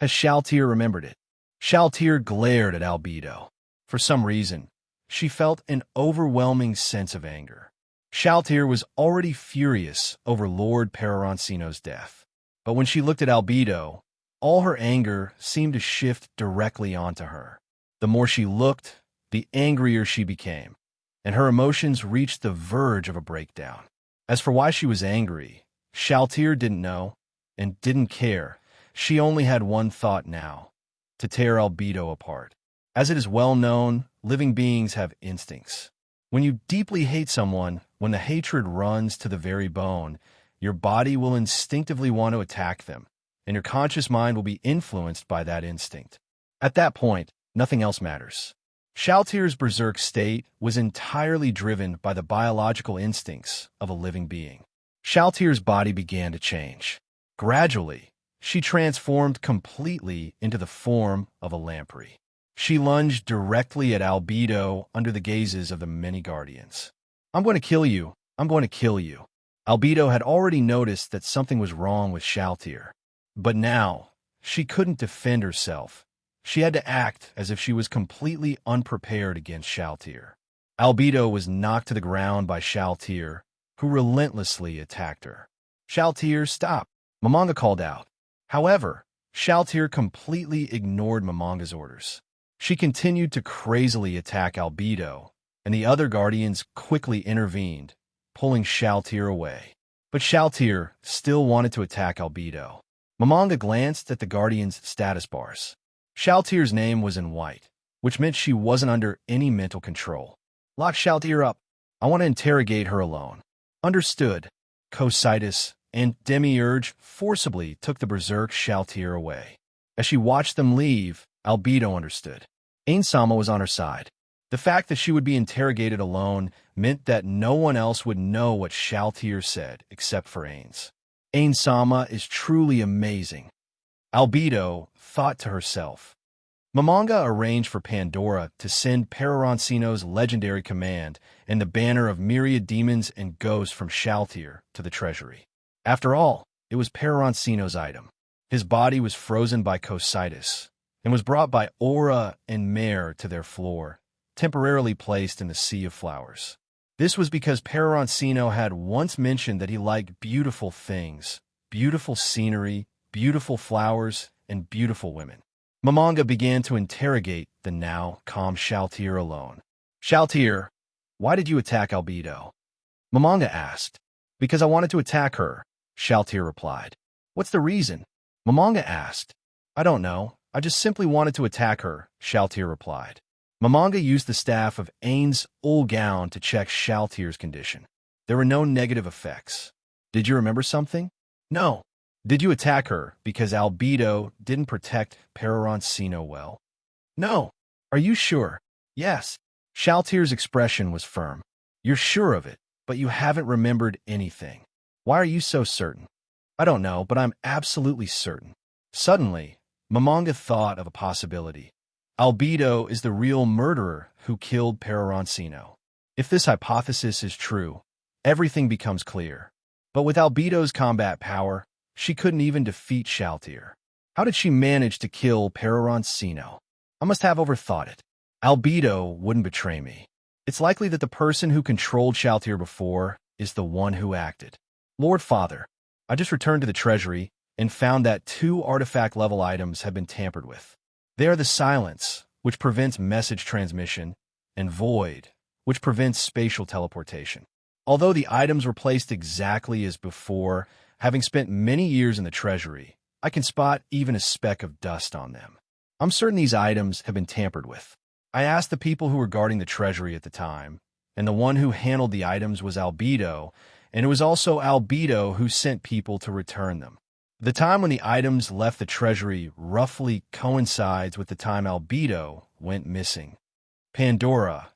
Has Shaltir remembered it? Shaltir glared at Albedo. For some reason, she felt an overwhelming sense of anger. Shaltir was already furious over Lord Peroroncino's death. But when she looked at Albedo, all her anger seemed to shift directly onto her. The more she looked, the angrier she became, and her emotions reached the verge of a breakdown. As for why she was angry, Shaltir didn't know and didn't care. She only had one thought now: to tear Albedo apart. As it is well known, living beings have instincts. When you deeply hate someone, when the hatred runs to the very bone, your body will instinctively want to attack them, and your conscious mind will be influenced by that instinct. At that point, nothing else matters. Shaltir's berserk state was entirely driven by the biological instincts of a living being. Shaltir's body began to change. Gradually, she transformed completely into the form of a lamprey. She lunged directly at Albedo under the gazes of the many guardians. I'm going to kill you. I'm going to kill you. Albedo had already noticed that something was wrong with Shaltir. But now, she couldn't defend herself. She had to act as if she was completely unprepared against Shaltir. Albedo was knocked to the ground by Shaltir, who relentlessly attacked her. Shaltir, stop! Mamanga called out. However, Shaltir completely ignored Mamanga's orders. She continued to crazily attack Albedo, and the other guardians quickly intervened, pulling Shaltir away. But Shaltir still wanted to attack Albedo. Mamanga glanced at the guardians' status bars. Shaltir's name was in white, which meant she wasn't under any mental control. Lock Shaltir up. I want to interrogate her alone. Understood. Cositis and Demiurge forcibly took the berserk Shaltir away. As she watched them leave, Albedo understood. Ainz was on her side. The fact that she would be interrogated alone meant that no one else would know what Shaltir said except for Ainz. Ainz is truly amazing. Albedo thought to herself. Mamanga arranged for Pandora to send Peroroncino's legendary command and the banner of myriad demons and ghosts from Shaltir to the treasury. After all, it was Peroroncino's item. His body was frozen by Cositis and was brought by Aura and Mare to their floor, temporarily placed in the Sea of Flowers. This was because Peroroncino had once mentioned that he liked beautiful things, beautiful scenery, beautiful flowers, and beautiful women. Mamanga began to interrogate the now calm Shaltir alone. Shaltir, why did you attack Albedo? Mamanga asked. Because I wanted to attack her, Shaltir replied. What's the reason? Mamanga asked. I don't know. I just simply wanted to attack her, Shaltir replied. Mamanga used the staff of Ainz Ooal Gown to check Shaltir's condition. There were no negative effects. Did you remember something? No. Did you attack her because Albedo didn't protect Peroroncino well? No. Are you sure? Yes. Shaltir's expression was firm. You're sure of it, but you haven't remembered anything. Why are you so certain? I don't know, but I'm absolutely certain. Suddenly, Mamanga thought of a possibility. Albedo is the real murderer who killed Peroroncino. If this hypothesis is true, everything becomes clear. But with Albedo's combat power, she couldn't even defeat Shaltir. How did she manage to kill Peroroncino? I must have overthought it. Albedo wouldn't betray me. It's likely that the person who controlled Shaltir before is the one who acted. Lord Father, I just returned to the treasury and found that 2 artifact-level items have been tampered with. They are the Silence, which prevents message transmission, and Void, which prevents spatial teleportation. Although the items were placed exactly as before, having spent many years in the treasury, I can spot even a speck of dust on them. I'm certain these items have been tampered with. I asked the people who were guarding the treasury at the time, and the one who handled the items was Albedo, and it was also Albedo who sent people to return them. The time when the items left the treasury roughly coincides with the time Albedo went missing. Pandora,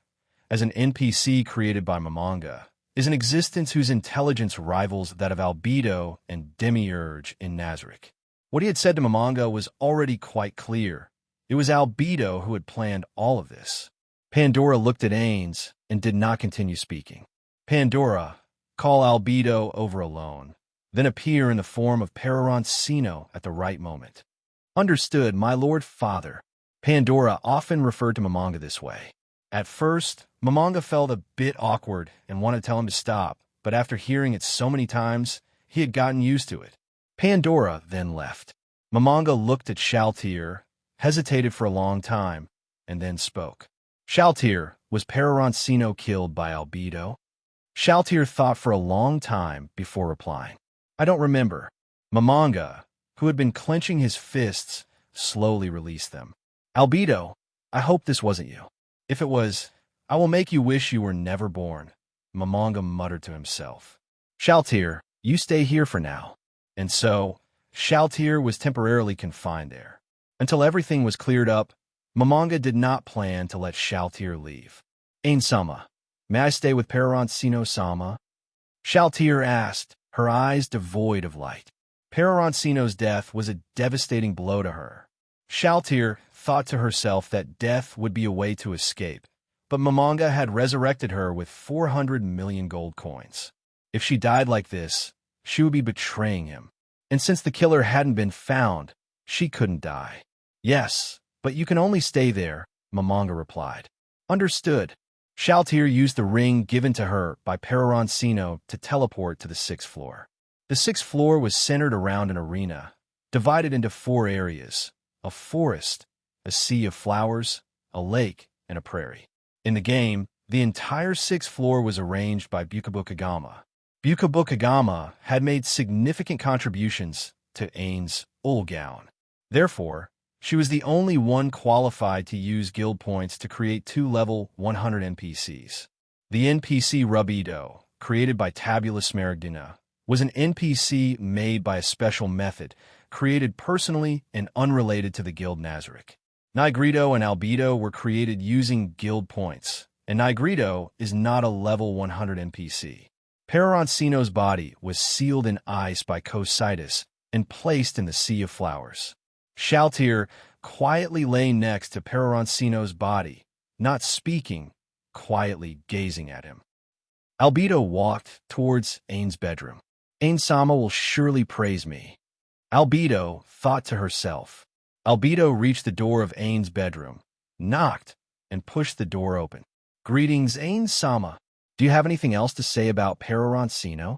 as an NPC created by Mamanga, is an existence whose intelligence rivals that of Albedo and Demiurge in Nazarick. What he had said to Mamanga was already quite clear. It was Albedo who had planned all of this. Pandora looked at Ainz and did not continue speaking. Pandora, call Albedo over alone, then appear in the form of Peroroncino at the right moment. Understood, my Lord Father. Pandora often referred to Mamanga this way. At first, Mamanga felt a bit awkward and wanted to tell him to stop, but after hearing it so many times, he had gotten used to it. Pandora then left. Mamanga looked at Shaltir, hesitated for a long time, and then spoke. Shaltir, was Peroroncino killed by Albedo? Shaltir thought for a long time before replying. I don't remember. Mamanga, who had been clenching his fists, slowly released them. Albedo, I hope this wasn't you. If it was, I will make you wish you were never born, Mamanga muttered to himself. Shaltir, you stay here for now. And so, Shaltir was temporarily confined there. Until everything was cleared up, Mamanga did not plan to let Shaltir leave. Ainz-sama, may I stay with Peroroncino-sama? Shaltir asked, her eyes devoid of light. Peroroncino's death was a devastating blow to her. Shaltir thought to herself that death would be a way to escape, but Mamanga had resurrected her with 400 million gold coins. If she died like this, she would be betraying him. And since the killer hadn't been found, she couldn't die. Yes, but you can only stay there, Mamanga replied. Understood. Shaltir used the ring given to her by Peroroncino to teleport to the 6th floor. The 6th floor was centered around an arena, divided into 4 areas: a forest, a sea of flowers, a lake, and a prairie. In the game, the entire 6th floor was arranged by Bukabu Kagama. Bukabu Kagama had made significant contributions to Ainz Ooal Gown. Therefore, she was the only one qualified to use guild points to create 2 level 100 NPCs. The NPC Rubido, created by Tabula Smaragdina, was an NPC made by a special method, created personally and unrelated to the guild Nazarick. Nigredo and Albedo were created using guild points, and Nigredo is not a level 100 NPC. Peroroncino's body was sealed in ice by Cositus and placed in the Sea of Flowers. Shaltir quietly lay next to Peroroncino's body, not speaking, quietly gazing at him. Albedo walked towards Ainz's bedroom. Ainz-sama will surely praise me. Albedo thought to herself. Albedo reached the door of Ainz's bedroom, knocked, and pushed the door open. Greetings, Ainz-sama. Do you have anything else to say about Peroroncino?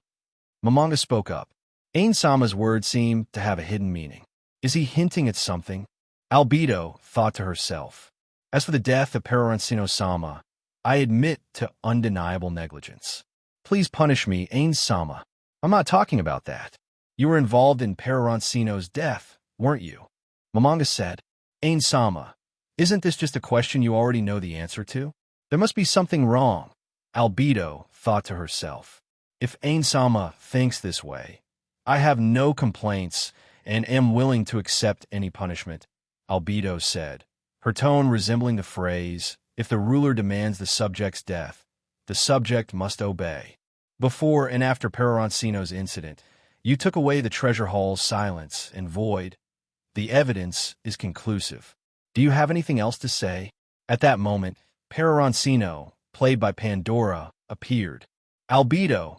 Mamanga spoke up. Ainz-sama's words seemed to have a hidden meaning. Is he hinting at something? Albedo thought to herself. As for the death of Peroroncino-sama, I admit to undeniable negligence. Please punish me, Ainz-sama. I'm not talking about that. You were involved in Peroroncino's death, weren't you? Mamanga said. Ainz-sama, isn't this just a question you already know the answer to? There must be something wrong. Albedo thought to herself. If Ainz-sama thinks this way, I have no complaints and am willing to accept any punishment, Albedo said, her tone resembling the phrase, If the ruler demands the subject's death, the subject must obey. Before and after Peroroncino's incident, you took away the treasure hall's silence and void. The evidence is conclusive. Do you have anything else to say? At that moment, Peroroncino, played by Pandora, appeared. Albedo,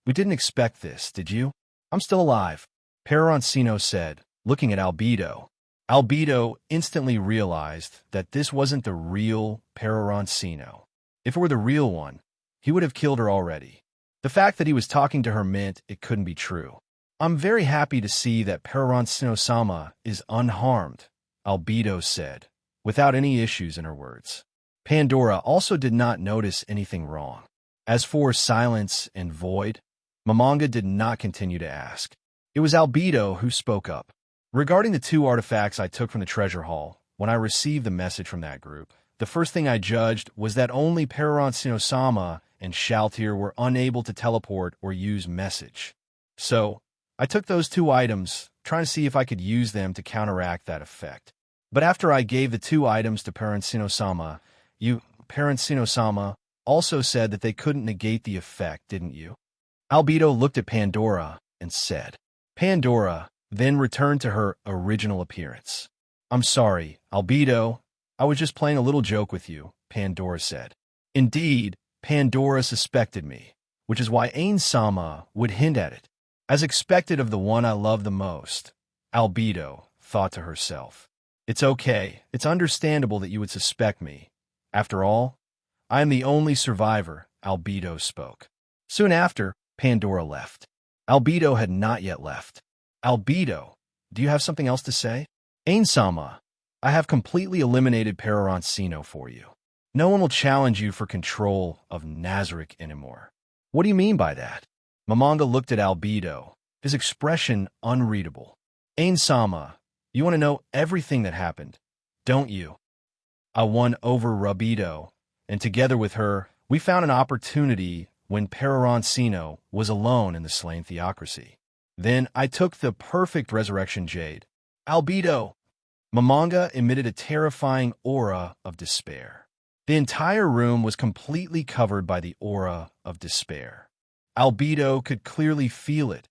we didn't expect this, did you? I'm still alive, Peroroncino said, looking at Albedo. Albedo instantly realized that this wasn't the real Peroroncino. If it were the real one, he would have killed her already. The fact that he was talking to her meant it couldn't be true. I'm very happy to see that Peroroncino-sama is unharmed, Albedo said, without any issues in her words. Pandora also did not notice anything wrong. As for silence and void, Momonga did not continue to ask. It was Albedo who spoke up. Regarding the 2 artifacts I took from the treasure hall, when I received the message from that group, the first thing I judged was that only Peroroncino-sama and Shaltir were unable to teleport or use message. So, I took those 2 items, trying to see if I could use them to counteract that effect. But after I gave the 2 items to Peroroncino-sama, Peroroncino-sama, also said that they couldn't negate the effect, didn't you? Albedo looked at Pandora and said. Pandora then returned to her original appearance. I'm sorry, Albedo. I was just playing a little joke with you, Pandora said. Indeed, Pandora suspected me, which is why Ainz-sama would hint at it. As expected of the one I love the most, Albedo thought to herself. It's okay. It's understandable that you would suspect me. After all, I am the only survivor, Albedo spoke. Soon after, Pandora left. Albedo had not yet left. Albedo, do you have something else to say? Ainz-sama, I have completely eliminated Peroroncino for you. No one will challenge you for control of Nazarick anymore. What do you mean by that? Momonga looked at Albedo, his expression unreadable. Ainz-sama, you want to know everything that happened, don't you? I won over Albedo, and together with her, we found an opportunity when Peroroncino was alone in the slain theocracy. Then I took the perfect resurrection jade. Albedo! Momonga emitted a terrifying aura of despair. The entire room was completely covered by the aura of despair. Albedo could clearly feel it.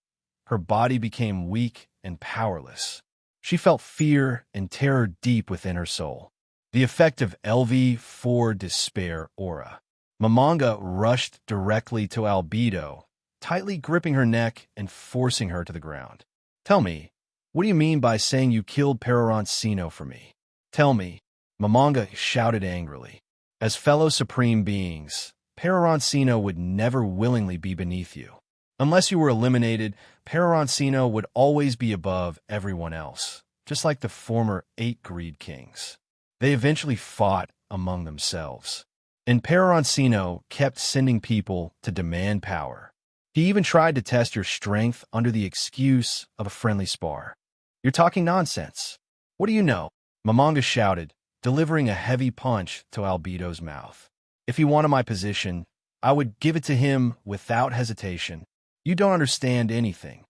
Her body became weak and powerless. She felt fear and terror deep within her soul. The effect of LV4 despair aura. Momonga rushed directly to Albedo, tightly gripping her neck and forcing her to the ground. Tell me, what do you mean by saying you killed Peroroncino for me? Tell me, Momonga shouted angrily. As fellow supreme beings, Peroroncino would never willingly be beneath you. Unless you were eliminated, Peroroncino would always be above everyone else, just like the former 8 Greed Kings. They eventually fought among themselves. And Peroroncino kept sending people to demand power. He even tried to test your strength under the excuse of a friendly spar. You're talking nonsense. What do you know? Momonga shouted, delivering a heavy punch to Albedo's mouth. If he wanted my position, I would give it to him without hesitation. You don't understand anything.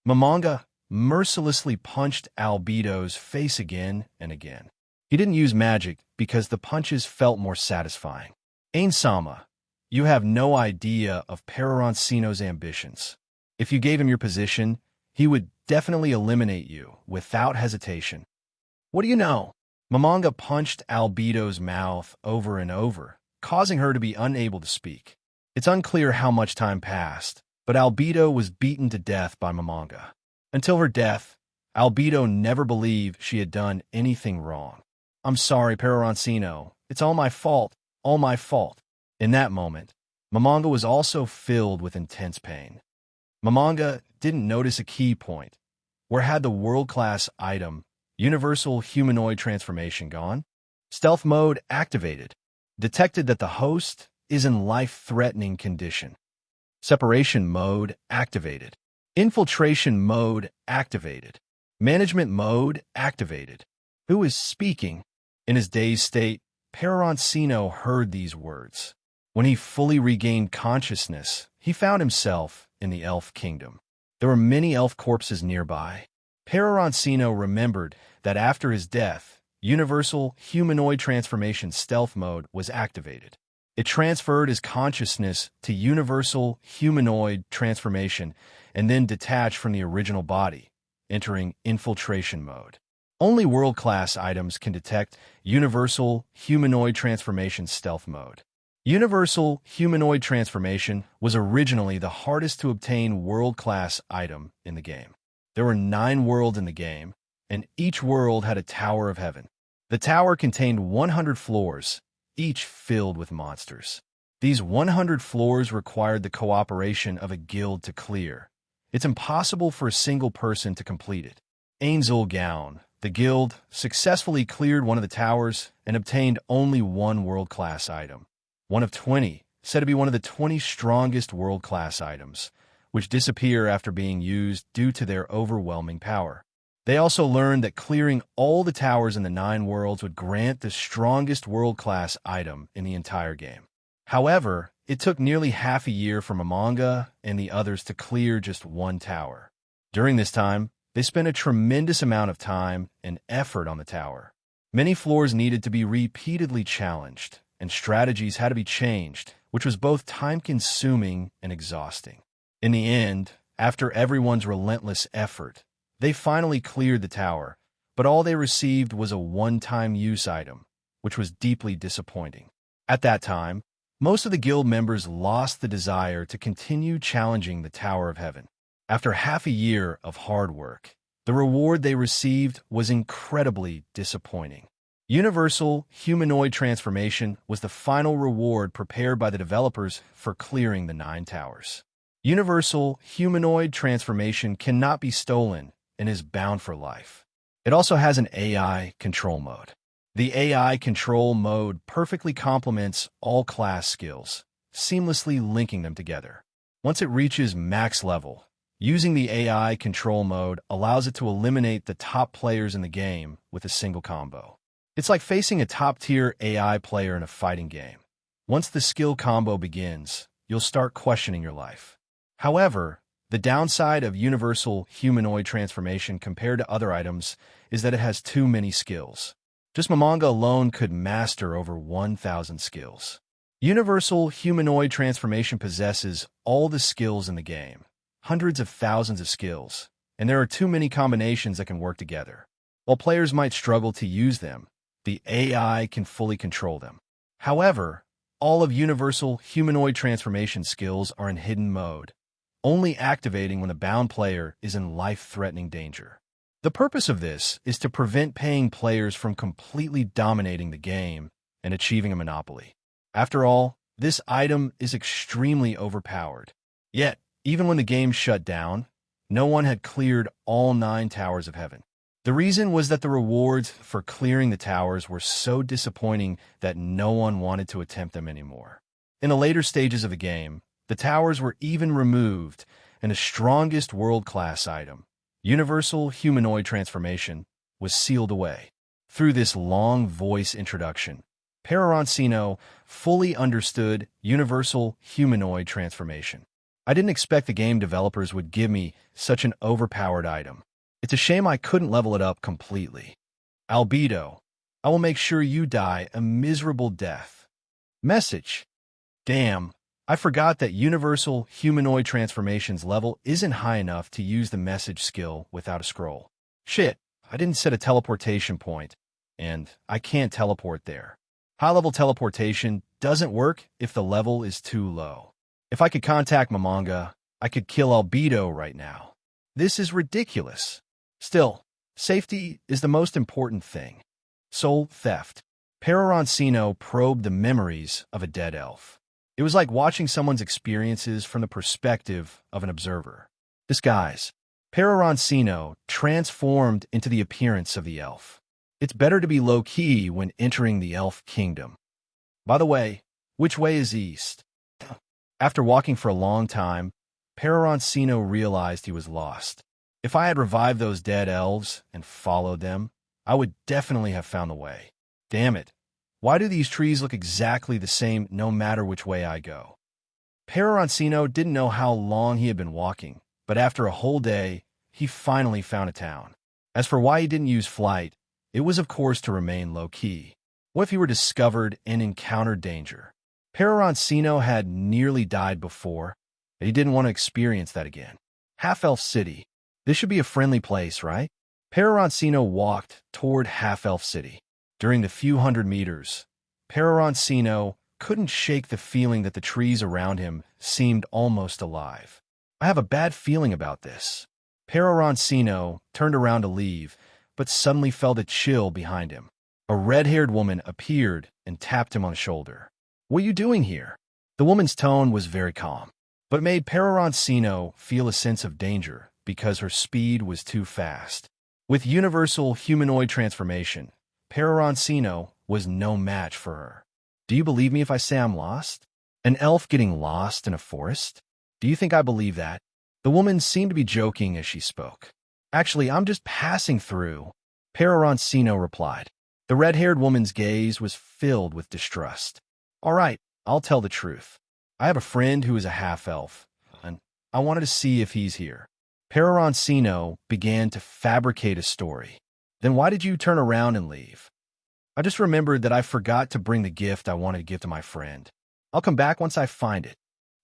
Momonga mercilessly punched Albedo's face again and again. He didn't use magic because the punches felt more satisfying. Ainz-sama, you have no idea of Peroroncino's ambitions. If you gave him your position, he would definitely eliminate you without hesitation. What do you know? Momonga punched Albedo's mouth over and over, causing her to be unable to speak. It's unclear how much time passed, but Albedo was beaten to death by Momonga. Until her death, Albedo never believed she had done anything wrong. I'm sorry, Peroroncino. It's all my fault. All my fault. In that moment, Momonga was also filled with intense pain. Momonga didn't notice a key point. Where had the world-class item, Universal Humanoid Transformation, gone? Stealth mode activated. Detected that the host is in life-threatening condition. Separation mode activated. Infiltration mode activated. Management mode activated. Who is speaking? In his dazed state, Peroroncino heard these words. When he fully regained consciousness, he found himself in the elf kingdom. There were many elf corpses nearby. Peroroncino remembered that after his death, Universal Humanoid Transformation Stealth Mode was activated. It transferred his consciousness to Universal Humanoid Transformation and then detached from the original body, entering Infiltration mode. Only world-class items can detect Universal Humanoid Transformation Stealth Mode. Universal Humanoid Transformation was originally the hardest to obtain world-class item in the game. There were 9 worlds in the game, and each world had a Tower of Heaven. The tower contained 100 floors, each filled with monsters. These 100 floors required the cooperation of a guild to clear. It's impossible for a single person to complete it. Ainz Ooal Gown, the guild, successfully cleared one of the towers and obtained only 1 world-class item. One of 20, said to be one of the 20 strongest world-class items, which disappear after being used due to their overwhelming power. They also learned that clearing all the towers in the 9 worlds would grant the strongest world-class item in the entire game. However, it took nearly half a year for Momonga and the others to clear just 1 tower. During this time, they spent a tremendous amount of time and effort on the tower. Many floors needed to be repeatedly challenged, and strategies had to be changed, which was both time-consuming and exhausting. In the end, after everyone's relentless effort, they finally cleared the tower, but all they received was a one-time use item, which was deeply disappointing. At that time, most of the guild members lost the desire to continue challenging the Tower of Heaven. After half a year of hard work, the reward they received was incredibly disappointing. Universal Humanoid Transformation was the final reward prepared by the developers for clearing the 9 towers. Universal Humanoid Transformation cannot be stolen and is bound for life. It also has an AI control mode. The AI control mode perfectly complements all class skills, seamlessly linking them together. Once it reaches max level, using the AI control mode allows it to eliminate the top players in the game with a single combo. It's like facing a top-tier AI player in a fighting game. Once the skill combo begins, you'll start questioning your life. However, the downside of Universal Humanoid Transformation compared to other items is that it has too many skills. Just Momonga alone could master over 1,000 skills. Universal Humanoid Transformation possesses all the skills in the game, hundreds of thousands of skills, and there are too many combinations that can work together. While players might struggle to use them, the AI can fully control them. However, all of Universal Humanoid Transformation skills are in hidden mode, only activating when the bound player is in life-threatening danger. The purpose of this is to prevent paying players from completely dominating the game and achieving a monopoly. After all, this item is extremely overpowered. Yet, even when the game shut down, no one had cleared all 9 towers of heaven. The reason was that the rewards for clearing the towers were so disappointing that no one wanted to attempt them anymore. In the later stages of the game, the towers were even removed, and the strongest world-class item, Universal Humanoid Transformation, was sealed away. Through this long voice introduction, Peroroncino fully understood Universal Humanoid Transformation. I didn't expect the game developers would give me such an overpowered item. It's a shame I couldn't level it up completely. Albedo, I will make sure you die a miserable death. Message. Damn, I forgot that Universal Humanoid Transformation's level isn't high enough to use the message skill without a scroll. Shit, I didn't set a teleportation point, and I can't teleport there. High-level teleportation doesn't work if the level is too low. If I could contact Momonga, I could kill Albedo right now. This is ridiculous. Still, safety is the most important thing. Soul theft. Peroroncino probed the memories of a dead elf. It was like watching someone's experiences from the perspective of an observer. Disguise. Peroroncino transformed into the appearance of the elf. It's better to be low-key when entering the elf kingdom. By the way, which way is east? After walking for a long time, Peroroncino realized he was lost. If I had revived those dead elves and followed them, I would definitely have found the way. Damn it. Why do these trees look exactly the same no matter which way I go? Peroroncino didn't know how long he had been walking, but after a whole day, he finally found a town. As for why he didn't use flight, It was, of course, to remain low-key. What if he were discovered and encountered danger? Peroroncino had nearly died before, and he didn't want to experience that again. Half-Elf City. This should be a friendly place, right? Peroroncino walked toward Half-Elf City. During the few hundred meters, Peroroncino couldn't shake the feeling that the trees around him seemed almost alive. I have a bad feeling about this. Peroroncino turned around to leave, but suddenly felt a chill behind him. A red-haired woman appeared and tapped him on the shoulder. "What are you doing here?" The woman's tone was very calm, but made Peroroncino feel a sense of danger because her speed was too fast. With universal humanoid transformation, Peroroncino was no match for her. "Do you believe me if I say I'm lost? An elf getting lost in a forest? Do you think I believe that?" The woman seemed to be joking as she spoke. "Actually, I'm just passing through," Peroroncino replied. The red-haired woman's gaze was filled with distrust. "All right, I'll tell the truth. I have a friend who is a half-elf, and I wanted to see if he's here." Peroroncino began to fabricate a story. "Then why did you turn around and leave?" "I just remembered that I forgot to bring the gift I wanted to give to my friend. I'll come back once I find it,"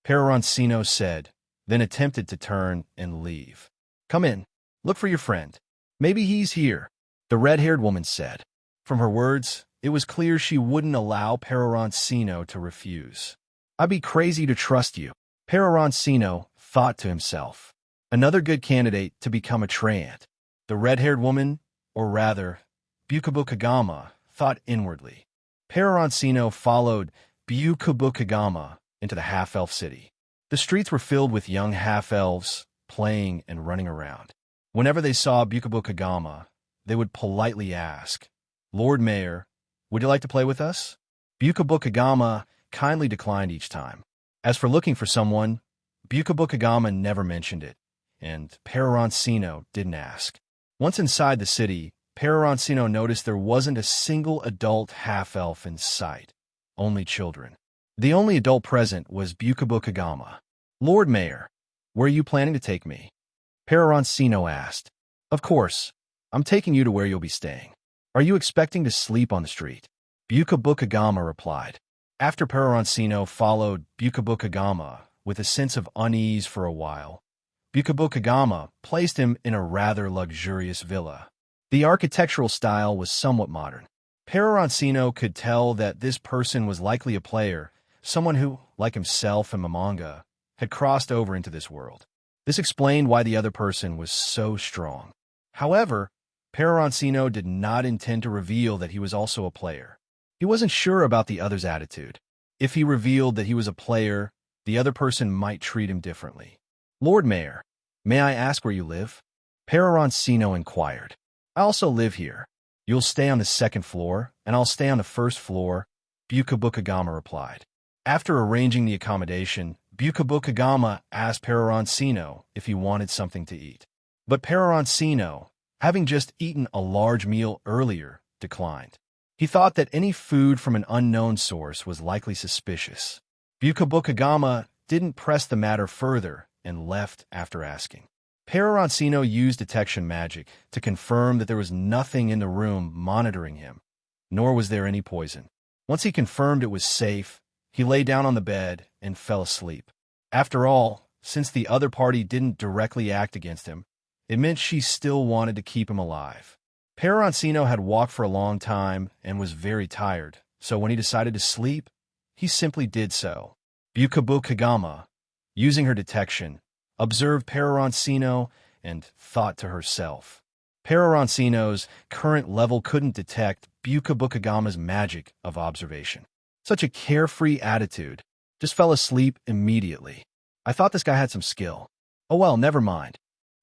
Peroroncino said, then attempted to turn and leave. "Come in. Look for your friend. Maybe he's here," the red-haired woman said. From her words, it was clear she wouldn't allow Peroroncino to refuse. "I'd be crazy to trust you," Peroroncino thought to himself. Another good candidate to become a treant. The red-haired woman, or rather, Bukabukagama, thought inwardly. Peroroncino followed Bukabukagama into the half-elf city. The streets were filled with young half-elves playing and running around. Whenever they saw Bukabukagama, they would politely ask, "Lord Mayor, would you like to play with us?" Bukabukagama kindly declined each time. As for looking for someone, Bukabukagama never mentioned it, and Peroroncino didn't ask. Once inside the city, Peroroncino noticed there wasn't a single adult half-elf in sight, only children. The only adult present was Bukabukagama. "Lord Mayor, where are you planning to take me?" Peroroncino asked. "Of course, I'm taking you to where you'll be staying. Are you expecting to sleep on the street?" Bukabukagama replied. After Peroroncino followed Bukabukagama with a sense of unease for a while, Bukabukagama placed him in a rather luxurious villa. The architectural style was somewhat modern. Peroroncino could tell that this person was likely a player, someone who, like himself and Mamanga, had crossed over into this world. This explained why the other person was so strong. However, Peroroncino did not intend to reveal that he was also a player. He wasn't sure about the other's attitude. If he revealed that he was a player, the other person might treat him differently. "Lord Mayor, may I ask where you live?" Peroroncino inquired. "I also live here. You'll stay on the second floor, and I'll stay on the first floor," Bukabukagama replied. After arranging the accommodation, Bukabukagama asked Peroroncino if he wanted something to eat. But Peroroncino, having just eaten a large meal earlier, declined. He thought that any food from an unknown source was likely suspicious. Bukabukagama didn't press the matter further and left after asking. Peroroncino used detection magic to confirm that there was nothing in the room monitoring him, nor was there any poison. Once he confirmed it was safe, he lay down on the bed and fell asleep. After all, since the other party didn't directly act against him, it meant she still wanted to keep him alive. Peroroncino had walked for a long time and was very tired, so when he decided to sleep, he simply did so. Bukabukagama, using her detection, observed Peroroncino and thought to herself. Peroroncino's current level couldn't detect Bukabukagama's magic of observation. Such a carefree attitude. Just fell asleep immediately. I thought this guy had some skill. Oh well, never mind.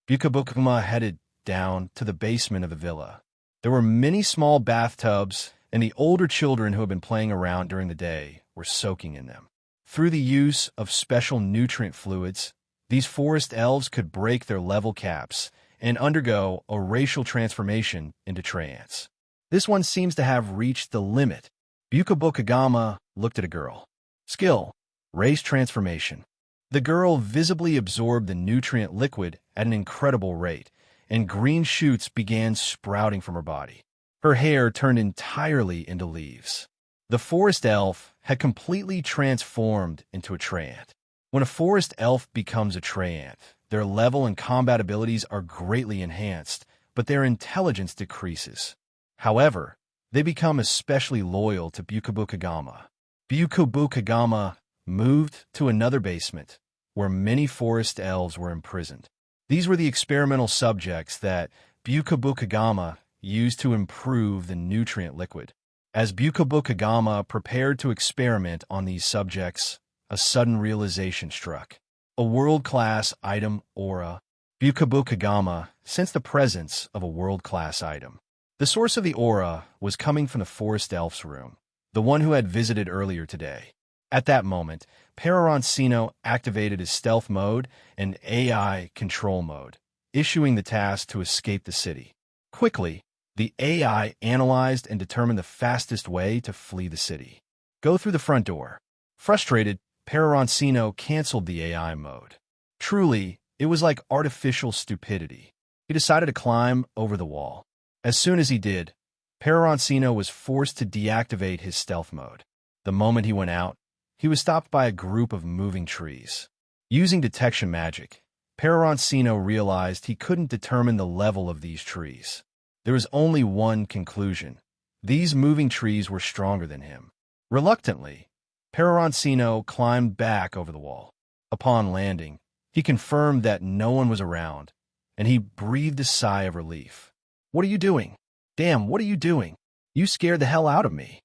Bukabukagama headed down to the basement of the villa. There were many small bathtubs, and the older children who had been playing around during the day were soaking in them. Through the use of special nutrient fluids, these forest elves could break their level caps and undergo a racial transformation into treants. This one seems to have reached the limit. Bukabukagama looked at a girl. Skill: race transformation. The girl visibly absorbed the nutrient liquid at an incredible rate, and green shoots began sprouting from her body. Her hair turned entirely into leaves. The forest elf had completely transformed into a treant. When a forest elf becomes a treant, their level and combat abilities are greatly enhanced, but their intelligence decreases. However, they become especially loyal to Bukabukagama. Bukabukagama moved to another basement, where many forest elves were imprisoned. These were the experimental subjects that Bukabukagama used to improve the nutrient liquid. As Bukabukagama prepared to experiment on these subjects, a sudden realization struck. A world-class item aura. Bukabukagama sensed the presence of a world-class item. The source of the aura was coming from the forest elf's room, the one who had visited earlier today. At that moment, Peroroncino activated his stealth mode and AI control mode, issuing the task to escape the city. Quickly, the AI analyzed and determined the fastest way to flee the city. Go through the front door. Frustrated, Peroroncino canceled the AI mode. Truly, it was like artificial stupidity. He decided to climb over the wall. As soon as he did, Peroroncino was forced to deactivate his stealth mode. The moment he went out, he was stopped by a group of moving trees. Using detection magic, Peroroncino realized he couldn't determine the level of these trees. There was only one conclusion. These moving trees were stronger than him. Reluctantly, Peroroncino climbed back over the wall. Upon landing, he confirmed that no one was around, and he breathed a sigh of relief. "What are you doing? Damn, what are you doing? You scared the hell out of me."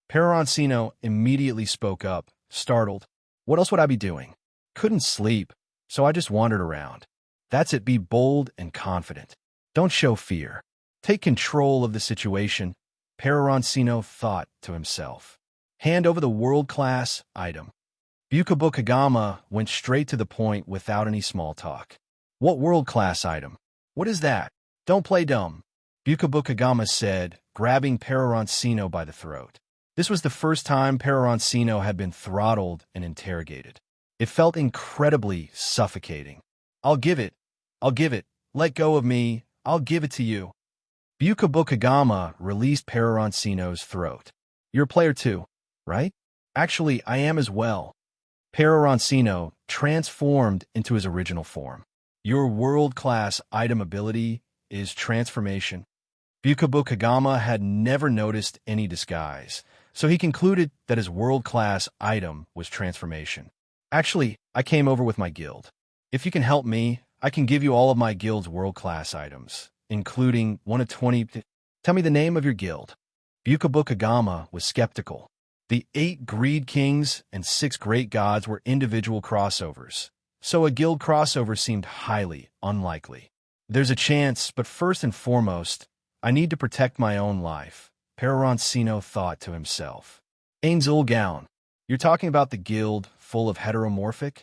Peroroncino immediately spoke up, startled. "What else would I be doing? Couldn't sleep, so I just wandered around." That's it. Be bold and confident. Don't show fear. Take control of the situation, Peroroncino thought to himself. Hand over the world-class item. Bukabukagama went straight to the point without any small talk. "What world-class item? What is that? Don't play dumb," Bukabukagama said, grabbing Peroroncino by the throat. This was the first time Peroroncino had been throttled and interrogated. It felt incredibly suffocating. I'll give it. Let go of me. I'll give it to you." Bukabukagama released Peroroncino's throat. "You're a player too, right?" "Actually, I am as well." Peroroncino transformed into his original form. "Your world-class item ability is transformation." Bukabukagama had never noticed any disguise, so he concluded that his world-class item was transformation. "Actually, I came over with my guild. If you can help me, I can give you all of my guild's world-class items, including one of 20. Tell me the name of your guild." Bukabukagama was skeptical. The 8 Greed Kings and 6 Great Gods were individual crossovers, so a guild crossover seemed highly unlikely. "There's a chance, but first and foremost, I need to protect my own life," Peroroncino thought to himself. "Ainz Ooal Gown, you're talking about the guild full of heteromorphic?"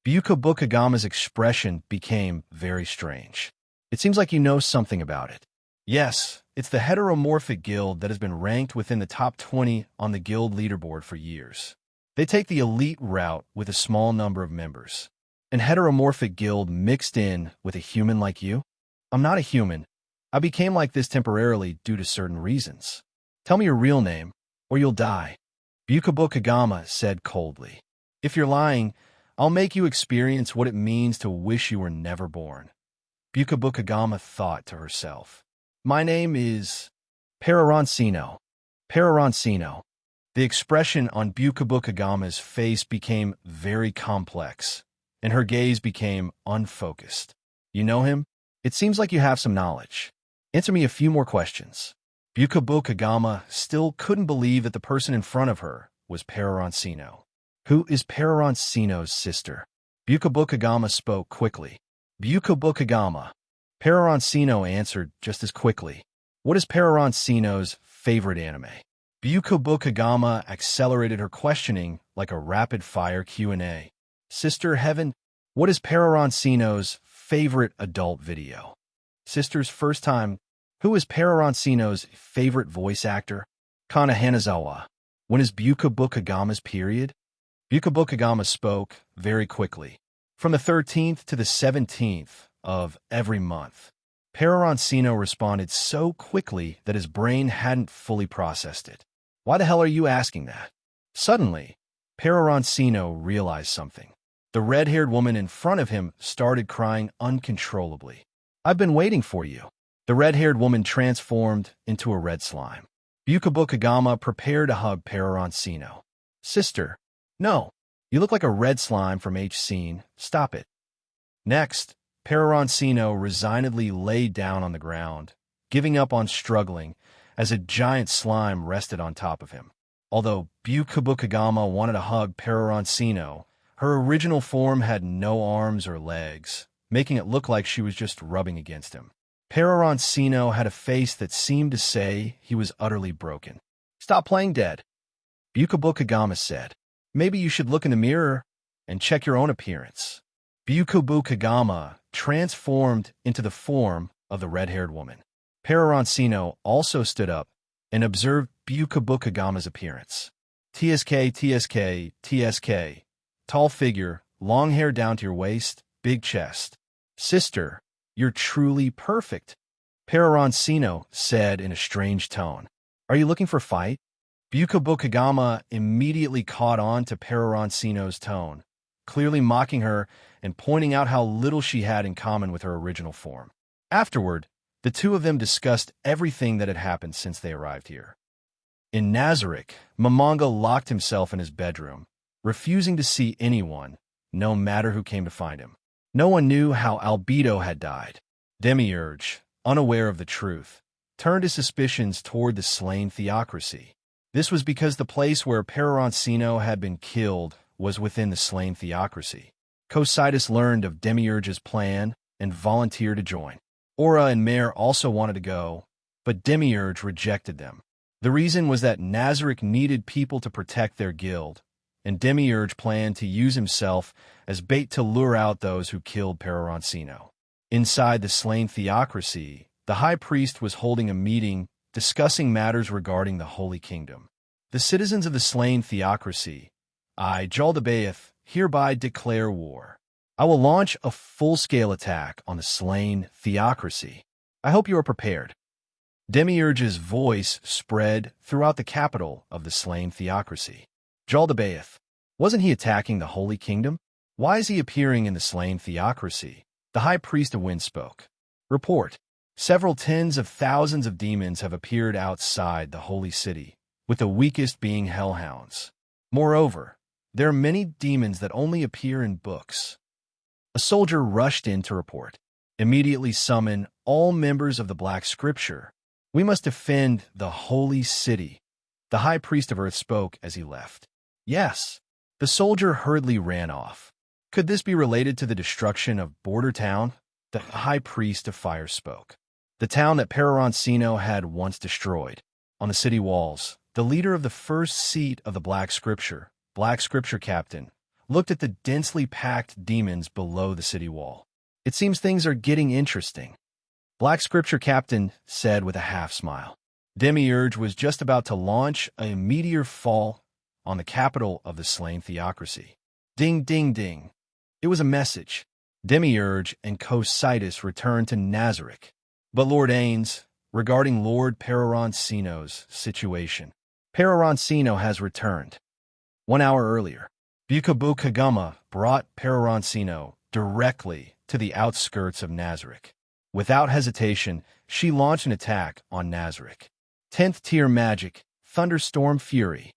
Bukabukagama's expression became very strange. "It seems like you know something about it." "Yes, it's the heteromorphic guild that has been ranked within the top 20 on the guild leaderboard for years. They take the elite route with a small number of members. An heteromorphic guild mixed in with a human like you?" "I'm not a human. I became like this temporarily due to certain reasons." "Tell me your real name, or you'll die," Bukabukagama said coldly. "If you're lying, I'll make you experience what it means to wish you were never born." Bukabukagama thought to herself. "My name is Peroroncino." Peroroncino. The expression on Bukabukagama's face became very complex, and her gaze became unfocused. "You know him? It seems like you have some knowledge. Answer me a few more questions." Bukabukagama still couldn't believe that the person in front of her was Peroroncino. "Who is Peroroncino's sister?" Bukabukagama spoke quickly. "Bukabukagama." Peroroncino answered just as quickly. "What is Peroroncino's favorite anime?" Bukabukagama accelerated her questioning like a rapid-fire Q&A. "Sister Heaven." "What is Peroroncino's favorite adult video?" "Sister's first time." "Who is Peroroncino's favorite voice actor?" "Kana Hanazawa." "When is Bukabukagama's period?" Bukabukagama spoke very quickly. "From the 13th to the 17th of every month." Peroroncino responded so quickly that his brain hadn't fully processed it. Why the hell are you asking that? Suddenly, Peroroncino realized something. The red-haired woman in front of him started crying uncontrollably. I've been waiting for you. The red-haired woman transformed into a red slime. Bukabu Kagama prepared to hug Peroroncino. Sister, no. You look like a red slime from H scene. Stop it. Next, Peroroncino resignedly laid down on the ground, giving up on struggling as a giant slime rested on top of him. Although Bukabu Kagama wanted to hug Peroroncino, her original form had no arms or legs, making it look like she was just rubbing against him. Peroroncino had a face that seemed to say he was utterly broken. Stop playing dead, Bukabu Kagama said. Maybe you should look in the mirror and check your own appearance. Bukabu Kagama transformed into the form of the red-haired woman. Peroroncino also stood up and observed Bukabu Kagama's appearance. TSK. Tall figure, long hair down to your waist, big chest. Sister, you're truly perfect, Peroroncino said in a strange tone. Are you looking for a fight? Bukabu Kagama immediately caught on to Peroroncino's tone, clearly mocking her and pointing out how little she had in common with her original form. Afterward, the two of them discussed everything that had happened since they arrived here. In Nazarick, Momonga locked himself in his bedroom, refusing to see anyone, no matter who came to find him. No one knew how Albedo had died. Demiurge, unaware of the truth, turned his suspicions toward the slain theocracy. This was because the place where Peroroncino had been killed was within the slain theocracy. Consolidating learned of Demiurge's plan and volunteered to join. Aura and Mare also wanted to go, but Demiurge rejected them. The reason was that Nazarick needed people to protect their guild, and Demiurge planned to use himself as bait to lure out those who killed Peroroncino. Inside the slain theocracy, the high priest was holding a meeting discussing matters regarding the Holy Kingdom. The citizens of the slain theocracy, I, Jaldabaoth, hereby declare war. I will launch a full-scale attack on the slain theocracy. I hope you are prepared. Demiurge's voice spread throughout the capital of the slain theocracy. Jaldabaoth, wasn't he attacking the Holy Kingdom? Why is he appearing in the slain theocracy? The High Priest of Wind spoke. Report. Several tens of thousands of demons have appeared outside the holy city, with the weakest being hellhounds. Moreover, there are many demons that only appear in books. A soldier rushed in to report. Immediately summon all members of the Black Scripture. We must defend the holy city. The High Priest of Earth spoke as he left. Yes. The soldier hurriedly ran off. Could this be related to the destruction of Border Town? The High Priest of Fire spoke. The town that Peroroncino had once destroyed. On the city walls, the leader of the first seat of the Black Scripture Captain, looked at the densely packed demons below the city wall. It seems things are getting interesting, Black Scripture Captain said with a half-smile. Demiurge was just about to launch a meteor fall on the capital of the slain theocracy. Ding, ding, ding. It was a message. Demiurge and Consolidating returned to Nazarick. But Lord Ainz, regarding Lord Peroroncino's situation. Peroroncino has returned. 1 hour earlier, Bukabu Kagama brought Peroroncino directly to the outskirts of Nazarick. Without hesitation, she launched an attack on Nazarick. 10th tier magic, Thunderstorm Fury.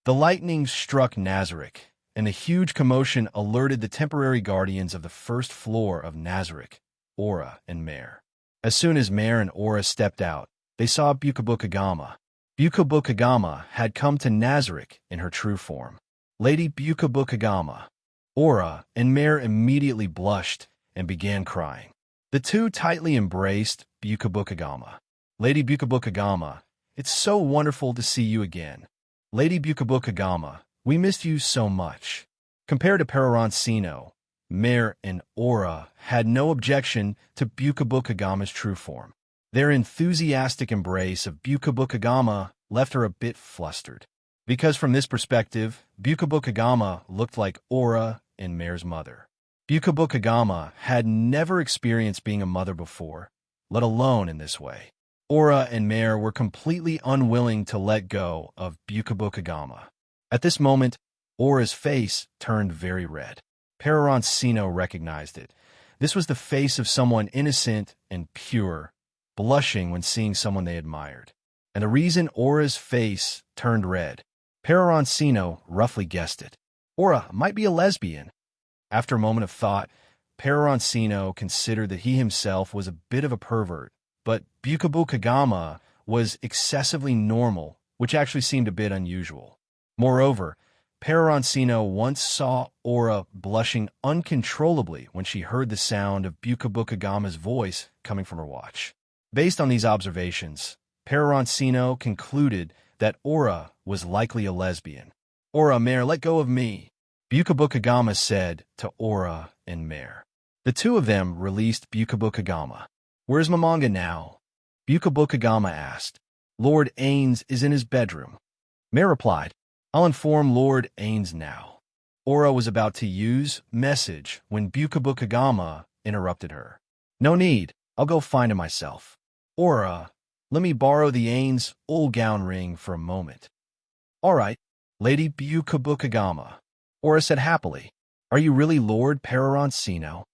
The lightning struck Nazarick, and a huge commotion alerted the temporary guardians of the first floor of Nazarick, Aura and Mare. As soon as Mare and Aura stepped out, they saw Bukabu Kagama. Bukabu Kagama had come to Nazarick in her true form. Lady Bukabu Kagama. Aura and Mare immediately blushed and began crying. The two tightly embraced Bukabu Kagama. Lady Bukabu Kagama, it's so wonderful to see you again. Lady Bukabu Kagama, we missed you so much. Compared to Peroroncino, Mare and Aura had no objection to Bukabu Kagama's true form. Their enthusiastic embrace of Bukabu Kagama left her a bit flustered. Because from this perspective, Bukabu Kagama looked like Aura and Mare's mother. Bukabu Kagama had never experienced being a mother before, let alone in this way. Aura and Mare were completely unwilling to let go of Bukabukagama. At this moment, Aura's face turned very red. Peroroncino recognized it. This was the face of someone innocent and pure, blushing when seeing someone they admired. And the reason Aura's face turned red, Peroroncino roughly guessed it. Aura might be a lesbian. After a moment of thought, Peroroncino considered that he himself was a bit of a pervert, but Bukabukagama was excessively normal, which actually seemed a bit unusual. Moreover, Peroroncino once saw Aura blushing uncontrollably when she heard the sound of Bukabukagama's voice coming from her watch. Based on these observations, Peroroncino concluded that Aura was likely a lesbian. "Aura, Mare, let go of me," Bukabukagama said to Aura and Mare. The two of them released Bukabukagama. "Where's Mamanga now?" Bukabukagama asked. "Lord Ainz is in his bedroom." Mare replied, "I'll inform Lord Ainz now." Aura was about to use message when Bukabukagama interrupted her. "No need, I'll go find him myself." "Aura, let me borrow the Ainz Ooal Gown ring for a moment." "All right, Lady Bukabukagama," Aura said happily. "Are you really Lord Peroroncino?"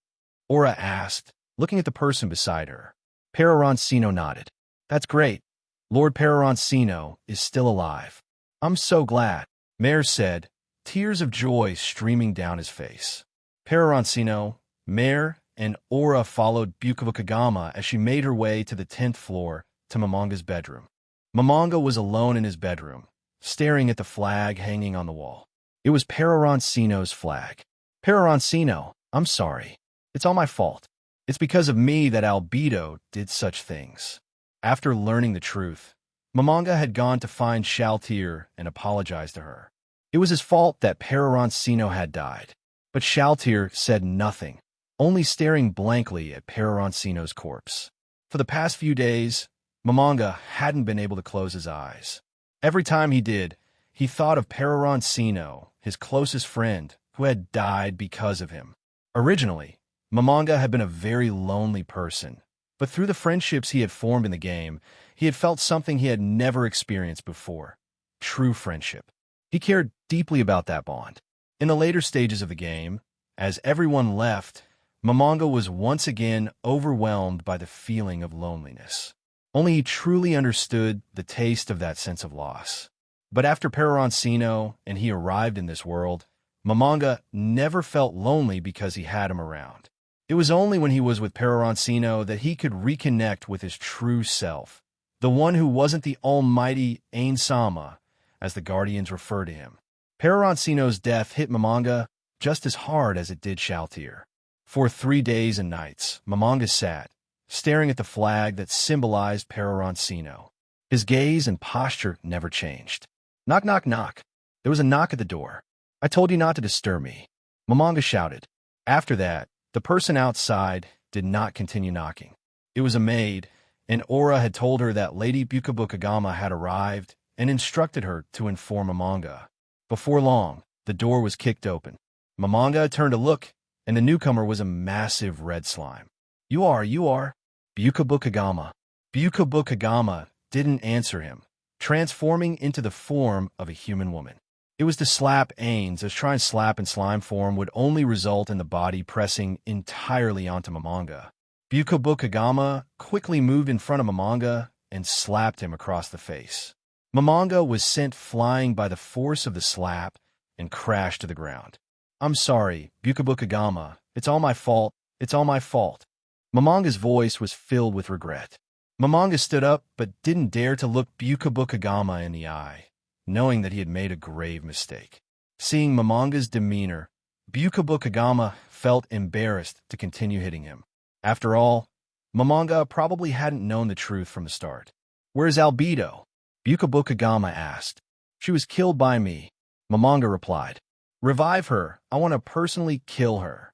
Aura asked, looking at the person beside her. Peroroncino nodded. "That's great. Lord Peroroncino is still alive. I'm so glad," Mare said, tears of joy streaming down his face. Peroroncino, Mare, and Aura followed Bukabukagama as she made her way to the 10th floor to Mamanga's bedroom. Mamanga was alone in his bedroom, staring at the flag hanging on the wall. It was Peroroncino's flag. "Peroroncino, I'm sorry. It's all my fault. It's because of me that Albedo did such things." After learning the truth, Mamanga had gone to find Shaltir and apologize to her. It was his fault that Peroroncino had died, but Shaltir said nothing, only staring blankly at Peroroncino's corpse. For the past few days, Mamanga hadn't been able to close his eyes. Every time he did, he thought of Peroroncino, his closest friend, who had died because of him. Originally, Mamanga had been a very lonely person, but through the friendships he had formed in the game, he had felt something he had never experienced before: true friendship. He cared deeply about that bond. In the later stages of the game, as everyone left, Mamanga was once again overwhelmed by the feeling of loneliness. Only he truly understood the taste of that sense of loss. But after Peroroncino and he arrived in this world, Mamanga never felt lonely because he had him around. It was only when he was with Peroroncino that he could reconnect with his true self, the one who wasn't the almighty Ainsama, as the Guardians refer to him. Peroroncino's death hit Mamanga just as hard as it did Shaltir. For 3 days and nights, Mamanga sat, staring at the flag that symbolized Peroroncino. His gaze and posture never changed. "Knock, knock, knock." There was a knock at the door. "I told you not to disturb me," Mamanga shouted. After that, the person outside did not continue knocking. It was a maid, and Aura had told her that Lady Bukabukagama had arrived and instructed her to inform Mamanga. Before long, the door was kicked open. Mamanga turned to look, and the newcomer was a massive red slime. You are. Bukabukagama." Bukabukagama didn't answer him, transforming into the form of a human woman. It was to slap Ainz, as trying to slap in slime form would only result in the body pressing entirely onto Mamanga. Bukabukagama quickly moved in front of Mamanga and slapped him across the face. Mamanga was sent flying by the force of the slap and crashed to the ground. "I'm sorry, Bukabukagama. It's all my fault. It's all my fault." Mamanga's voice was filled with regret. Mamanga stood up but didn't dare to look Bukabukagama in the eye, knowing that he had made a grave mistake. Seeing Mamanga's demeanor, Bukabukagama felt embarrassed to continue hitting him. After all, Mamanga probably hadn't known the truth from the start. "Where's Albedo?" Bukabukagama asked. "She was killed by me," Mamanga replied. "Revive her. I want to personally kill her,"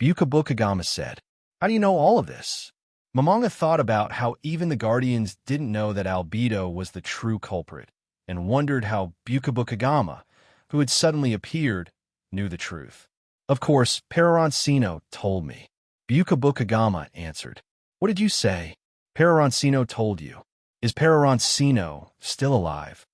Bukabukagama said. "How do you know all of this?" Mamanga thought about how even the Guardians didn't know that Albedo was the true culprit, and wondered how Bukabukagama, who had suddenly appeared, knew the truth. "Of course, Peroroncino told me," Bukabukagama answered. "What did you say?" Peroroncino told you. Is Peroroncino still alive?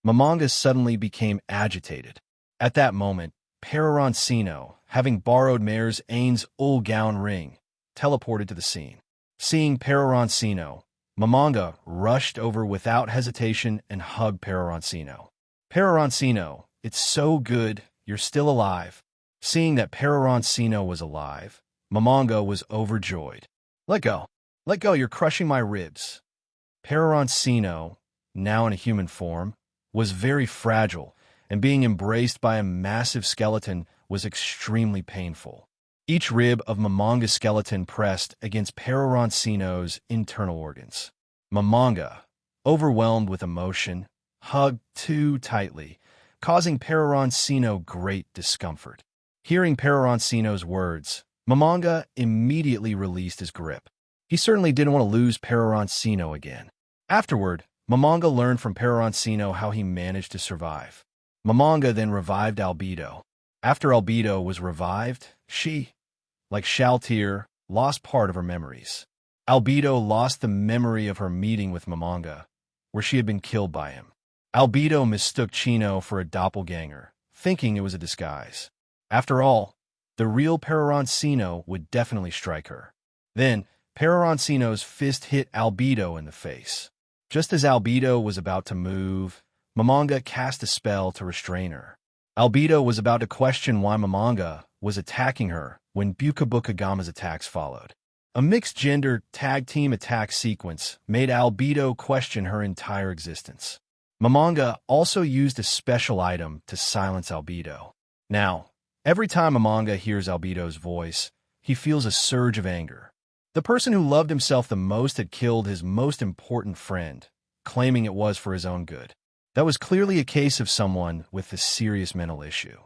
Mamanga suddenly became agitated. At that moment, Peroroncino, having borrowed Mayor's Ainz Ooal Gown ring, teleported to the scene. Seeing Peroroncino, Mamanga rushed over without hesitation and hugged Peroroncino. Peroroncino, it's so good, you're still alive. Seeing that Peroroncino was alive, Mamanga was overjoyed. Let go. Let go, you're crushing my ribs. Peroroncino, now in a human form, was very fragile, and being embraced by a massive skeleton was extremely painful. Each rib of Mamanga's skeleton pressed against Peroroncino's internal organs. Mamanga, overwhelmed with emotion, hugged too tightly, causing Peroroncino great discomfort. Hearing Peroroncino's words, Mamanga immediately released his grip. He certainly didn't want to lose Peroroncino again. Afterward, Mamanga learned from Peroroncino how he managed to survive. Mamanga then revived Albedo. After Albedo was revived, she, like Shaltir, lost part of her memories. Albedo lost the memory of her meeting with Mamanga, where she had been killed by him. Albedo mistook Chino for a doppelganger, thinking it was a disguise. After all, the real Peroroncino would definitely strike her. Then, Peroroncino's fist hit Albedo in the face. Just as Albedo was about to move, Mamanga cast a spell to restrain her. Albedo was about to question why Mamanga was attacking her when Bukabukagama's attacks followed. A mixed-gender tag-team attack sequence made Albedo question her entire existence. Mamanga also used a special item to silence Albedo. Now, every time Mamanga hears Albedo's voice, he feels a surge of anger. The person who loved himself the most had killed his most important friend, claiming it was for his own good. That was clearly a case of someone with a serious mental issue.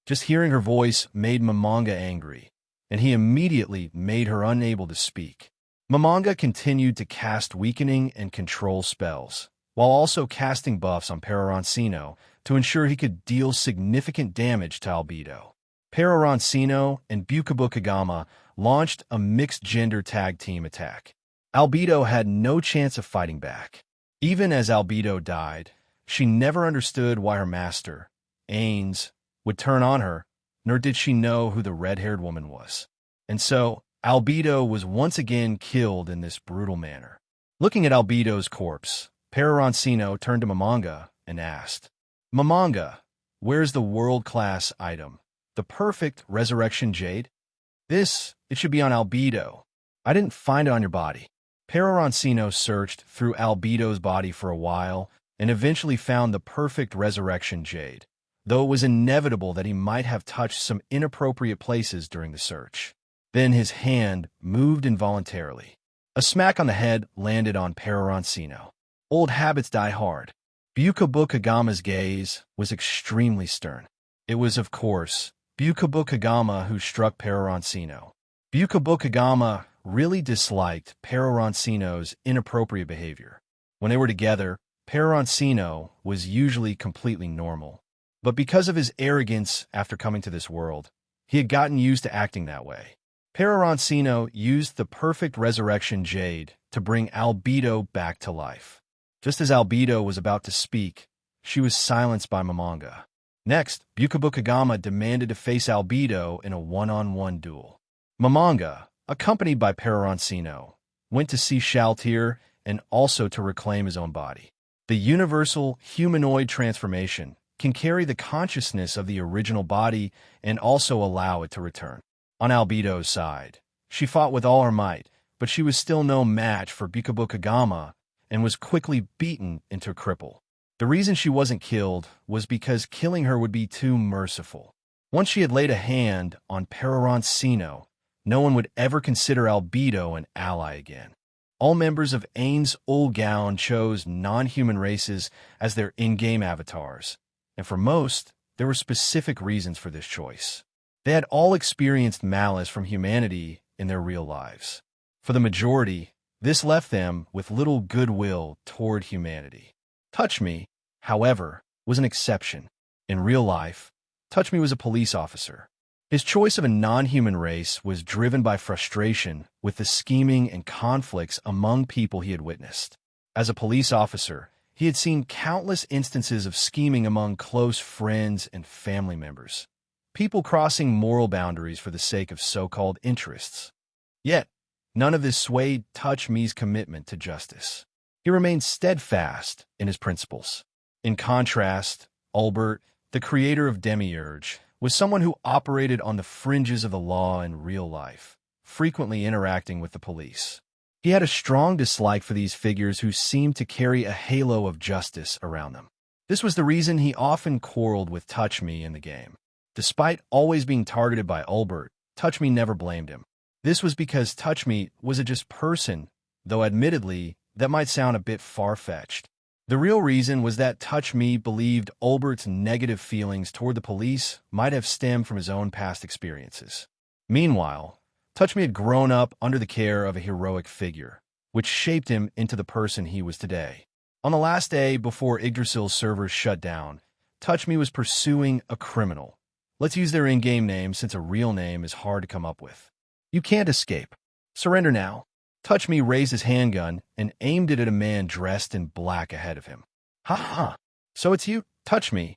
Just hearing her voice made Mamanga angry, and he immediately made her unable to speak. Mamanga continued to cast weakening and control spells, while also casting buffs on Peroroncino to ensure he could deal significant damage to Albedo. Peroroncino and Bukabukagama launched a mixed-gender tag-team attack. Albedo had no chance of fighting back. Even as Albedo died, she never understood why her master, Ainz, would turn on her, nor did she know who the red-haired woman was. And so, Albedo was once again killed in this brutal manner. Looking at Albedo's corpse, Peroroncino turned to Mamanga and asked, "Mamanga, where's the world-class item? The perfect resurrection jade? It should be on Albedo. I didn't find it on your body." Peroroncino searched through Albedo's body for a while and eventually found the perfect resurrection jade, though it was inevitable that he might have touched some inappropriate places during the search. Then his hand moved involuntarily. A smack on the head landed on Peroroncino. Old habits die hard. Bukabukagama's gaze was extremely stern. It was, of course, Bukabukagama who struck Peroroncino. Bukabukagama really disliked Peroroncino's inappropriate behavior. When they were together, Peroroncino was usually completely normal. But because of his arrogance after coming to this world, he had gotten used to acting that way. Peroroncino used the perfect resurrection jade to bring Albedo back to life. Just as Albedo was about to speak, she was silenced by Mamanga. Next, Bukabukagama demanded to face Albedo in a one-on-one duel. Mamanga, accompanied by Peroroncino, went to see Shaltir and also to reclaim his own body. The universal humanoid transformation can carry the consciousness of the original body and also allow it to return. On Albedo's side, she fought with all her might, but she was still no match for Bukabukagama and was quickly beaten into a cripple. The reason she wasn't killed was because killing her would be too merciful. Once she had laid a hand on Peroroncino, no one would ever consider Albedo an ally again. All members of Ainz Ooal Gown chose non-human races as their in-game avatars, and for most, there were specific reasons for this choice. They had all experienced malice from humanity in their real lives. For the majority, this left them with little goodwill toward humanity. Touch Me, however, was an exception. In real life, Touch Me was a police officer. His choice of a non-human race was driven by frustration with the scheming and conflicts among people he had witnessed. As a police officer, he had seen countless instances of scheming among close friends and family members, people crossing moral boundaries for the sake of so-called interests. Yet, none of this swayed Touch Me's commitment to justice. He remained steadfast in his principles. In contrast, Albert, the creator of Demiurge, was someone who operated on the fringes of the law in real life, frequently interacting with the police. He had a strong dislike for these figures who seemed to carry a halo of justice around them. This was the reason he often quarreled with Touch Me in the game. Despite always being targeted by Albert, Touch Me never blamed him. This was because Touch Me was a just person, though admittedly, that might sound a bit far-fetched. The real reason was that Touch Me believed Albert's negative feelings toward the police might have stemmed from his own past experiences. Meanwhile, Touch Me had grown up under the care of a heroic figure, which shaped him into the person he was today. On the last day before Yggdrasil's servers shut down, Touch Me was pursuing a criminal. Let's use their in-game name since a real name is hard to come up with. You can't escape. Surrender now. Touch Me raised his handgun and aimed it at a man dressed in black ahead of him. Ha ha! So it's you, Touch Me,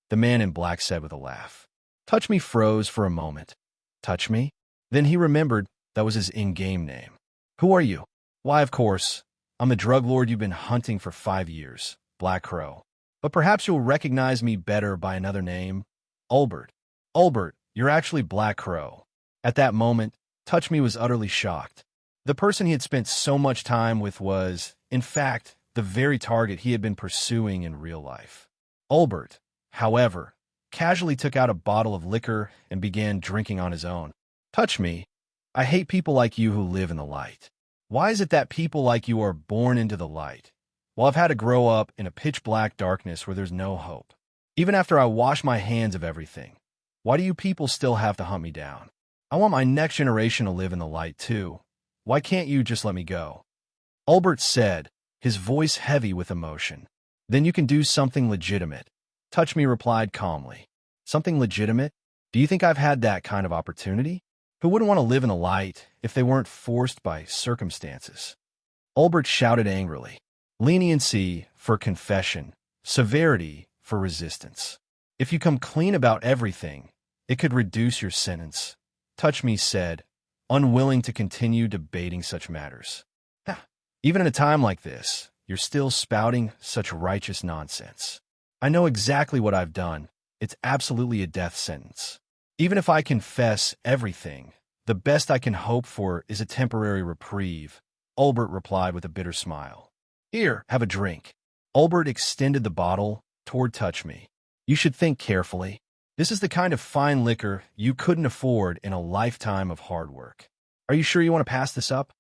the man in black said with a laugh. Touch Me froze for a moment. Touch Me? Then he remembered that was his in-game name. Who are you? Why, of course, I'm the drug lord you've been hunting for 5 years, Black Crow. But perhaps you'll recognize me better by another name, Albert. Albert, you're actually Black Crow. At that moment, Touch Me was utterly shocked. The person he had spent so much time with was, in fact, the very target he had been pursuing in real life. Albert, however, casually took out a bottle of liquor and began drinking on his own. Touch Me, I hate people like you who live in the light. Why is it that people like you are born into the light, while I've had to grow up in a pitch-black darkness where there's no hope? Even after I wash my hands of everything, why do you people still have to hunt me down? I want my next generation to live in the light, too. Why can't you just let me go? Albert said, his voice heavy with emotion. Then you can do something legitimate. Touch Me replied calmly. Something legitimate? Do you think I've had that kind of opportunity? Who wouldn't want to live in the light if they weren't forced by circumstances? Albert shouted angrily. Leniency for confession, severity for resistance. If you come clean about everything, it could reduce your sentence, Touch Me said, unwilling to continue debating such matters. Even in a time like this, you're still spouting such righteous nonsense. I know exactly what I've done. It's absolutely a death sentence. Even if I confess everything, the best I can hope for is a temporary reprieve, Albert replied with a bitter smile. Here, have a drink. Albert extended the bottle toward Touch Me. You should think carefully. This is the kind of fine liquor you couldn't afford in a lifetime of hard work. Are you sure you want to pass this up?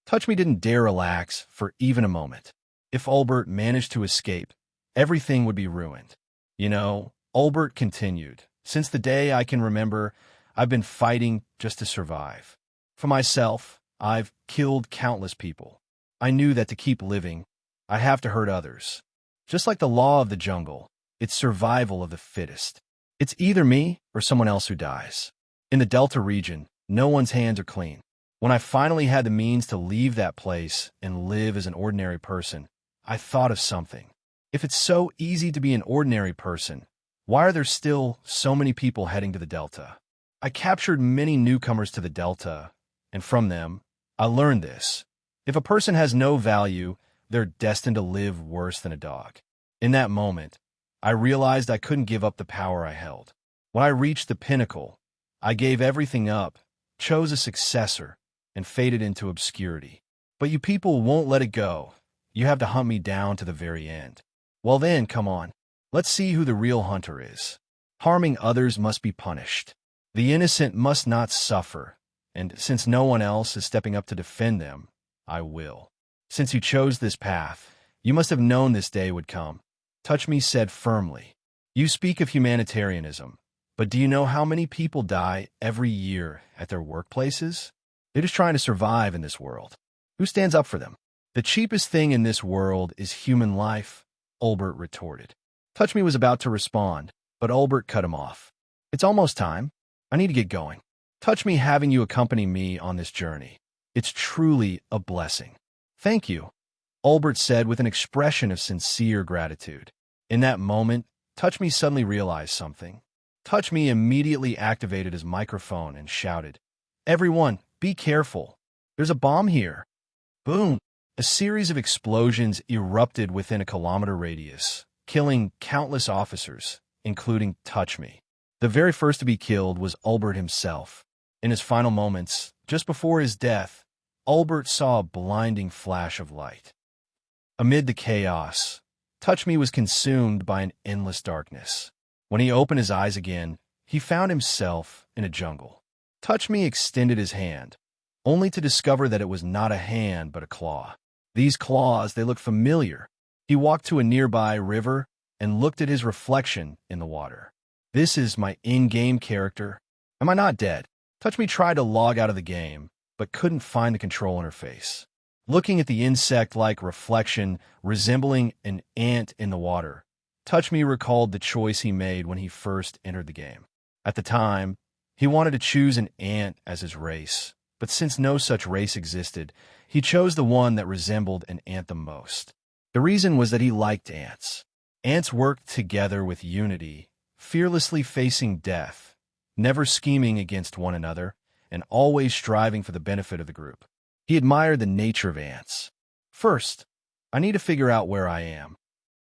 Touch Me didn't dare relax for even a moment. If Albert managed to escape, everything would be ruined. You know, Albert continued, since the day I can remember, I've been fighting just to survive. For myself, I've killed countless people. I knew that to keep living, I have to hurt others. Just like the law of the jungle, it's survival of the fittest. It's either me or someone else who dies. In the Delta region, no one's hands are clean. When I finally had the means to leave that place and live as an ordinary person, I thought of something. If it's so easy to be an ordinary person, why are there still so many people heading to the Delta? I captured many newcomers to the Delta, and from them, I learned this. If a person has no value, they're destined to live worse than a dog. In that moment, I realized I couldn't give up the power I held. When I reached the pinnacle, I gave everything up, chose a successor, and faded into obscurity. But you people won't let it go. You have to hunt me down to the very end. Well then, come on. Let's see who the real hunter is. Harming others must be punished. The innocent must not suffer, and since no one else is stepping up to defend them, I will. Since you chose this path, you must have known this day would come. Touch Me said firmly. You speak of humanitarianism, but do you know how many people die every year at their workplaces? They're just trying to survive in this world. Who stands up for them? The cheapest thing in this world is human life, Albert retorted. Touch Me was about to respond, but Albert cut him off. It's almost time. I need to get going. Touch me having you accompany me on this journey. It's truly a blessing. Thank you, Albert said with an expression of sincere gratitude. In that moment, Touch Me suddenly realized something. Touch Me immediately activated his microphone and shouted, "Everyone, be careful. There's a bomb here." Boom! A series of explosions erupted within a kilometer radius, killing countless officers, including Touch Me. The very first to be killed was Albert himself. In his final moments, just before his death, Albert saw a blinding flash of light. Amid the chaos, Touch Me was consumed by an endless darkness. When he opened his eyes again, he found himself in a jungle. Touch Me extended his hand, only to discover that it was not a hand but a claw. These claws, they looked familiar. He walked to a nearby river and looked at his reflection in the water. This is my in-game character. Am I not dead? Touch Me tried to log out of the game, but couldn't find the control interface. Looking at the insect-like reflection resembling an ant in the water, Touch Me recalled the choice he made when he first entered the game. At the time, he wanted to choose an ant as his race, but since no such race existed, he chose the one that resembled an ant the most. The reason was that he liked ants. Ants worked together with unity, fearlessly facing death, never scheming against one another, and always striving for the benefit of the group. He admired the nature of ants. First, I need to figure out where I am.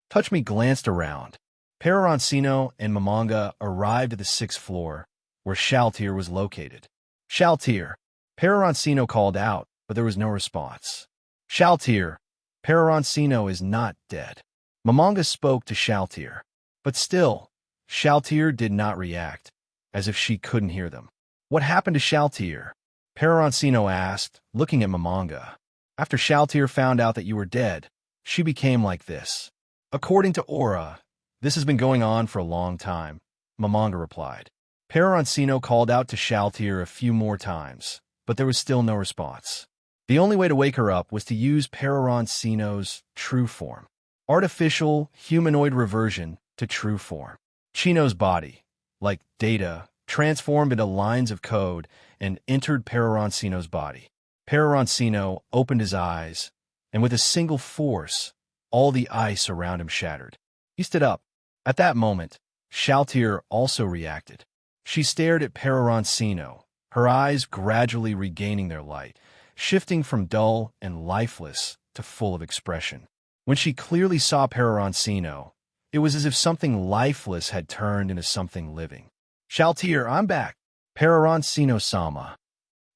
Touch Me glanced around. Peroroncino and Momonga arrived at the 6th floor, where Shaltir was located. "Shaltir," Peroroncino called out, but there was no response. "Shaltir, Peroroncino is not dead." Momonga spoke to Shaltir, but still, Shaltir did not react, as if she couldn't hear them. "What happened to Shaltir?" Peroroncino asked, looking at Momonga. "After Shaltir found out that you were dead, she became like this." "According to Aura, this has been going on for a long time," Momonga replied. Peroroncino called out to Shaltir a few more times, but there was still no response. The only way to wake her up was to use Peroroncino's true form. Artificial humanoid reversion to true form. Chino's body, like data, transformed into lines of code and entered Peroroncino's body. Peroroncino opened his eyes, and with a single force, all the ice around him shattered. He stood up. At that moment, Shaltir also reacted. She stared at Peroroncino, her eyes gradually regaining their light, shifting from dull and lifeless to full of expression. When she clearly saw Peroroncino, it was as if something lifeless had turned into something living. "Shaltir, I'm back." Peroroncino-sama.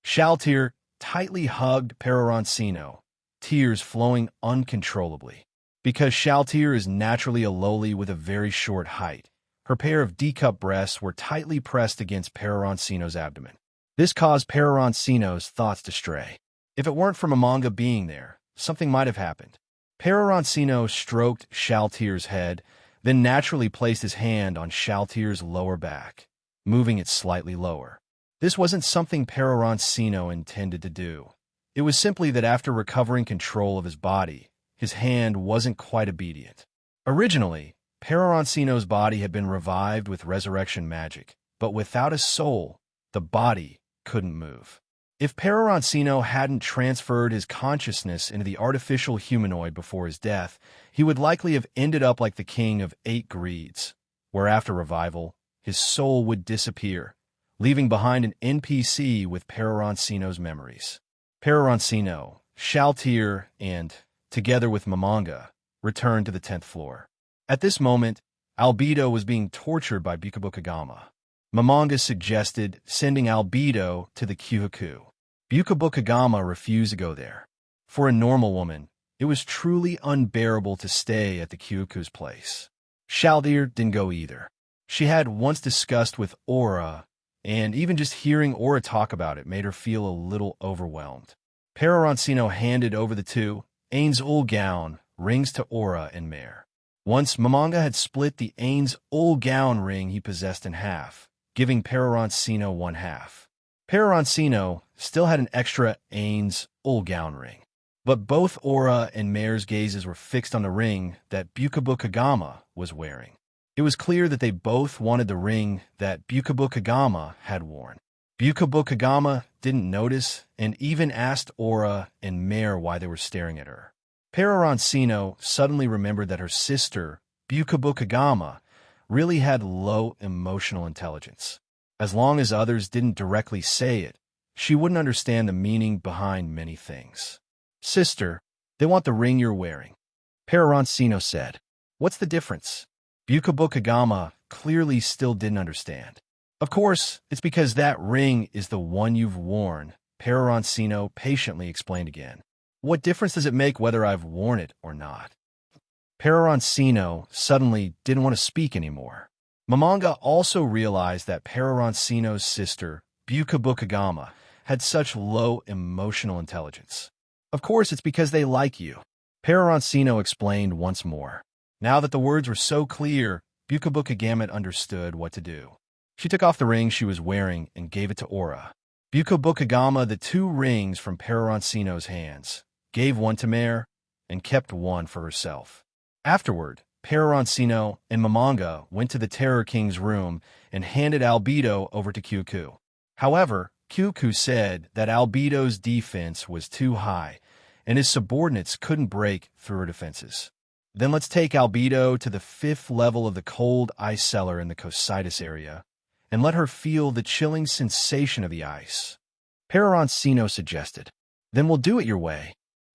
Shaltir tightly hugged Peroroncino, tears flowing uncontrollably. Because Shaltir is naturally a loli with a very short height, her pair of D-cup breasts were tightly pressed against Peroroncino's abdomen. This caused Peroroncino's thoughts to stray. If it weren't for Momonga being there, something might have happened. Peroroncino stroked Shaltir's head, then naturally placed his hand on Shaltir's lower back, moving it slightly lower. This wasn't something Peroroncino intended to do. It was simply that after recovering control of his body, his hand wasn't quite obedient. Originally, Peroroncino's body had been revived with resurrection magic, but without a soul, the body couldn't move. If Peroroncino hadn't transferred his consciousness into the artificial humanoid before his death, he would likely have ended up like the king of 8 greeds, where after revival, his soul would disappear, leaving behind an NPC with Peroroncino's memories. Peroroncino, Shaltir, and, together with Momonga, returned to the 10th floor. At this moment, Albedo was being tortured by Bukabukagama. Momonga suggested sending Albedo to the Kyuhaku. Bukabukagama refused to go there. For a normal woman, it was truly unbearable to stay at the Kyuhaku's place. Shaltir didn't go either. She had once discussed with Aura, and even just hearing Aura talk about it made her feel a little overwhelmed. Peroroncino handed over the 2 Ainz Ooal Gown rings to Aura and Mare. Once Momonga had split the Ainz Ooal Gown ring he possessed in half, giving Peroroncino 1/2. Peroroncino still had an extra Ainz Ooal Gown ring, but both Aura and Mare's gazes were fixed on the ring that Bukabukagama was wearing. It was clear that they both wanted the ring that Bukabu Kagama had worn. Bukabu Kagama didn't notice and even asked Aura and Mare why they were staring at her. Peroroncino suddenly remembered that her sister, Bukabu Kagama, really had low emotional intelligence. As long as others didn't directly say it, she wouldn't understand the meaning behind many things. Sister, they want the ring you're wearing. Peroroncino said. What's the difference? Bukabu Kagama clearly still didn't understand. Of course, it's because that ring is the one you've worn, Peroroncino patiently explained again. What difference does it make whether I've worn it or not? Peroroncino suddenly didn't want to speak anymore. Momonga also realized that Peroroncino's sister, Bukabu Kagama, had such low emotional intelligence. Of course, it's because they like you. Peroroncino explained once more. Now that the words were so clear, Bukabu Kagama understood what to do. She took off the ring she was wearing and gave it to Aura. Bukabu Kagama the 2 rings from Peroroncino's hands, gave one to Mare, and kept one for herself. Afterward, Peroroncino and Momonga went to the Terror King's room and handed Albedo over to Kyuku. However, Kyuku said that Albedo's defense was too high, and his subordinates couldn't break through her defenses. Then let's take Albedo to the 5th level of the cold ice cellar in the Cositis area, and let her feel the chilling sensation of the ice. Peroroncino suggested. Then we'll do it your way.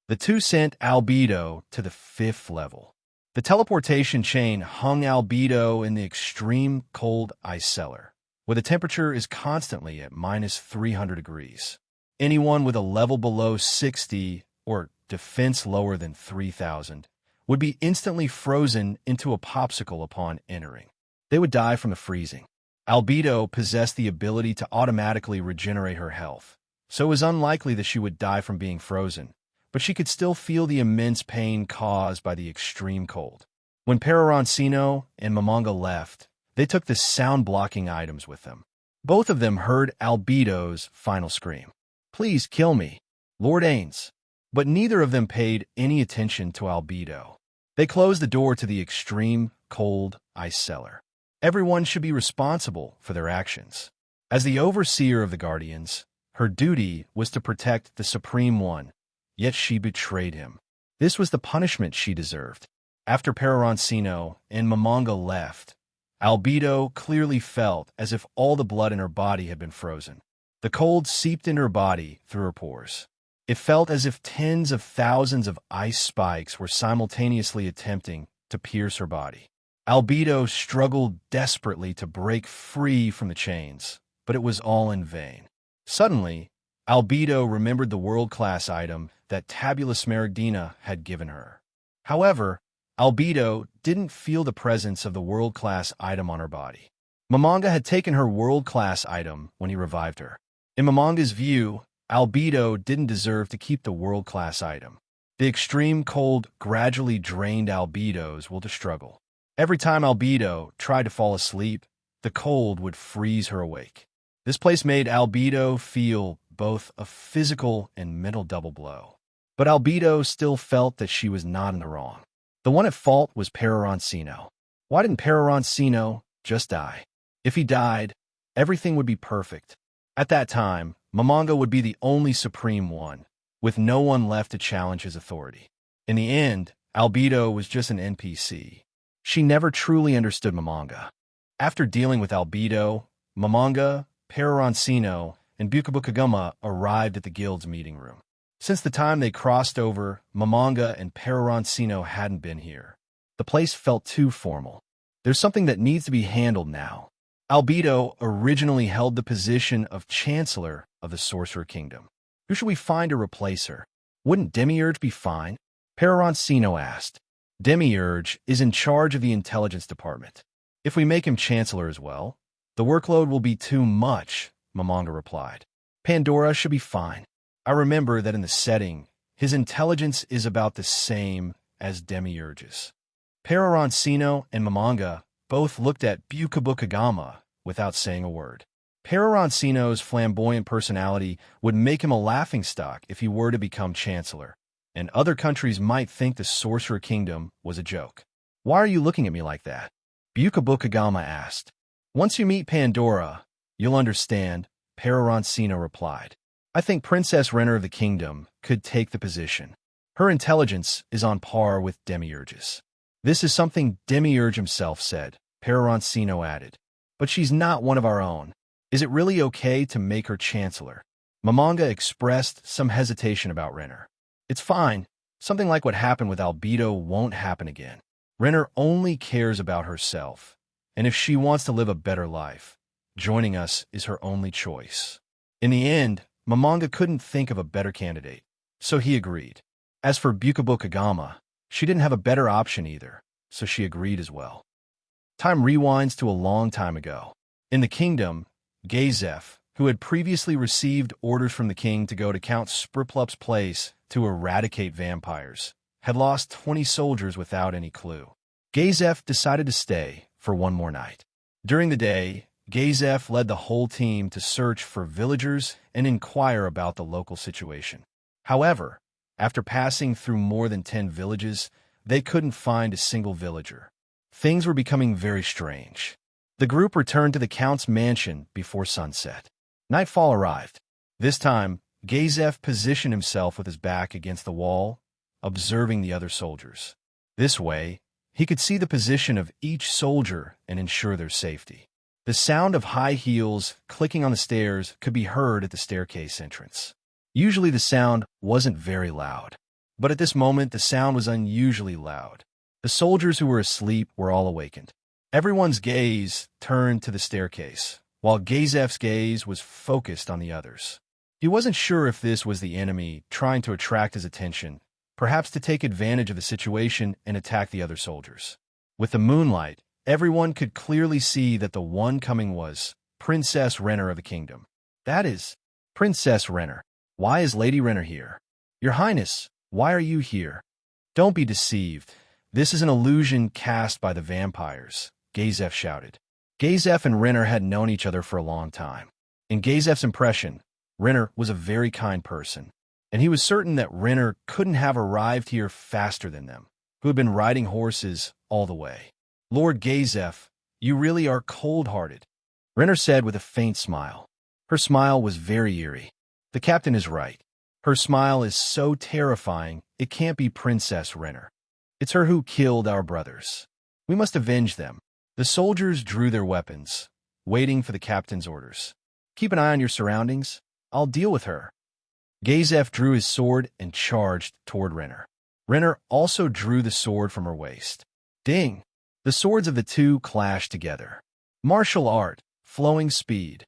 The 2 sent Albedo to the 5th level. The teleportation chain hung Albedo in the extreme cold ice cellar, where the temperature is constantly at -300 degrees. Anyone with a level below 60 or defense lower than 3,000 would be instantly frozen into a popsicle upon entering. They would die from the freezing. Albedo possessed the ability to automatically regenerate her health, so it was unlikely that she would die from being frozen, but she could still feel the immense pain caused by the extreme cold. When Peroroncino and Momonga left, they took the sound-blocking items with them. Both of them heard Albedo's final scream. Please kill me, Lord Ainz. But neither of them paid any attention to Albedo. They closed the door to the extreme cold ice cellar. Everyone should be responsible for their actions. As the overseer of the Guardians, her duty was to protect the Supreme One, yet she betrayed him. This was the punishment she deserved. After Peroroncino and Momonga left, Albedo clearly felt as if all the blood in her body had been frozen. The cold seeped into her body through her pores. It felt as if tens of thousands of ice spikes were simultaneously attempting to pierce her body. Albedo struggled desperately to break free from the chains, but it was all in vain. Suddenly, Albedo remembered the world-class item that Tabula Smaragdina had given her. However, Albedo didn't feel the presence of the world-class item on her body. Momonga had taken her world-class item when he revived her. In Momonga's view, Albedo didn't deserve to keep the world-class item. The extreme cold gradually drained Albedo's will to struggle. Every time Albedo tried to fall asleep, the cold would freeze her awake. This place made Albedo feel both a physical and mental double blow. But Albedo still felt that she was not in the wrong. The one at fault was Peroroncino. Why didn't Peroroncino just die? If he died, everything would be perfect. At that time, Momonga would be the only Supreme One, with no one left to challenge his authority. In the end, Albedo was just an NPC. She never truly understood Momonga. After dealing with Albedo, Momonga, Peroroncino, and Bukabu Kagama arrived at the guild's meeting room. Since the time they crossed over, Momonga and Peroroncino hadn't been here. The place felt too formal. There's something that needs to be handled now. Albedo originally held the position of Chancellor of the Sorcerer Kingdom. Who should we find to replace her? Wouldn't Demiurge be fine? Peroroncino asked. Demiurge is in charge of the intelligence department. If we make him Chancellor as well, the workload will be too much, Momonga replied. Pandora should be fine. I remember that in the setting, his intelligence is about the same as Demiurge's. Peroroncino and Momonga both looked at Bukabu Kagama without saying a word. Peroroncino's flamboyant personality would make him a laughingstock if he were to become Chancellor, and other countries might think the Sorcerer Kingdom was a joke. Why are you looking at me like that? Bukabukagama asked. Once you meet Pandora, you'll understand, Peroroncino replied. I think Princess Renner of the Kingdom could take the position. Her intelligence is on par with demiurges. This is something Demiurge himself said, Peroroncino added. But she's not one of our own. Is it really okay to make her chancellor? Momonga expressed some hesitation about Renner. It's fine. Something like what happened with Albedo won't happen again. Renner only cares about herself, and if she wants to live a better life, joining us is her only choice. In the end, Momonga couldn't think of a better candidate, so he agreed. As for Bukabukagama, she didn't have a better option either, so she agreed as well. Time rewinds to a long time ago. In the kingdom, Gazef, who had previously received orders from the king to go to Count Spriplup's place to eradicate vampires, had lost 20 soldiers without any clue. Gazef decided to stay for one more night. During the day, Gazef led the whole team to search for villagers and inquire about the local situation. However, after passing through more than 10 villages, they couldn't find a single villager. Things were becoming very strange. The group returned to the Count's mansion before sunset. Nightfall arrived. This time, Gazef positioned himself with his back against the wall, observing the other soldiers. This way, he could see the position of each soldier and ensure their safety. The sound of high heels clicking on the stairs could be heard at the staircase entrance. Usually the sound wasn't very loud, but at this moment the sound was unusually loud. The soldiers who were asleep were all awakened. Everyone's gaze turned to the staircase, while Gazef's gaze was focused on the others. He wasn't sure if this was the enemy trying to attract his attention, perhaps to take advantage of the situation and attack the other soldiers. With the moonlight, everyone could clearly see that the one coming was Princess Renner of the Kingdom. That is, Princess Renner. Why is Lady Renner here? Your Highness, why are you here? Don't be deceived. This is an illusion cast by the vampires, Gazef shouted. Gazef and Renner had known each other for a long time. In Gazef's impression, Renner was a very kind person, and he was certain that Renner couldn't have arrived here faster than them, who had been riding horses all the way. Lord Gazef, you really are cold-hearted, Renner said with a faint smile. Her smile was very eerie. The captain is right. Her smile is so terrifying, it can't be Princess Renner. It's her who killed our brothers. We must avenge them. The soldiers drew their weapons, waiting for the captain's orders. Keep an eye on your surroundings. I'll deal with her. Gazef drew his sword and charged toward Renner. Renner also drew the sword from her waist. Ding! The swords of the two clashed together. Martial art, flowing speed.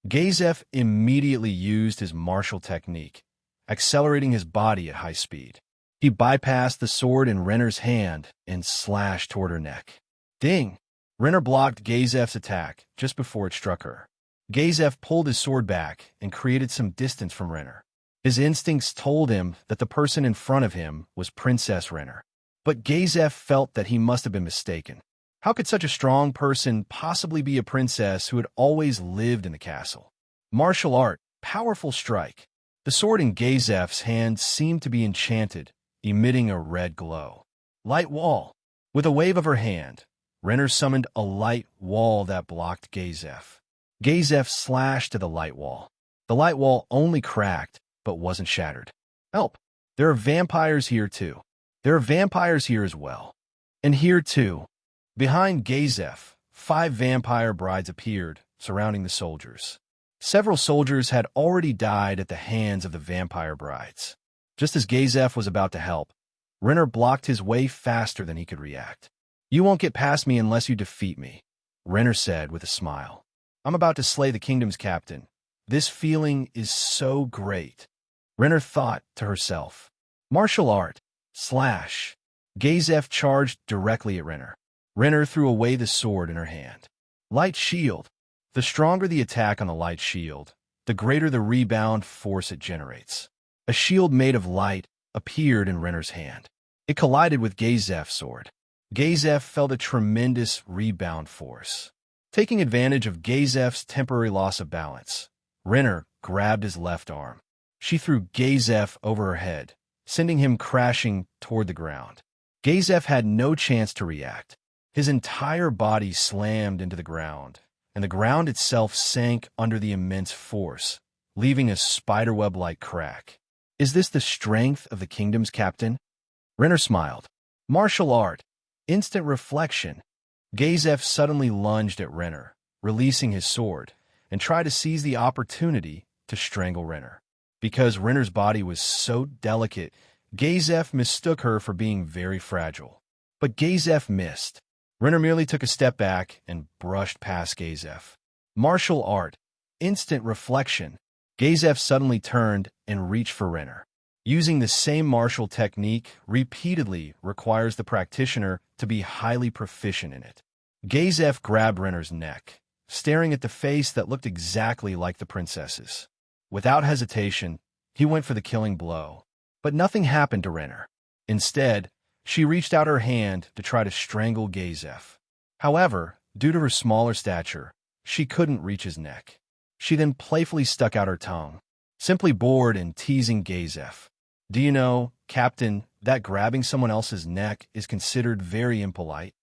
Gazef immediately used his martial technique, accelerating his body at high speed. He bypassed the sword in Renner's hand and slashed toward her neck. Ding! Renner blocked Gazef's attack just before it struck her. Gazef pulled his sword back and created some distance from Renner. His instincts told him that the person in front of him was Princess Renner. But Gazef felt that he must have been mistaken. How could such a strong person possibly be a princess who had always lived in the castle? Martial art, powerful strike. The sword in Gazef's hand seemed to be enchanted, emitting a red glow. Light wall. With a wave of her hand, Renner summoned a light wall that blocked Gazef. Gazef slashed to the light wall. The light wall only cracked, but wasn't shattered. Help! There are vampires here too. There are vampires here as well. And here too. Behind Gazef, 5 vampire brides appeared, surrounding the soldiers. Several soldiers had already died at the hands of the vampire brides. Just as Gazef was about to help, Renner blocked his way faster than he could react. You won't get past me unless you defeat me, Renner said with a smile. I'm about to slay the kingdom's captain. This feeling is so great. Renner thought to herself. Martial art. Slash. Gazef charged directly at Renner. Renner threw away the sword in her hand. Light shield. The stronger the attack on the light shield, the greater the rebound force it generates. A shield made of light appeared in Renner's hand. It collided with Gazef's sword. Gazef felt a tremendous rebound force. Taking advantage of Gazef's temporary loss of balance, Renner grabbed his left arm. She threw Gazef over her head, sending him crashing toward the ground. Gazef had no chance to react. His entire body slammed into the ground, and the ground itself sank under the immense force, leaving a spiderweb-like crack. Is this the strength of the kingdom's captain? Renner smiled. Martial art. Instant reflection. Gazef suddenly lunged at Renner, releasing his sword, and tried to seize the opportunity to strangle Renner. Because Renner's body was so delicate, Gazef mistook her for being very fragile. But Gazef missed. Renner merely took a step back and brushed past Gazef. Martial art. Instant reflection. Gazef suddenly turned and reached for Renner. Using the same martial technique repeatedly requires the practitioner to be highly proficient in it. Gazef grabbed Renner's neck, staring at the face that looked exactly like the princess's. Without hesitation, he went for the killing blow. But nothing happened to Renner. Instead, she reached out her hand to try to strangle Gazef. However, due to her smaller stature, she couldn't reach his neck. She then playfully stuck out her tongue, simply bored and teasing Gazef. Do you know, Captain, that grabbing someone else's neck is considered very impolite?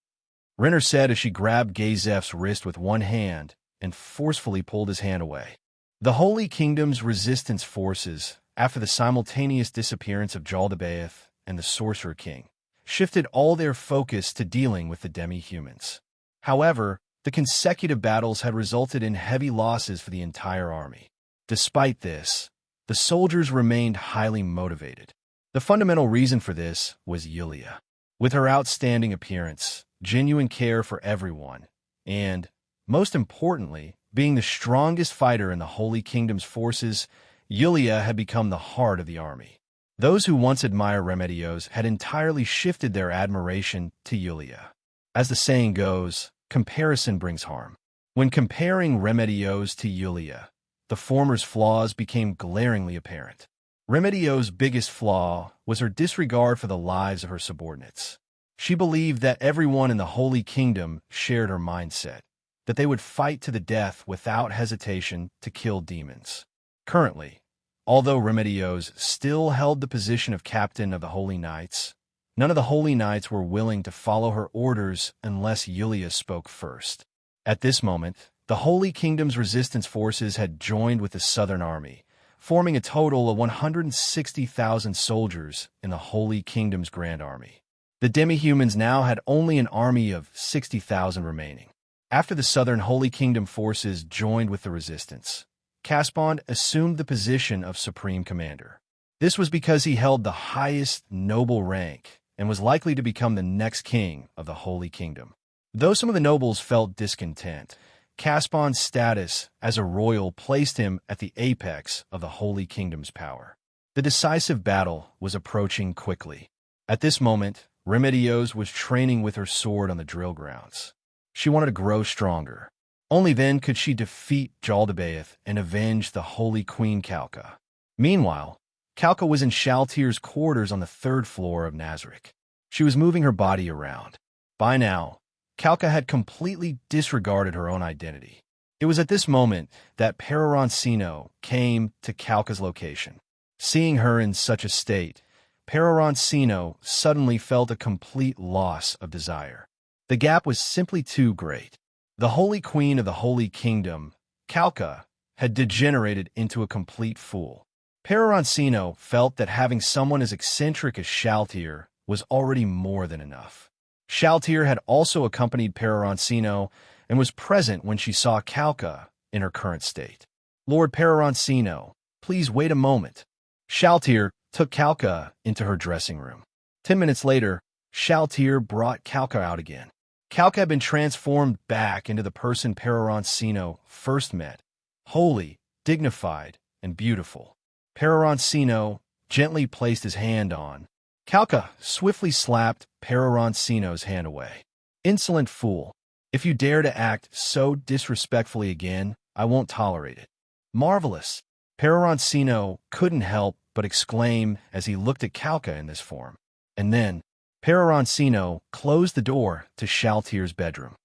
Renner said as she grabbed Gazef's wrist with one hand and forcefully pulled his hand away. The Holy Kingdom's resistance forces, after the simultaneous disappearance of Jaldabaoth and the Sorcerer King, shifted all their focus to dealing with the demi-humans. However, the consecutive battles had resulted in heavy losses for the entire army. Despite this, the soldiers remained highly motivated. The fundamental reason for this was Yulia. With her outstanding appearance, genuine care for everyone, and, most importantly, being the strongest fighter in the Holy Kingdom's forces, Yulia had become the heart of the army. Those who once admired Remedios had entirely shifted their admiration to Yulia. As the saying goes, comparison brings harm. When comparing Remedios to Yulia, the former's flaws became glaringly apparent. Remedios' biggest flaw was her disregard for the lives of her subordinates. She believed that everyone in the Holy Kingdom shared her mindset, that they would fight to the death without hesitation to kill demons. Currently, although Remedios still held the position of captain of the Holy Knights, none of the Holy Knights were willing to follow her orders unless Yulia spoke first. At this moment, the Holy Kingdom's resistance forces had joined with the Southern Army, forming a total of 160,000 soldiers in the Holy Kingdom's Grand Army. The demi-humans now had only an army of 60,000 remaining. After the Southern Holy Kingdom forces joined with the resistance, Caspond assumed the position of Supreme Commander. This was because he held the highest noble rank and was likely to become the next king of the Holy Kingdom. Though some of the nobles felt discontent, Caspond's status as a royal placed him at the apex of the Holy Kingdom's power. The decisive battle was approaching quickly. At this moment, Remedios was training with her sword on the drill grounds. She wanted to grow stronger. Only then could she defeat Jaldabaoth and avenge the Holy Queen Kalka. Meanwhile, Kalka was in Shaltir's quarters on the 3rd floor of Nazarick. She was moving her body around. By now, Kalka had completely disregarded her own identity. It was at this moment that Peroroncino came to Kalka's location. Seeing her in such a state, Peroroncino suddenly felt a complete loss of desire. The gap was simply too great. The Holy Queen of the Holy Kingdom, Kalka, had degenerated into a complete fool. Peroroncino felt that having someone as eccentric as Shaltir was already more than enough. Shaltir had also accompanied Peroroncino and was present when she saw Kalka in her current state. Lord Peroroncino, please wait a moment. Shaltir took Kalka into her dressing room. 10 minutes later, Shaltir brought Kalka out again. Kalka had been transformed back into the person Peroroncino first met, holy, dignified, and beautiful. Peroroncino gently placed his hand on. Kalka swiftly slapped Peroroncino's hand away. Insolent fool, if you dare to act so disrespectfully again, I won't tolerate it. Marvelous. Peroroncino couldn't help but exclaim as he looked at Kalka in this form. And then, Peroroncino closed the door to Shaltir's bedroom.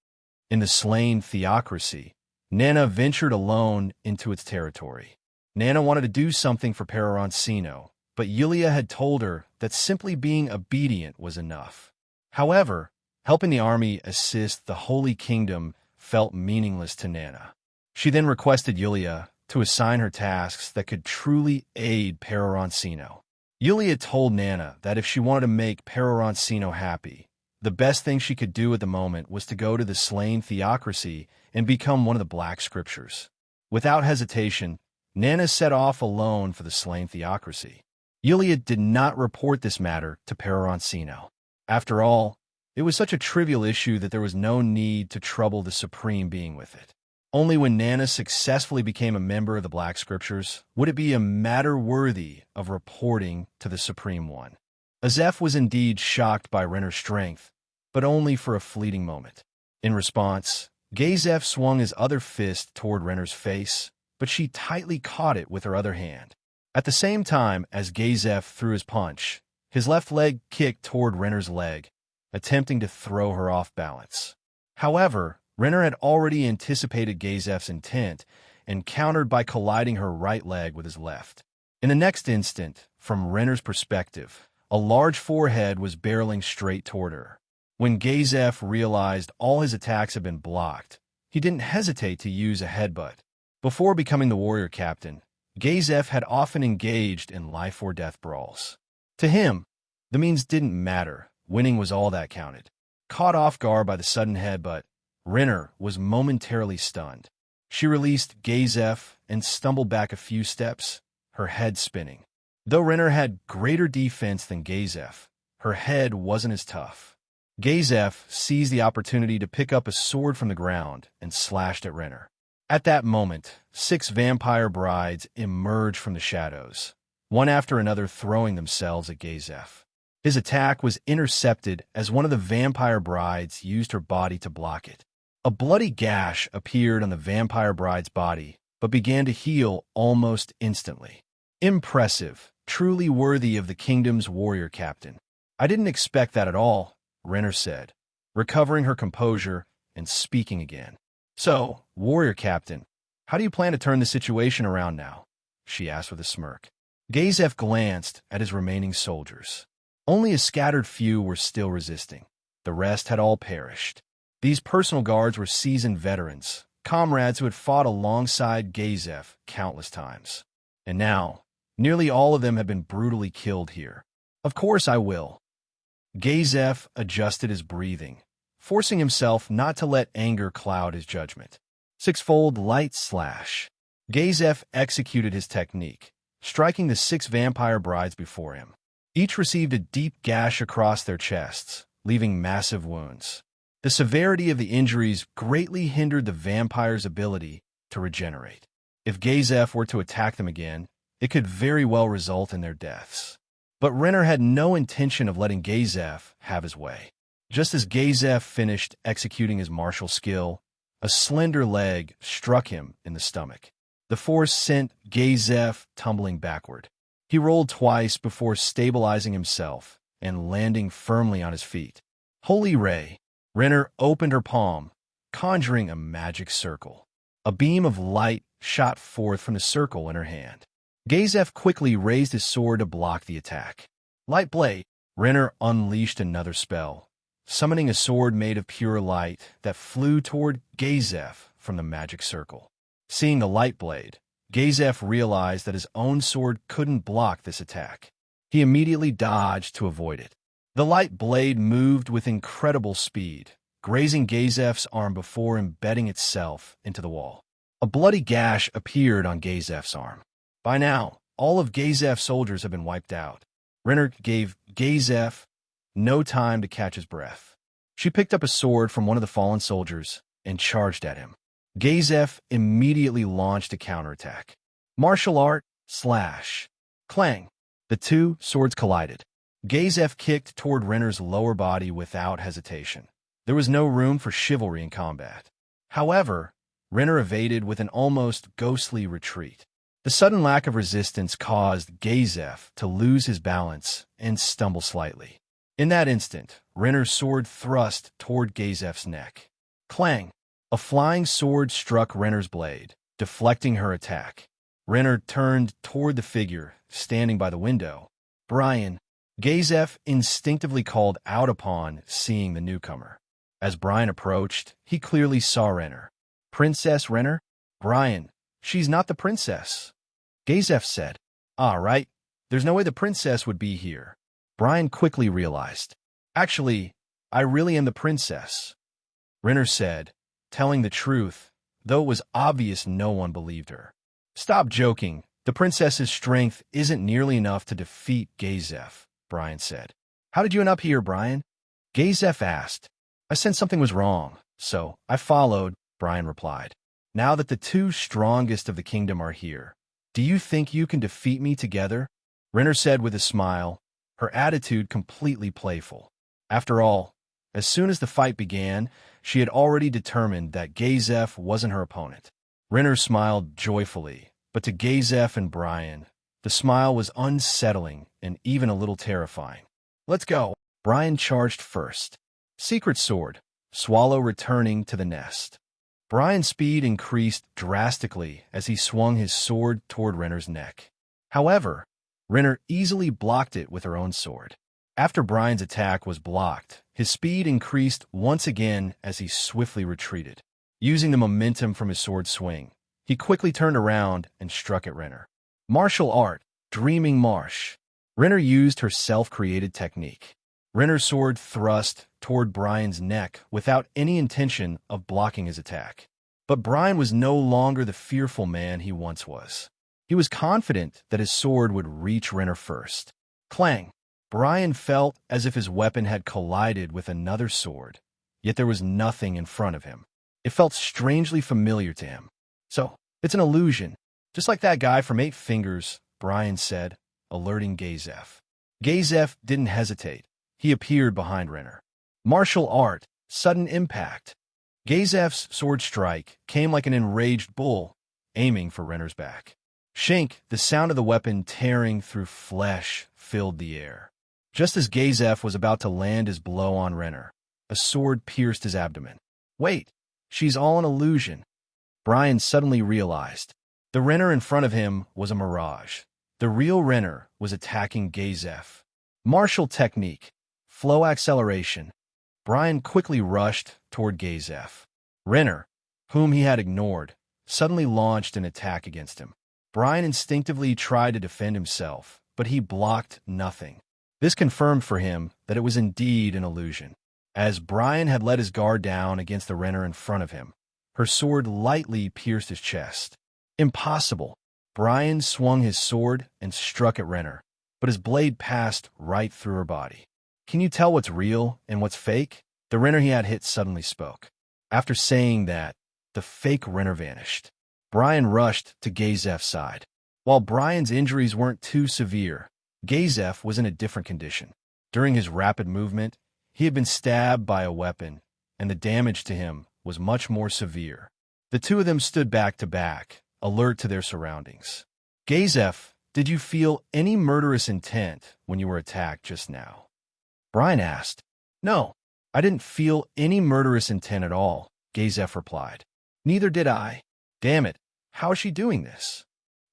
In the slain theocracy, Nana ventured alone into its territory. Nana wanted to do something for Peroroncino, but Yulia had told her that simply being obedient was enough. However, Helping the army assist the Holy Kingdom felt meaningless to Nana. She then requested Yulia to assign her tasks that could truly aid Peroroncino. Yulia told Nana that if she wanted to make Peroroncino happy, the best thing she could do at the moment was to go to the slain theocracy and become one of the Black Scriptures. Without hesitation, Nana set off alone for the slain theocracy. Yulia did not report this matter to Peroroncino. After all, it was such a trivial issue that there was no need to trouble the Supreme Being with it. Only when Nana successfully became a member of the Black Scriptures would it be a matter worthy of reporting to the Supreme One. Azef was indeed shocked by Renner's strength, but only for a fleeting moment. In response, Gazef swung his other fist toward Renner's face, but she tightly caught it with her other hand. At the same time as Gazef threw his punch, his left leg kicked toward Renner's leg, attempting to throw her off balance. However, Renner had already anticipated Gazef's intent and countered by colliding her right leg with his left. In the next instant, from Renner's perspective, a large forehead was barreling straight toward her. When Gazef realized all his attacks had been blocked, he didn't hesitate to use a headbutt. Before becoming the warrior captain, Gazef had often engaged in life-or-death brawls. To him, the means didn't matter. Winning was all that counted. Caught off guard by the sudden headbutt, Renner was momentarily stunned. She released Gazef and stumbled back a few steps, her head spinning. Though Renner had greater defense than Gazef, her head wasn't as tough. Gazef seized the opportunity to pick up a sword from the ground and slashed at Renner. At that moment, 6 vampire brides emerged from the shadows, one after another throwing themselves at Gazef. His attack was intercepted as one of the vampire brides used her body to block it. A bloody gash appeared on the vampire bride's body, but began to heal almost instantly. Impressive, truly worthy of the kingdom's warrior captain. I didn't expect that at all, Renner said, recovering her composure and speaking again. So, warrior captain, how do you plan to turn the situation around now? She asked with a smirk. Gazef glanced at his remaining soldiers. Only a scattered few were still resisting. The rest had all perished. These personal guards were seasoned veterans, comrades who had fought alongside Gazef countless times. And now, nearly all of them have been brutally killed here. Of course I will. Gazef adjusted his breathing, forcing himself not to let anger cloud his judgment. Sixfold light slash. Gazef executed his technique, striking the 6 vampire brides before him. Each received a deep gash across their chests, leaving massive wounds. The severity of the injuries greatly hindered the vampire's ability to regenerate. If Gazef were to attack them again, it could very well result in their deaths. But Renner had no intention of letting Gazef have his way. Just as Gazef finished executing his martial skill, a slender leg struck him in the stomach. The force sent Gazef tumbling backward. He rolled twice before stabilizing himself and landing firmly on his feet. Holy Ray! Renner opened her palm, conjuring a magic circle. A beam of light shot forth from the circle in her hand. Gazef quickly raised his sword to block the attack. Light blade! Renner unleashed another spell, summoning a sword made of pure light that flew toward Gazef from the magic circle. Seeing the light blade, Gazef realized that his own sword couldn't block this attack. He immediately dodged to avoid it. The light blade moved with incredible speed, grazing Gazef's arm before embedding itself into the wall. A bloody gash appeared on Gazef's arm. By now, all of Gazef's soldiers have been wiped out. Renner gave Gazef no time to catch his breath. She picked up a sword from one of the fallen soldiers and charged at him. Gazef immediately launched a counterattack. Martial art, slash. Clang. The 2 swords collided. Gazef kicked toward Renner's lower body without hesitation. There was no room for chivalry in combat. However, Renner evaded with an almost ghostly retreat. The sudden lack of resistance caused Gazef to lose his balance and stumble slightly. In that instant, Renner's sword thrust toward Gazef's neck. Clang! A flying sword struck Renner's blade, deflecting her attack. Renner turned toward the figure standing by the window. Brian, Gazef instinctively called out upon seeing the newcomer. As Brian approached, he clearly saw Renner. Princess Renner? Brian, she's not the princess. Gazef said. Ah, right. There's no way the princess would be here. Brian quickly realized. Actually, I really am the princess. Renner said, telling the truth, though it was obvious no one believed her. Stop joking. The princess's strength isn't nearly enough to defeat Gazef, Brian said. How did you end up here, Brian? Gazef asked. I sensed something was wrong, so I followed, Brian replied. Now that the two strongest of the kingdom are here, do you think you can defeat me together? Renner said with a smile, her attitude completely playful. After all, as soon as the fight began, she had already determined that Gazef wasn't her opponent. Renner smiled joyfully, but to Gazef and Brian, the smile was unsettling and even a little terrifying. Let's go. Brian charged first. Secret sword, swallow returning to the nest. Brian's speed increased drastically as he swung his sword toward Renner's neck. However, Renner easily blocked it with her own sword. After Brian's attack was blocked, his speed increased once again as he swiftly retreated. Using the momentum from his sword swing, he quickly turned around and struck at Renner. Martial art, Dreaming Marsh. Renner used her self-created technique. Renner's sword thrust toward Brian's neck without any intention of blocking his attack. But Brian was no longer the fearful man he once was. He was confident that his sword would reach Renner first. Clang! Brian felt as if his weapon had collided with another sword, yet there was nothing in front of him. It felt strangely familiar to him. So, it's an illusion. Just like that guy from 8 Fingers, Brian said, alerting Gazef. Gazef didn't hesitate. He appeared behind Renner. Martial art, sudden impact. Gazef's sword strike came like an enraged bull, aiming for Renner's back. Shink, the sound of the weapon tearing through flesh, filled the air. Just as Gazef was about to land his blow on Renner, a sword pierced his abdomen. Wait, she's all an illusion. Brian suddenly realized. The Renner in front of him was a mirage. The real Renner was attacking Gazef. Martial technique, flow acceleration. Brian quickly rushed toward Gazef. Renner, whom he had ignored, suddenly launched an attack against him. Brian instinctively tried to defend himself, but he blocked nothing. This confirmed for him that it was indeed an illusion. As Brian had let his guard down against the Renner in front of him, her sword lightly pierced his chest. Impossible. Brian swung his sword and struck at Renner, but his blade passed right through her body. Can you tell what's real and what's fake? The Renner he had hit suddenly spoke. After saying that, the fake Renner vanished. Brian rushed to Gazef's side. While Brian's injuries weren't too severe, Gazef was in a different condition. During his rapid movement, he had been stabbed by a weapon, and the damage to him was much more severe. The two of them stood back to back, alert to their surroundings. Gazef, did you feel any murderous intent when you were attacked just now? Brian asked. No, I didn't feel any murderous intent at all, Gazef replied. Neither did I. Damn it, how is she doing this?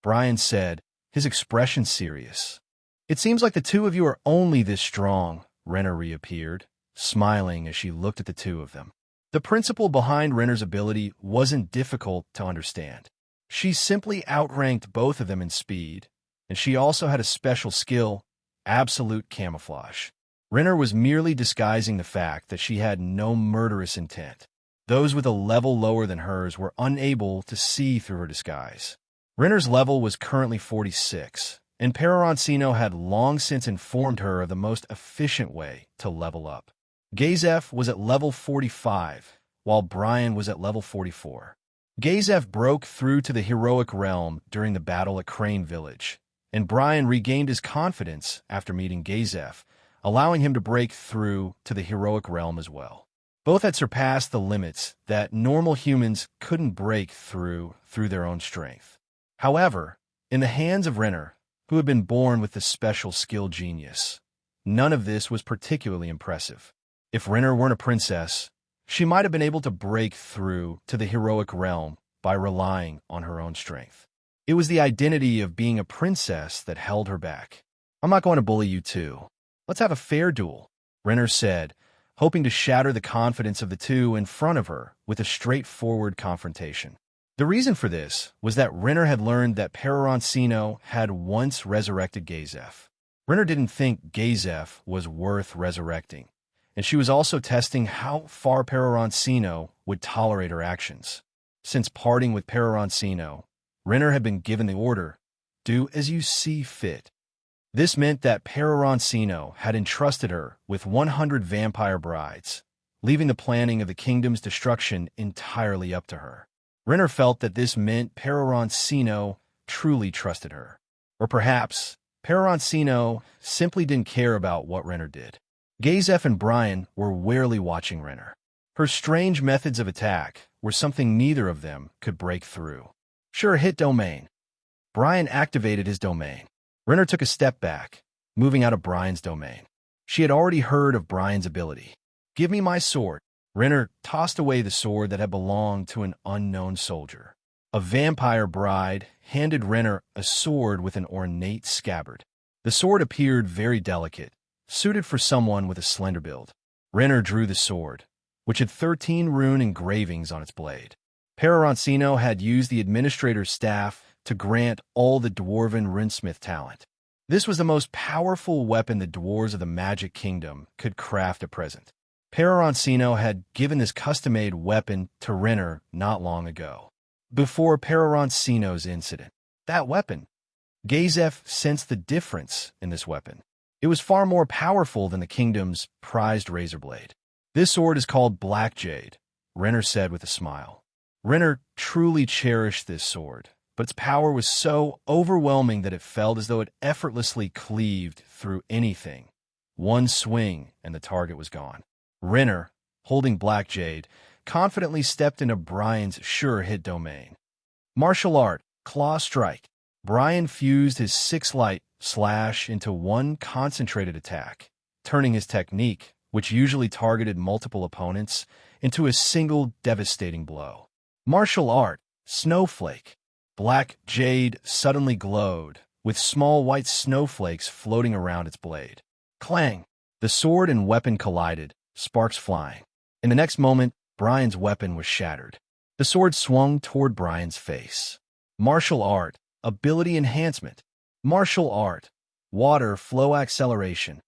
Brian said, his expression serious. It seems like the two of you are only this strong, Renner reappeared, smiling as she looked at the two of them. The principle behind Renner's ability wasn't difficult to understand. She simply outranked both of them in speed, and she also had a special skill, absolute camouflage. Renner was merely disguising the fact that she had no murderous intent. Those with a level lower than hers were unable to see through her disguise. Renner's level was currently 46, and Peroroncino had long since informed her of the most efficient way to level up. Gazef was at level 45, while Brian was at level 44. Gazef broke through to the heroic realm during the battle at Crane Village, and Brian regained his confidence after meeting Gazef, allowing him to break through to the heroic realm as well. Both had surpassed the limits that normal humans couldn't break through their own strength. However, in the hands of Renner, who had been born with the special skill genius, none of this was particularly impressive. If Renner weren't a princess, she might have been able to break through to the heroic realm by relying on her own strength. It was the identity of being a princess that held her back. I'm not going to bully you too. Let's have a fair duel, Renner said, hoping to shatter the confidence of the two in front of her with a straightforward confrontation. The reason for this was that Renner had learned that Peroroncino had once resurrected Decisive. Renner didn't think Decisive was worth resurrecting, and she was also testing how far Peroroncino would tolerate her actions. Since parting with Peroroncino, Renner had been given the order, "Do as you see fit." This meant that Peroroncino had entrusted her with 100 vampire brides, leaving the planning of the kingdom's destruction entirely up to her. Renner felt that this meant Peroroncino truly trusted her. Or perhaps Peroroncino simply didn't care about what Renner did. Decisive and Brian were warily watching Renner. Her strange methods of attack were something neither of them could break through. "Sure, hit domain." Brian activated his domain. Renner took a step back, moving out of Brian's domain. She had already heard of Brian's ability. "Give me my sword." Renner tossed away the sword that had belonged to an unknown soldier. A vampire bride handed Renner a sword with an ornate scabbard. The sword appeared very delicate, suited for someone with a slender build. Renner drew the sword, which had 13 rune engravings on its blade. Peroroncino had used the administrator's staff to grant all the dwarven runesmith talent. This was the most powerful weapon the dwarves of the Magic Kingdom could craft at present. Peroroncino had given this custom-made weapon to Renner not long ago, before Peroroncino's incident. That weapon. Decisive sensed the difference in this weapon. It was far more powerful than the kingdom's prized razor blade. "This sword is called Black Jade," Renner said with a smile. Renner truly cherished this sword, but its power was so overwhelming that it felt as though it effortlessly cleaved through anything. One swing, and the target was gone. Renner, holding Black Jade, confidently stepped into Brian's sure-hit domain. Martial art, claw strike. Brian fused his 6-light slash into one concentrated attack, turning his technique, which usually targeted multiple opponents, into a single devastating blow. Martial art, snowflake. Black Jade suddenly glowed, with small white snowflakes floating around its blade. Clang! The sword and weapon collided, sparks flying. In the next moment, Brian's weapon was shattered. The sword swung toward Brian's face. Martial art, ability enhancement. Martial art, water flow acceleration.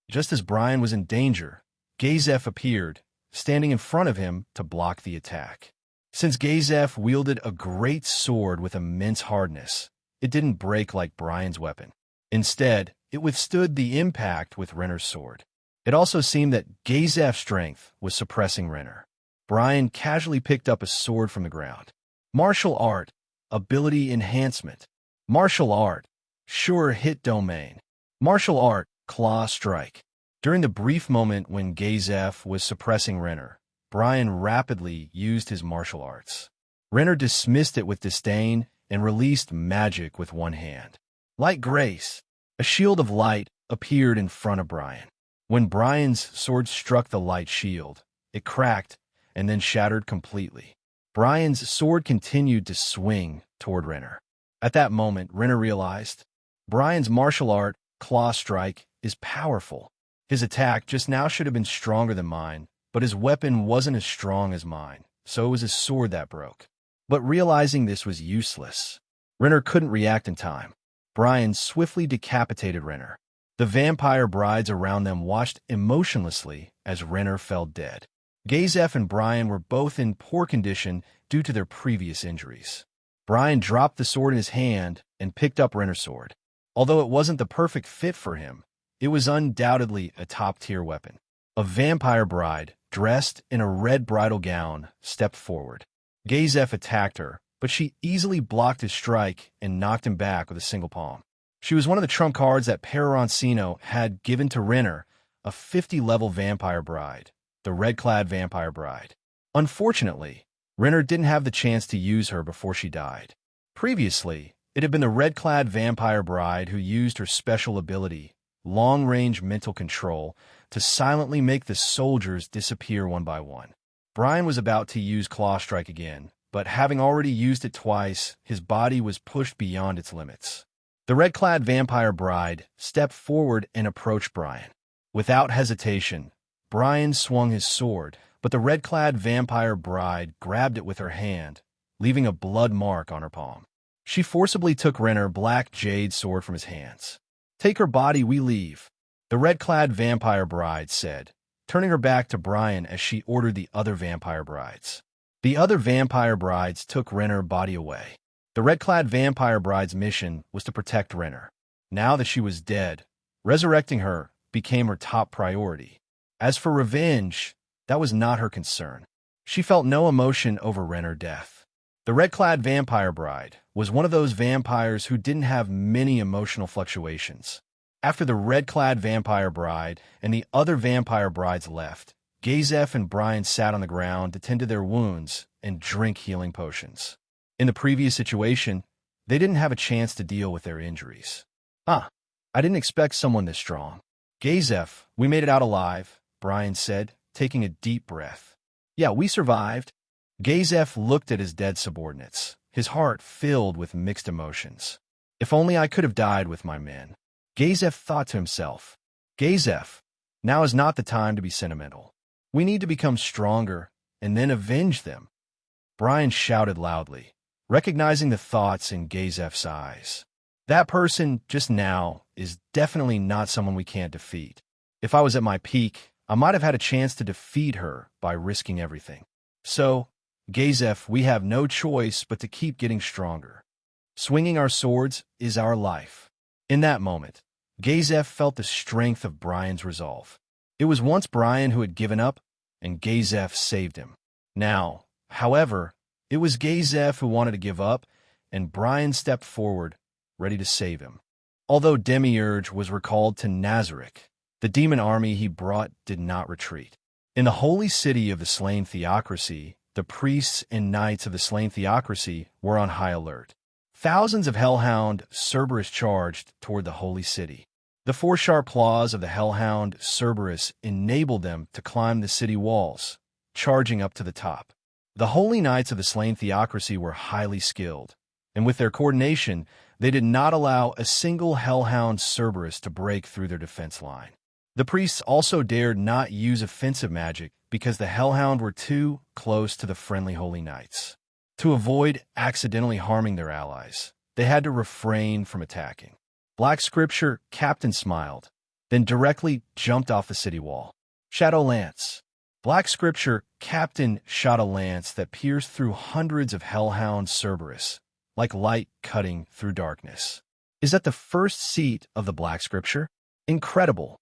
Just as Brian was in danger, Decisive appeared, standing in front of him to block the attack. Since Decisive wielded a great sword with immense hardness, it didn't break like Brian's weapon. Instead, it withstood the impact with Renner's sword. It also seemed that Decisive's strength was suppressing Renner. Brian casually picked up a sword from the ground. Martial art, ability enhancement. Martial art, sure hit domain. Martial art, claw strike. During the brief moment when Decisive was suppressing Renner, Brian rapidly used his martial arts. Renner dismissed it with disdain and released magic with one hand. Light grace, a shield of light, appeared in front of Brian. When Brian's sword struck the light shield, it cracked and then shattered completely. Brian's sword continued to swing toward Renner. At that moment, Renner realized Brian's martial art, claw strike, is powerful. His attack just now should have been stronger than mine, but his weapon wasn't as strong as mine, so it was his sword that broke. But realizing this was useless, Renner couldn't react in time. Brian swiftly decapitated Renner. The vampire brides around them watched emotionlessly as Renner fell dead. Decisive and Brian were both in poor condition due to their previous injuries. Brian dropped the sword in his hand and picked up Renner's sword. Although it wasn't the perfect fit for him, it was undoubtedly a top-tier weapon. A vampire bride, dressed in a red bridal gown, stepped forward. Decisive attacked her, but she easily blocked his strike and knocked him back with a single palm. She was one of the trump cards that Peroroncino had given to Renner, a 50-level vampire bride, the red-clad vampire bride. Unfortunately, Renner didn't have the chance to use her before she died. Previously, it had been the red-clad vampire bride who used her special ability, long-range mental control, to silently make the soldiers disappear one by one. Brian was about to use Claw Strike again, but having already used it twice, his body was pushed beyond its limits. The red-clad vampire bride stepped forward and approached Brian. Without hesitation, Brian swung his sword, but the red-clad vampire bride grabbed it with her hand, leaving a blood mark on her palm. She forcibly took Renner's black jade sword from his hands. "Take her body, we leave," the red-clad vampire bride said, turning her back to Brian as she ordered the other vampire brides. The other vampire brides took Renner's body away. The red-clad vampire bride's mission was to protect Renner. Now that she was dead, resurrecting her became her top priority. As for revenge, that was not her concern. She felt no emotion over Renner's death. The red-clad vampire bride was one of those vampires who didn't have many emotional fluctuations. After the red-clad vampire bride and the other vampire brides left, Decisive and Brian sat on the ground to tend to their wounds and drink healing potions. In the previous situation, they didn't have a chance to deal with their injuries. I didn't expect someone this strong." "Decisive, we made it out alive," Brian said, taking a deep breath. "Yeah, we survived." Decisive looked at his dead subordinates, his heart filled with mixed emotions. "If only I could have died with my men." Decisive thought to himself. "Decisive, now is not the time to be sentimental. We need to become stronger and then avenge them." Brian shouted loudly, recognizing the thoughts in Decisive's eyes. "That person just now is definitely not someone we can't defeat. If I was at my peak, I might have had a chance to defeat her by risking everything. So, Decisive, we have no choice but to keep getting stronger. Swinging our swords is our life." In that moment, Decisive felt the strength of Brian's resolve. It was once Brian who had given up, and Decisive saved him. Now, however, it was Decisive who wanted to give up, and Brian stepped forward, ready to save him. Although Demiurge was recalled to Nazareth, the demon army he brought did not retreat. In the holy city of the slain theocracy, the priests and knights of the slain theocracy were on high alert. Thousands of hellhound Cerberus charged toward the holy city. The four sharp claws of the hellhound Cerberus enabled them to climb the city walls, charging up to the top. The holy knights of the slain theocracy were highly skilled, and with their coordination, they did not allow a single hellhound Cerberus to break through their defense line. The priests also dared not use offensive magic because the hellhound were too close to the friendly holy knights. To avoid accidentally harming their allies, they had to refrain from attacking. Black Scripture Captain smiled, then directly jumped off the city wall. Shadow Lance. Black Scripture Captain shot a lance that pierced through hundreds of hellhound Cerberus, like light cutting through darkness. Is that the first seat of the Black Scripture? Incredible.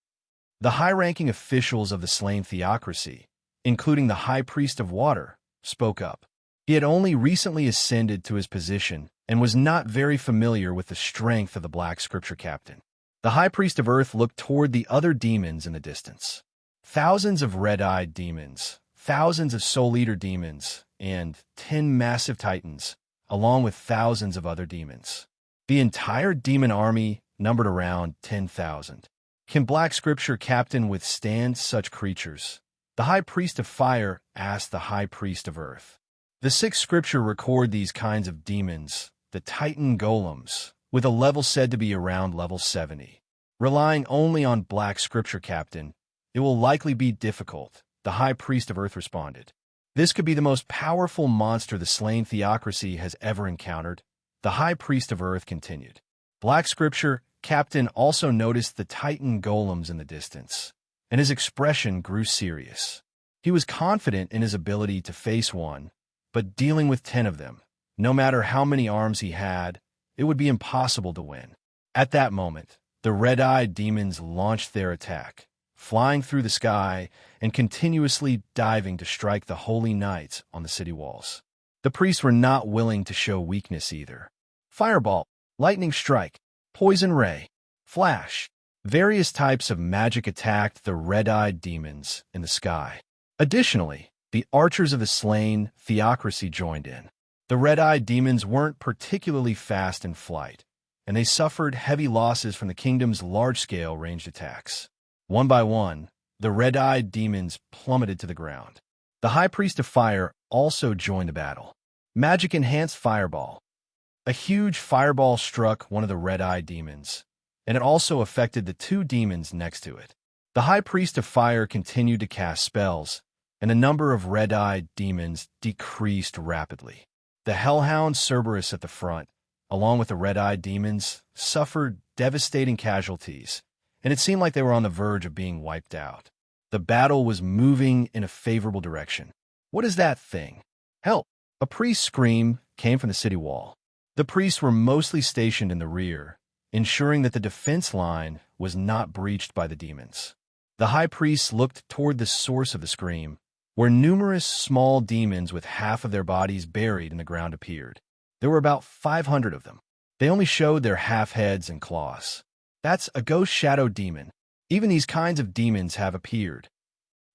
The high-ranking officials of the slain theocracy, including the High Priest of Water, spoke up. He had only recently ascended to his position and was not very familiar with the strength of the Black Scripture Captain. The High Priest of Earth looked toward the other demons in the distance. Thousands of red-eyed demons, thousands of Soul Eater demons, and 10 massive titans, along with thousands of other demons. The entire demon army numbered around 10,000. Can Black Scripture Captain withstand such creatures? The High Priest of Fire asked the High Priest of Earth. The sixth scripture record these kinds of demons, the Titan Golems, with a level said to be around level 70. Relying only on Black Scripture Captain, it will likely be difficult, the High Priest of Earth responded. This could be the most powerful monster the slain theocracy has ever encountered, the High Priest of Earth continued. Black Scripture Captain also noticed the Titan Golems in the distance, and his expression grew serious. He was confident in his ability to face one, but dealing with 10 of them, no matter how many arms he had, it would be impossible to win. At that moment, the red-eyed demons launched their attack, flying through the sky and continuously diving to strike the holy knights on the city walls. The priests were not willing to show weakness either. Fireball, lightning strike, poison ray, flash. Various types of magic attacked the red-eyed demons in the sky. Additionally, the archers of the slain theocracy joined in. The red-eyed demons weren't particularly fast in flight, and they suffered heavy losses from the kingdom's large-scale ranged attacks. One by one, the red-eyed demons plummeted to the ground. The High Priest of Fire also joined the battle. Magic-enhanced fireball. A huge fireball struck one of the red-eyed demons, and it also affected the two demons next to it. The High Priest of Fire continued to cast spells, and the number of red-eyed demons decreased rapidly. The Hellhound Cerberus at the front, along with the red-eyed demons, suffered devastating casualties, and it seemed like they were on the verge of being wiped out. The battle was moving in a favorable direction. What is that thing? Help! A priest's scream came from the city wall. The priests were mostly stationed in the rear, ensuring that the defense line was not breached by the demons. The high priests looked toward the source of the scream, where numerous small demons with half of their bodies buried in the ground appeared. There were about 500 of them. They only showed their half-heads and claws. That's a ghost shadow demon. Even these kinds of demons have appeared.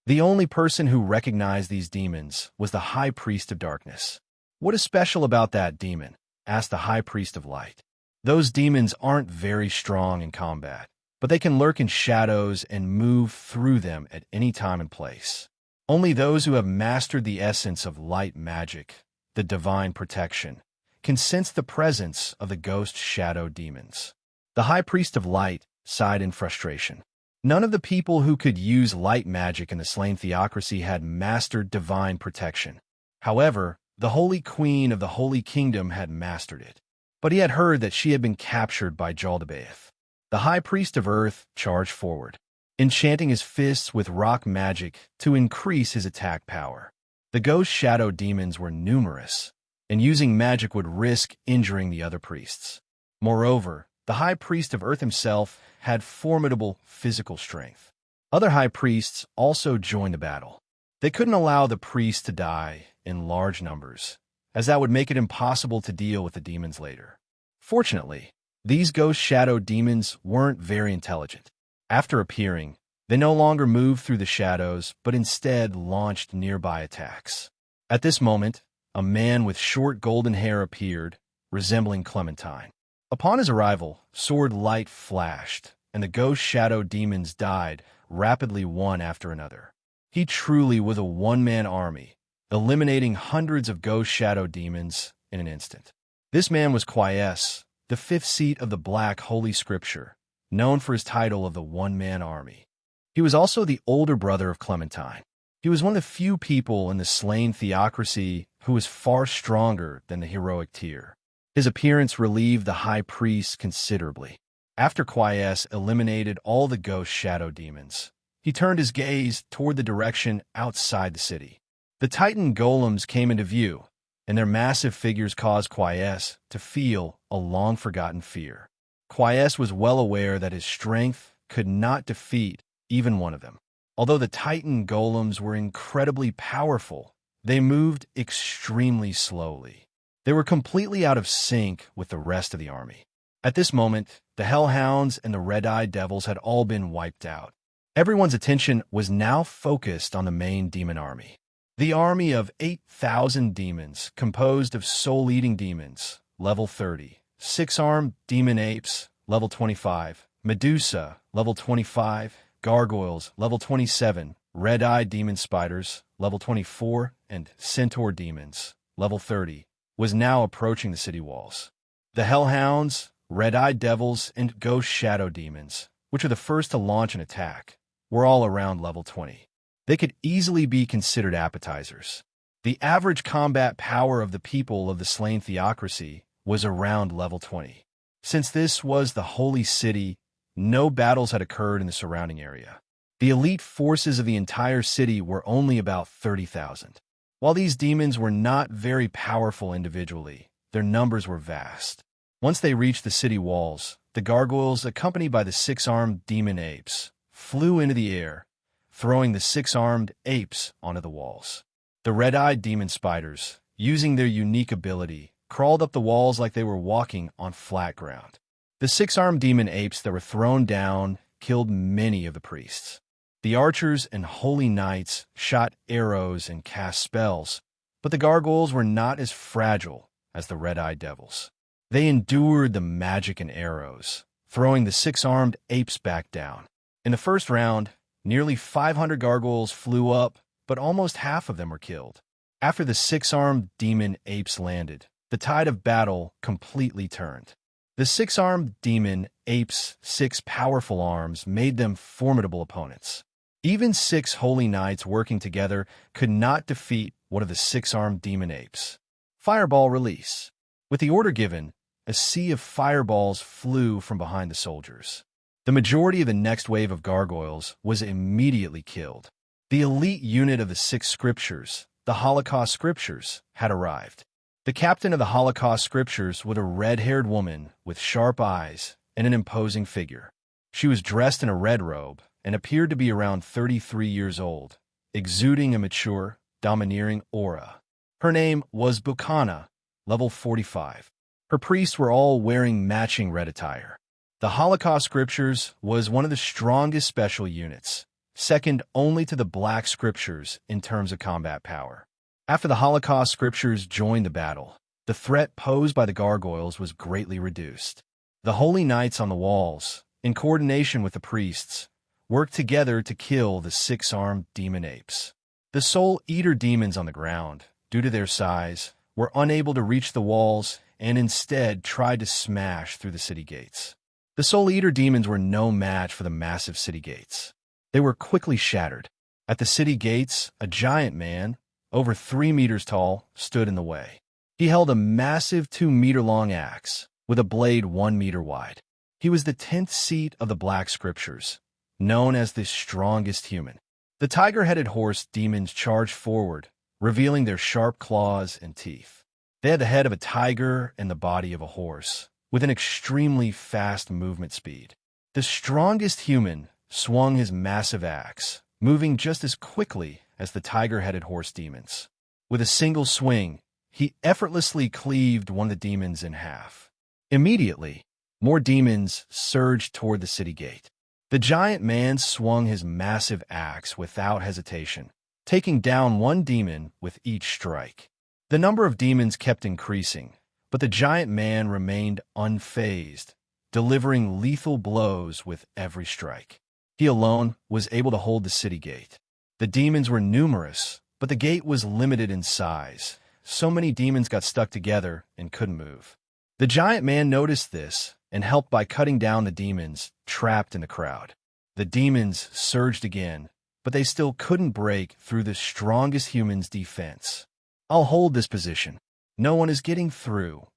The only person who recognized these demons was the High Priest of Darkness. What is special about that demon? Asked the High Priest of Light. Those demons aren't very strong in combat, but they can lurk in shadows and move through them at any time and place. Only those who have mastered the essence of light magic, the divine protection, can sense the presence of the ghost shadow demons. The High Priest of Light sighed in frustration. None of the people who could use light magic in the slain theocracy had mastered divine protection. However, the Holy Queen of the Holy Kingdom had mastered it. But he had heard that she had been captured by Jaldabaoth. The High Priest of Earth charged forward, enchanting his fists with rock magic to increase his attack power. The ghost shadow demons were numerous, and using magic would risk injuring the other priests. Moreover, the High Priest of Earth himself had formidable physical strength. Other high priests also joined the battle. They couldn't allow the priests to die in large numbers, as that would make it impossible to deal with the demons later. Fortunately, these ghost shadow demons weren't very intelligent. After appearing, they no longer moved through the shadows, but instead launched nearby attacks. At this moment, a man with short golden hair appeared, resembling Clementine. Upon his arrival, sword light flashed, and the ghost shadow demons died rapidly one after another. He truly was a one-man army, eliminating hundreds of ghost shadow demons in an instant. This man was Quies, the fifth seat of the Black Holy Scripture, known for his title of the one-man army. He was also the older brother of Clementine. He was one of the few people in the slain theocracy who was far stronger than the heroic tier. His appearance relieved the high priest considerably. After Quies eliminated all the ghost shadow demons, he turned his gaze toward the direction outside the city. The Titan golems came into view, and their massive figures caused Quies to feel a long-forgotten fear. Quies was well aware that his strength could not defeat even one of them. Although the Titan golems were incredibly powerful, they moved extremely slowly. They were completely out of sync with the rest of the army. At this moment, the Hellhounds and the Red-Eyed Devils had all been wiped out. Everyone's attention was now focused on the main demon army. The army of 8,000 demons, composed of soul-eating demons, level 30, six-armed demon apes, level 25, Medusa, level 25, gargoyles, level 27, red-eyed demon spiders, level 24, and centaur demons, level 30, was now approaching the city walls. The Hellhounds, Red-Eyed Devils, and Ghost Shadow Demons, which are the first to launch an attack, were all around level 20. They could easily be considered appetizers. The average combat power of the people of the slain theocracy was around level 20. Since this was the holy city, no battles had occurred in the surrounding area. The elite forces of the entire city were only about 30,000. While these demons were not very powerful individually, their numbers were vast. Once they reached the city walls, the gargoyles, accompanied by the six-armed demon apes, flew into the air, throwing the six-armed apes onto the walls. The red-eyed demon spiders, using their unique ability, crawled up the walls like they were walking on flat ground. The six-armed demon apes that were thrown down killed many of the priests. The archers and holy knights shot arrows and cast spells, but the gargoyles were not as fragile as the red-eyed devils. They endured the magic and arrows, throwing the six-armed apes back down. In the first round, nearly 500 gargoyles flew up, but almost half of them were killed. After the six-armed demon apes landed, the tide of battle completely turned. The six-armed demon apes' six powerful arms made them formidable opponents. Even six holy knights working together could not defeat one of the six-armed demon apes. Fireball release. With the order given, a sea of fireballs flew from behind the soldiers. The majority of the next wave of gargoyles was immediately killed. The elite unit of the six scriptures, the Holocaust scriptures, had arrived. The captain of the Holocaust scriptures was a red-haired woman with sharp eyes and an imposing figure. She was dressed in a red robe and appeared to be around 33 years old, exuding a mature, domineering aura. Her name was Bukana, level 45. Her priests were all wearing matching red attire. The Holocaust Scriptures was one of the strongest special units, second only to the Black Scriptures in terms of combat power. After the Holocaust Scriptures joined the battle, the threat posed by the gargoyles was greatly reduced. The Holy Knights on the walls, in coordination with the priests, worked together to kill the six-armed demon apes. The soul-eater demons on the ground, due to their size, were unable to reach the walls and instead tried to smash through the city gates. The soul-eater demons were no match for the massive city gates. They were quickly shattered. At the city gates, a giant man, over 3 meters tall, stood in the way. He held a massive 2-meter-long axe, with a blade 1 meter wide. He was the 10th seat of the Black Scriptures, known as the strongest human. The tiger-headed horse demons charged forward, revealing their sharp claws and teeth. They had the head of a tiger and the body of a horse, with an extremely fast movement speed. The strongest human swung his massive axe, moving just as quickly as the tiger-headed horse demons. With a single swing, he effortlessly cleaved one of the demons in half. Immediately, more demons surged toward the city gate. The giant man swung his massive axe without hesitation, taking down one demon with each strike. The number of demons kept increasing, but the giant man remained unfazed, delivering lethal blows with every strike. He alone was able to hold the city gate. The demons were numerous, but the gate was limited in size. So many demons got stuck together and couldn't move. The giant man noticed this and helped by cutting down the demons trapped in the crowd. The demons surged again, but they still couldn't break through the strongest human's defense. I'll hold this position. No one is getting through.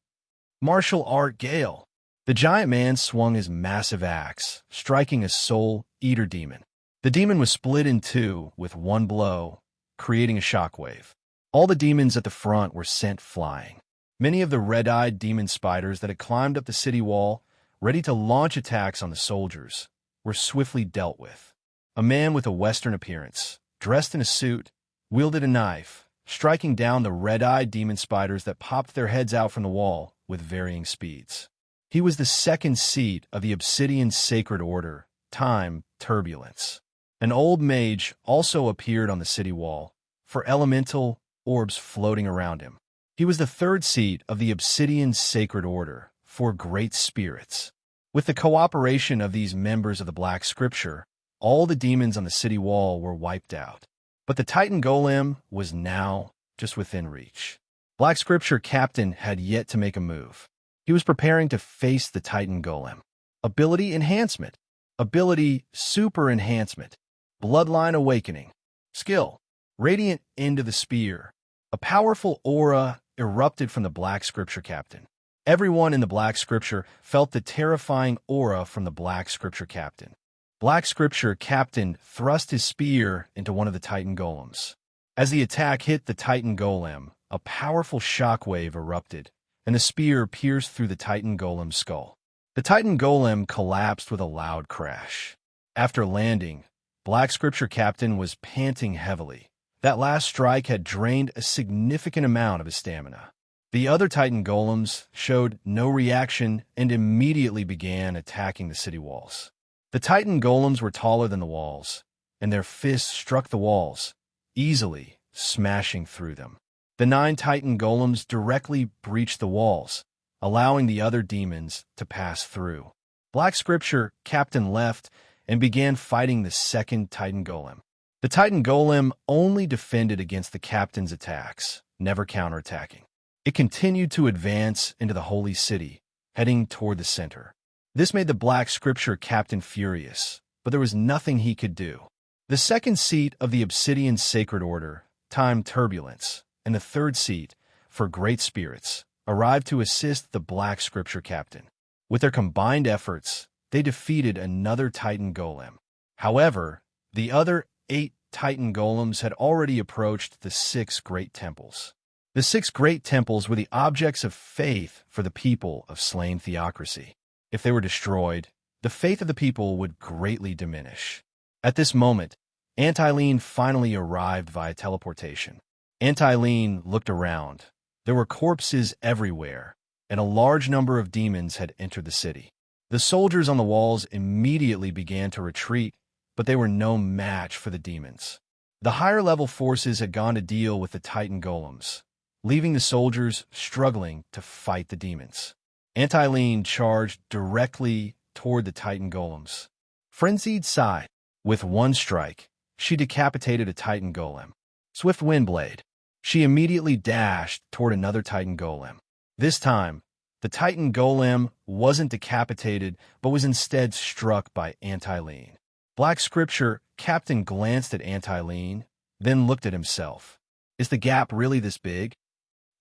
Martial art Gale. The giant man swung his massive axe, striking a soul-eater demon. The demon was split in two with one blow, creating a shockwave. All the demons at the front were sent flying. Many of the red-eyed demon spiders that had climbed up the city wall, ready to launch attacks on the soldiers, were swiftly dealt with. A man with a Western appearance, dressed in a suit, wielded a knife, striking down the red-eyed demon spiders that popped their heads out from the wall with varying speeds. He was the second seat of the Obsidian Sacred Order, Time Turbulence. An old mage also appeared on the city wall, for elemental orbs floating around him. He was the third seat of the Obsidian Sacred Order, for Great Spirits. With the cooperation of these members of the Black Scripture, all the demons on the city wall were wiped out. But the Titan Golem was now just within reach. Black Scripture Captain had yet to make a move. He was preparing to face the Titan Golem. Ability Enhancement. Ability Super Enhancement. Bloodline Awakening. Skill. Radiant End of the Spear. A powerful aura erupted from the Black Scripture Captain. Everyone in the Black Scripture felt the terrifying aura from the Black Scripture Captain. Black Scripture Captain thrust his spear into one of the Titan Golems. As the attack hit the Titan Golem, a powerful shockwave erupted, and the spear pierced through the Titan Golem's skull. The Titan Golem collapsed with a loud crash. After landing, Black Scripture Captain was panting heavily. That last strike had drained a significant amount of his stamina. The other Titan Golems showed no reaction and immediately began attacking the city walls. The Titan Golems were taller than the walls, and their fists struck the walls, easily smashing through them. The 9 Titan Golems directly breached the walls, allowing the other demons to pass through. Black Scripture Captain left and began fighting the second Titan Golem. The Titan Golem only defended against the Captain's attacks, never counterattacking. It continued to advance into the Holy City, heading toward the center. This made the Black Scripture captain furious, but there was nothing he could do. The second seat of the Obsidian Sacred Order, Time Turbulence, and the third seat, for Great Spirits, arrived to assist the Black Scripture captain. With their combined efforts, they defeated another Titan Golem. However, the other 8 Titan Golems had already approached the 6 Great Temples. The 6 Great Temples were the objects of faith for the people of slain theocracy. If they were destroyed, the faith of the people would greatly diminish. At this moment, Ainz finally arrived via teleportation. Ainz looked around. There were corpses everywhere, and a large number of demons had entered the city. The soldiers on the walls immediately began to retreat, but they were no match for the demons. The higher-level forces had gone to deal with the Titan Golems, leaving the soldiers struggling to fight the demons. Ainz charged directly toward the Titan Golems. Frenzied sighed. With one strike, she decapitated a Titan Golem. Swift Windblade. She immediately dashed toward another Titan Golem. This time, the Titan Golem wasn't decapitated, but was instead struck by Ainz. Black Scripture captain glanced at Ainz, then looked at himself. Is the gap really this big?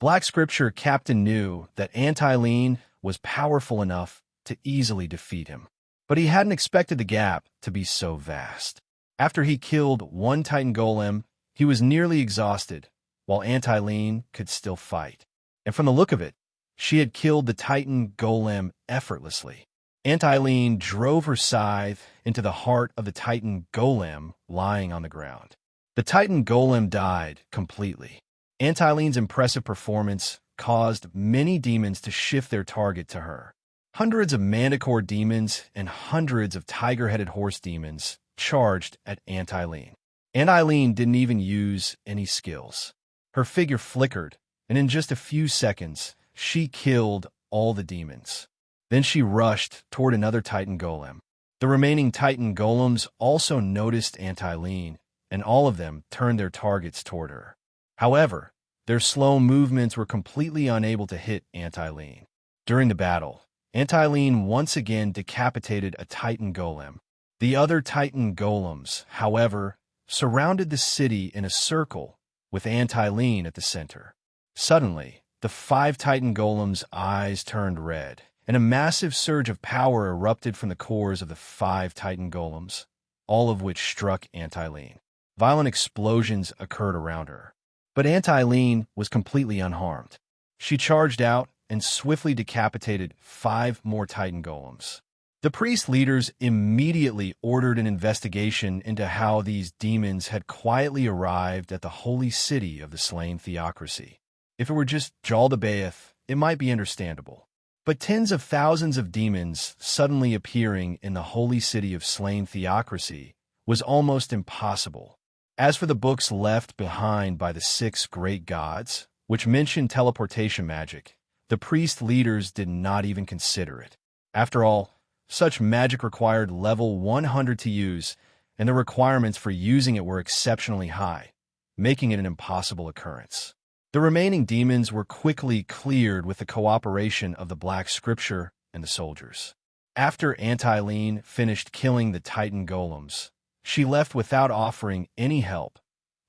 Black Scripture captain knew that Ainz was powerful enough to easily defeat him, but he hadn't expected the gap to be so vast. After he killed one Titan Golem, he was nearly exhausted, while Ainz could still fight. And from the look of it, she had killed the Titan Golem effortlessly. Ainz drove her scythe into the heart of the Titan Golem lying on the ground. The Titan Golem died completely. Ainz's impressive performance caused many demons to shift their target to her. Hundreds of manticore demons and hundreds of tiger-headed horse demons charged at Ainz. Ainz didn't even use any skills. Her figure flickered, and in just a few seconds, she killed all the demons. Then she rushed toward another Titan Golem. The remaining Titan Golems also noticed Ainz, and all of them turned their targets toward her. However, their slow movements were completely unable to hit Ainz. During the battle, Ainz once again decapitated a Titan Golem. The other Titan Golems, however, surrounded the city in a circle with Ainz at the center. Suddenly, the 5 Titan Golems' eyes turned red, and a massive surge of power erupted from the cores of the 5 Titan Golems, all of which struck Ainz. Violent explosions occurred around her, but Ainz was completely unharmed. She charged out and swiftly decapitated 5 more Titan Golems. The priest leaders immediately ordered an investigation into how these demons had quietly arrived at the holy city of the slain theocracy. If it were just Jaldabaoth, it might be understandable. But tens of thousands of demons suddenly appearing in the holy city of slain theocracy was almost impossible. As for the books left behind by the 6 great gods, which mentioned teleportation magic, the priest leaders did not even consider it. After all, such magic required level 100 to use, and the requirements for using it were exceptionally high, making it an impossible occurrence. The remaining demons were quickly cleared with the cooperation of the Black Scripture and the soldiers. After Ainz finished killing the Titan Golems, she left without offering any help,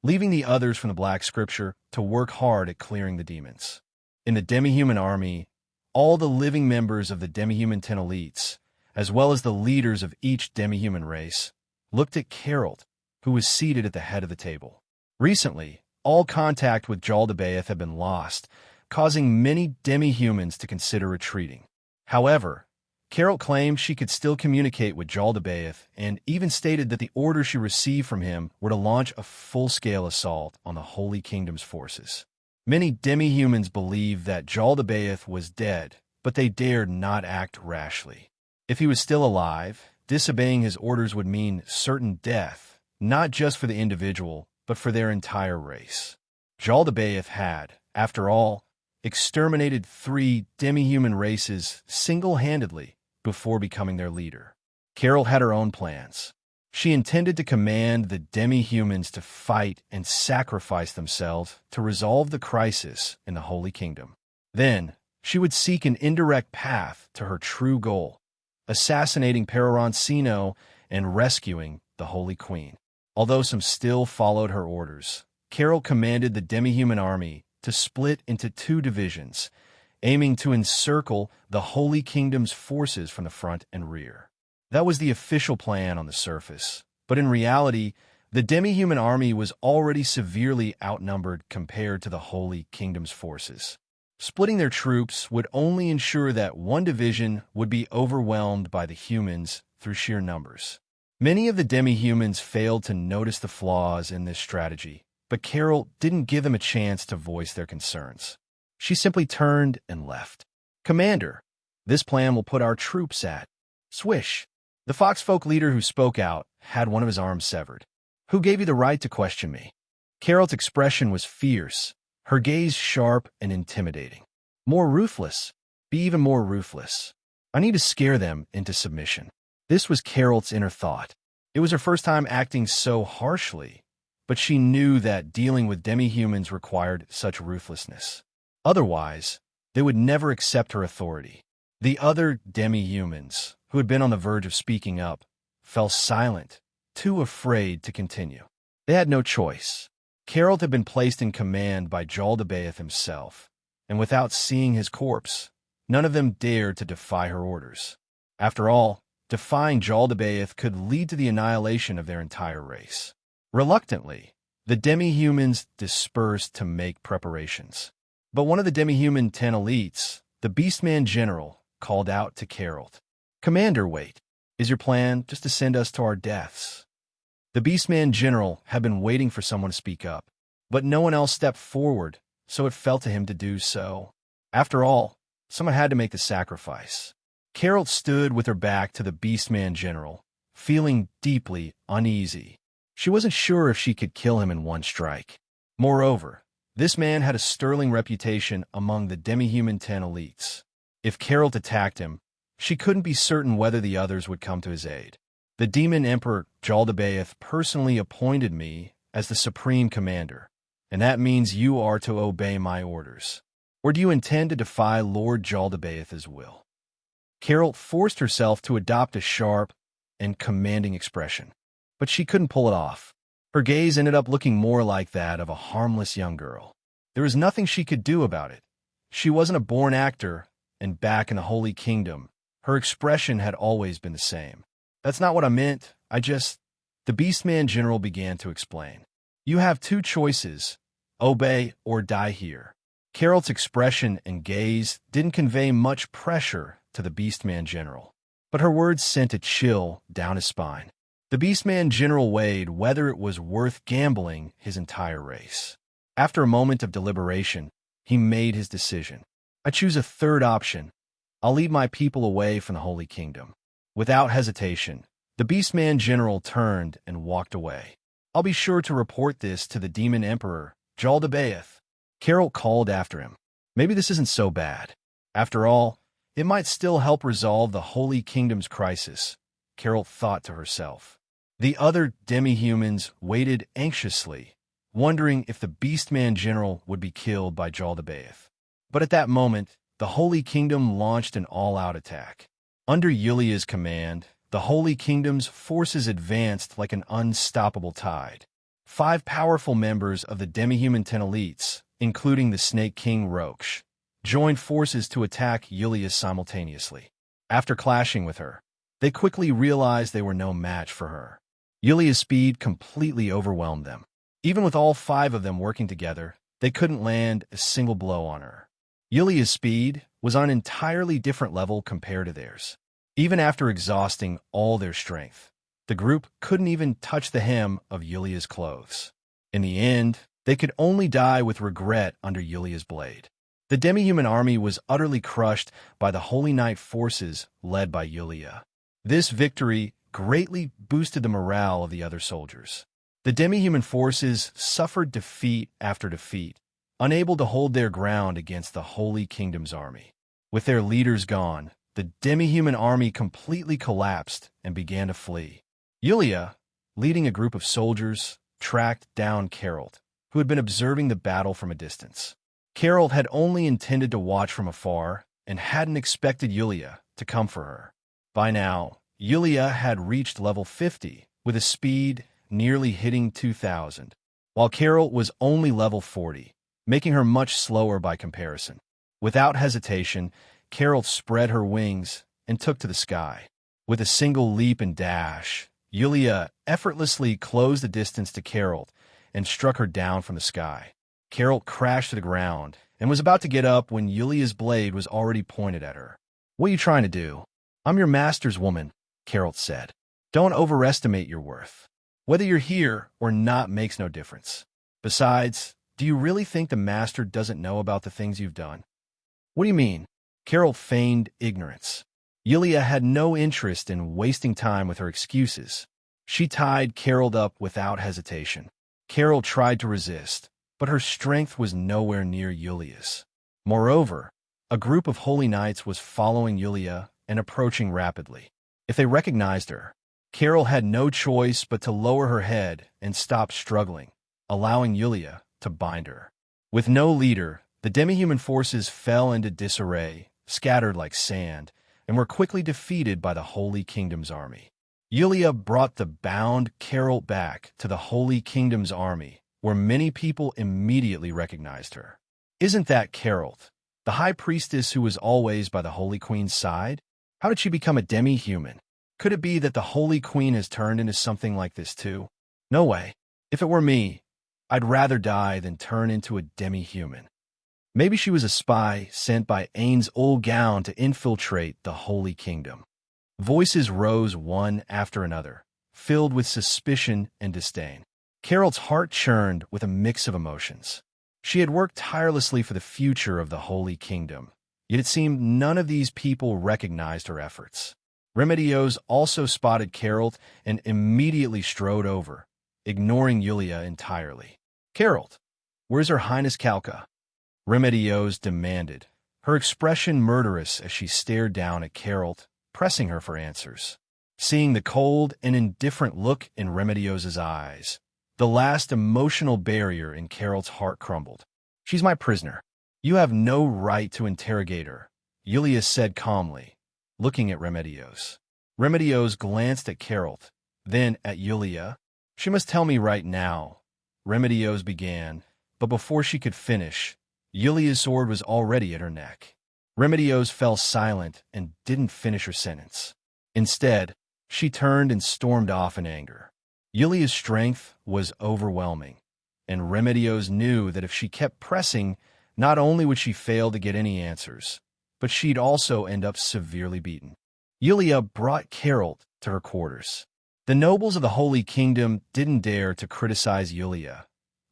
leaving the others from the Black Scripture to work hard at clearing the demons. In the demi-human army, all the living members of the demi-human 10 elites, as well as the leaders of each demi-human race, looked at Colart, who was seated at the head of the table. Recently, all contact with Jaldabaoth had been lost, causing many demi-humans to consider retreating. However, Colart claimed she could still communicate with Jaldabaoth and even stated that the orders she received from him were to launch a full-scale assault on the Holy Kingdom's forces. Many demi-humans believed that Jaldabaoth was dead, but they dared not act rashly. If he was still alive, disobeying his orders would mean certain death, not just for the individual, but for their entire race. Jaldabaoth had, after all, exterminated 3 demi-human races single-handedly before becoming their leader. Colart had her own plans. She intended to command the demi-humans to fight and sacrifice themselves to resolve the crisis in the Holy Kingdom. Then, She would seek an indirect path to her true goal, assassinating Peroroncino and rescuing the Holy Queen. Although some still followed her orders, Carol commanded the demi-human army to split into two divisions, aiming to encircle the Holy Kingdom's forces from the front and rear. That was the official plan on the surface, but in reality, the demi-human army was already severely outnumbered compared to the Holy Kingdom's forces. Splitting their troops would only ensure that one division would be overwhelmed by the humans through sheer numbers. Many of the demi-humans failed to notice the flaws in this strategy, but Carol didn't give them a chance to voice their concerns. She simply turned and left. "Commander, this plan will put our troops at..." Swish! The foxfolk leader who spoke out had one of his arms severed. "Who gave you the right to question me?" Carol's expression was fierce, her gaze sharp and intimidating. "More ruthless. Be even more ruthless. I need to scare them into submission." This was Carol's inner thought. It was her first time acting so harshly, but she knew that dealing with demi-humans required such ruthlessness. Otherwise, they would never accept her authority. The other demi-humans, who had been on the verge of speaking up, fell silent, too afraid to continue. They had no choice. Carol had been placed in command by Jaldabaoth himself, and without seeing his corpse, none of them dared to defy her orders. After all, defying Jaldabaoth could lead to the annihilation of their entire race. Reluctantly, the demi-humans dispersed to make preparations. But one of the demi-human 10 elites, the Beastman General, called out to Carol. "Commander, wait. Is your plan just to send us to our deaths?" The Beastman General had been waiting for someone to speak up, but no one else stepped forward, so it fell to him to do so. After all, someone had to make the sacrifice. Carol stood with her back to the Beastman General, feeling deeply uneasy. She wasn't sure if she could kill him in one strike. Moreover, this man had a sterling reputation among the demi-human 10 elites. If Carol attacked him, she couldn't be certain whether the others would come to his aid. "The Demon Emperor Jaldabaoth personally appointed me as the Supreme Commander, and that means you are to obey my orders. Or do you intend to defy Lord Jaldabaoth's will?" Carol forced herself to adopt a sharp and commanding expression, but she couldn't pull it off. Her gaze ended up looking more like that of a harmless young girl. There was nothing she could do about it. She wasn't a born actor, and back in the Holy Kingdom, her expression had always been the same. "That's not what I meant. The Beastman General began to explain. "You have two choices, obey or die here." Carol's expression and gaze didn't convey much pressure to the Beastman General, but her words sent a chill down his spine. The Beastman General weighed whether it was worth gambling his entire race. After a moment of deliberation, he made his decision. "I choose a third option. I'll lead my people away from the Holy Kingdom." Without hesitation, the Beastman General turned and walked away. "I'll be sure to report this to the Demon Emperor, Jaldabaoth." Carol called after him. Maybe this isn't so bad. After all, it might still help resolve the Holy Kingdom's crisis, Carol thought to herself. The other demi-humans waited anxiously, wondering if the Beastman General would be killed by Jaldabaoth. But at that moment, the Holy Kingdom launched an all-out attack. Under Yulia's command, the Holy Kingdom's forces advanced like an unstoppable tide. 5 powerful members of the demi-human 10 elites, including the Snake King Roche, joined forces to attack Yulia simultaneously. After clashing with her, they quickly realized they were no match for her. Yulia's speed completely overwhelmed them. Even with all 5 of them working together, they couldn't land a single blow on her. Yulia's speed was on an entirely different level compared to theirs. Even after exhausting all their strength, the group couldn't even touch the hem of Yulia's clothes. In the end, they could only die with regret under Yulia's blade. The demi-human army was utterly crushed by the Holy Knight forces led by Yulia. This victory greatly boosted the morale of the other soldiers. The demi-human forces suffered defeat after defeat, unable to hold their ground against the Holy Kingdom's army. With their leaders gone, the demi-human army completely collapsed and began to flee. Yulia, leading a group of soldiers, tracked down Carol, who had been observing the battle from a distance. Carol had only intended to watch from afar and hadn't expected Yulia to come for her. By now, Yulia had reached level 50 with a speed nearly hitting 2,000, while Carol was only level 40, making her much slower by comparison. Without hesitation, Carol spread her wings and took to the sky. With a single leap and dash, Yulia effortlessly closed the distance to Carol and struck her down from the sky. Carol crashed to the ground and was about to get up when Yulia's blade was already pointed at her. "What are you trying to do? I'm your master's woman," Carol said. "Don't overestimate your worth. Whether you're here or not makes no difference. Besides, do you really think the master doesn't know about the things you've done?" "What do you mean?" Carol feigned ignorance. Yulia had no interest in wasting time with her excuses. She tied Carol up without hesitation. Carol tried to resist, but her strength was nowhere near Yulia's. Moreover, a group of holy knights was following Yulia and approaching rapidly. If they recognized her, Carol had no choice but to lower her head and stop struggling, allowing Yulia to bind her. With no leader, the demi-human forces fell into disarray, scattered like sand, and were quickly defeated by the Holy Kingdom's army. Yulia brought the bound Carol back to the Holy Kingdom's army, where many people immediately recognized her. "Isn't that Carol, the high priestess who was always by the Holy Queen's side? How did she become a demi-human? Could it be that the Holy Queen has turned into something like this too? No way. If it were me, I'd rather die than turn into a demi-human. Maybe she was a spy sent by Ainz Ooal Gown to infiltrate the Holy Kingdom." Voices rose one after another, filled with suspicion and disdain. Carol's heart churned with a mix of emotions. She had worked tirelessly for the future of the Holy Kingdom, yet it seemed none of these people recognized her efforts. Remedios also spotted Carol and immediately strode over, ignoring Yulia entirely. "Carol, where's Her Highness Kalka?" Remedios demanded, her expression murderous as she stared down at Carol, pressing her for answers. Seeing the cold and indifferent look in Remedios' eyes, the last emotional barrier in Carol's heart crumbled. "She's my prisoner. You have no right to interrogate her," Yulia said calmly, looking at Remedios. Remedios glanced at Carol, then at Yulia. "She must tell me right now," Remedios began, but before she could finish, Yulia's sword was already at her neck. Remedios fell silent and didn't finish her sentence. Instead, she turned and stormed off in anger. Yulia's strength was overwhelming, and Remedios knew that if she kept pressing, not only would she fail to get any answers, but she'd also end up severely beaten. Yulia brought Carol to her quarters. The nobles of the Holy Kingdom didn't dare to criticize Yulia,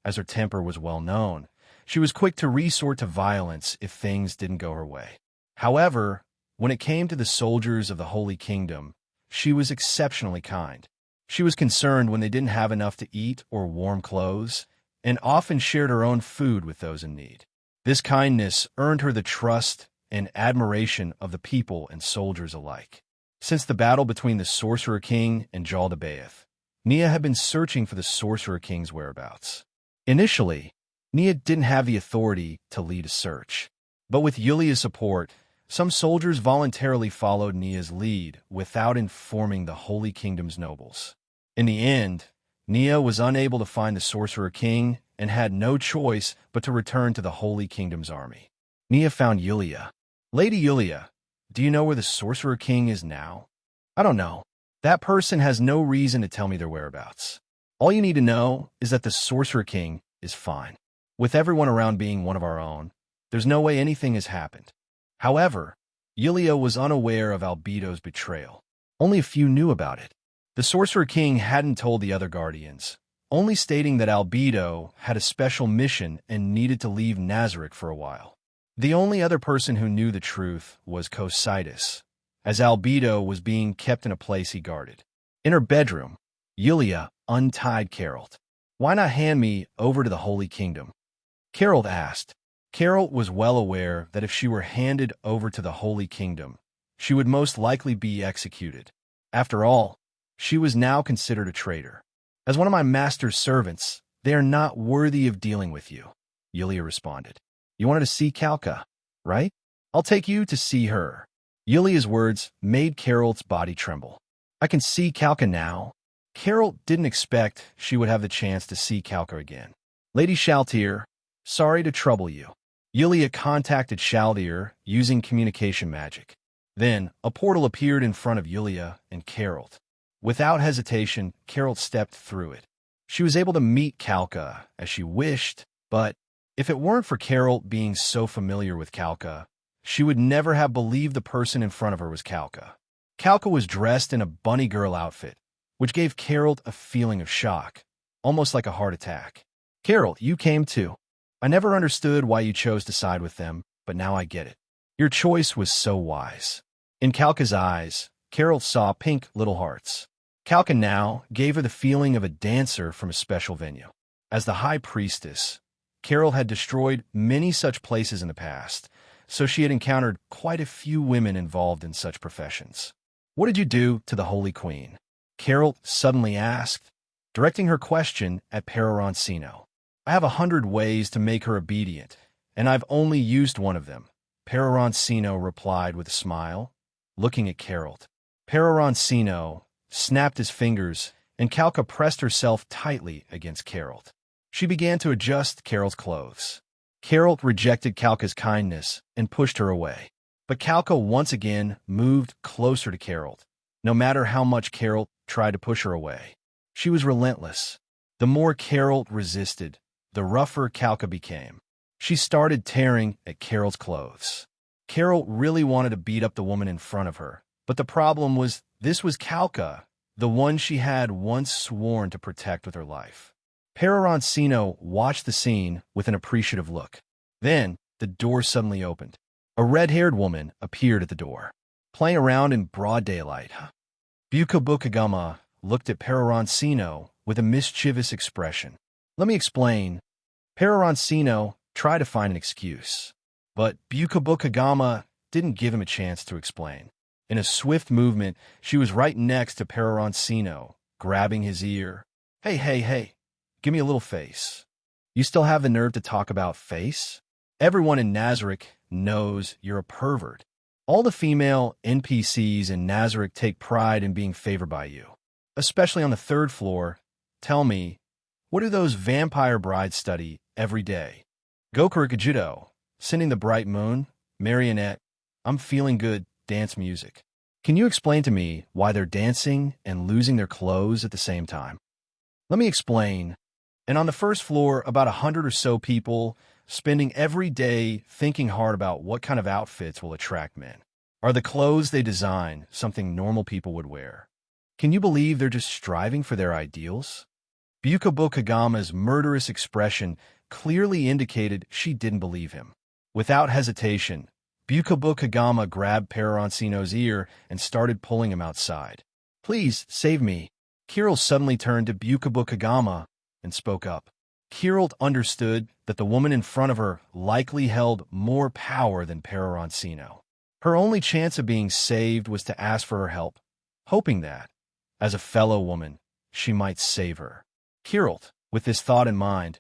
as her temper was well known. She was quick to resort to violence if things didn't go her way. However, when it came to the soldiers of the Holy Kingdom, she was exceptionally kind. She was concerned when they didn't have enough to eat or warm clothes, and often shared her own food with those in need. This kindness earned her the trust and admiration of the people and soldiers alike. Since the battle between the Sorcerer King and Jaldabaoth, Nia had been searching for the Sorcerer King's whereabouts. Initially, Nia didn't have the authority to lead a search, but with Yulia's support, some soldiers voluntarily followed Nia's lead without informing the Holy Kingdom's nobles. In the end, Nia was unable to find the Sorcerer King and had no choice but to return to the Holy Kingdom's army. Nia found Yulia. "Lady Yulia, do you know where the Sorcerer King is now?" "I don't know. That person has no reason to tell me their whereabouts. All you need to know is that the Sorcerer King is fine. With everyone around being one of our own, there's no way anything has happened." However, Yulia was unaware of Albedo's betrayal. Only a few knew about it. The Sorcerer King hadn't told the other Guardians, only stating that Albedo had a special mission and needed to leave Nazarick for a while. The only other person who knew the truth was Cositus, as Albedo was being kept in a place he guarded. In her bedroom, Yulia untied Carol. "Why not hand me over to the Holy Kingdom?" Carol asked. Carol was well aware that if she were handed over to the Holy Kingdom, she would most likely be executed. After all, she was now considered a traitor. "As one of my master's servants, they are not worthy of dealing with you," Yulia responded. You wanted to see Calca, right? I'll take you to see her. Yulia's words made Carol's body tremble. I can see Calca now. Carol didn't expect she would have the chance to see Calca again. Lady Shaltier, sorry to trouble you. Yulia contacted Shaltier using communication magic. Then, a portal appeared in front of Yulia and Carol. Without hesitation, Carol stepped through it. She was able to meet Calca as she wished, but if it weren't for Carol being so familiar with Calca, she would never have believed the person in front of her was Calca. Calca was dressed in a bunny girl outfit, which gave Carol a feeling of shock, almost like a heart attack. Carol, you came too. I never understood why you chose to side with them, but now I get it. Your choice was so wise. In Calca's eyes, Carol saw pink little hearts. Calca now gave her the feeling of a dancer from a special venue. As the High Priestess, Carol had destroyed many such places in the past, so she had encountered quite a few women involved in such professions. What did you do to the Holy Queen? Carol suddenly asked, directing her question at Peroroncino. I have 100 ways to make her obedient, and I've only used one of them, Peroroncino replied with a smile, looking at Carol. Peroroncino snapped his fingers, and Calca pressed herself tightly against Carol. She began to adjust Carol's clothes. Carol rejected Calca's kindness and pushed her away. But Calca once again moved closer to Carol, no matter how much Carol tried to push her away. She was relentless. The more Carol resisted, the rougher Calca became. She started tearing at Carol's clothes. Carol really wanted to beat up the woman in front of her, but the problem was this was Calca, the one she had once sworn to protect with her life. Peroroncino watched the scene with an appreciative look. Then, the door suddenly opened. A red-haired woman appeared at the door, playing around in broad daylight. Bukabukagama looked at Peroroncino with a mischievous expression. Let me explain. Peroroncino tried to find an excuse, but Bukabukagama didn't give him a chance to explain. In a swift movement, she was right next to Peroroncino, grabbing his ear. Hey, give me a little face. You still have the nerve to talk about face? Everyone in Nazarick knows you're a pervert. All the female NPCs in Nazarick take pride in being favored by you, especially on the 3rd floor. Tell me, what do those vampire brides study every day? Gokurikajudo, Sending the Bright Moon, Marionette, I'm Feeling Good, dance music. Can you explain to me why they're dancing and losing their clothes at the same time? Let me explain. And on the 1st floor, about 100 or so people spending every day thinking hard about what kind of outfits will attract men. Are the clothes they design something normal people would wear? Can you believe they're just striving for their ideals? Bukabukagama's murderous expression clearly indicated she didn't believe him. Without hesitation, Bukabukagama grabbed Peroroncino's ear and started pulling him outside. Please, save me. Kirill suddenly turned to Bukabukagama and spoke up. Kirill understood that the woman in front of her likely held more power than Peroroncino. Her only chance of being saved was to ask for her help, hoping that, as a fellow woman, she might save her. Kirill, with this thought in mind,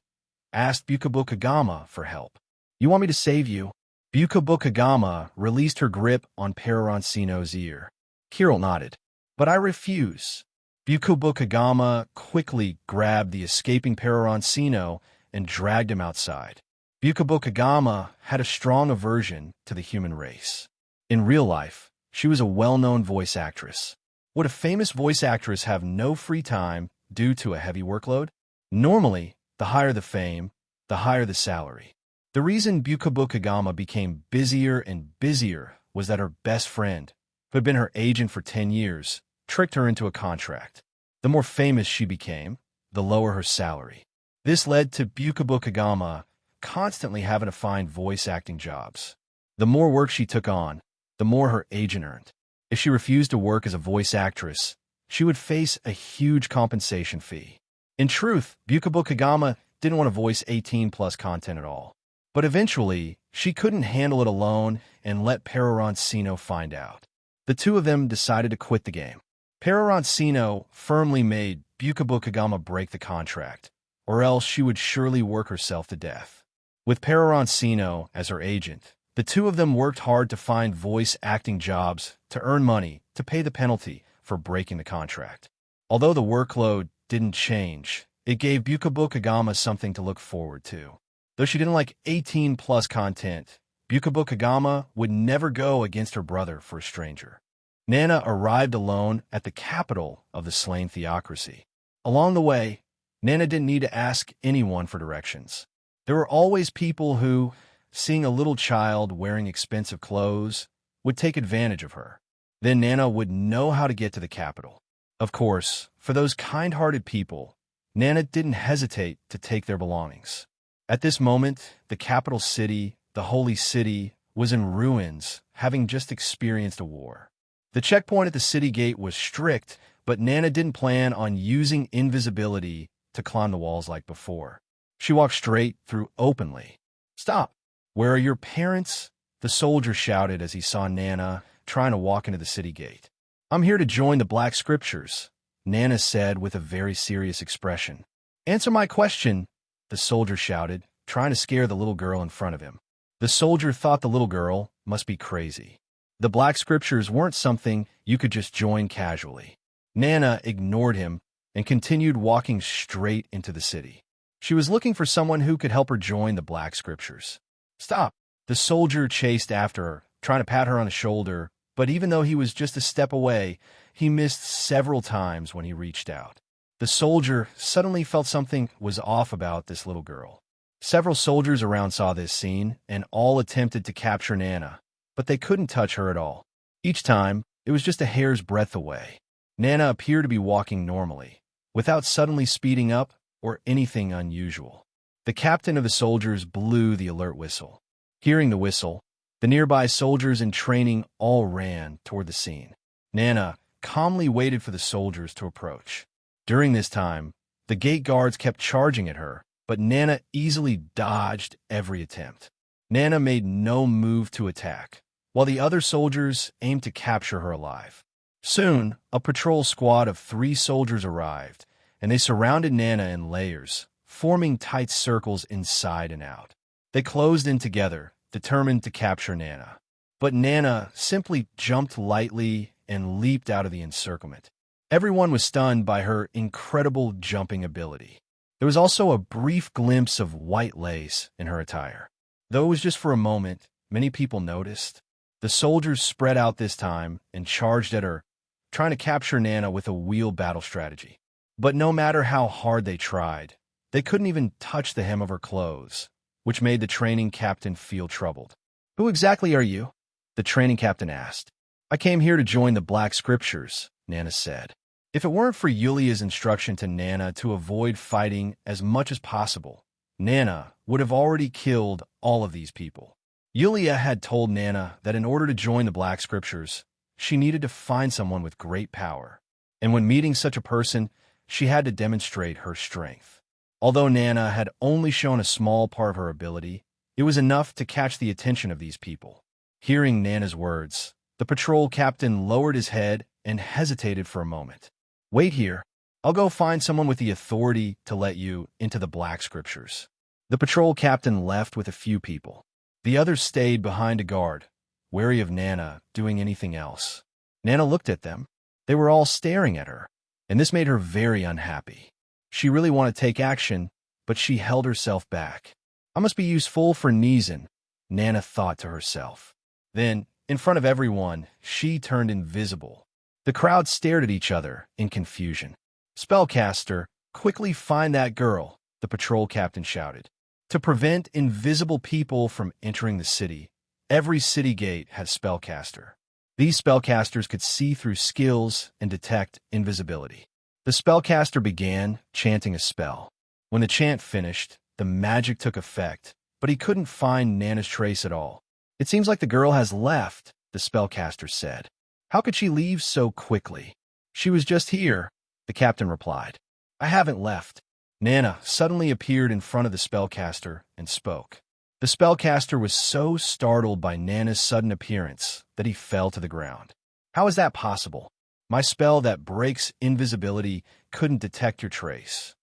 asked Bukabukagama for help. You want me to save you? Bukabukagama released her grip on Peroroncino's ear. Kirill nodded. But I refuse. Bukabukagama quickly grabbed the escaping Peroroncino and dragged him outside. Bukabukagama had a strong aversion to the human race. In real life, she was a well-known voice actress. Would a famous voice actress have no free time due to a heavy workload? Normally, the higher the fame, the higher the salary. The reason Bukabukagama became busier and busier was that her best friend, who had been her agent for 10 years, tricked her into a contract. The more famous she became, the lower her salary. This led to Bukabukagama constantly having to find voice acting jobs. The more work she took on, the more her agent earned. If she refused to work as a voice actress, she would face a huge compensation fee. In truth, Bukabukagama didn't want to voice 18+ content at all. But eventually, she couldn't handle it alone and let Peroroncino find out. The two of them decided to quit the game. Peroroncino firmly made Bukabukagama break the contract, or else she would surely work herself to death. With Peroroncino as her agent, the two of them worked hard to find voice acting jobs to earn money to pay the penalty for breaking the contract. Although the workload didn't change, it gave Bukabukagama something to look forward to. Though she didn't like 18-plus content, Bukabukagama would never go against her brother for a stranger. Nana arrived alone at the capital of the slain theocracy. Along the way, Nana didn't need to ask anyone for directions. There were always people who, seeing a little child wearing expensive clothes, would take advantage of her. Then Nana would know how to get to the capital. Of course, for those kind-hearted people, Nana didn't hesitate to take their belongings. At this moment, the capital city, the holy city, was in ruins, having just experienced a war. The checkpoint at the city gate was strict, but Nana didn't plan on using invisibility to climb the walls like before. She walked straight through openly. "Stop! Where are your parents?" the soldier shouted as he saw Nana trying to walk into the city gate. "I'm here to join the Black Scriptures," Nana said with a very serious expression. "Answer my question," the soldier shouted, trying to scare the little girl in front of him. The soldier thought the little girl must be crazy. The Black Scriptures weren't something you could just join casually. Nana ignored him and continued walking straight into the city. She was looking for someone who could help her join the Black Scriptures. "Stop!" The soldier chased after her, trying to pat her on the shoulder, but even though he was just a step away, he missed several times when he reached out. The soldier suddenly felt something was off about this little girl. Several soldiers around saw this scene, and all attempted to capture Nana, but they couldn't touch her at all. Each time, it was just a hair's breadth away. Nana appeared to be walking normally, without suddenly speeding up or anything unusual. The captain of the soldiers blew the alert whistle. Hearing the whistle, the nearby soldiers in training all ran toward the scene. Nana calmly waited for the soldiers to approach. During this time, the gate guards kept charging at her, but Nana easily dodged every attempt. Nana made no move to attack, while the other soldiers aimed to capture her alive. Soon, a patrol squad of 3 soldiers arrived, and they surrounded Nana in layers, forming tight circles inside and out. They closed in together, determined to capture Nana. But Nana simply jumped lightly and leaped out of the encirclement. Everyone was stunned by her incredible jumping ability. There was also a brief glimpse of white lace in her attire. Though it was just for a moment, many people noticed. The soldiers spread out this time and charged at her, trying to capture Nana with a wheel battle strategy. But no matter how hard they tried, they couldn't even touch the hem of her clothes, which made the training captain feel troubled. "Who exactly are you?" the training captain asked. "I came here to join the Black Scriptures," Nana said. If it weren't for Yulia's instruction to Nana to avoid fighting as much as possible, Nana would have already killed all of these people. Yulia had told Nana that in order to join the Black Scriptures, she needed to find someone with great power. And when meeting such a person, she had to demonstrate her strength. Although Nana had only shown a small part of her ability, it was enough to catch the attention of these people. Hearing Nana's words, the patrol captain lowered his head and hesitated for a moment. "Wait here. I'll go find someone with the authority to let you into the Black Scriptures." The patrol captain left with a few people. The others stayed behind to guard, wary of Nana doing anything else. Nana looked at them. They were all staring at her, and this made her very unhappy. She really wanted to take action, but she held herself back. "I must be useful for Neeson," Nana thought to herself. Then, in front of everyone, she turned invisible. The crowd stared at each other in confusion. "Spellcaster, quickly find that girl," the patrol captain shouted. To prevent invisible people from entering the city, every city gate had a spellcaster. These spellcasters could see through skills and detect invisibility. The spellcaster began chanting a spell. When the chant finished, the magic took effect, but he couldn't find Nana's trace at all. "It seems like the girl has left," the spellcaster said. "How could she leave so quickly?" "She was just here," the captain replied. "I haven't left." Nana suddenly appeared in front of the spellcaster and spoke. The spellcaster was so startled by Nana's sudden appearance that he fell to the ground. "How is that possible? My spell that breaks invisibility couldn't detect your trace."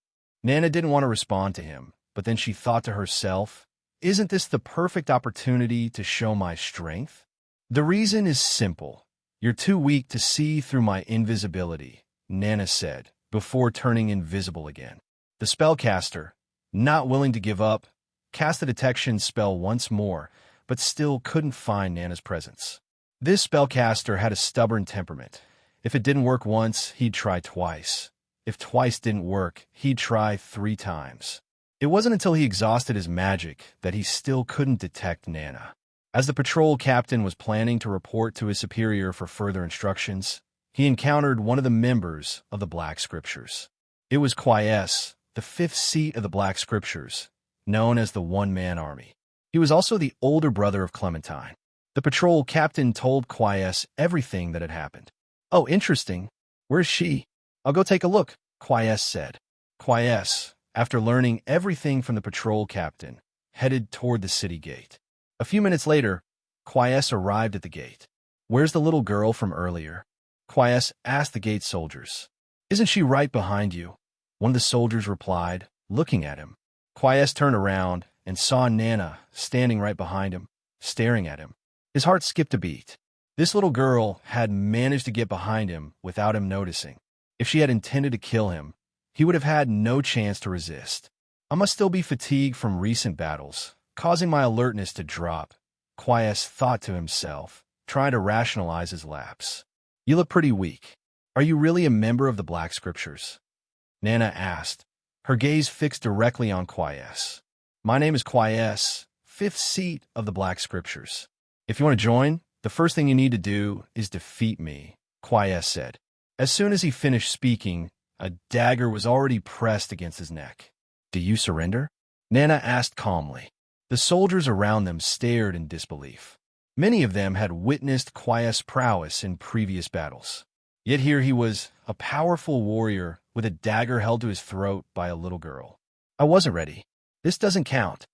Nana didn't want to respond to him, but then she thought to herself, Isn't this the perfect opportunity to show my strength? The reason is simple. You're too weak to see through my invisibility, Nana said, before turning invisible again. The spellcaster, not willing to give up, cast the detection spell once more, but still couldn't find Nana's presence. This spellcaster had a stubborn temperament. If it didn't work once, he'd try twice. If twice didn't work, he'd try 3 times. It wasn't until he exhausted his magic that he still couldn't detect Nana. As the patrol captain was planning to report to his superior for further instructions, he encountered one of the members of the Black Scriptures. It was Ainz, the 5th seat of the Black Scriptures, known as the One-Man Army. He was also the older brother of Clementine. The patrol captain told Ainz everything that had happened. "Oh, interesting. Where's she? I'll go take a look," Ainz said. Ainz, after learning everything from the patrol captain, headed toward the city gate. A few minutes later, Ainz arrived at the gate. "Where's the little girl from earlier?" Ainz asked the gate soldiers. "Isn't she right behind you?" One of the soldiers replied, looking at him. Ainz turned around and saw Nana standing right behind him, staring at him. His heart skipped a beat. This little girl had managed to get behind him without him noticing. If she had intended to kill him, he would have had no chance to resist. "I must still be fatigued from recent battles, causing my alertness to drop," Ainz thought to himself, trying to rationalize his lapse. "You look pretty weak. Are you really a member of the Black Scriptures?" Nana asked, her gaze fixed directly on Ainz. "My name is Ainz, 5th seat of the Black Scriptures. If you want to join, the first thing you need to do is defeat me," Ainz said. As soon as he finished speaking, a dagger was already pressed against his neck. "Do you surrender?" Nana asked calmly. The soldiers around them stared in disbelief. Many of them had witnessed Ainz's prowess in previous battles. Yet here he was, a powerful warrior with a dagger held to his throat by a little girl. "I wasn't ready. This doesn't count,"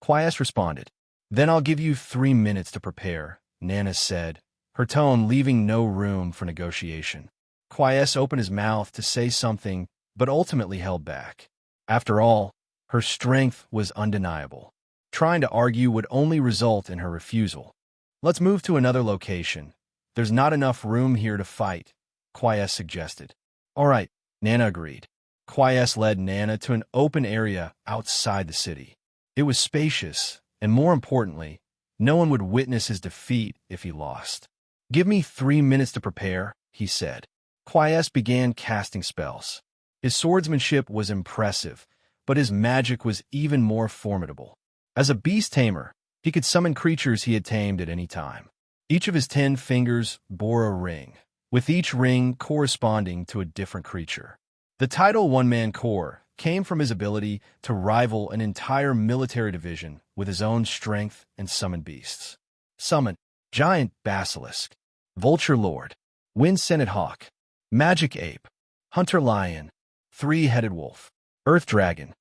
Ainz responded. "Then I'll give you 3 minutes to prepare," Nana said, her tone leaving no room for negotiation. Ainz opened his mouth to say something, but ultimately held back. After all, her strength was undeniable. Trying to argue would only result in her refusal. "Let's move to another location. There's not enough room here to fight," Ainz suggested. "All right," Nana agreed. Ainz led Nana to an open area outside the city. It was spacious, and more importantly, no one would witness his defeat if he lost. "Give me 3 minutes to prepare," he said. Ainz began casting spells. His swordsmanship was impressive, but his magic was even more formidable. As a beast tamer, he could summon creatures he had tamed at any time. Each of his 10 fingers bore a ring, with each ring corresponding to a different creature. The title One-Man Corps came from his ability to rival an entire military division with his own strength and summon beasts. Summon Giant Basilisk, Vulture Lord, Wind-Scented Hawk, Magic Ape, Hunter Lion, 3-Headed Wolf, Earth Dragon,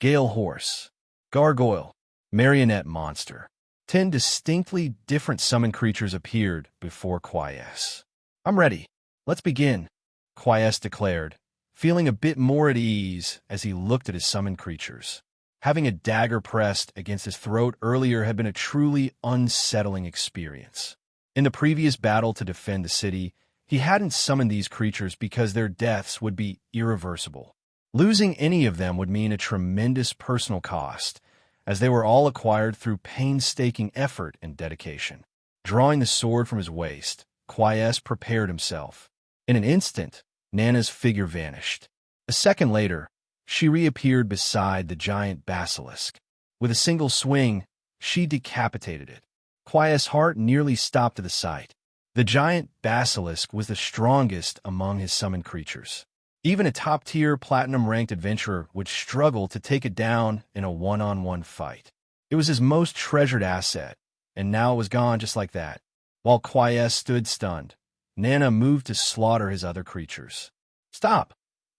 Gale Horse, Gargoyle, Marionette Monster. 10 distinctly different summon creatures appeared before Ainz. "I'm ready. Let's begin," Ainz declared, feeling a bit more at ease as he looked at his summoned creatures. Having a dagger pressed against his throat earlier had been a truly unsettling experience. In the previous battle to defend the city, he hadn't summoned these creatures because their deaths would be irreversible. Losing any of them would mean a tremendous personal cost, as they were all acquired through painstaking effort and dedication. Drawing the sword from his waist, Ainz prepared himself. In an instant, Nana's figure vanished. A second later, she reappeared beside the giant basilisk. With a single swing, she decapitated it. Ainz's heart nearly stopped at the sight. The giant basilisk was the strongest among his summoned creatures. Even a top-tier platinum-ranked adventurer would struggle to take it down in a one-on-one fight. It was his most treasured asset, and now it was gone just like that. While Ainz stood stunned, Nana moved to slaughter his other creatures. "Stop!"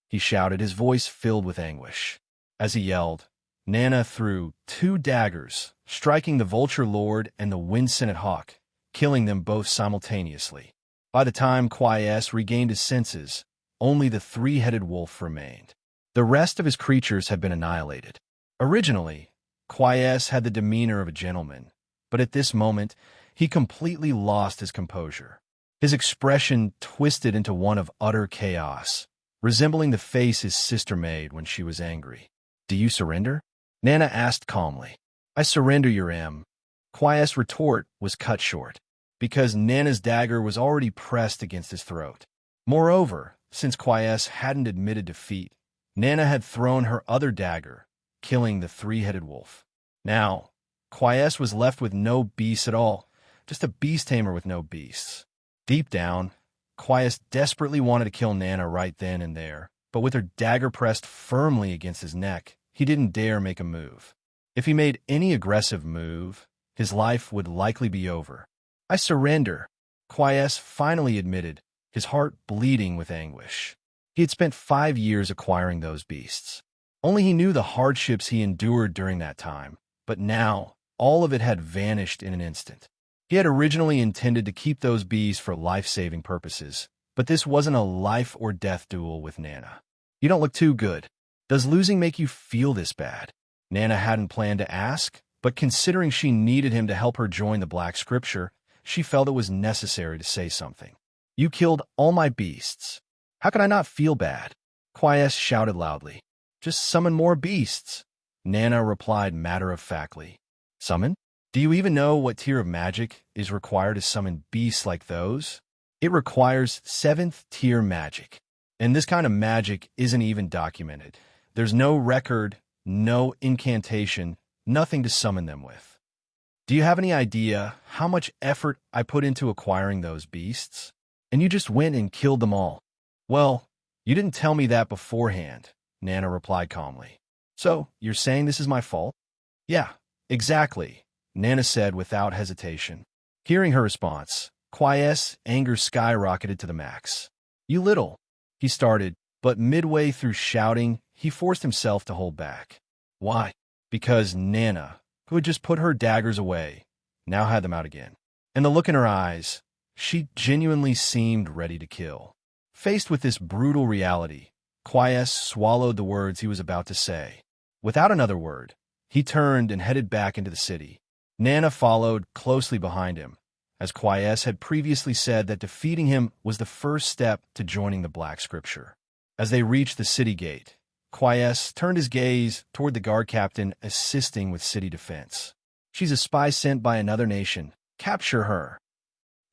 he shouted, his voice filled with anguish. As he yelled, Nana threw 2 daggers, striking the Vulture Lord and the Wind-Scented Hawk, killing them both simultaneously. By the time Ainz regained his senses, only the 3-Headed Wolf remained. The rest of his creatures had been annihilated. Originally, Ainz had the demeanor of a gentleman, but at this moment, he completely lost his composure. His expression twisted into one of utter chaos, resembling the face his sister made when she was angry. "Do you surrender?" Nana asked calmly. "I surrender, Your Em." Ainz's retort was cut short, because Nana's dagger was already pressed against his throat. Moreover, since Ainz hadn't admitted defeat, Nana had thrown her other dagger, killing the three-headed wolf. Now, Ainz was left with no beasts at all, just a beast tamer with no beasts. Deep down, Ainz desperately wanted to kill Nana right then and there, but with her dagger pressed firmly against his neck, he didn't dare make a move. If he made any aggressive move, his life would likely be over. "I surrender," Ainz finally admitted, his heart bleeding with anguish. He had spent 5 years acquiring those beasts. Only he knew the hardships he endured during that time, but now all of it had vanished in an instant. He had originally intended to keep those beasts for life-saving purposes, but this wasn't a life-or-death duel with Nana. "You don't look too good. Does losing make you feel this bad?" Nana hadn't planned to ask, but considering she needed him to help her join the Black Scripture, she felt it was necessary to say something. "You killed all my beasts. How could I not feel bad?" Ainz shouted loudly. "Just summon more beasts," Nana replied matter-of-factly. "Summon? Do you even know what tier of magic is required to summon beasts like those? It requires 7th tier magic. And this kind of magic isn't even documented. There's no record, no incantation, nothing to summon them with. Do you have any idea how much effort I put into acquiring those beasts? And you just went and killed them all." "Well, you didn't tell me that beforehand," Nana replied calmly. "So, you're saying this is my fault?" "Yeah, exactly," Nana said without hesitation. Hearing her response, Ainz's anger skyrocketed to the max. "You little," he started, but midway through shouting, he forced himself to hold back. Why? Because Nana, who had just put her daggers away, now had them out again. And the look in her eyes, she genuinely seemed ready to kill. Faced with this brutal reality, Ainz swallowed the words he was about to say. Without another word, he turned and headed back into the city. Nana followed closely behind him, as Ainz had previously said that defeating him was the first step to joining the Black Scripture. As they reached the city gate, Ainz turned his gaze toward the guard captain assisting with city defense. "She's a spy sent by another nation. Capture her,"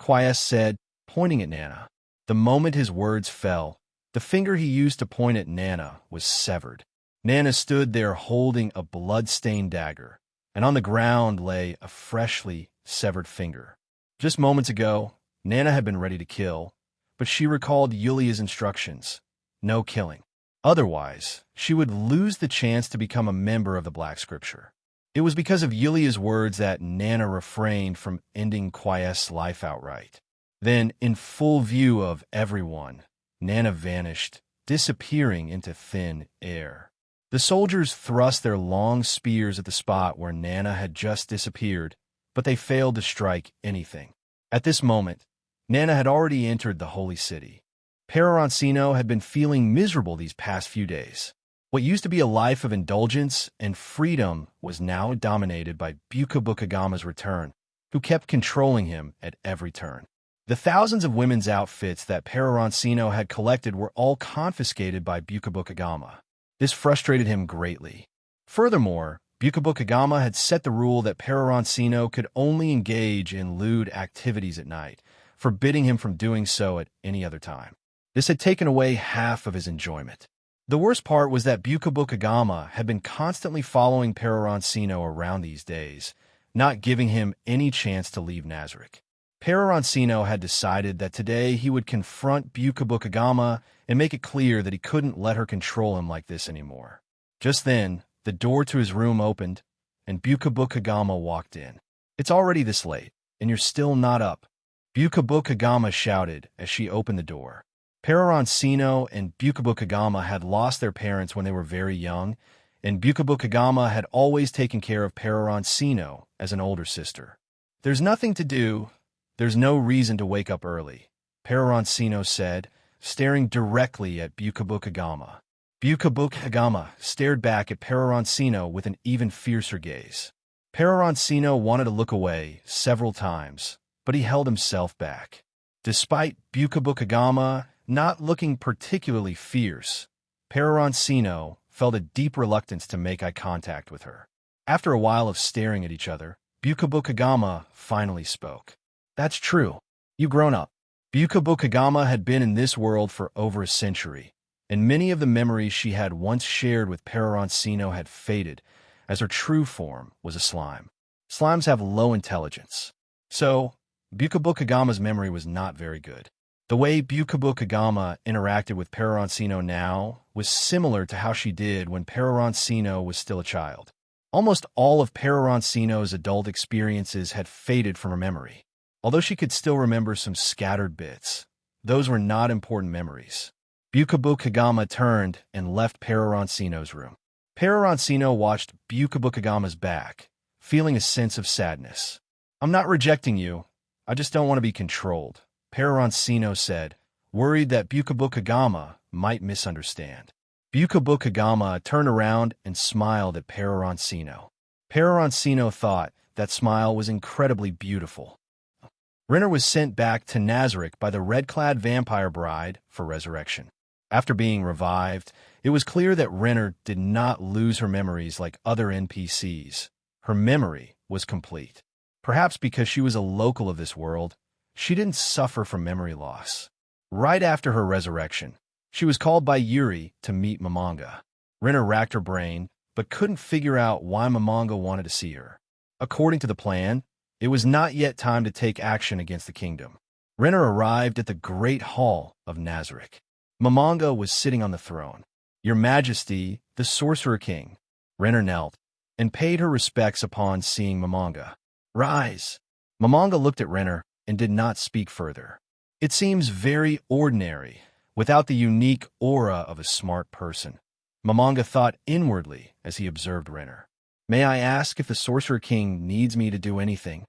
Ainz said, pointing at Nana. The moment his words fell, the finger he used to point at Nana was severed. Nana stood there holding a blood-stained dagger, and on the ground lay a freshly severed finger. Just moments ago, Nana had been ready to kill, but she recalled Yulia's instructions: no killing. Otherwise, she would lose the chance to become a member of the Black Scripture. It was because of Yulia's words that Nana refrained from ending Ainz's life outright. Then, in full view of everyone, Nana vanished, disappearing into thin air. The soldiers thrust their long spears at the spot where Nana had just disappeared, but they failed to strike anything. At this moment, Nana had already entered the holy city. Peroroncino had been feeling miserable these past few days. What used to be a life of indulgence and freedom was now dominated by Bukabukagama's return, who kept controlling him at every turn. The thousands of women's outfits that Peroroncino had collected were all confiscated by Bukabukagama. This frustrated him greatly. Furthermore, Bukabukagama had set the rule that Peroroncino could only engage in lewd activities at night, forbidding him from doing so at any other time. This had taken away half of his enjoyment. The worst part was that Bukabukagama had been constantly following Peroroncino around these days, not giving him any chance to leave Nazarick. Peroroncino had decided that today he would confront Bukabukagama and make it clear that he couldn't let her control him like this anymore. Just then, the door to his room opened, and Bukabukagama walked in. "It's already this late, and you're still not up," Bukabukagama shouted as she opened the door. Peroroncino and Bukabukagama had lost their parents when they were very young, and Bukabukagama had always taken care of Peroroncino as an older sister. "There's nothing to do. There's no reason to wake up early," Peroroncino said, staring directly at Bukabukagama. Bukabuk Hagama stared back at Peroroncino with an even fiercer gaze. Peroroncino wanted to look away several times, but he held himself back. Despite Bukabuk Hagama not looking particularly fierce, Peroroncino felt a deep reluctance to make eye contact with her. After a while of staring at each other, Bukabuk Hagama finally spoke. "That's true. You've grown up." Bukabuk Hagama had been in this world for over a century, and many of the memories she had once shared with Peroroncino had faded, as her true form was a slime. Slimes have low intelligence. So, Bukabuk Hagama's memory was not very good. The way Bukabuk Hagama interacted with Peroroncino now was similar to how she did when Peroroncino was still a child. Almost all of Peroroncino's adult experiences had faded from her memory. Although she could still remember some scattered bits, those were not important memories. Bukabuk Hagama turned and left Peroroncino's room. Peroroncino watched Bukabuk Hagama's back, feeling a sense of sadness. "I'm not rejecting you. I just don't want to be controlled," Peroroncino said, worried that Bukabuk Hagama might misunderstand. Bukabuk Hagama turned around and smiled at Peroroncino. Peroroncino thought that smile was incredibly beautiful. Renner was sent back to Nazarick by the red-clad vampire bride for resurrection. After being revived, it was clear that Renner did not lose her memories like other NPCs. Her memory was complete. Perhaps because she was a local of this world, she didn't suffer from memory loss. Right after her resurrection, she was called by Yuri to meet Momonga. Renner racked her brain, but couldn't figure out why Momonga wanted to see her. According to the plan, it was not yet time to take action against the kingdom. Renner arrived at the Great Hall of Nazarick. Momonga was sitting on the throne. "Your Majesty, the Sorcerer King." Renner knelt and paid her respects upon seeing Momonga. "Rise." Momonga looked at Renner and did not speak further. It seems very ordinary, without the unique aura of a smart person. Momonga thought inwardly as he observed Renner. "May I ask if the Sorcerer King needs me to do anything?"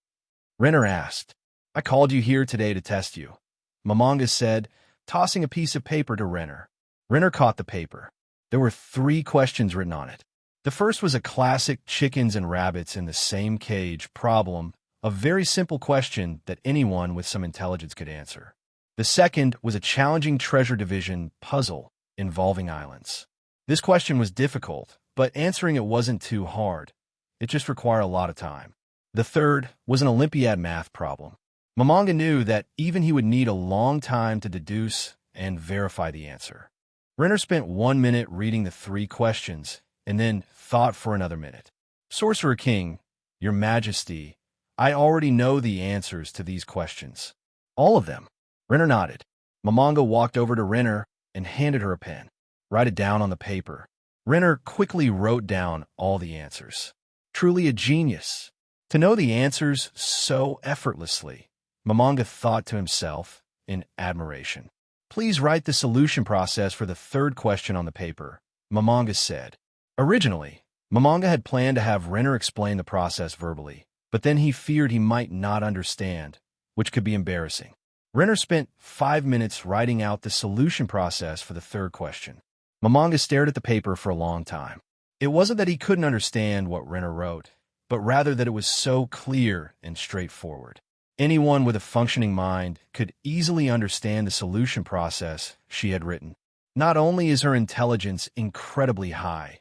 Renner asked. "I called you here today to test you," Momonga said, tossing a piece of paper to Renner. Renner caught the paper. There were 3 questions written on it. The first was a classic chickens and rabbits in the same cage problem, a very simple question that anyone with some intelligence could answer. The second was a challenging treasure division puzzle involving islands. This question was difficult, but answering it wasn't too hard. It just required a lot of time. The third was an Olympiad math problem. Momonga knew that even he would need a long time to deduce and verify the answer. Renner spent 1 minute reading the 3 questions and then thought for another minute. "Sorcerer King, Your Majesty, I already know the answers to these questions." "All of them?" Renner nodded. Momonga walked over to Renner and handed her a pen. "Write it down on the paper." Renner quickly wrote down all the answers. Truly a genius. To know the answers so effortlessly, Momonga thought to himself in admiration. "Please write the solution process for the 3rd question on the paper," Momonga said. Originally, Momonga had planned to have Renner explain the process verbally, but then he feared he might not understand, which could be embarrassing. Renner spent 5 minutes writing out the solution process for the 3rd question. Momonga stared at the paper for a long time. It wasn't that he couldn't understand what Renner wrote, but rather that it was so clear and straightforward. Anyone with a functioning mind could easily understand the solution process she had written. Not only is her intelligence incredibly high,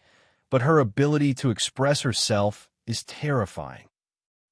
but her ability to express herself is terrifying.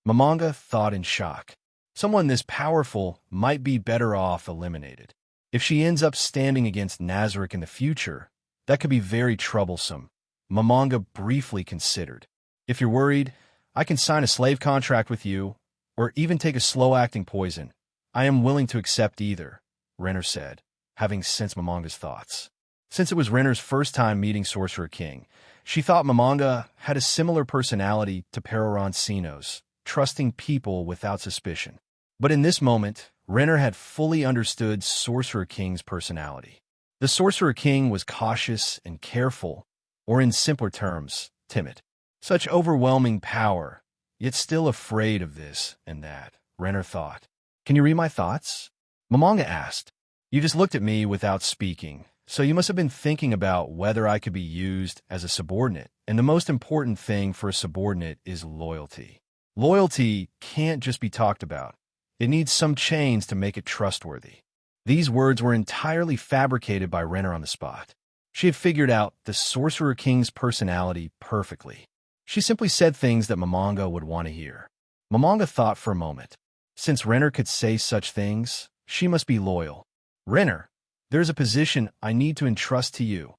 Momonga thought in shock. Someone this powerful might be better off eliminated. If she ends up standing against Nazarick in the future, that could be very troublesome. Momonga briefly considered. "If you're worried, I can sign a slave contract with you, or even take a slow-acting poison. I am willing to accept either," Renner said, having sensed Momonga's thoughts. Since it was Renner's first time meeting Sorcerer King, she thought Momonga had a similar personality to Peroroncino's, trusting people without suspicion. But in this moment, Renner had fully understood Sorcerer King's personality. The Sorcerer King was cautious and careful, or in simpler terms, timid. Such overwhelming power, yet still afraid of this and that, Renner thought. "Can you read my thoughts?" Momonga asked. "You just looked at me without speaking, So you must have been thinking about whether I could be used as a subordinate, and the most important thing for a subordinate is loyalty. Loyalty can't just be talked about. It needs some chains to make it trustworthy. These words were entirely fabricated by Renner on the spot. She had figured out the Sorcerer King's personality perfectly. She simply said things that Momonga would want to hear. Momonga thought for a moment. Since Renner could say such things, she must be loyal. Renner, there's a position I need to entrust to you.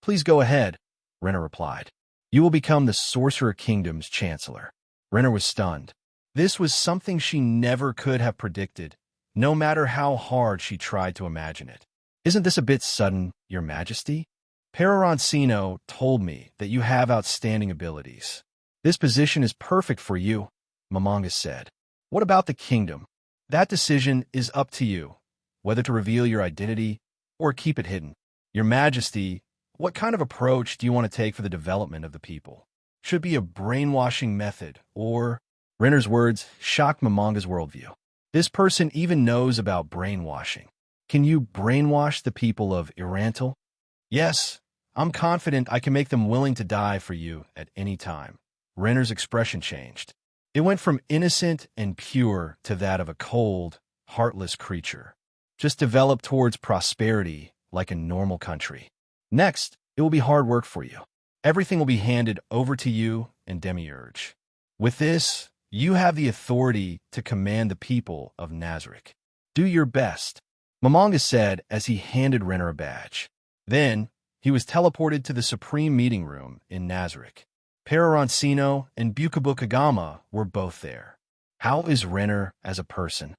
Please go ahead, Renner replied. You will become the Sorcerer Kingdom's Chancellor. Renner was stunned. This was something she never could have predicted, no matter how hard she tried to imagine it. Isn't this a bit sudden, Your Majesty? Peroroncino told me that you have outstanding abilities. This position is perfect for you, Momonga said. What about the kingdom? That decision is up to you, whether to reveal your identity or keep it hidden. Your Majesty, what kind of approach do you want to take for the development of the people? Should be a brainwashing method, or... Renner's words shocked Momonga's worldview. This person even knows about brainwashing. Can you brainwash the people of Irantal? Yes, I'm confident I can make them willing to die for you at any time. Renner's expression changed. It went from innocent and pure to that of a cold, heartless creature. Just develop towards prosperity like a normal country. Next, it will be hard work for you. Everything will be handed over to you and Demiurge. With this, you have the authority to command the people of Nazarick. Do your best, Momonga said as he handed Renner a badge. Then, he was teleported to the Supreme Meeting Room in Nazarick. Peroroncino and Bukabukagama were both there. How is Renner as a person?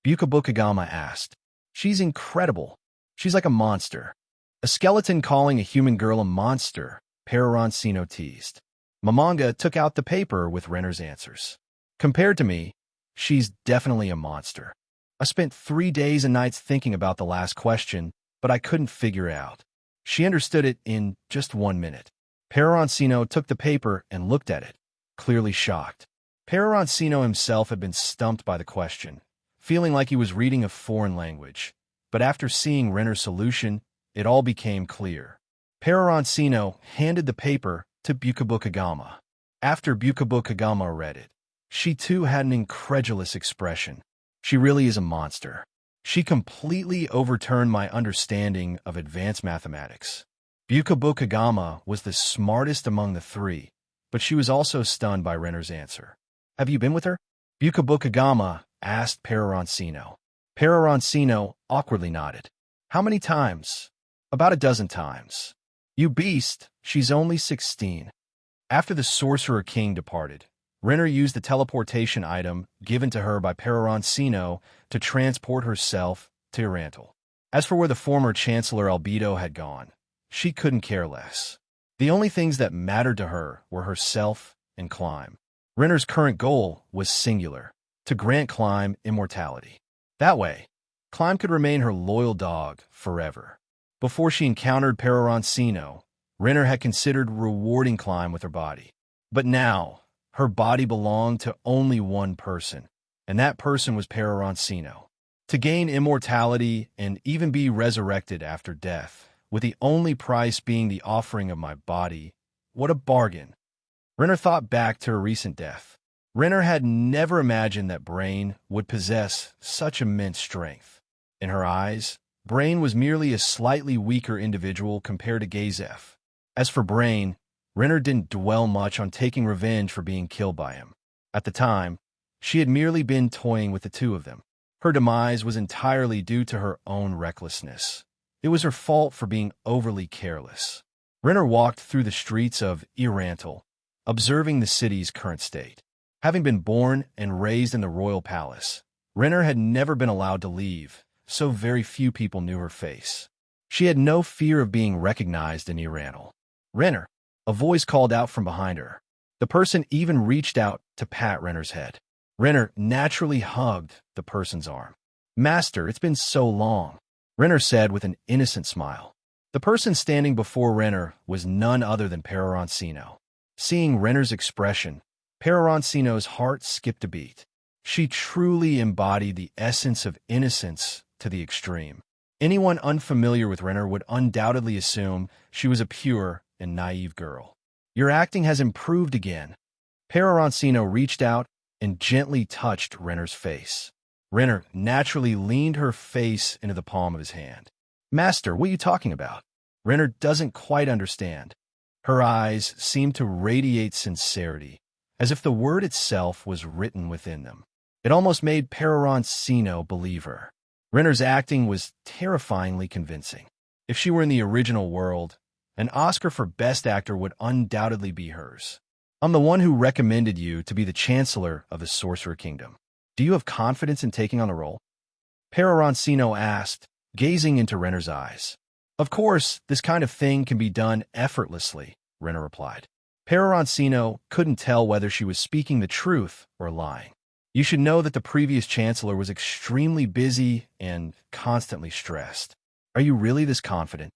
Bukabukagama asked. She's incredible. She's like a monster. A skeleton calling a human girl a monster, Peroroncino teased. Momonga took out the paper with Renner's answers. Compared to me, she's definitely a monster. I spent 3 days and nights thinking about the last question, but I couldn't figure it out. She understood it in just 1 minute. Peroroncino took the paper and looked at it, clearly shocked. Peroroncino himself had been stumped by the question, feeling like he was reading a foreign language. But after seeing Renner's solution, it all became clear. Peroroncino handed the paper to Bukabukagama. After Bukabukagama read it, she too had an incredulous expression. She really is a monster. She completely overturned my understanding of advanced mathematics. Bukabukagama was the smartest among the three, but she was also stunned by Renner's answer. Have you been with her? Bukabukagama asked Peroroncino. Peroroncino awkwardly nodded. How many times? About 12 times. You beast, she's only 16. After the Sorcerer King departed, Renner used the teleportation item given to her by Peroroncino to transport herself to Irantal. As for where the former Chancellor Albedo had gone, she couldn't care less. The only things that mattered to her were herself and Climb. Renner's current goal was singular, to grant Climb immortality. That way, Climb could remain her loyal dog forever. Before she encountered Peroroncino, Renner had considered rewarding Climb with her body. But now, her body belonged to only one person, and that person was Peroroncino. To gain immortality and even be resurrected after death, with the only price being the offering of my body, what a bargain. Renner thought back to her recent death. Renner had never imagined that Brain would possess such immense strength. In her eyes, Brain was merely a slightly weaker individual compared to Gazef. As for Brain, Renner didn't dwell much on taking revenge for being killed by him. At the time, she had merely been toying with the two of them. Her demise was entirely due to her own recklessness. It was her fault for being overly careless. Renner walked through the streets of Irantal, observing the city's current state. Having been born and raised in the royal palace, Renner had never been allowed to leave, so very few people knew her face. She had no fear of being recognized in Irantal. Renner, a voice called out from behind her. The person even reached out to pat Renner's head. Renner naturally hugged the person's arm. Master, it's been so long, Renner said with an innocent smile. The person standing before Renner was none other than Peroroncino. Seeing Renner's expression, Peroroncino's heart skipped a beat. She truly embodied the essence of innocence to the extreme. Anyone unfamiliar with Renner would undoubtedly assume she was a pure and naive girl. Your acting has improved again. Peroroncino reached out and gently touched Renner's face. Renner naturally leaned her face into the palm of his hand. Master, what are you talking about? Renner doesn't quite understand. Her eyes seemed to radiate sincerity, as if the word itself was written within them. It almost made Peroroncino believe her. Renner's acting was terrifyingly convincing. If she were in the original world, an Oscar for Best Actor would undoubtedly be hers. I'm the one who recommended you to be the Chancellor of the Sorcerer Kingdom. Do you have confidence in taking on the role? Peroroncino asked, gazing into Renner's eyes. Of course, this kind of thing can be done effortlessly, Renner replied. Peroroncino couldn't tell whether she was speaking the truth or lying. You should know that the previous Chancellor was extremely busy and constantly stressed. Are you really this confident?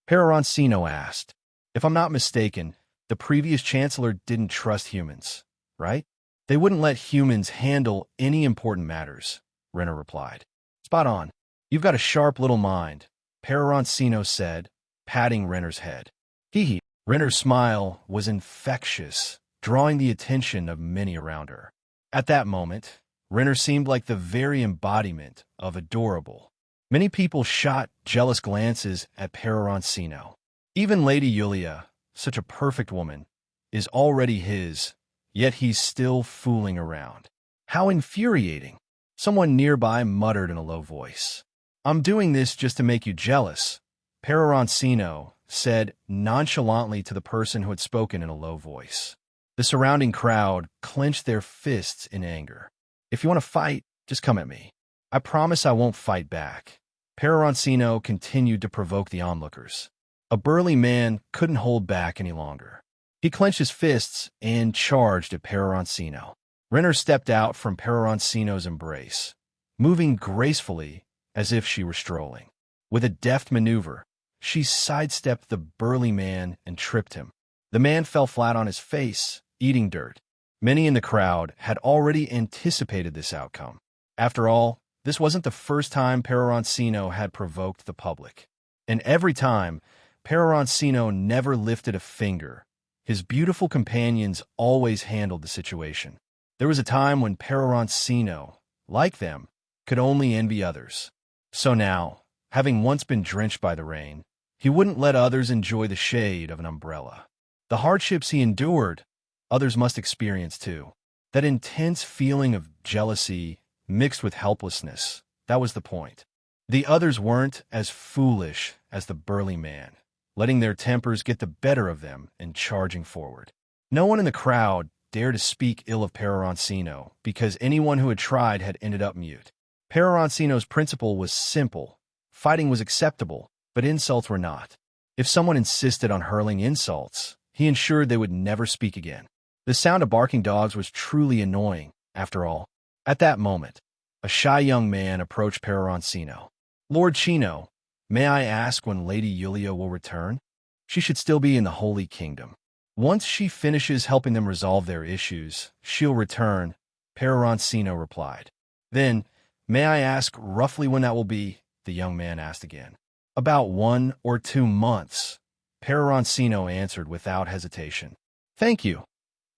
Peroroncino asked. If I'm not mistaken, the previous Chancellor didn't trust humans, right? They wouldn't let humans handle any important matters, Renner replied. Spot on. You've got a sharp little mind, Peroroncino said, patting Renner's head. Hee. Renner's smile was infectious, drawing the attention of many around her. At that moment, Renner seemed like the very embodiment of adorable. Many people shot jealous glances at Peroroncino. Even Lady Yulia, such a perfect woman, is already his, yet he's still fooling around. How infuriating! Someone nearby muttered in a low voice. I'm doing this just to make you jealous, Peroroncino said nonchalantly to the person who had spoken in a low voice. The surrounding crowd clenched their fists in anger. If you want to fight, just come at me. I promise I won't fight back. Peroroncino continued to provoke the onlookers. A burly man couldn't hold back any longer. He clenched his fists and charged at Peroroncino. Renner stepped out from Peroroncino's embrace, moving gracefully as if she were strolling. With a deft maneuver, she sidestepped the burly man and tripped him. The man fell flat on his face, eating dirt. Many in the crowd had already anticipated this outcome. After all, this wasn't the first time Peroroncino had provoked the public. And every time, Peroroncino never lifted a finger. His beautiful companions always handled the situation. There was a time when Peroroncino, like them, could only envy others. So now, having once been drenched by the rain, he wouldn't let others enjoy the shade of an umbrella. The hardships he endured, others must experience too. That intense feeling of jealousy mixed with helplessness, that was the point. The others weren't as foolish as the burly man, letting their tempers get the better of them and charging forward. No one in the crowd dared to speak ill of Peroroncino because anyone who had tried had ended up mute. Peroroncino's principle was simple. Fighting was acceptable, but insults were not. If someone insisted on hurling insults, he ensured they would never speak again. The sound of barking dogs was truly annoying, after all. At that moment, a shy young man approached Peroroncino. Lord Chino, may I ask when Lady Yulia will return? She should still be in the Holy Kingdom. Once she finishes helping them resolve their issues, she'll return, Peroroncino replied. Then, may I ask roughly when that will be? The young man asked again. About 1 or 2 months, Peroroncino answered without hesitation. Thank you,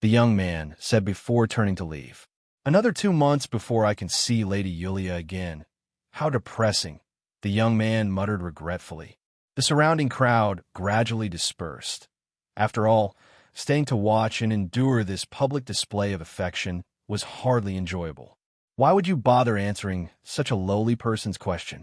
the young man said before turning to leave. Another 2 months before I can see Lady Yulia again. How depressing, the young man muttered regretfully. The surrounding crowd gradually dispersed. After all, staying to watch and endure this public display of affection was hardly enjoyable. Why would you bother answering such a lowly person's question?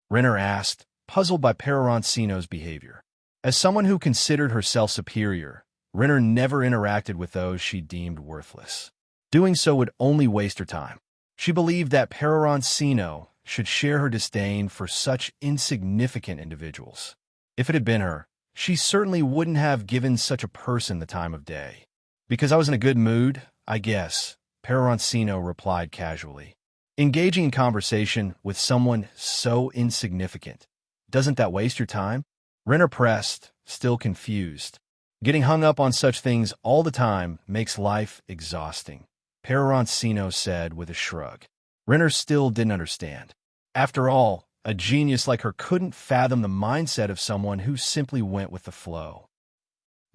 Renner asked, puzzled by Peroroncino's behavior. As someone who considered herself superior, Renner never interacted with those she deemed worthless. Doing so would only waste her time. She believed that Peroroncino should share her disdain for such insignificant individuals. If it had been her, she certainly wouldn't have given such a person the time of day. Because I was in a good mood, I guess, Peroroncino replied casually. Engaging in conversation with someone so insignificant, doesn't that waste your time? Renner pressed, still confused. Getting hung up on such things all the time makes life exhausting, Peroroncino said with a shrug. Renner still didn't understand. After all, A genius like her couldn't fathom the mindset of someone who simply went with the flow.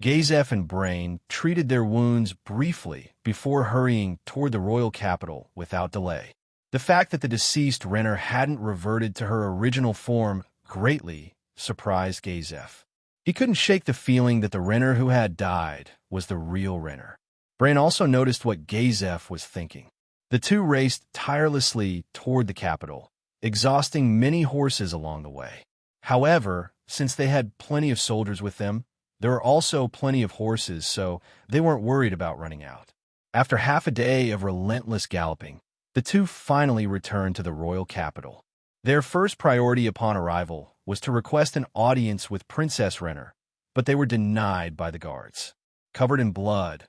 Gazef and Brain treated their wounds briefly before hurrying toward the royal capital without delay. The fact that the deceased Renner hadn't reverted to her original form greatly surprised Gazef. He couldn't shake the feeling that the Renner who had died was the real Renner. Brain also noticed what Gazef was thinking. The two raced tirelessly toward the capital, exhausting many horses along the way. However, since they had plenty of soldiers with them, there were also plenty of horses, so they weren't worried about running out. After half a day of relentless galloping, the two finally returned to the royal capital. Their first priority upon arrival was to request an audience with Princess Renner, but they were denied by the guards. Covered in blood,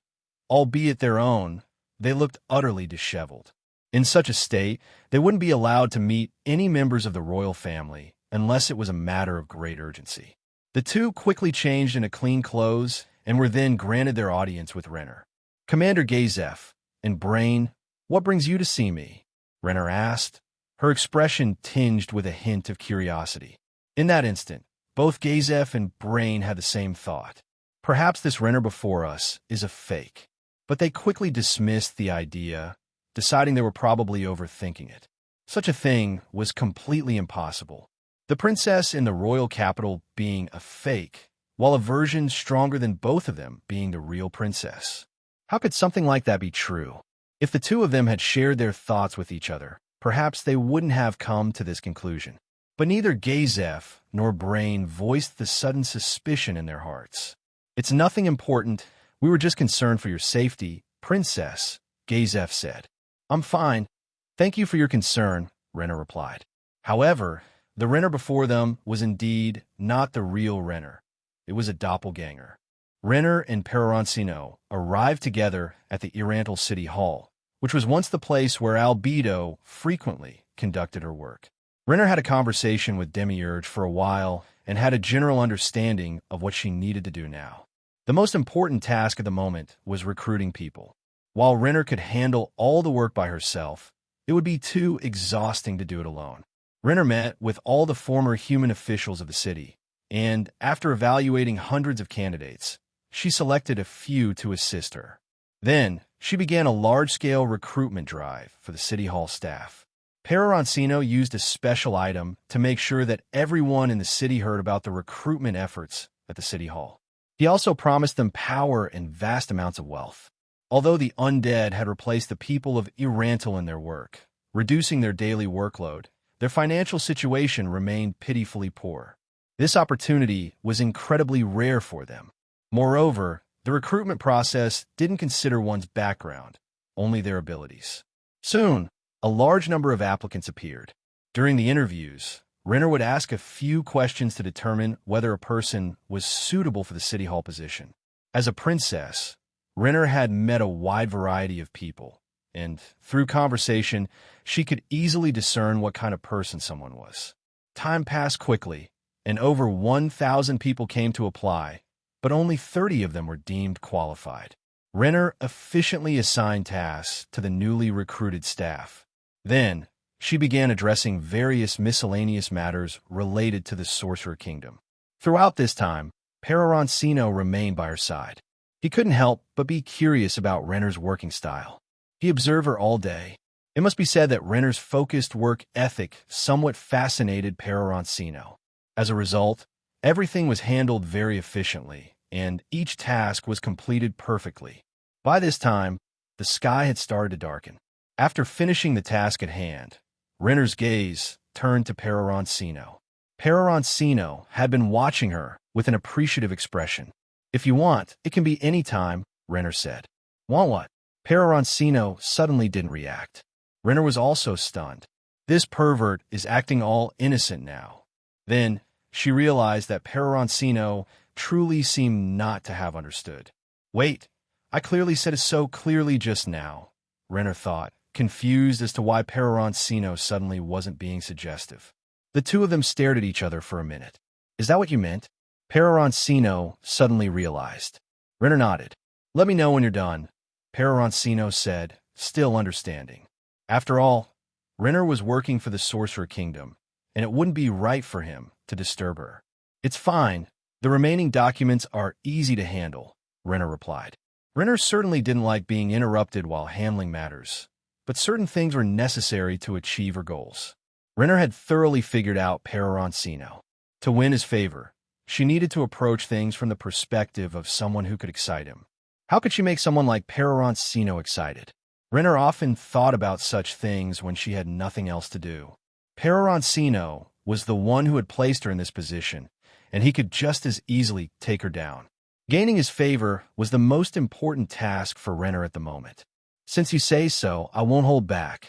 albeit their own, they looked utterly disheveled. In such a state, they wouldn't be allowed to meet any members of the royal family unless it was a matter of great urgency. The two quickly changed into clean clothes and were then granted their audience with Renner. "Commander Gazef and Brain, what brings you to see me?" Renner asked, her expression tinged with a hint of curiosity. In that instant, both Gazef and Brain had the same thought. Perhaps this Renner before us is a fake. But they quickly dismissed the idea, deciding they were probably overthinking it. Such a thing was completely impossible. The princess in the royal capital being a fake, while a version stronger than both of them being the real princess. How could something like that be true? If the two of them had shared their thoughts with each other, perhaps they wouldn't have come to this conclusion. But neither Gazef nor Brain voiced the sudden suspicion in their hearts. "It's nothing important. We were just concerned for your safety, Princess," Gazef said. "I'm fine. Thank you for your concern," Renner replied. However, the Renner before them was indeed not the real Renner. It was a doppelganger. Renner and Peroroncino arrived together at the Oriental City Hall, which was once the place where Albedo frequently conducted her work. Renner had a conversation with Demiurge for a while and had a general understanding of what she needed to do now. The most important task at the moment was recruiting people. While Renner could handle all the work by herself, it would be too exhausting to do it alone. Renner met with all the former human officials of the city, and after evaluating hundreds of candidates, she selected a few to assist her. Then, she began a large-scale recruitment drive for the City Hall staff. Peroroncino used a special item to make sure that everyone in the city heard about the recruitment efforts at the City Hall. He also promised them power and vast amounts of wealth. Although the undead had replaced the people of Irantal in their work, reducing their daily workload, their financial situation remained pitifully poor. This opportunity was incredibly rare for them. Moreover, the recruitment process didn't consider one's background, only their abilities. Soon, a large number of applicants appeared. During the interviews, Renner would ask a few questions to determine whether a person was suitable for the City Hall position. As a princess, Renner had met a wide variety of people, and through conversation, she could easily discern what kind of person someone was. Time passed quickly, and over 1,000 people came to apply, but only 30 of them were deemed qualified. Renner efficiently assigned tasks to the newly recruited staff. Then, she began addressing various miscellaneous matters related to the Sorcerer Kingdom. Throughout this time, Peroroncino remained by her side. He couldn't help but be curious about Renner's working style. He observed her all day. It must be said that Renner's focused work ethic somewhat fascinated Peroroncino. As a result, everything was handled very efficiently, and each task was completed perfectly. By this time, the sky had started to darken. After finishing the task at hand, Renner's gaze turned to Peroroncino. Peroroncino had been watching her with an appreciative expression. "If you want, it can be any time," Renner said. "Want what?" Peroroncino suddenly didn't react. Renner was also stunned. This pervert is acting all innocent now. Then, she realized that Peroroncino truly seemed not to have understood. "Wait, I clearly said it so clearly just now," Renner thought, confused as to why Peroroncino suddenly wasn't being suggestive. The two of them stared at each other for a minute. "Is that what you meant?" Peroroncino suddenly realized. Renner nodded. "Let me know when you're done," Peroroncino said, still understanding. After all, Renner was working for the Sorcerer Kingdom, and it wouldn't be right for him to disturb her. It's fine. The remaining documents are easy to handle, Renner replied. Renner certainly didn't like being interrupted while handling matters, but certain things were necessary to achieve her goals. Renner had thoroughly figured out Peroroncino. To win his favor, she needed to approach things from the perspective of someone who could excite him. How could she make someone like Peroroncino excited? Renner often thought about such things when she had nothing else to do. Peroroncino was the one who had placed her in this position, and he could just as easily take her down. Gaining his favor was the most important task for Renner at the moment. Since you say so, I won't hold back.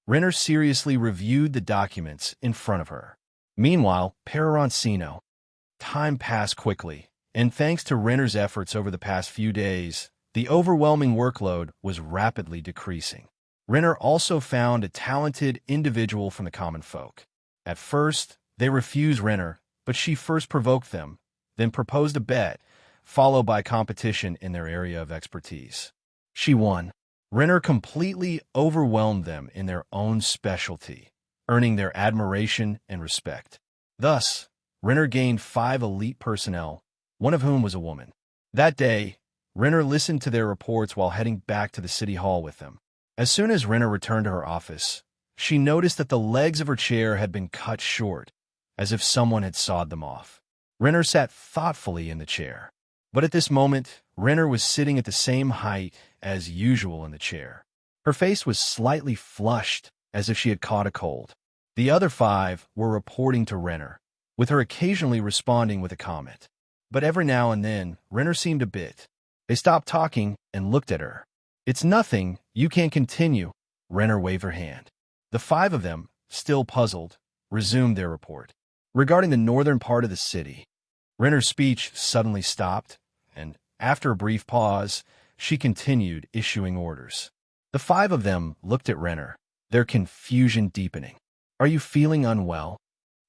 Renner seriously reviewed the documents in front of her. Meanwhile, Peroroncino. Time passed quickly, and thanks to Renner's efforts over the past few days, the overwhelming workload was rapidly decreasing. Renner also found a talented individual from the common folk. At first, they refused Renner, but she first provoked them, then proposed a bet, followed by competition in their area of expertise. She won. Renner completely overwhelmed them in their own specialty, earning their admiration and respect. Thus, Renner gained 5 elite personnel, one of whom was a woman. That day, Renner listened to their reports while heading back to the city hall with them. As soon as Renner returned to her office, she noticed that the legs of her chair had been cut short, as if someone had sawed them off. Renner sat thoughtfully in the chair. But at this moment, Renner was sitting at the same height as usual in the chair. Her face was slightly flushed, as if she had caught a cold. The other 5 were reporting to Renner, with her occasionally responding with a comment. But every now and then, Renner seemed a bit. They stopped talking and looked at her. It's nothing, you can't continue. Renner waved her hand. The 5 of them, still puzzled, resumed their report. Regarding the northern part of the city, Renner's speech suddenly stopped, and after a brief pause, she continued issuing orders. The 5 of them looked at Renner, their confusion deepening. Are you feeling unwell?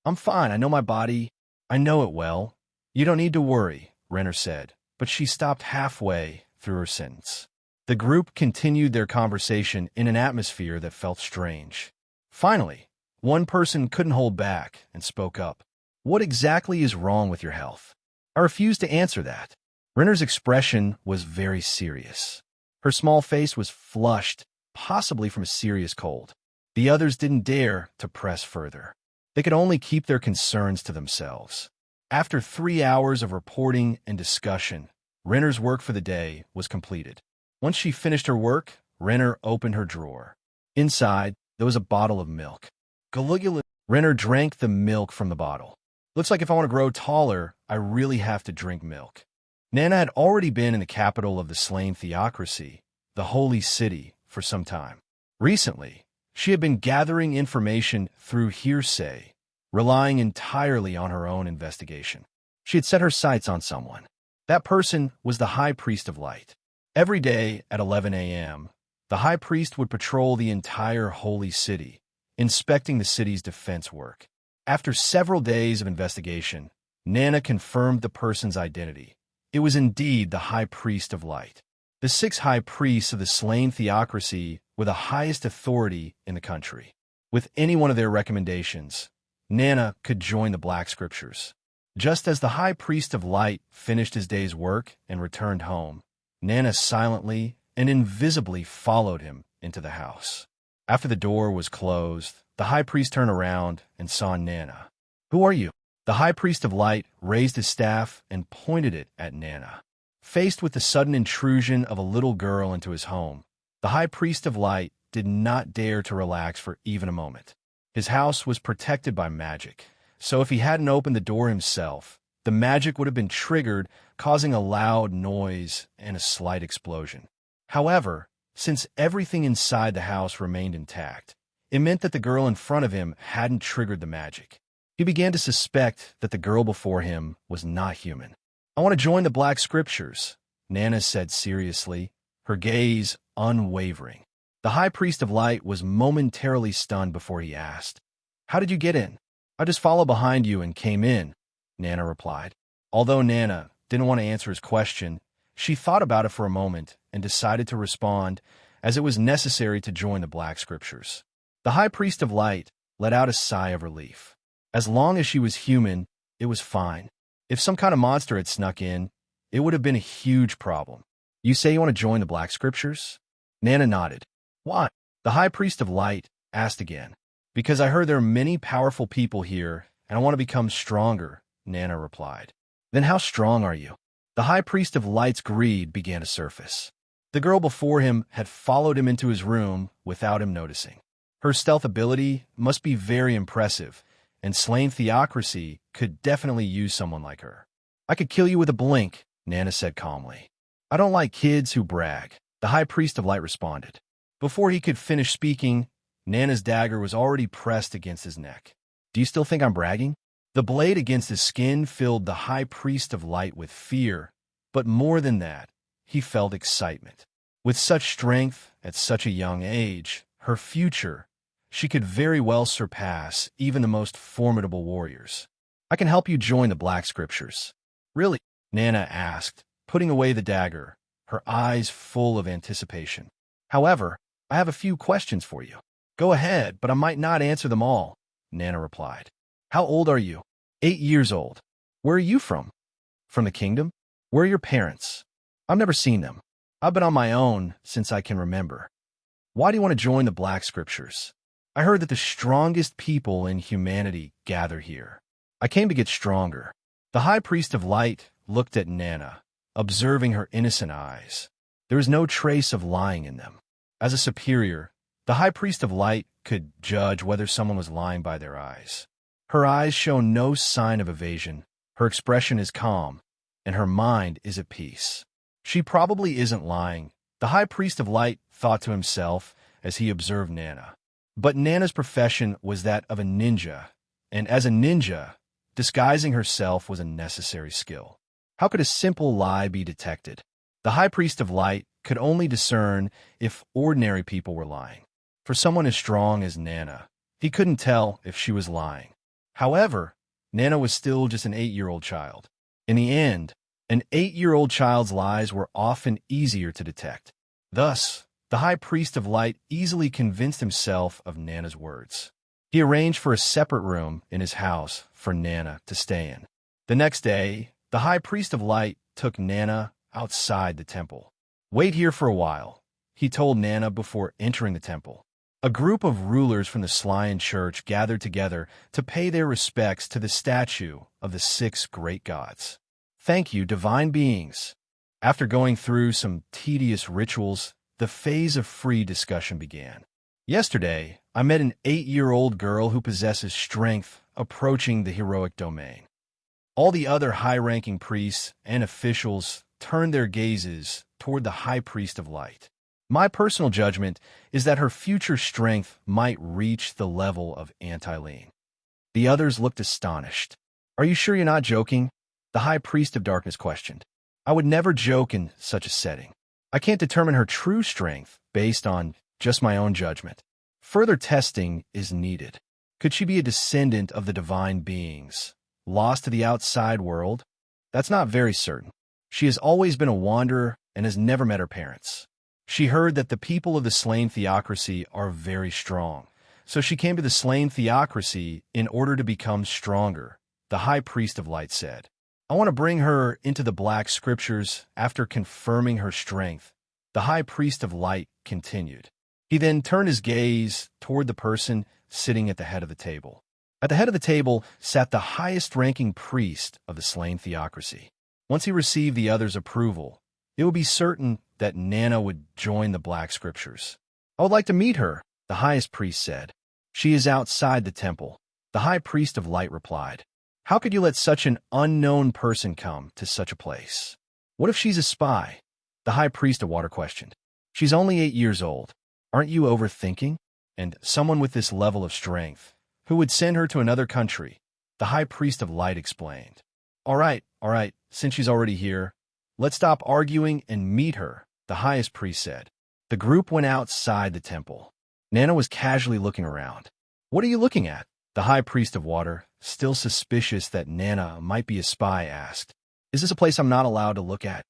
I'm fine, I know my body. I know it well. You don't need to worry, Renner said, but she stopped halfway through her sentence. The group continued their conversation in an atmosphere that felt strange. Finally, one person couldn't hold back and spoke up. What exactly is wrong with your health? I refused to answer that. Renner's expression was very serious. Her small face was flushed, possibly from a serious cold. The others didn't dare to press further. They could only keep their concerns to themselves. After 3 hours of reporting and discussion, Renner's work for the day was completed. Once she finished her work, Renner opened her drawer. Inside, there was a bottle of milk. Caligula. Renner drank the milk from the bottle. Looks like if I want to grow taller, I really have to drink milk. Nana had already been in the capital of the slain theocracy, the holy city, for some time. Recently, she had been gathering information through hearsay, relying entirely on her own investigation. She had set her sights on someone. That person was the High Priest of Light. Every day at 11 a.m., the High Priest would patrol the entire holy city, inspecting the city's defense work. After several days of investigation, Nana confirmed the person's identity. It was indeed the High Priest of Light. The 6 High Priests of the slain theocracy were the highest authority in the country. With any one of their recommendations, Nana could join the Black Scriptures. Just as the High Priest of Light finished his day's work and returned home, Nana silently and invisibly followed him into the house. After the door was closed, the High Priest turned around and saw Nana. Who are you? The High Priest of Light raised his staff and pointed it at Nana. Faced with the sudden intrusion of a little girl into his home, the High Priest of Light did not dare to relax for even a moment. His house was protected by magic, so if he hadn't opened the door himself, the magic would have been triggered, causing a loud noise and a slight explosion. However, since everything inside the house remained intact, it meant that the girl in front of him hadn't triggered the magic. He began to suspect that the girl before him was not human. I want to join the Black Scriptures, Nana said seriously, her gaze unwavering. The High Priest of Light was momentarily stunned before he asked, How did you get in? I just followed behind you and came in, Nana replied. Although Nana didn't want to answer his question, she thought about it for a moment and decided to respond, as it was necessary to join the Black Scriptures. The High Priest of Light let out a sigh of relief. As long as she was human, it was fine. If some kind of monster had snuck in, it would have been a huge problem. You say you want to join the Black Scriptures? Nana nodded. Why? The High Priest of Light asked again. Because I heard there are many powerful people here, and I want to become stronger, Nana replied. Then how strong are you? The High Priest of Light's greed began to surface. The girl before him had followed him into his room without him noticing. Her stealth ability must be very impressive, and slain theocracy could definitely use someone like her. I could kill you with a blink, Nana said calmly. I don't like kids who brag, the High Priest of Light responded. Before he could finish speaking, Nana's dagger was already pressed against his neck. Do you still think I'm bragging? The blade against his skin filled the High Priest of Light with fear, but more than that, he felt excitement. With such strength at such a young age, her future, she could very well surpass even the most formidable warriors. I can help you join the Black Scriptures. Really? Nana asked, putting away the dagger, her eyes full of anticipation. However, I have a few questions for you. Go ahead, but I might not answer them all, Nana replied. How old are you? 8 years old. Where are you from? From the kingdom? Where are your parents? I've never seen them. I've been on my own since I can remember. Why do you want to join the Black Scriptures? I heard that the strongest people in humanity gather here. I came to get stronger. The High Priest of Light looked at Nana, observing her innocent eyes. There was no trace of lying in them. As a superior, the High Priest of Light could judge whether someone was lying by their eyes. Her eyes show no sign of evasion, her expression is calm, and her mind is at peace. She probably isn't lying, the High Priest of Light thought to himself as he observed Nana. But Nana's profession was that of a ninja, and as a ninja, disguising herself was a necessary skill. How could a simple lie be detected? The High Priest of Light could only discern if ordinary people were lying. For someone as strong as Nana, he couldn't tell if she was lying. However, Nana was still just an 8-year-old child. In the end, an 8-year-old child's lies were often easier to detect. Thus, the High Priest of Light easily convinced himself of Nana's words. He arranged for a separate room in his house for Nana to stay in. The next day, the High Priest of Light took Nana outside the temple. Wait here for a while, he told Nana before entering the temple. A group of rulers from the Slian Church gathered together to pay their respects to the statue of the 6 great gods. Thank you, divine beings. After going through some tedious rituals, the phase of free discussion began. Yesterday, I met an 8-year-old girl who possesses strength approaching the heroic domain. All the other high-ranking priests and officials turned their gazes toward the High Priest of Light. My personal judgment is that her future strength might reach the level of Antylene. The others looked astonished. Are you sure you're not joking? The High Priest of Darkness questioned. I would never joke in such a setting. I can't determine her true strength based on just my own judgment. Further testing is needed. Could she be a descendant of the divine beings, lost to the outside world? That's not very certain. She has always been a wanderer and has never met her parents. She heard that the people of the slain theocracy are very strong, so she came to the slain theocracy in order to become stronger, the High Priest of Light said. I want to bring her into the Black Scriptures after confirming her strength, the High Priest of Light continued. He then turned his gaze toward the person sitting at the head of the table. At the head of the table sat the highest-ranking priest of the slain theocracy. Once he received the others' approval, it would be certain that Nana would join the Black Scriptures. I would like to meet her, the highest priest said. She is outside the temple, the High Priest of Light replied. How could you let such an unknown person come to such a place? What if she's a spy? The High Priest of Water questioned. She's only 8 years old. Aren't you overthinking? And someone with this level of strength, who would send her to another country? The High Priest of Light explained. All right, since she's already here, let's stop arguing and meet her, the highest priest said. The group went outside the temple. Nana was casually looking around. What are you looking at? The High Priest of Water, still suspicious that Nana might be a spy, asked. Is this a place I'm not allowed to look at?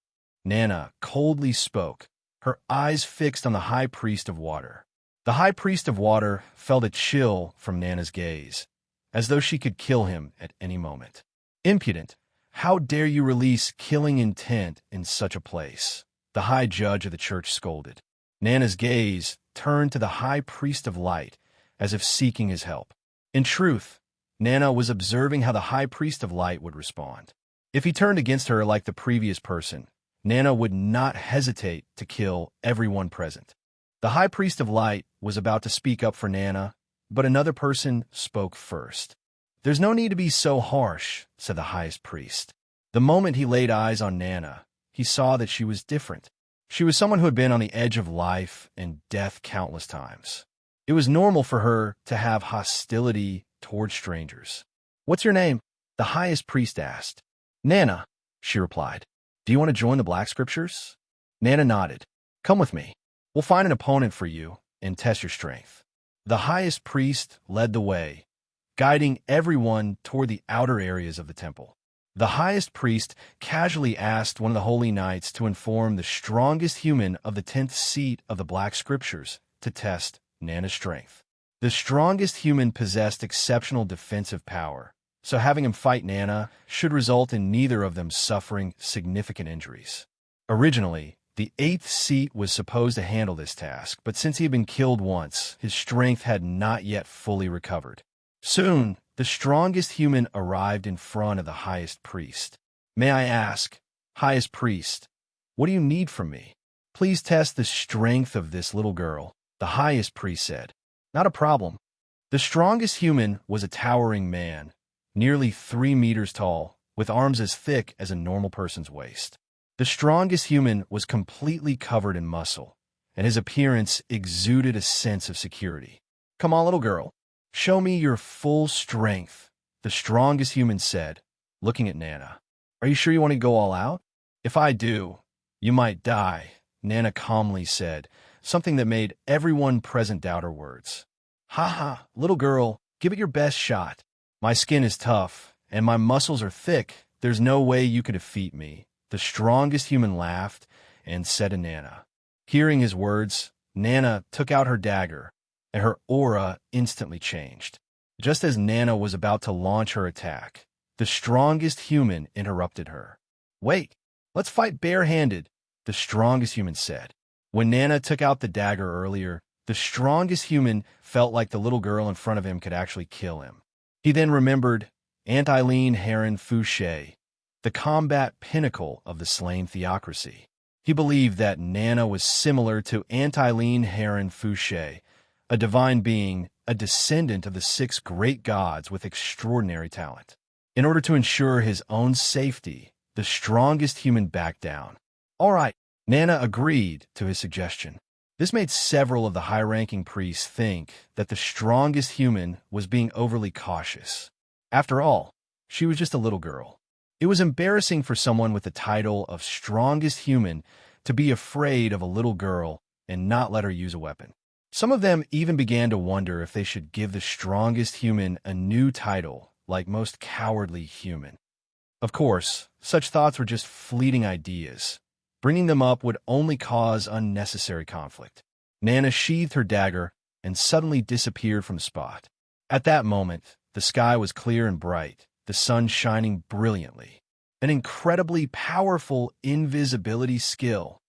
Nana coldly spoke, her eyes fixed on the High Priest of Water. The High Priest of Water felt a chill from Nana's gaze, as though she could kill him at any moment. Impudent! How dare you release killing intent in such a place? The high judge of the church scolded. Nana's gaze turned to the high priest of light, as if seeking his help. In truth, Nana was observing how the high priest of light would respond. If he turned against her like the previous person, Nana would not hesitate to kill everyone present. The high priest of light was about to speak up for Nana, but another person spoke first. "There's no need to be so harsh," said the highest priest. The moment he laid eyes on Nana, he saw that she was different. She was someone who had been on the edge of life and death countless times. It was normal for her to have hostility toward strangers. "What's your name?" the highest priest asked. "Nana," she replied. "Do you want to join the Black Scriptures?" Nana nodded. "Come with me. We'll find an opponent for you and test your strength." The highest priest led the way, guiding everyone toward the outer areas of the temple. The highest priest casually asked one of the holy knights to inform the strongest human of the 10th seat of the Black Scriptures to test Nana's strength. The strongest human possessed exceptional defensive power, so having him fight Nana should result in neither of them suffering significant injuries. Originally, the 8th seat was supposed to handle this task, but since he had been killed once, his strength had not yet fully recovered. Soon, the strongest human arrived in front of the highest priest. "May I ask, highest priest, what do you need from me?" "Please test the strength of this little girl," the highest priest said. "Not a problem." The strongest human was a towering man, nearly 3 meters tall, with arms as thick as a normal person's waist. The strongest human was completely covered in muscle, and his appearance exuded a sense of security. "Come on, little girl. Show me your full strength," the strongest human said, looking at Nana. "Are you sure you want to go all out?" "If I do, you might die," Nana calmly said, something that made everyone present doubt her words. "Ha ha, little girl, give it your best shot. My skin is tough, and my muscles are thick. There's no way you could defeat me." The strongest human laughed and said to Nana. Hearing his words, Nana took out her dagger, and her aura instantly changed. Just as Nana was about to launch her attack, the strongest human interrupted her. "Wait, let's fight barehanded," the strongest human said. When Nana took out the dagger earlier, the strongest human felt like the little girl in front of him could actually kill him. He then remembered Ainz Ooal, the combat pinnacle of the slain theocracy. He believed that Nana was similar to Ainz Ooal, a divine being, a descendant of the 6 great gods with extraordinary talent. In order to ensure his own safety, the strongest human backed down. All right, Nana agreed to his suggestion. This made several of the high-ranking priests think that the strongest human was being overly cautious. After all, she was just a little girl. It was embarrassing for someone with the title of strongest human to be afraid of a little girl and not let her use a weapon. Some of them even began to wonder if they should give the strongest human a new title, like most cowardly human. Of course, such thoughts were just fleeting ideas. Bringing them up would only cause unnecessary conflict. Nana sheathed her dagger and suddenly disappeared from the spot. At that moment, the sky was clear and bright, the sun shining brilliantly. An incredibly powerful invisibility skill.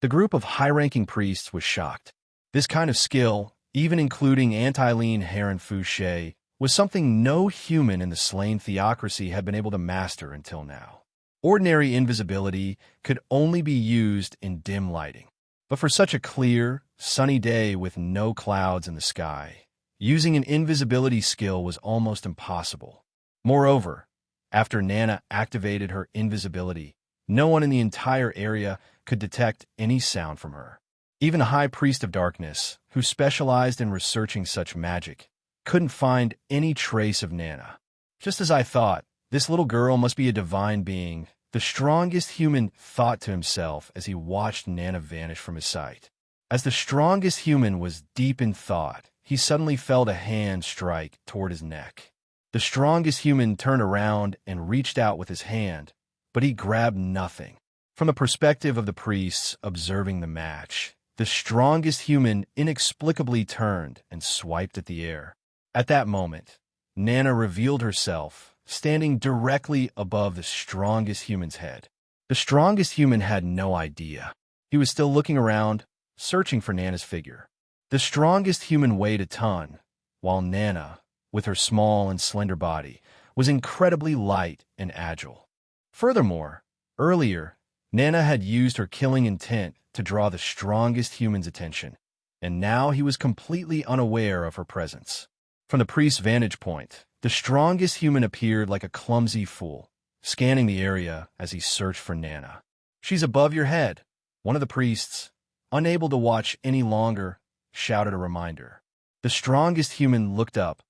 The group of high-ranking priests was shocked. This kind of skill, even including Ainz Ooal, was something no human in the slain theocracy had been able to master until now. Ordinary invisibility could only be used in dim lighting. But for such a clear, sunny day with no clouds in the sky, using an invisibility skill was almost impossible. Moreover, after Nana activated her invisibility, no one in the entire area could detect any sound from her. Even a high priest of darkness, who specialized in researching such magic, couldn't find any trace of Nana. Just as I thought, this little girl must be a divine being, the strongest human thought to himself as he watched Nana vanish from his sight. As the strongest human was deep in thought, he suddenly felt a hand strike toward his neck. The strongest human turned around and reached out with his hand, but he grabbed nothing. From the perspective of the priests observing the match, the strongest human inexplicably turned and swiped at the air. At that moment, Nana revealed herself, standing directly above the strongest human's head. The strongest human had no idea. He was still looking around, searching for Nana's figure. The strongest human weighed a ton, while Nana, with her small and slender body, was incredibly light and agile. Furthermore, earlier, Nana had used her killing intent to draw the strongest human's attention, and now he was completely unaware of her presence. From the priest's vantage point, the strongest human appeared like a clumsy fool, scanning the area as he searched for Nana. "She's above your head," one of the priests, unable to watch any longer, shouted a reminder. The strongest human looked up,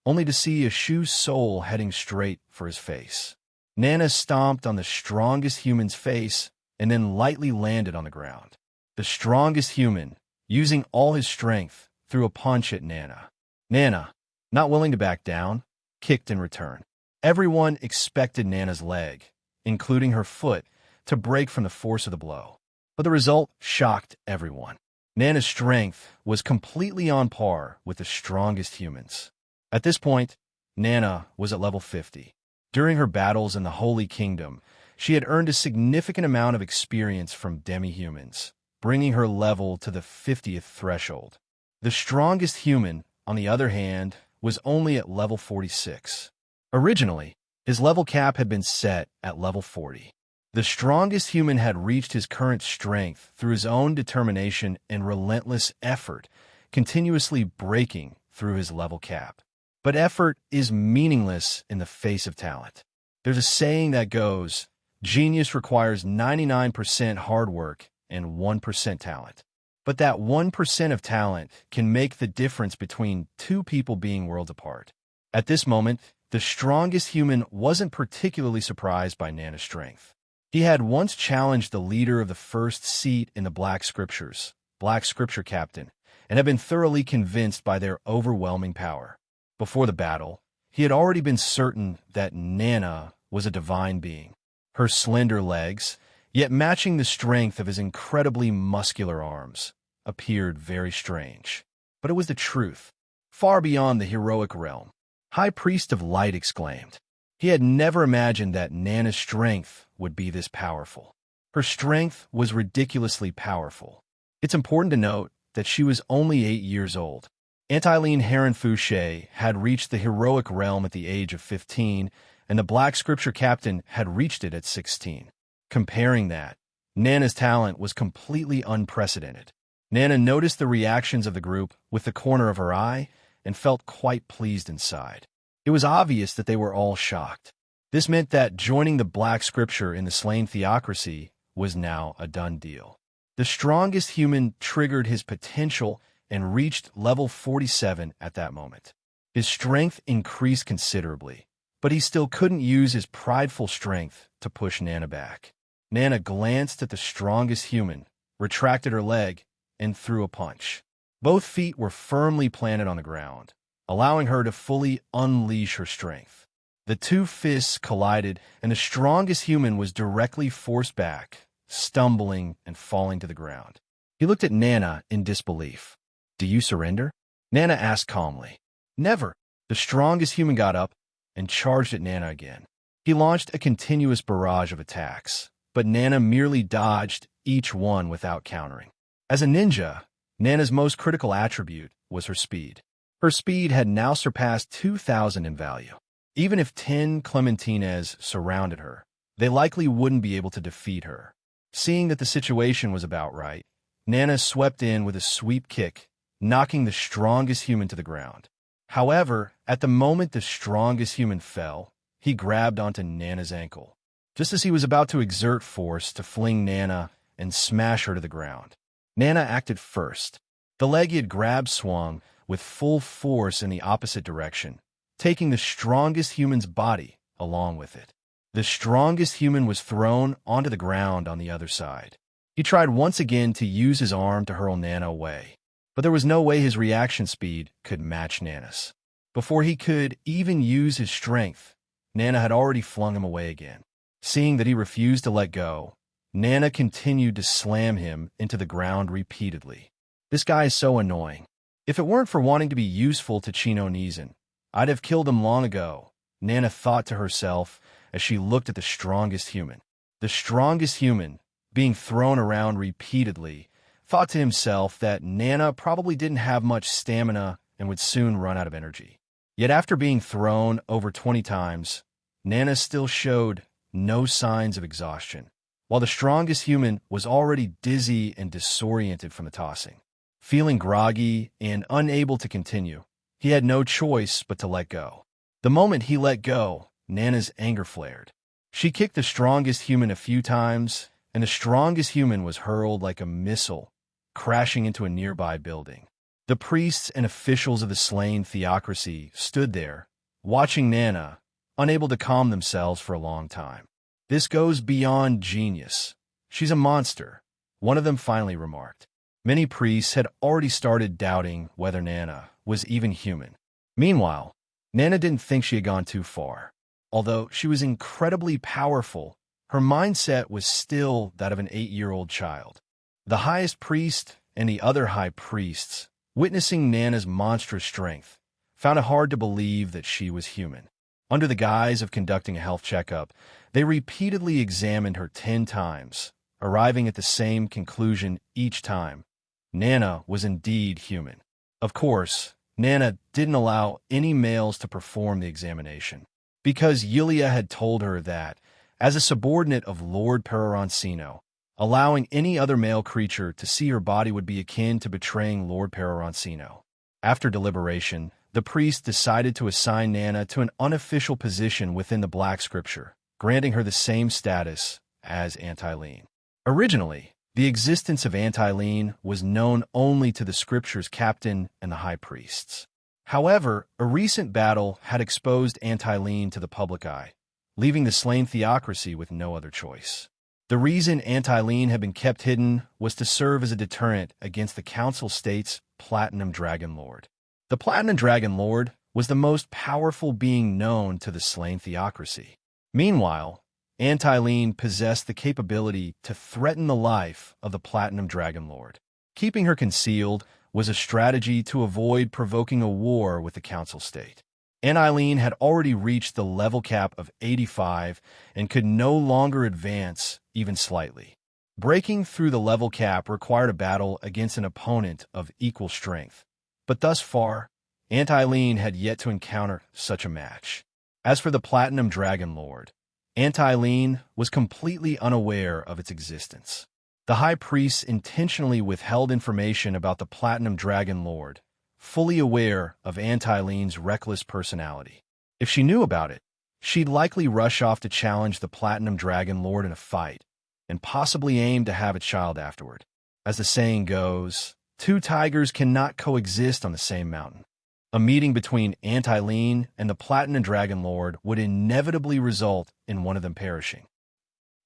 only to see a Shu's soul heading straight for his face. Nana stomped on the strongest human's face and then lightly landed on the ground. The strongest human, using all his strength, threw a punch at Nana. Nana, not willing to back down, kicked in return. Everyone expected Nana's leg, including her foot, to break from the force of the blow. But the result shocked everyone. Nana's strength was completely on par with the strongest humans. At this point, Nana was at level 50. During her battles in the Holy Kingdom, she had earned a significant amount of experience from demi-humans, bringing her level to the 50th threshold. The strongest human, on the other hand, was only at level 46. Originally, his level cap had been set at level 40. The strongest human had reached his current strength through his own determination and relentless effort, continuously breaking through his level cap. But effort is meaningless in the face of talent. There's a saying that goes, genius requires 99% hard work and 1% talent. But that 1% of talent can make the difference between two people being worlds apart. At this moment, the strongest human wasn't particularly surprised by Nana's strength. He had once challenged the leader of the first seat in the Black Scripture Captain, and had been thoroughly convinced by their overwhelming power. Before the battle, he had already been certain that Nana was a divine being. Her slender legs, yet matching the strength of his incredibly muscular arms, appeared very strange. But it was the truth, far beyond the heroic realm. High Priest of Light exclaimed. He had never imagined that Nana's strength would be this powerful. Her strength was ridiculously powerful. It's important to note that she was only 8 years old. Antylene Heron Fouché had reached the heroic realm at the age of 15, and the Black Scripture Captain had reached it at 16. Comparing that, Nana's talent was completely unprecedented. Nana noticed the reactions of the group with the corner of her eye and felt quite pleased inside. It was obvious that they were all shocked. This meant that joining the Black Scripture in the slain theocracy was now a done deal. The strongest human triggered his potential and reached level 47 at that moment. His strength increased considerably, but he still couldn't use his prideful strength to push Nana back. Nana glanced at the strongest human, retracted her leg, and threw a punch. Both feet were firmly planted on the ground, allowing her to fully unleash her strength. The two fists collided, and the strongest human was directly forced back, stumbling and falling to the ground. He looked at Nana in disbelief. "Do you surrender?" Nana asked calmly. "Never." The strongest human got up and charged at Nana again. He launched a continuous barrage of attacks, but Nana merely dodged each one without countering. As a ninja, Nana's most critical attribute was her speed. Her speed had now surpassed 2,000 in value. Even if 10 Clementines surrounded her, they likely wouldn't be able to defeat her. Seeing that the situation was about right, Nana swept in with a sweep kick, knocking the strongest human to the ground. However, at the moment the strongest human fell, he grabbed onto Nana's ankle, just as he was about to exert force to fling Nana and smash her to the ground. Nana acted first. The leg he had grabbed swung with full force in the opposite direction, taking the strongest human's body along with it. The strongest human was thrown onto the ground on the other side. He tried once again to use his arm to hurl Nana away, but there was no way his reaction speed could match Nana's. Before he could even use his strength, Nana had already flung him away again. Seeing that he refused to let go, Nana continued to slam him into the ground repeatedly. This guy is so annoying. If it weren't for wanting to be useful to Chino Nizan, I'd have killed him long ago, Nana thought to herself as she looked at the strongest human. The strongest human, being thrown around repeatedly, thought to himself that Nana probably didn't have much stamina and would soon run out of energy. Yet after being thrown over 20 times, Nana still showed no signs of exhaustion, while the strongest human was already dizzy and disoriented from the tossing. Feeling groggy and unable to continue, he had no choice but to let go. The moment he let go, Nana's anger flared. She kicked the strongest human a few times, and the strongest human was hurled like a missile, crashing into a nearby building. The priests and officials of the slain theocracy stood there, watching Nana, unable to calm themselves for a long time. This goes beyond genius. She's a monster, one of them finally remarked. Many priests had already started doubting whether Nana was even human. Meanwhile, Nana didn't think she had gone too far. Although she was incredibly powerful, her mindset was still that of an 8-year-old child. The highest priest and the other high priests, witnessing Nana's monstrous strength, found it hard to believe that she was human. Under the guise of conducting a health checkup, they repeatedly examined her 10 times, arriving at the same conclusion each time. Nana was indeed human. Of course, Nana didn't allow any males to perform the examination, because Yulia had told her that, as a subordinate of Lord Peroroncino, allowing any other male creature to see her body would be akin to betraying Lord Peroroncino. After deliberation, the priest decided to assign Nana to an unofficial position within the Black Scripture, granting her the same status as Ainz. Originally, the existence of Ainz was known only to the Scripture's captain and the high priests. However, a recent battle had exposed Ainz to the public eye, leaving the slain theocracy with no other choice. The reason Ainz had been kept hidden was to serve as a deterrent against the Council State's Platinum Dragon Lord. The Platinum Dragon Lord was the most powerful being known to the slain theocracy. Meanwhile, Ainz possessed the capability to threaten the life of the Platinum Dragon Lord. Keeping her concealed was a strategy to avoid provoking a war with the Council State. Ainz had already reached the level cap of 85 and could no longer advance even slightly. Breaking through the level cap required a battle against an opponent of equal strength. But thus far, Ainz had yet to encounter such a match. As for the Platinum Dragon Lord, Ainz was completely unaware of its existence. The High Priests intentionally withheld information about the Platinum Dragon Lord, fully aware of Ainz's reckless personality. If she knew about it, she'd likely rush off to challenge the Platinum Dragon Lord in a fight, and possibly aim to have a child afterward. As the saying goes, 2 tigers cannot coexist on the same mountain. A meeting between Ainz and the Platinum Dragon Lord would inevitably result in one of them perishing.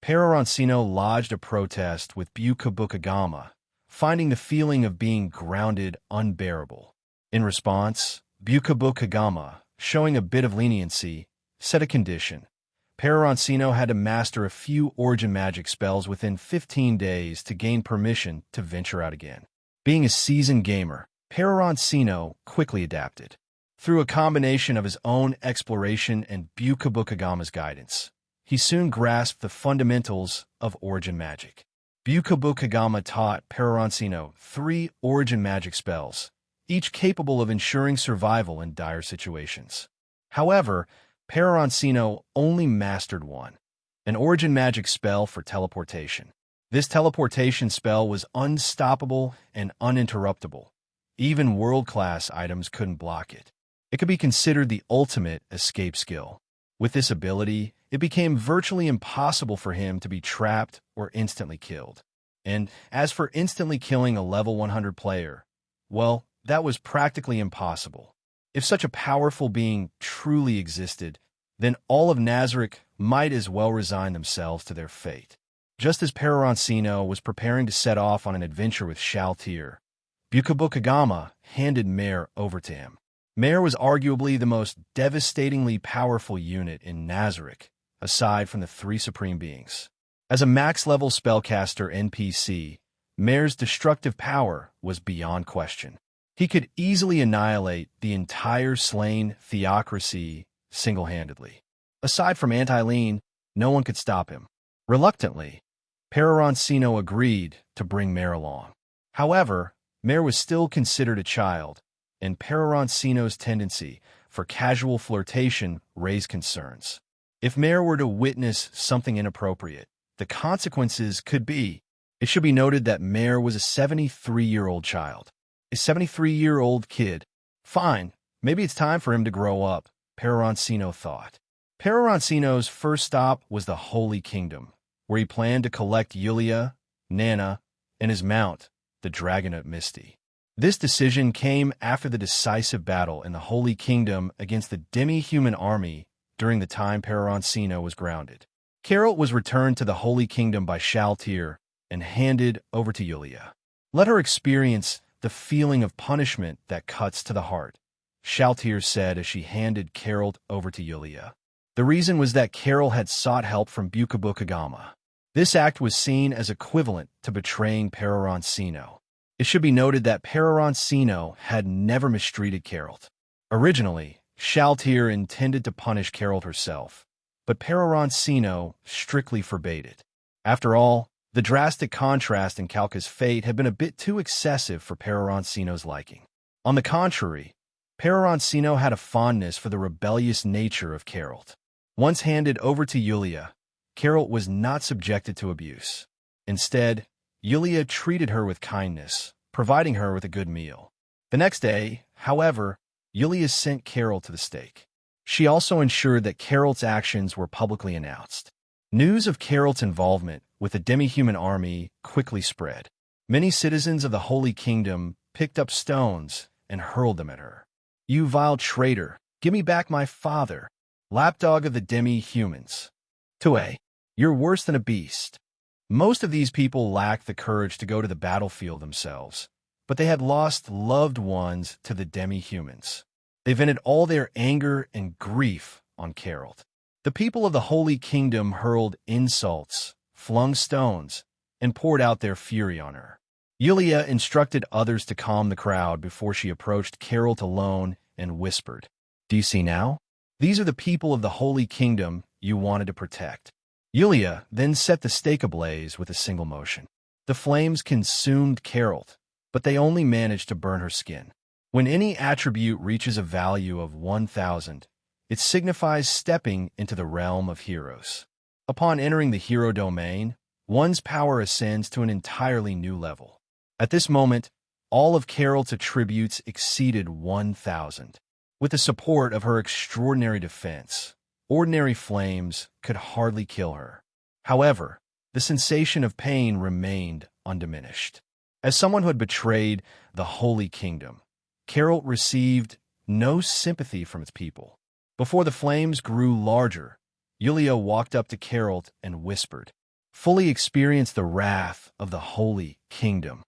Peroroncino lodged a protest with Bukabukagama, finding the feeling of being grounded unbearable. In response, Bukabukagama, showing a bit of leniency, set a condition. Peroroncino had to master a few origin magic spells within 15 days to gain permission to venture out again. Being a seasoned gamer, Peroroncino quickly adapted. Through a combination of his own exploration and Bukabukagama's guidance, he soon grasped the fundamentals of origin magic. Bukabukagama taught Peroroncino 3 origin magic spells, each capable of ensuring survival in dire situations. However, Peroroncino only mastered one, an origin magic spell for teleportation. This teleportation spell was unstoppable and uninterruptible. Even world-class items couldn't block it. It could be considered the ultimate escape skill. With this ability, it became virtually impossible for him to be trapped or instantly killed. And as for instantly killing a level 100 player, well, that was practically impossible. If such a powerful being truly existed, then all of Nazarick might as well resign themselves to their fate. Just as Peroroncino was preparing to set off on an adventure with Shaltir, Bukabukagama handed Mare over to him. Mare was arguably the most devastatingly powerful unit in Nazarick, aside from the 3 supreme beings. As a max-level spellcaster NPC, Mare's destructive power was beyond question. He could easily annihilate the entire slain theocracy single-handedly. Aside from Aileen, no one could stop him. Reluctantly, Peroroncino agreed to bring Mare along. However, Mare was still considered a child, and Peroroncino's tendency for casual flirtation raised concerns. If Mare were to witness something inappropriate, the consequences could be. It should be noted that Mare was a 73-year-old child. A 73-year-old kid. Fine, maybe it's time for him to grow up, Peroroncino thought. Peroroncino's first stop was the Holy Kingdom, where he planned to collect Yulia, Nana, and his mount, the Dragonette Misty. This decision came after the decisive battle in the Holy Kingdom against the demi-human army during the time Peroroncino was grounded. Colart was returned to the Holy Kingdom by Shaltir and handed over to Yulia. Let her experience the feeling of punishment that cuts to the heart, Shaltir said as she handed Colart over to Yulia. The reason was that Colart had sought help from Bukabukagama. This act was seen as equivalent to betraying Peroroncino. It should be noted that Peroroncino had never mistreated Colart. Originally, Shaltir intended to punish Colart herself, but Peroroncino strictly forbade it. After all, the drastic contrast in Calca's fate had been a bit too excessive for Peroroncino's liking. On the contrary, Peroroncino had a fondness for the rebellious nature of Colart. Once handed over to Yulia, Colart was not subjected to abuse. Instead, Yulia treated her with kindness, providing her with a good meal. The next day, however, Yulia sent Colart to the stake. She also ensured that Colart's actions were publicly announced. News of Colart's involvement with the demi-human army quickly spread. Many citizens of the Holy Kingdom picked up stones and hurled them at her. "You vile traitor, give me back my father, lapdog of the demi-humans. Tue, you're worse than a beast." Most of these people lacked the courage to go to the battlefield themselves, but they had lost loved ones to the demi-humans. They vented all their anger and grief on Colart. The people of the Holy Kingdom hurled insults, flung stones, and poured out their fury on her. Yulia instructed others to calm the crowd before she approached Colart alone and whispered, "Do you see now? These are the people of the Holy Kingdom you wanted to protect." Yulia then set the stake ablaze with a single motion. The flames consumed Colart, but they only managed to burn her skin. When any attribute reaches a value of 1,000, it signifies stepping into the realm of heroes. Upon entering the hero domain, one's power ascends to an entirely new level. At this moment, all of Colart's attributes exceeded 1,000. With the support of her extraordinary defense, ordinary flames could hardly kill her. However, the sensation of pain remained undiminished. As someone who had betrayed the Holy Kingdom, Colart received no sympathy from its people. Before the flames grew larger, Yulia walked up to Colart and whispered, "Fully experience the wrath of the Holy Kingdom."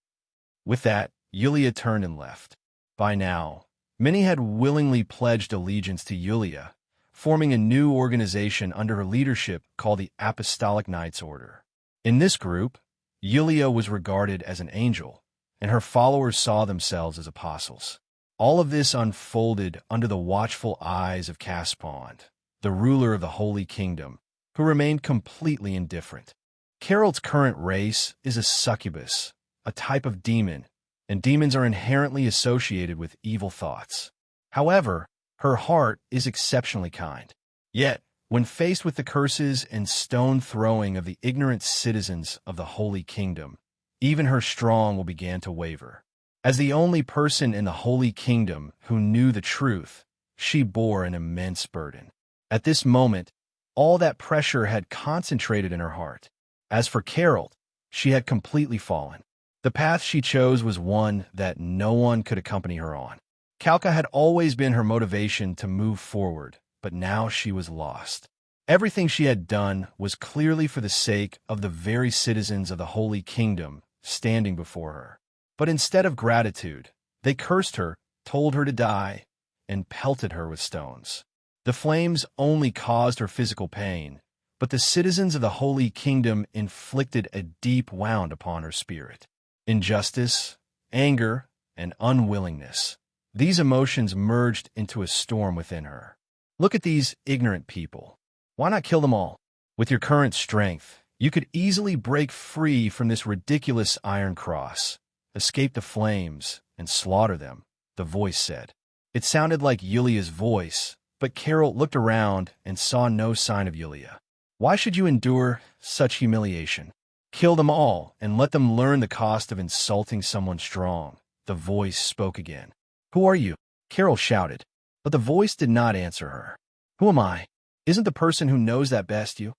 With that, Yulia turned and left. By now, many had willingly pledged allegiance to Yulia, forming a new organization under her leadership called the Apostolic Knights Order. In this group, Yulia was regarded as an angel, and her followers saw themselves as apostles. All of this unfolded under the watchful eyes of Caspond, the ruler of the Holy Kingdom, who remained completely indifferent. Colart's current race is a succubus, a type of demon, and demons are inherently associated with evil thoughts. However, her heart is exceptionally kind. Yet, when faced with the curses and stone-throwing of the ignorant citizens of the Holy Kingdom, even her strong will begin to waver. As the only person in the Holy Kingdom who knew the truth, she bore an immense burden. At this moment, all that pressure had concentrated in her heart. As for Colart, she had completely fallen. The path she chose was one that no one could accompany her on. Calca had always been her motivation to move forward, but now she was lost. Everything she had done was clearly for the sake of the very citizens of the Holy Kingdom standing before her. But instead of gratitude, they cursed her, told her to die, and pelted her with stones. The flames only caused her physical pain, but the citizens of the Holy Kingdom inflicted a deep wound upon her spirit. Injustice, anger, and unwillingness. These emotions merged into a storm within her. Look at these ignorant people. Why not kill them all? With your current strength, you could easily break free from this ridiculous iron cross, escape the flames, and slaughter them, the voice said. It sounded like Yulia's voice, but Carol looked around and saw no sign of Yulia. Why should you endure such humiliation? Kill them all and let them learn the cost of insulting someone strong, the voice spoke again. Who are you? Carol shouted, but the voice did not answer her. Who am I? Isn't the person who knows that best you?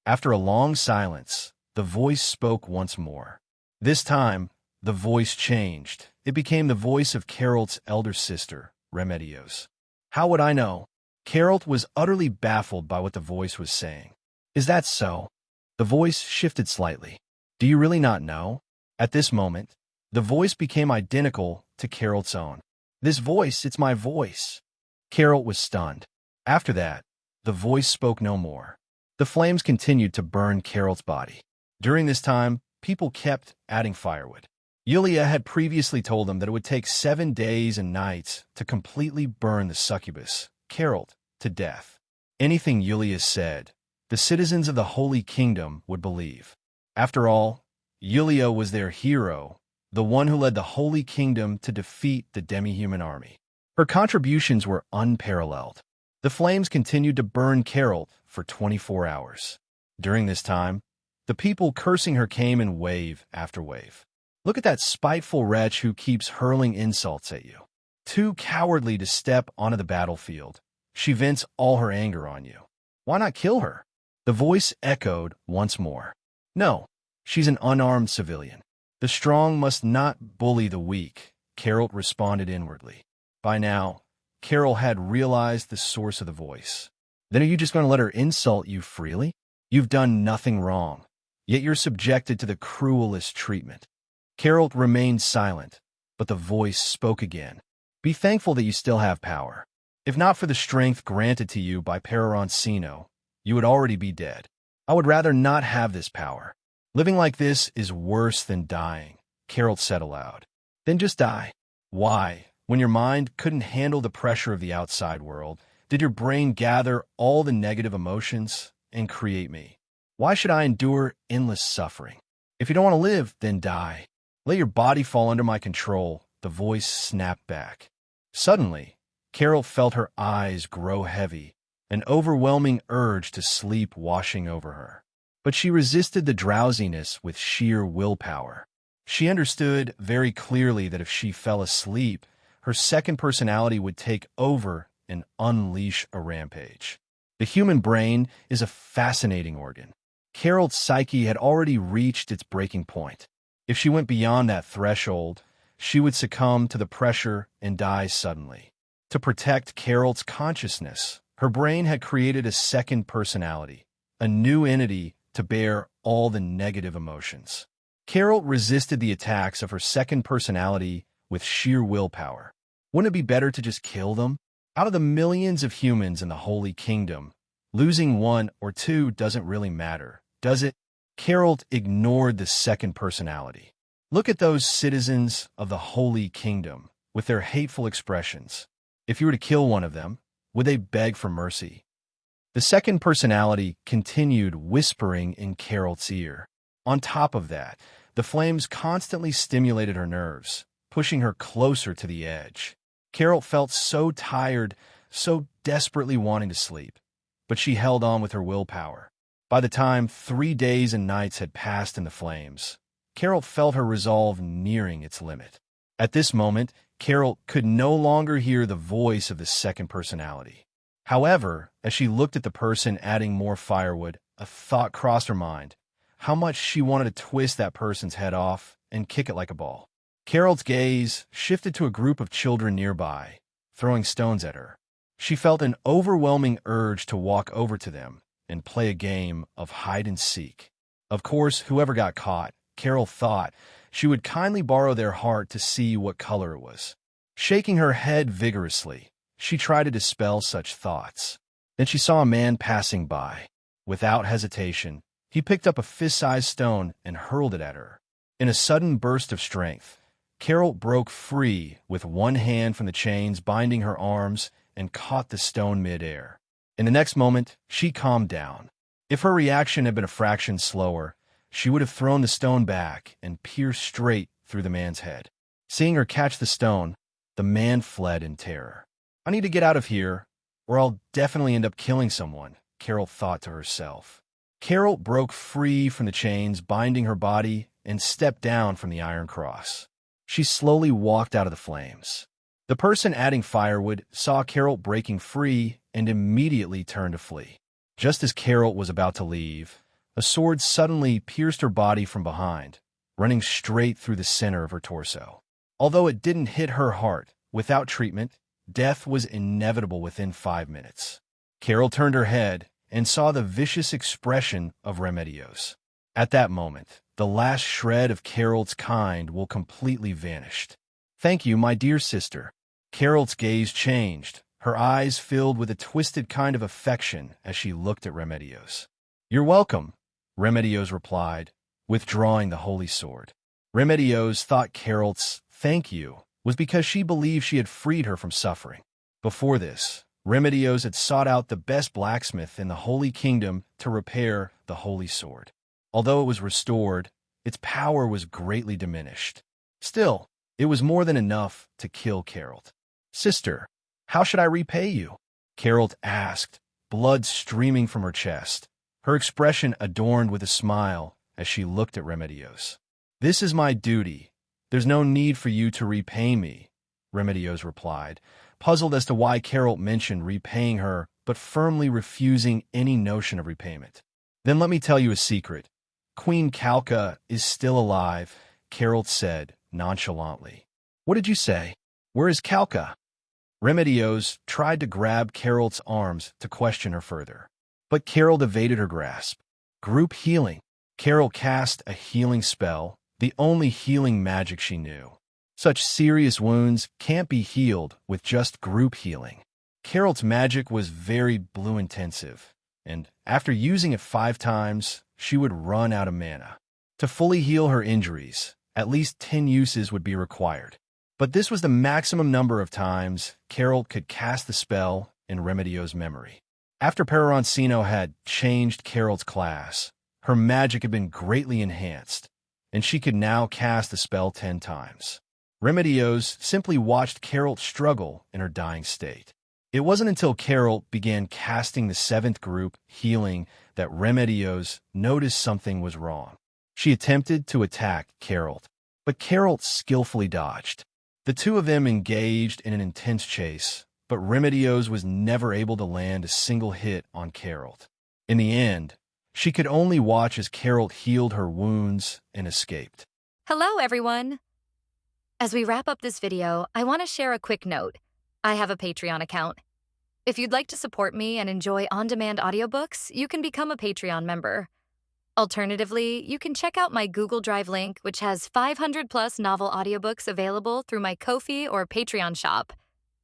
After a long silence, the voice spoke once more. This time, the voice changed. It became the voice of Carol's elder sister, Remedios. How would I know? Carol was utterly baffled by what the voice was saying. Is that so? The voice shifted slightly. Do you really not know? At this moment, the voice became identical to Carol's own. This voice, it's my voice. Carol was stunned. After that, the voice spoke no more. The flames continued to burn Carol's body. During this time, people kept adding firewood. Yulia had previously told them that it would take 7 days and nights to completely burn the succubus, Carol, to death. Anything Yulia said, the citizens of the Holy Kingdom would believe. After all, Yulia was their hero, the one who led the Holy Kingdom to defeat the demi-human army. Her contributions were unparalleled. The flames continued to burn Carol for 24 hours. During this time, the people cursing her came in wave after wave. Look at that spiteful wretch who keeps hurling insults at you. Too cowardly to step onto the battlefield, she vents all her anger on you. Why not kill her? The voice echoed once more. No, she's an unarmed civilian. The strong must not bully the weak, Carol responded inwardly. By now, Carol had realized the source of the voice. Then are you just going to let her insult you freely? You've done nothing wrong, yet you're subjected to the cruelest treatment. Carol remained silent, but the voice spoke again. Be thankful that you still have power. If not for the strength granted to you by Peroroncino, you would already be dead. I would rather not have this power. Living like this is worse than dying, Carol said aloud. Then just die. Why, when your mind couldn't handle the pressure of the outside world, did your brain gather all the negative emotions and create me? Why should I endure endless suffering? If you don't want to live, then die. Let your body fall under my control, the voice snapped back. Suddenly, Carol felt her eyes grow heavy, an overwhelming urge to sleep washing over her. But she resisted the drowsiness with sheer willpower. She understood very clearly that if she fell asleep, her second personality would take over and unleash a rampage. The human brain is a fascinating organ. Carol's psyche had already reached its breaking point. If she went beyond that threshold, she would succumb to the pressure and die suddenly. To protect Carol's consciousness, her brain had created a second personality, a new entity to bear all the negative emotions. Carol resisted the attacks of her second personality with sheer willpower. Wouldn't it be better to just kill them? Out of the millions of humans in the Holy Kingdom, losing 1 or 2 doesn't really matter, does it? Carol ignored the second personality. Look at those citizens of the Holy Kingdom with their hateful expressions. If you were to kill one of them, would they beg for mercy? The second personality continued whispering in Carol's ear. On top of that, the flames constantly stimulated her nerves, pushing her closer to the edge. Carol felt so tired, so desperately wanting to sleep, but she held on with her willpower. By the time 3 days and nights had passed in the flames, Carol felt her resolve nearing its limit. At this moment, Carol could no longer hear the voice of the second personality. However, as she looked at the person adding more firewood, a thought crossed her mind: how much she wanted to twist that person's head off and kick it like a ball. Carol's gaze shifted to a group of children nearby, throwing stones at her. She felt an overwhelming urge to walk over to them and play a game of hide-and-seek. Of course, whoever got caught, Carol thought she would kindly borrow their heart to see what color it was. Shaking her head vigorously, she tried to dispel such thoughts. Then she saw a man passing by. Without hesitation, he picked up a fist-sized stone and hurled it at her. In a sudden burst of strength, Carol broke free with one hand from the chains binding her arms and caught the stone mid-air. In the next moment, she calmed down. If her reaction had been a fraction slower, she would have thrown the stone back and pierced straight through the man's head. Seeing her catch the stone, the man fled in terror. "I need to get out of here, or I'll definitely end up killing someone," Carol thought to herself. Carol broke free from the chains binding her body and stepped down from the iron cross. She slowly walked out of the flames. The person adding firewood saw Carol breaking free and immediately turned to flee. Just as Carol was about to leave, a sword suddenly pierced her body from behind, running straight through the center of her torso. Although it didn't hit her heart, without treatment, death was inevitable within 5 minutes. Carol turned her head and saw the vicious expression of Remedios. At that moment, the last shred of Carol's kind will completely vanished. "Thank you, my dear sister." Carol's gaze changed, her eyes filled with a twisted kind of affection as she looked at Remedios. "You're welcome," Remedios replied, withdrawing the holy sword. Remedios thought Carol's "thank you" was because she believed she had freed her from suffering. Before this, Remedios had sought out the best blacksmith in the Holy Kingdom to repair the holy sword. Although it was restored, its power was greatly diminished. Still, it was more than enough to kill Carol. "Sister, how should I repay you?" Carol asked, blood streaming from her chest, her expression adorned with a smile as she looked at Remedios. "This is my duty. There's no need for you to repay me," Remedios replied, puzzled as to why Carol mentioned repaying her but firmly refusing any notion of repayment. "Then let me tell you a secret. Queen Calca is still alive," Carol said nonchalantly. "What did you say? Where is Calca?" Remedios tried to grab Carol's arms to question her further, but Carol evaded her grasp. Group healing. Carol cast a healing spell, the only healing magic she knew. Such serious wounds can't be healed with just group healing. Carol's magic was very blue intensive, and after using it 5 times, she would run out of mana. To fully heal her injuries, at least 10 uses would be required. But this was the maximum number of times Carol could cast the spell in Remedios' memory. After Peroroncino had changed Carol's class, her magic had been greatly enhanced, and she could now cast the spell 10 times. Remedios simply watched Carol struggle in her dying state. It wasn't until Carol began casting the 7th group healing that Remedios noticed something was wrong. She attempted to attack Carol, but Carol skillfully dodged. The two of them engaged in an intense chase, but Remedios was never able to land a single hit on Carol. In the end, she could only watch as Carol healed her wounds and escaped. Hello, everyone! As we wrap up this video, I want to share a quick note. I have a Patreon account. If you'd like to support me and enjoy on-demand audiobooks, you can become a Patreon member. Alternatively, you can check out my Google Drive link, which has 500-plus novel audiobooks available through my Ko-fi or Patreon shop.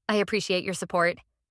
I appreciate your support.